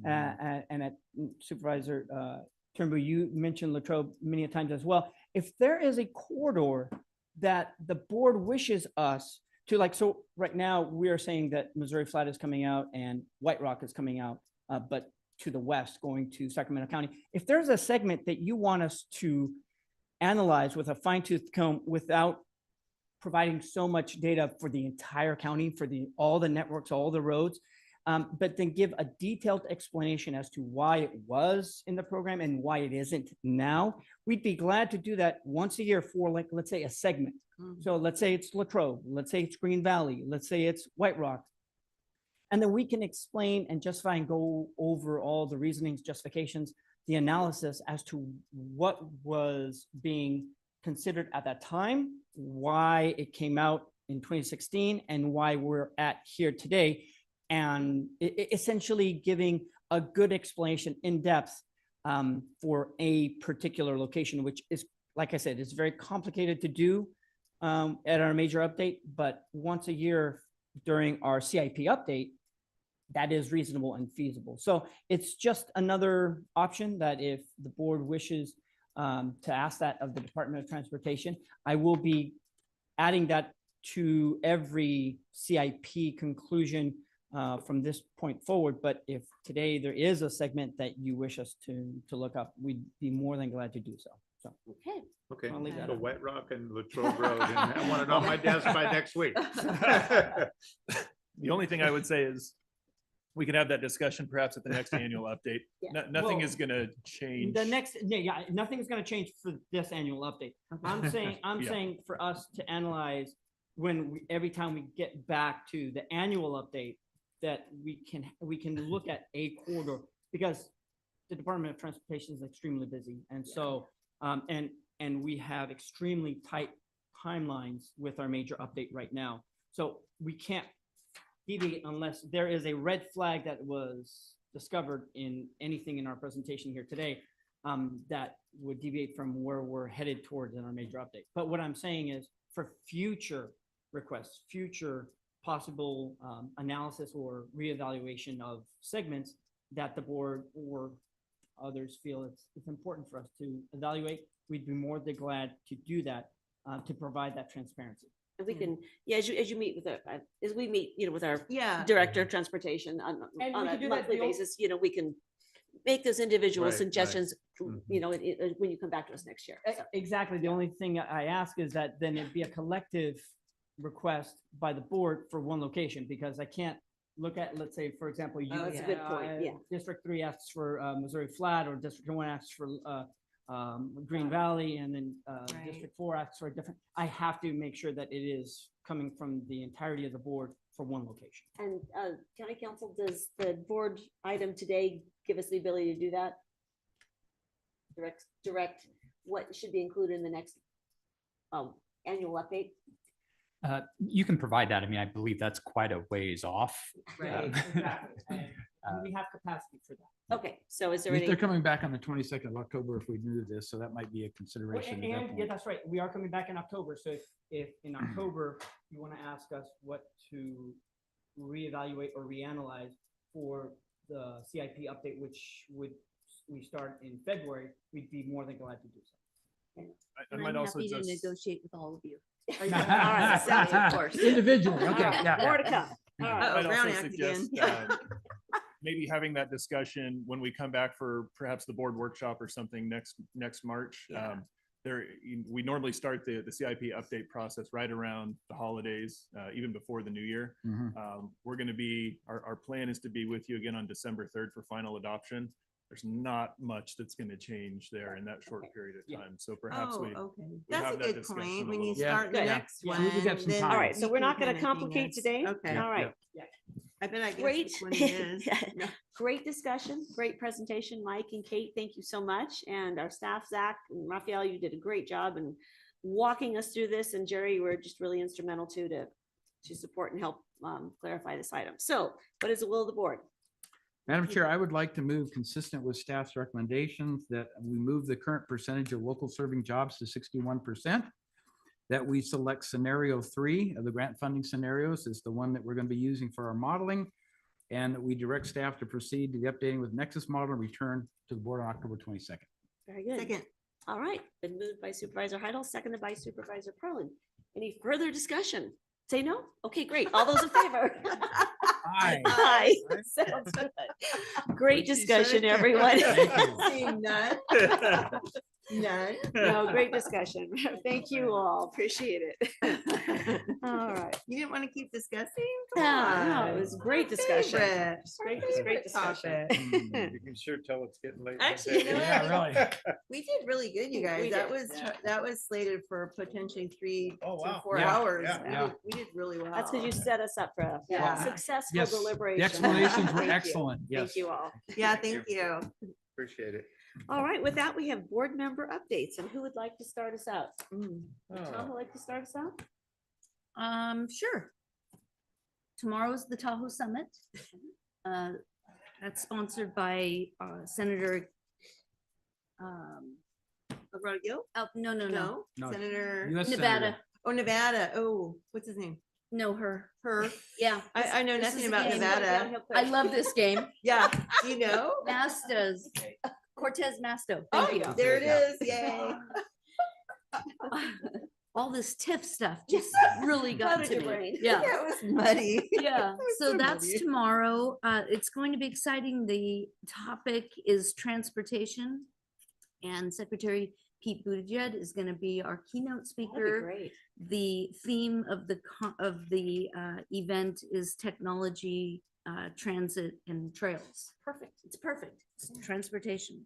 S17: and at Supervisor Turnbull, you mentioned Latrobe many a times as well. If there is a corridor that the board wishes us to, like, so right now we are saying that Missouri Flat is coming out and White Rock is coming out, but to the west going to Sacramento County. If there's a segment that you want us to analyze with a fine tooth comb without providing so much data for the entire county, for all the networks, all the roads, but then give a detailed explanation as to why it was in the program and why it isn't now, we'd be glad to do that once a year for, like, let's say a segment. So let's say it's Latrobe, let's say it's Green Valley, let's say it's White Rock. And then we can explain and justify and go over all the reasonings, justifications, the analysis as to what was being considered at that time, why it came out in 2016, and why we're at here today. And essentially giving a good explanation in depth for a particular location, which is, like I said, it's very complicated to do at our major update, but once a year during our CIP update, that is reasonable and feasible. So it's just another option that if the board wishes to ask that of the Department of Transportation, I will be adding that to every CIP conclusion from this point forward. But if today there is a segment that you wish us to look up, we'd be more than glad to do so. So
S1: Okay.
S12: Okay,
S17: I'll leave that
S12: so
S17: up.
S12: Wet Rock and Latrobe Road, and I want it on my desk by next week.
S15: The only thing I would say is we can have that discussion perhaps at the next annual update.
S1: Yeah.
S15: Nothing
S17: Well,
S15: is gonna change.
S17: The next, yeah, nothing's gonna change for this annual update. I'm
S15: Yeah.
S17: saying for us to analyze every time we get back to the annual update, that we can look at a corridor, because the Department of Transportation is extremely busy. And so, and we have extremely tight timelines with our major update right now. So we can't deviate unless there is a red flag that was discovered in anything in our presentation here today that would deviate from where we're headed towards in our major update. But what I'm saying is, for future requests, future possible analysis or reevaluation of segments that the board or others feel it's important for us to evaluate, we'd be more than glad to do that to provide that transparency.
S1: And we can, yeah, as you meet with as we meet, with our
S9: Yeah.
S1: Director of Transportation on
S17: And
S1: on
S17: we
S1: a
S17: can do that
S1: monthly
S17: the old-
S1: basis, we can make those individual
S12: Right, right.
S1: suggestions,
S12: Mhm.
S1: When you come back to us next year. So,
S17: Exactly. The only thing I ask is that then it'd be a collective request by the board for one location, because I can't look at, let's say, for example, you.
S1: Oh, that's a good point, yeah.
S17: District 3 asks for Missouri Flat, or District 1 asks for Green Valley, and then District 4 asks for a different. I have to make sure that it is coming from the entirety of the board for one location.
S1: And County Council, does the board item today give us the ability to do that? Direct what should be included in the next annual update?
S5: You can provide that. I mean, I believe that's quite a ways off.
S17: Right. Exactly. And we have capacity for that.
S1: Okay, so is there
S11: They're
S1: any?
S11: coming back on the 22nd of October if we move this, so that might be a consideration. at that
S17: And yeah,
S11: point.
S17: that's right. We are coming back in October. So if in October you want to ask us what to reevaluate or reanalyze for the CIP update, which we start in February, we'd be more than glad to do so.
S15: I
S14: And
S15: might
S14: I'm
S15: also
S14: happy to
S15: just.
S14: negotiate with all of you.
S1: All right, so, of course.
S11: Individually, okay,
S1: All right,
S11: yeah.
S1: more to come. All right.
S15: I'd
S9: Brown
S15: also
S9: Act again.
S15: suggest maybe having that discussion when we come back for perhaps the board workshop or something next March.
S9: Yeah.
S15: We normally start the CIP update process right around the holidays, even before the new year.
S11: Mhm.
S15: We're going to be, our plan is to be with you again on December 3rd for final adoption. There's not much that's going to change there in that short period of time. So perhaps
S9: Oh,
S15: we
S9: okay.
S15: we
S9: That's a
S15: have that
S9: good
S15: discussion
S9: point.
S15: a
S9: When you
S15: little bit.
S9: start the
S1: Good.
S9: next
S17: Yeah.
S9: one.
S11: We got some
S9: then
S11: time.
S1: All right, so
S9: we
S1: we're
S9: can
S1: not going to
S9: kinda
S1: complicate
S9: guess.
S1: today.
S9: Okay.
S1: All right.
S9: I bet I guess
S1: Great.
S9: which one it is.
S1: Great discussion, great presentation, Mike and Kate, thank you so much. And our staff, Zach and Raphael, you did a great job in walking us through this. And Jerry, you were just really instrumental too to support and help clarify this item. So what is the will of the board?
S11: Madam Chair, I would like to move consistent with staff's recommendations that we move the current percentage of local serving jobs to 61%. That we select scenario 3 of the grant funding scenarios is the one that we're going to be using for our modeling. And that we direct staff to proceed to the updating with Nexus model and return to the board on October 22nd.
S1: Very good.
S9: Second.
S1: All right, been moved by Supervisor Heidel, seconded by Supervisor Pearlin. Any further discussion? Say no? Okay, great. All those in favor?
S11: Aye.
S1: Aye. Sounds good. Great discussion, everyone.
S9: Seeing none. None.
S1: No, great discussion. Thank you all. Appreciate it. All right.
S9: You didn't want to keep discussing? Come
S1: No,
S9: on.
S1: it was great
S9: My
S1: discussion.
S9: favorite.
S1: Great,
S9: My
S1: great
S9: favorite
S1: discussion.
S9: topic.
S12: You can sure tell it's getting late. in the
S9: Actually, you
S12: day.
S9: know what?
S11: really.
S9: We did really good, you guys.
S1: We
S9: That
S1: did.
S9: was, that was slated for potentially 3
S12: Oh,
S9: to
S12: wow.
S9: 4
S11: Yeah,
S9: hours.
S12: yeah,
S9: We
S11: yeah.
S9: did- We did really well.
S1: That's because you set us up for a
S9: Yeah.
S1: successful
S11: Yes,
S1: deliberation.
S11: the explanations were
S1: Thank you.
S11: excellent. Yes.
S1: Thank you all.
S9: Yeah, thank you.
S12: Appreciate it.
S1: All right, with that, we have board member updates, and who would like to start us out? Tom
S12: Oh.
S1: would like to start us out?
S14: Sure. Tomorrow's the Tahoe Summit. That's sponsored by Senator.
S1: Alberto Gil?
S14: Oh, no,
S9: No,
S11: No,
S9: Senator,
S11: US Senator.
S14: Nevada.
S9: oh, Nevada. Oh, what's his name?
S14: No, her.
S9: Her.
S14: Yeah.
S9: I know
S14: This
S9: nothing
S14: is a
S9: about
S14: game.
S9: Nevada.
S14: I love this game.
S9: Yeah, do you know?
S14: Mastos. Cortez Masto.
S9: Oh,
S14: Thank you.
S9: there it is. Yay.
S14: All this TIF stuff just really got
S1: Flooded
S14: to
S1: your
S14: me.
S1: brain.
S14: Yeah.
S9: That was muddy.
S14: Yeah,
S9: was
S14: so
S9: so
S14: that's
S9: muddy.
S14: tomorrow. It's going to be exciting. The topic is transportation. And Secretary Pete Buttigieg is going to be our keynote
S1: That'd be
S14: speaker.
S1: great.
S14: The theme of the event is technology, transit and trails.
S1: Perfect.
S14: It's perfect. It's transportation.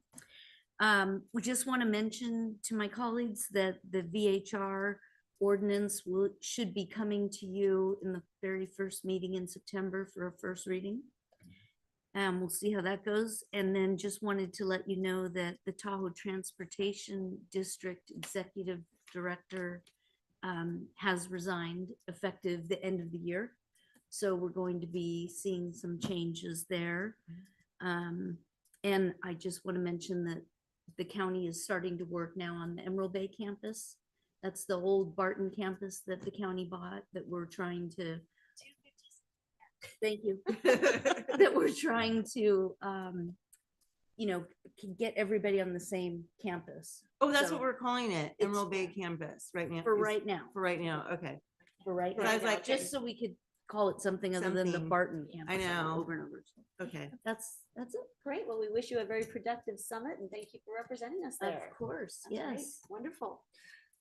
S14: We just want to mention to my colleagues that the VHR ordinance should be coming to you in the very first meeting in September for a first reading. We'll see how that goes. And then just wanted to let you know that the Tahoe Transportation District Executive Director has resigned effective the end of the year. So we're going to be seeing some changes there. And I just want to mention that the county is starting to work now on the Emerald Bay campus. That's the old Barton campus that the county bought that we're trying to, thank you, that we're trying to, get everybody on the same campus.
S9: Oh, that's
S14: So,
S9: what we're calling it,
S14: it's-
S9: Emerald Bay campus right now.
S14: For
S9: is-
S14: right now,
S9: For right now, okay.
S14: for right
S9: Because I
S14: now,
S9: was like,
S14: just so we could call it something other than the
S9: Something.
S14: Barton campus.
S9: know.
S14: Over and over.
S9: Okay.
S1: That's it. Great. Well, we wish you a very productive summit and thank you for representing us there.
S14: Of course,
S1: That's great.
S14: yes.
S1: Wonderful.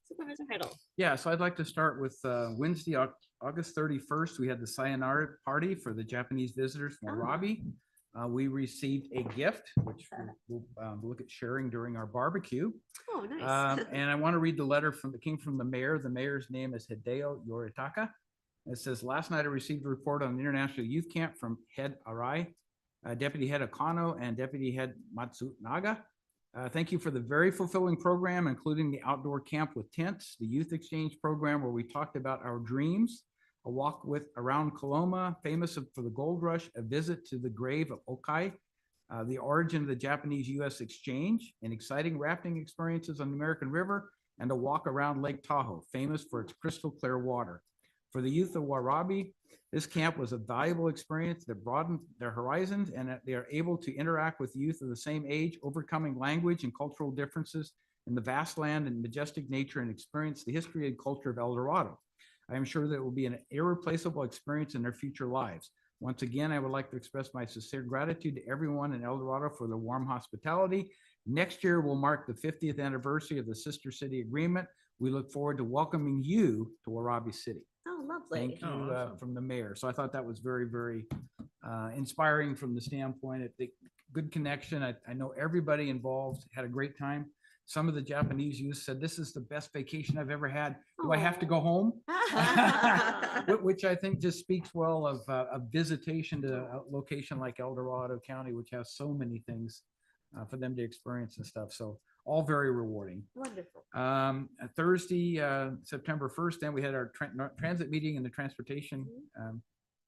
S1: Supervisor Heidel.
S11: Yeah, so I'd like to start with Wednesday, August 31st. We had the sayonara party for the Japanese visitors from Arabi. We received a gift, which we'll look at sharing during our barbecue.
S1: Oh, nice.
S11: And I want to read the letter came from the mayor. The mayor's name is Hideo Yoritaka. It says, last night I received a report on the International Youth Camp from Head Arai, Deputy Head Akano, and Deputy Head Matsunaga. Thank you for the very fulfilling program, including the outdoor camp with tents, the youth exchange program where we talked about our dreams, a walk around Coloma, famous for the gold rush, a visit to the grave of Okai, the origin of the Japanese-U.S. exchange, and exciting rafting experiences on the American River, and a walk around Lake Tahoe, famous for its crystal clear water. For the youth of Warabi, this camp was a valuable experience that broadened their horizons and that they are able to interact with youth of the same age, overcoming language and cultural differences in the vast land and majestic nature, and experience the history and culture of El Dorado. I am sure that it will be an irreplaceable experience in their future lives. Once again, I would like to express my sincere gratitude to everyone in El Dorado for their warm hospitality. Next year will mark the 50th anniversary of the Sister City Agreement. We look forward to welcoming you to Warabi City.
S1: Oh, lovely.
S11: Thank you from the mayor. So I thought that was very, very inspiring from the standpoint of the good connection. I know everybody involved had a great time. Some of the Japanese youth said, this is the best vacation I've ever had. Do I have to go home? Which I think just speaks well of a visitation to a location like El Dorado County, which has so many things for them to experience and stuff. So all very rewarding.
S1: Wonderful.
S11: Thursday, September 1st, then we had our transit meeting and the Transportation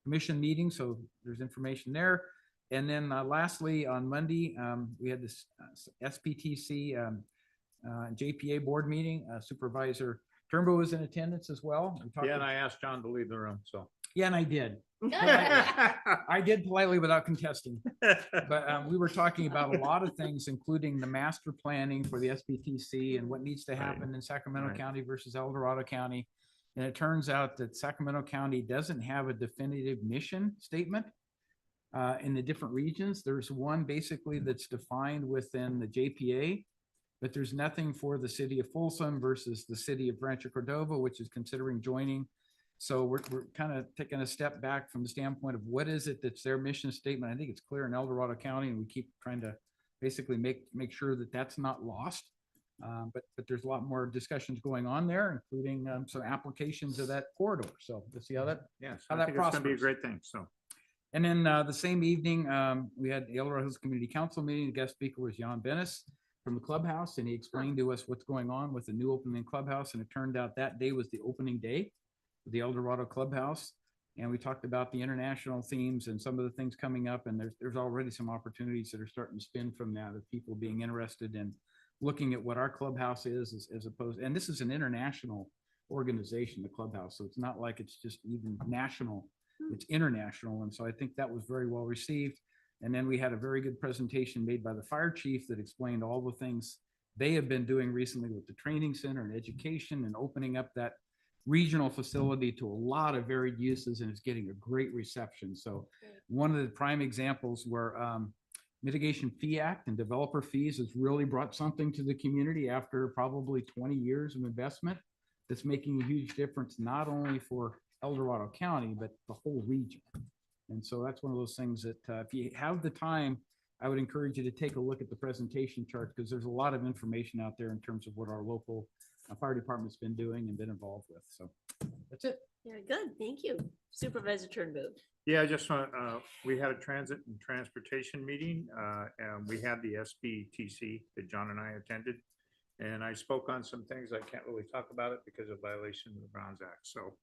S11: Commission meeting. So there's information there. And then lastly, on Monday, we had this SPTC JPA board meeting. Supervisor Turnbull was in attendance as well.
S12: Yeah, and I asked John to leave the room, so.
S11: Yeah, and I did. I did politely without contesting. But we were talking about a lot of things, including the master planning for the SBTC and what needs to happen in Sacramento County versus El Dorado County. And it turns out that Sacramento County doesn't have a definitive mission statement in the different regions. There's one basically that's defined within the JPA, but there's nothing for the city of Folsom versus the city of Rancho Cordova, which is considering joining. So we're kind of taking a step back from the standpoint of what is it that's their mission statement. I think it's clear in El Dorado County, and we keep trying to basically make sure that that's not lost. But there's a lot more discussions going on there, including some applications of that corridor. So let's see how that
S12: Yes,
S11: how
S12: I
S11: that
S12: think it's gonna be a
S11: prospers.
S12: great thing, so.
S11: And then the same evening, we had the El Dorado Hills Community Council meeting. The guest speaker was Jan Bennis from the clubhouse, and he explained to us what's going on with the new opening clubhouse. And it turned out that day was the opening day of the El Dorado Clubhouse. And we talked about the international themes and some of the things coming up. And there's already some opportunities that are starting to spin from that, of people being interested in looking at what our clubhouse is as opposed, and this is an international organization, the clubhouse. So it's not like it's just even national, it's international. And so I think that was very well received. And then we had a very good presentation made by the fire chief that explained all the things they have been doing recently with the training center and education and opening up that regional facility to a lot of varied uses, and it's getting a great reception. So one of the prime examples where Mitigation Fee Act and developer fees has really brought something to the community after probably 20 years of investment that's making a huge difference, not only for El Dorado County, but the whole region. And so that's one of those things that if you have the time, I would encourage you to take a look at the presentation chart, because there's a lot of information out there in terms of what our local fire department's been doing and been involved with. So that's it.
S1: Yeah, good. Thank you. Supervisor Turnbow.
S12: Yeah, I just want, we had a transit and transportation meeting, and we had the SBTC that John and I attended. And I spoke on some things. I can't really talk about it because of violation of the Browns Act. So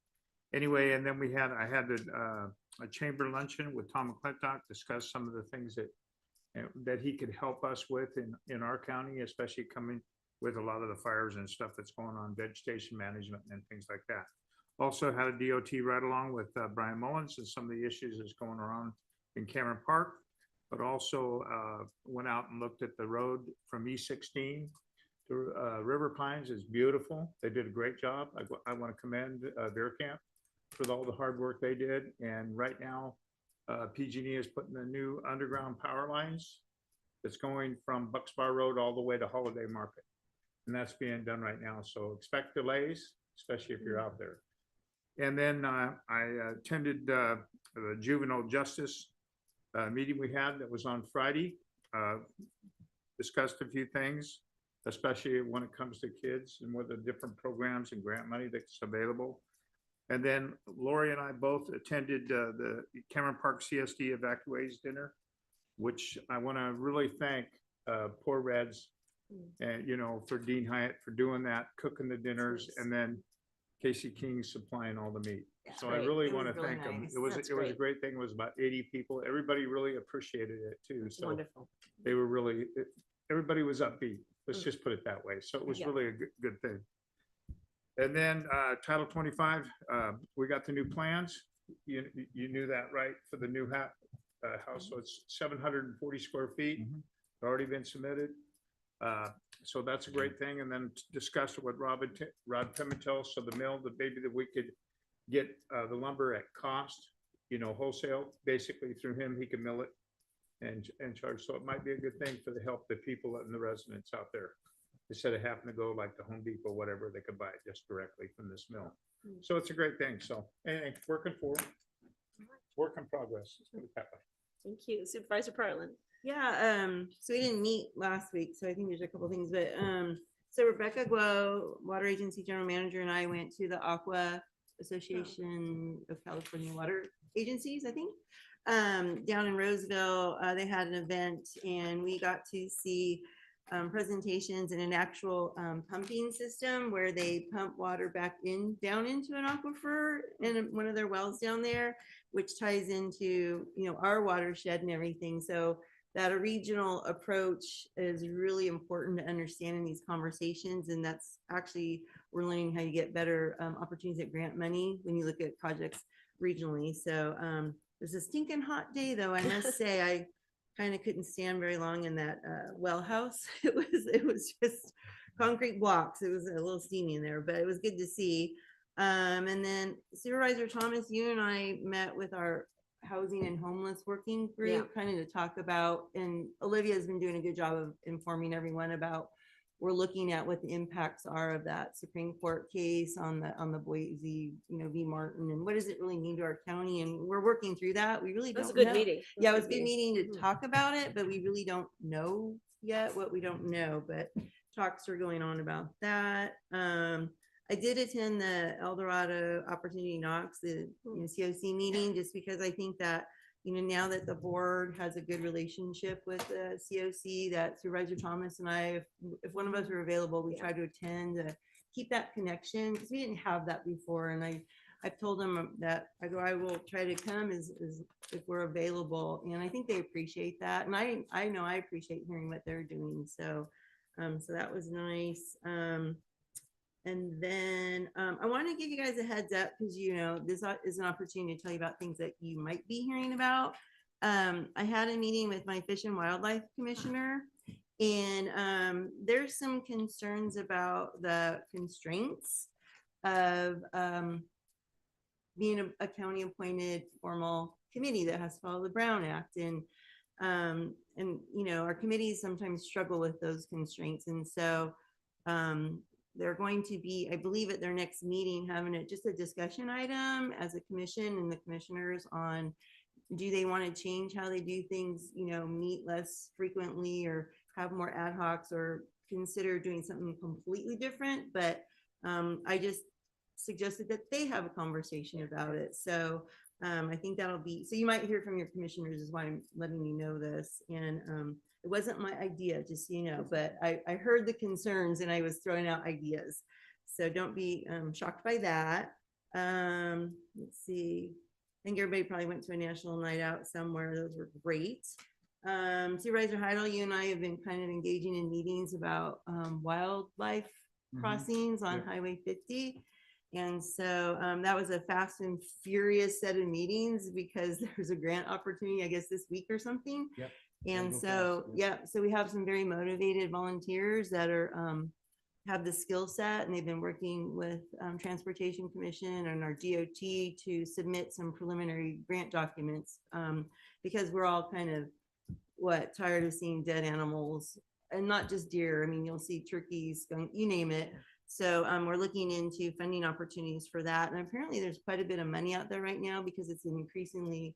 S12: anyway, and then I had a chamber luncheon with Tom McClintock, discuss some of the things that he could help us with in our county, especially coming with a lot of the fires and stuff that's going on, vegetation management and things like that. Also had a DOT ride along with Brian Mullins and some of the issues that's going around in Cameron Park, but also went out and looked at the road from E16 to River Pines. Is beautiful. They did a great job. I want to commend Camp for all the hard work they did. And right now, PG&E is putting the new underground power lines that's going from Bucks Bar Road all the way to Holiday Market. And that's being done right now. So expect delays, especially if you're out there. And then I attended the juvenile justice meeting we had that was on Friday. Discussed a few things, especially when it comes to kids and what the different programs and grant money that's available. And then Lori and I both attended the Cameron Park CSD evacuees dinner, which I want to really thank Poor Reds and, for Dean Hyatt for doing that, cooking the dinners, and then Casey King supplying all the meat. So I really want to thank them. It was a great thing. It was about 80 people. Everybody really appreciated it too. So
S1: Wonderful.
S12: they were really, everybody was upbeat. Let's just put it that way. So it was really a good thing. And then Title 25, we got the new plans. You knew that, right? For the new house. So it's 740 square feet. Already been submitted. So that's a great thing. And then discuss it with Rod Pimentel. So the mill, maybe that we could get the lumber at cost, wholesale, basically through him, he can mill it and charge. So it might be a good thing for the help the people and the residents out there. Instead of having to go like the Home Depot, whatever, they could buy it just directly from this mill. So it's a great thing. So anyway, working forward. Work in progress. Let's put it that way.
S1: Thank you. Supervisor Partland.
S9: Yeah, so we didn't meet last week, so I think there's a couple things, but so Rebecca Guo, Water Agency General Manager, and I went to the Aqua Association of California Water Agencies, I think, down in Roseville. They had an event and we got to see presentations and an actual pumping system where they pump water back down into an aquifer in one of their wells down there, which ties into our watershed and everything. So that a regional approach is really important to understand in these conversations, and that's actually we're learning how to get better opportunities at grant money when you look at projects regionally. So it was a stinking hot day, though. I must say, I kind of couldn't stand very long in that well house. It was just concrete blocks. It was a little steamy in there, but it was good to see. And then Supervisor Thomas, you and I met with our housing and homeless working group, kind of to talk about, and Olivia has been doing a good job of informing everyone about, we're looking at what the impacts are of that Supreme Court case on the Boise, v. Martin, and what does it really mean to our county? And we're working through that. We really
S1: That was
S9: don't
S1: a good
S9: know.
S1: meeting.
S9: Yeah, it was a good meeting to talk about it, but we really don't know yet what we don't know, but talks are going on about that. I did attend the El Dorado Opportunity Knox, the COC meeting, just because I think that, now that the board has a good relationship with the COC, that Supervisor Thomas and I, if one of us are available, we try to attend to keep that connection, because we didn't have that before. And I've told them that I will try to come as if we're available, and I think they appreciate that. And I know I appreciate hearing what they're doing. So that was nice. And then I want to give you guys a heads up, because this is an opportunity to tell you about things that you might be hearing about. I had a meeting with my Fish and Wildlife Commissioner, and there's some concerns about the constraints of being a county appointed formal committee that has to follow the Brown Act. And our committees sometimes struggle with those constraints. And so they're going to be, I believe, at their next meeting, having just a discussion item as a commission and the commissioners on, do they want to change how they do things, meet less frequently or have more ad hocs, or consider doing something completely different. But I just suggested that they have a conversation about it. So I think that'll be, so you might hear from your commissioners, is why I'm letting you know this. And it wasn't my idea, just so you know, but I heard the concerns and I was throwing out ideas. So don't be shocked by that. Let's see. I think everybody probably went to a national night out somewhere. Those were great. Supervisor Heidel, you and I have been kind of engaging in meetings about wildlife crossings on Highway 50. And so that was a fast and furious set of meetings, because there's a grant opportunity, I guess, this week or something.
S21: Yep.
S9: And so, so we have some very motivated volunteers that are have the skill set, and they've been working with Transportation Commission and our DOT to submit some preliminary grant documents, because we're all kind of tired of seeing dead animals, and not just deer. I mean, you'll see turkeys, skunk, you name it. So we're looking into funding opportunities for that. And apparently there's quite a bit of money out there right now, because it's an increasingly,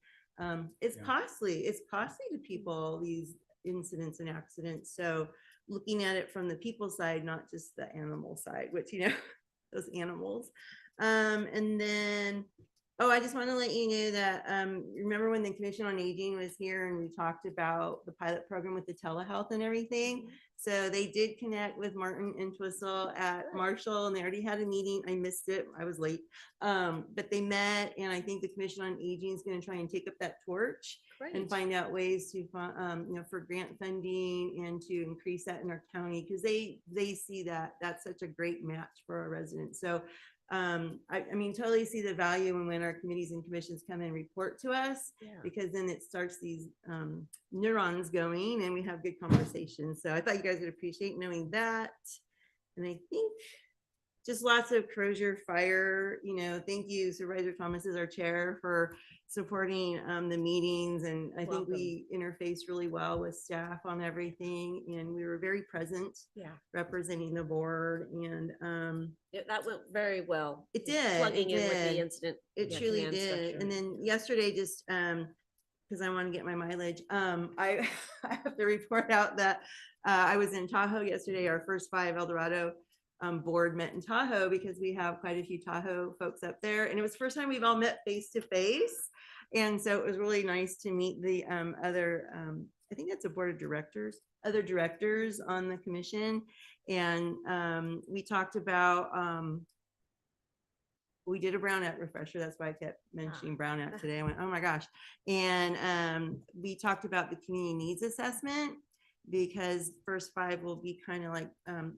S9: it's costly. It's costly to people, these incidents and accidents. So looking at it from the people side, not just the animal side, which, those animals. And then, I just want to let you know that, remember when the Commission on Aging was here and we talked about the pilot program with the telehealth and everything? So they did connect with Martin and Twistle at Marshall, and they already had a meeting. I missed it. I was late. But they met, and I think the Commission on Aging is going to try and take up that torch and find out ways to, for grant funding and to increase that in our county, because they see that that's such a great match for our residents. So I mean, totally see the value when our committees and commissions come and report to us, because then it starts these neurons going and we have good conversations. So I thought you guys would appreciate knowing that. And I think just lots of Crozier Fire, thank you, Supervisor Thomas is our chair, for supporting the meetings. And I think we interfaced really well with staff on everything, and we were very present, representing the board. And
S1: that went very well.
S9: It did.
S1: Plugging in with the incident.
S9: It truly did. And then yesterday, just because I want to get my mileage, I have to report out that I was in Tahoe yesterday. Our first 5 El Dorado board met in Tahoe, because we have quite a few Tahoe folks up there, and it was the first time we've all met face to face. And so it was really nice to meet the other, I think that's a board of directors, other directors on the commission. And we talked about, we did a Brown Act refresher. That's why I kept mentioning Brown Act today. I went, oh my gosh. And we talked about the community needs assessment. because first five will be kind of like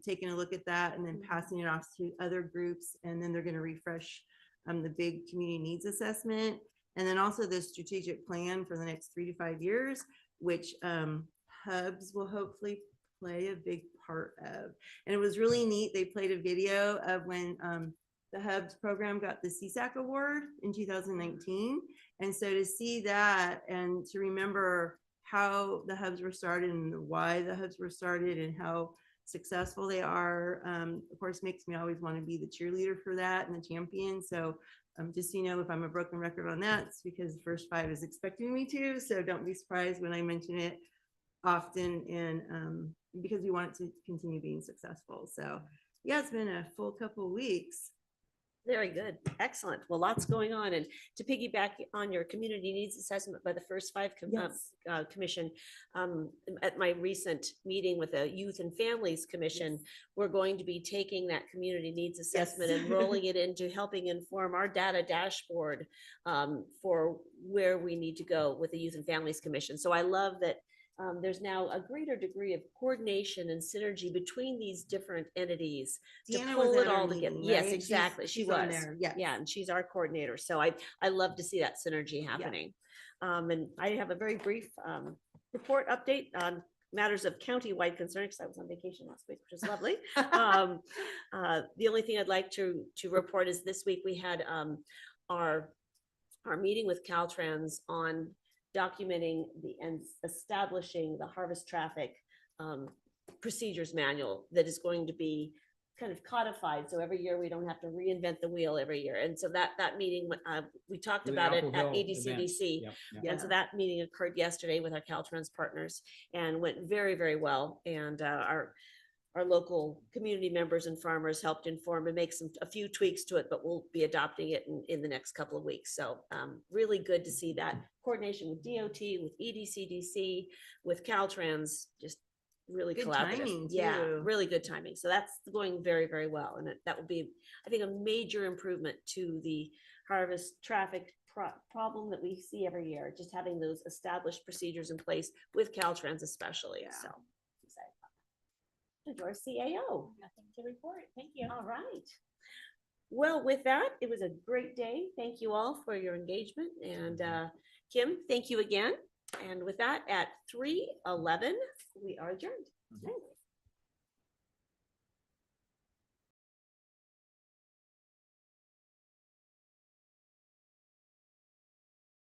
S9: taking a look at that and then passing it off to other groups. And then they're going to refresh the big community needs assessment. And then also the strategic plan for the next 3 to 5 years, which hubs will hopefully play a big part of. And it was really neat. They played a video of when the hubs program got the CSAC award in 2019. And so to see that and to remember how the hubs were started and why the hubs were started and how successful they are, of course, makes me always want to be the cheerleader for that and the champion. So just so you know, if I'm a broken record on that, it's because the first five is expecting me to. So don't be surprised when I mention it often, and because we want it to continue being successful. So yeah, it's been a full couple of weeks.
S1: Very good. Excellent. Well, lots going on. And to piggyback on your community needs assessment by the first five commission, at my recent meeting with the Youth and Families Commission, we're going to be taking that community needs assessment and rolling it into helping inform our data dashboard for where we need to go with the Youth and Families Commission. So I love that there's now a greater degree of coordination and synergy between these different entities to
S9: Deanna
S1: pull
S9: was
S1: it
S9: at our
S1: all together.
S9: meeting,
S1: Yes,
S9: right?
S1: exactly. She
S9: she's on
S1: was.
S9: there, yes.
S1: Yeah, and she's our coordinator. So I love to see that synergy happening. And I have a very brief report update on matters of county-wide concern, because I was on vacation last week, which is lovely. The only thing I'd like to report is this week we had our meeting with Caltrans on documenting and establishing the harvest traffic procedures manual that is going to be kind of codified. So every year we don't have to reinvent the wheel every year. And so that meeting, we talked
S5: The
S1: about it
S5: Apple
S1: at
S5: Hill
S1: EDCDC.
S5: event. Yep.
S1: And so that meeting occurred yesterday with our Caltrans partners and went very, very well. And our local community members and farmers helped inform and make a few tweaks to it, but we'll be adopting it in the next couple of weeks. So really good to see that coordination with DOT, with EDCDC, with Caltrans, just really
S9: Good
S1: collaborative.
S9: timing,
S1: Yeah,
S9: too.
S1: really good timing. So that's going very, very well. And that will be, I think, a major improvement to the harvest traffic problem that we see every year, just having those established procedures in place with Caltrans especially. So excited. Your CAO. Nothing to report. Thank you. All right. Well, with that, it was a great day. Thank you all for your engagement. And Kim, thank you again. And with that, at 3:11, we are adjourned. Okay.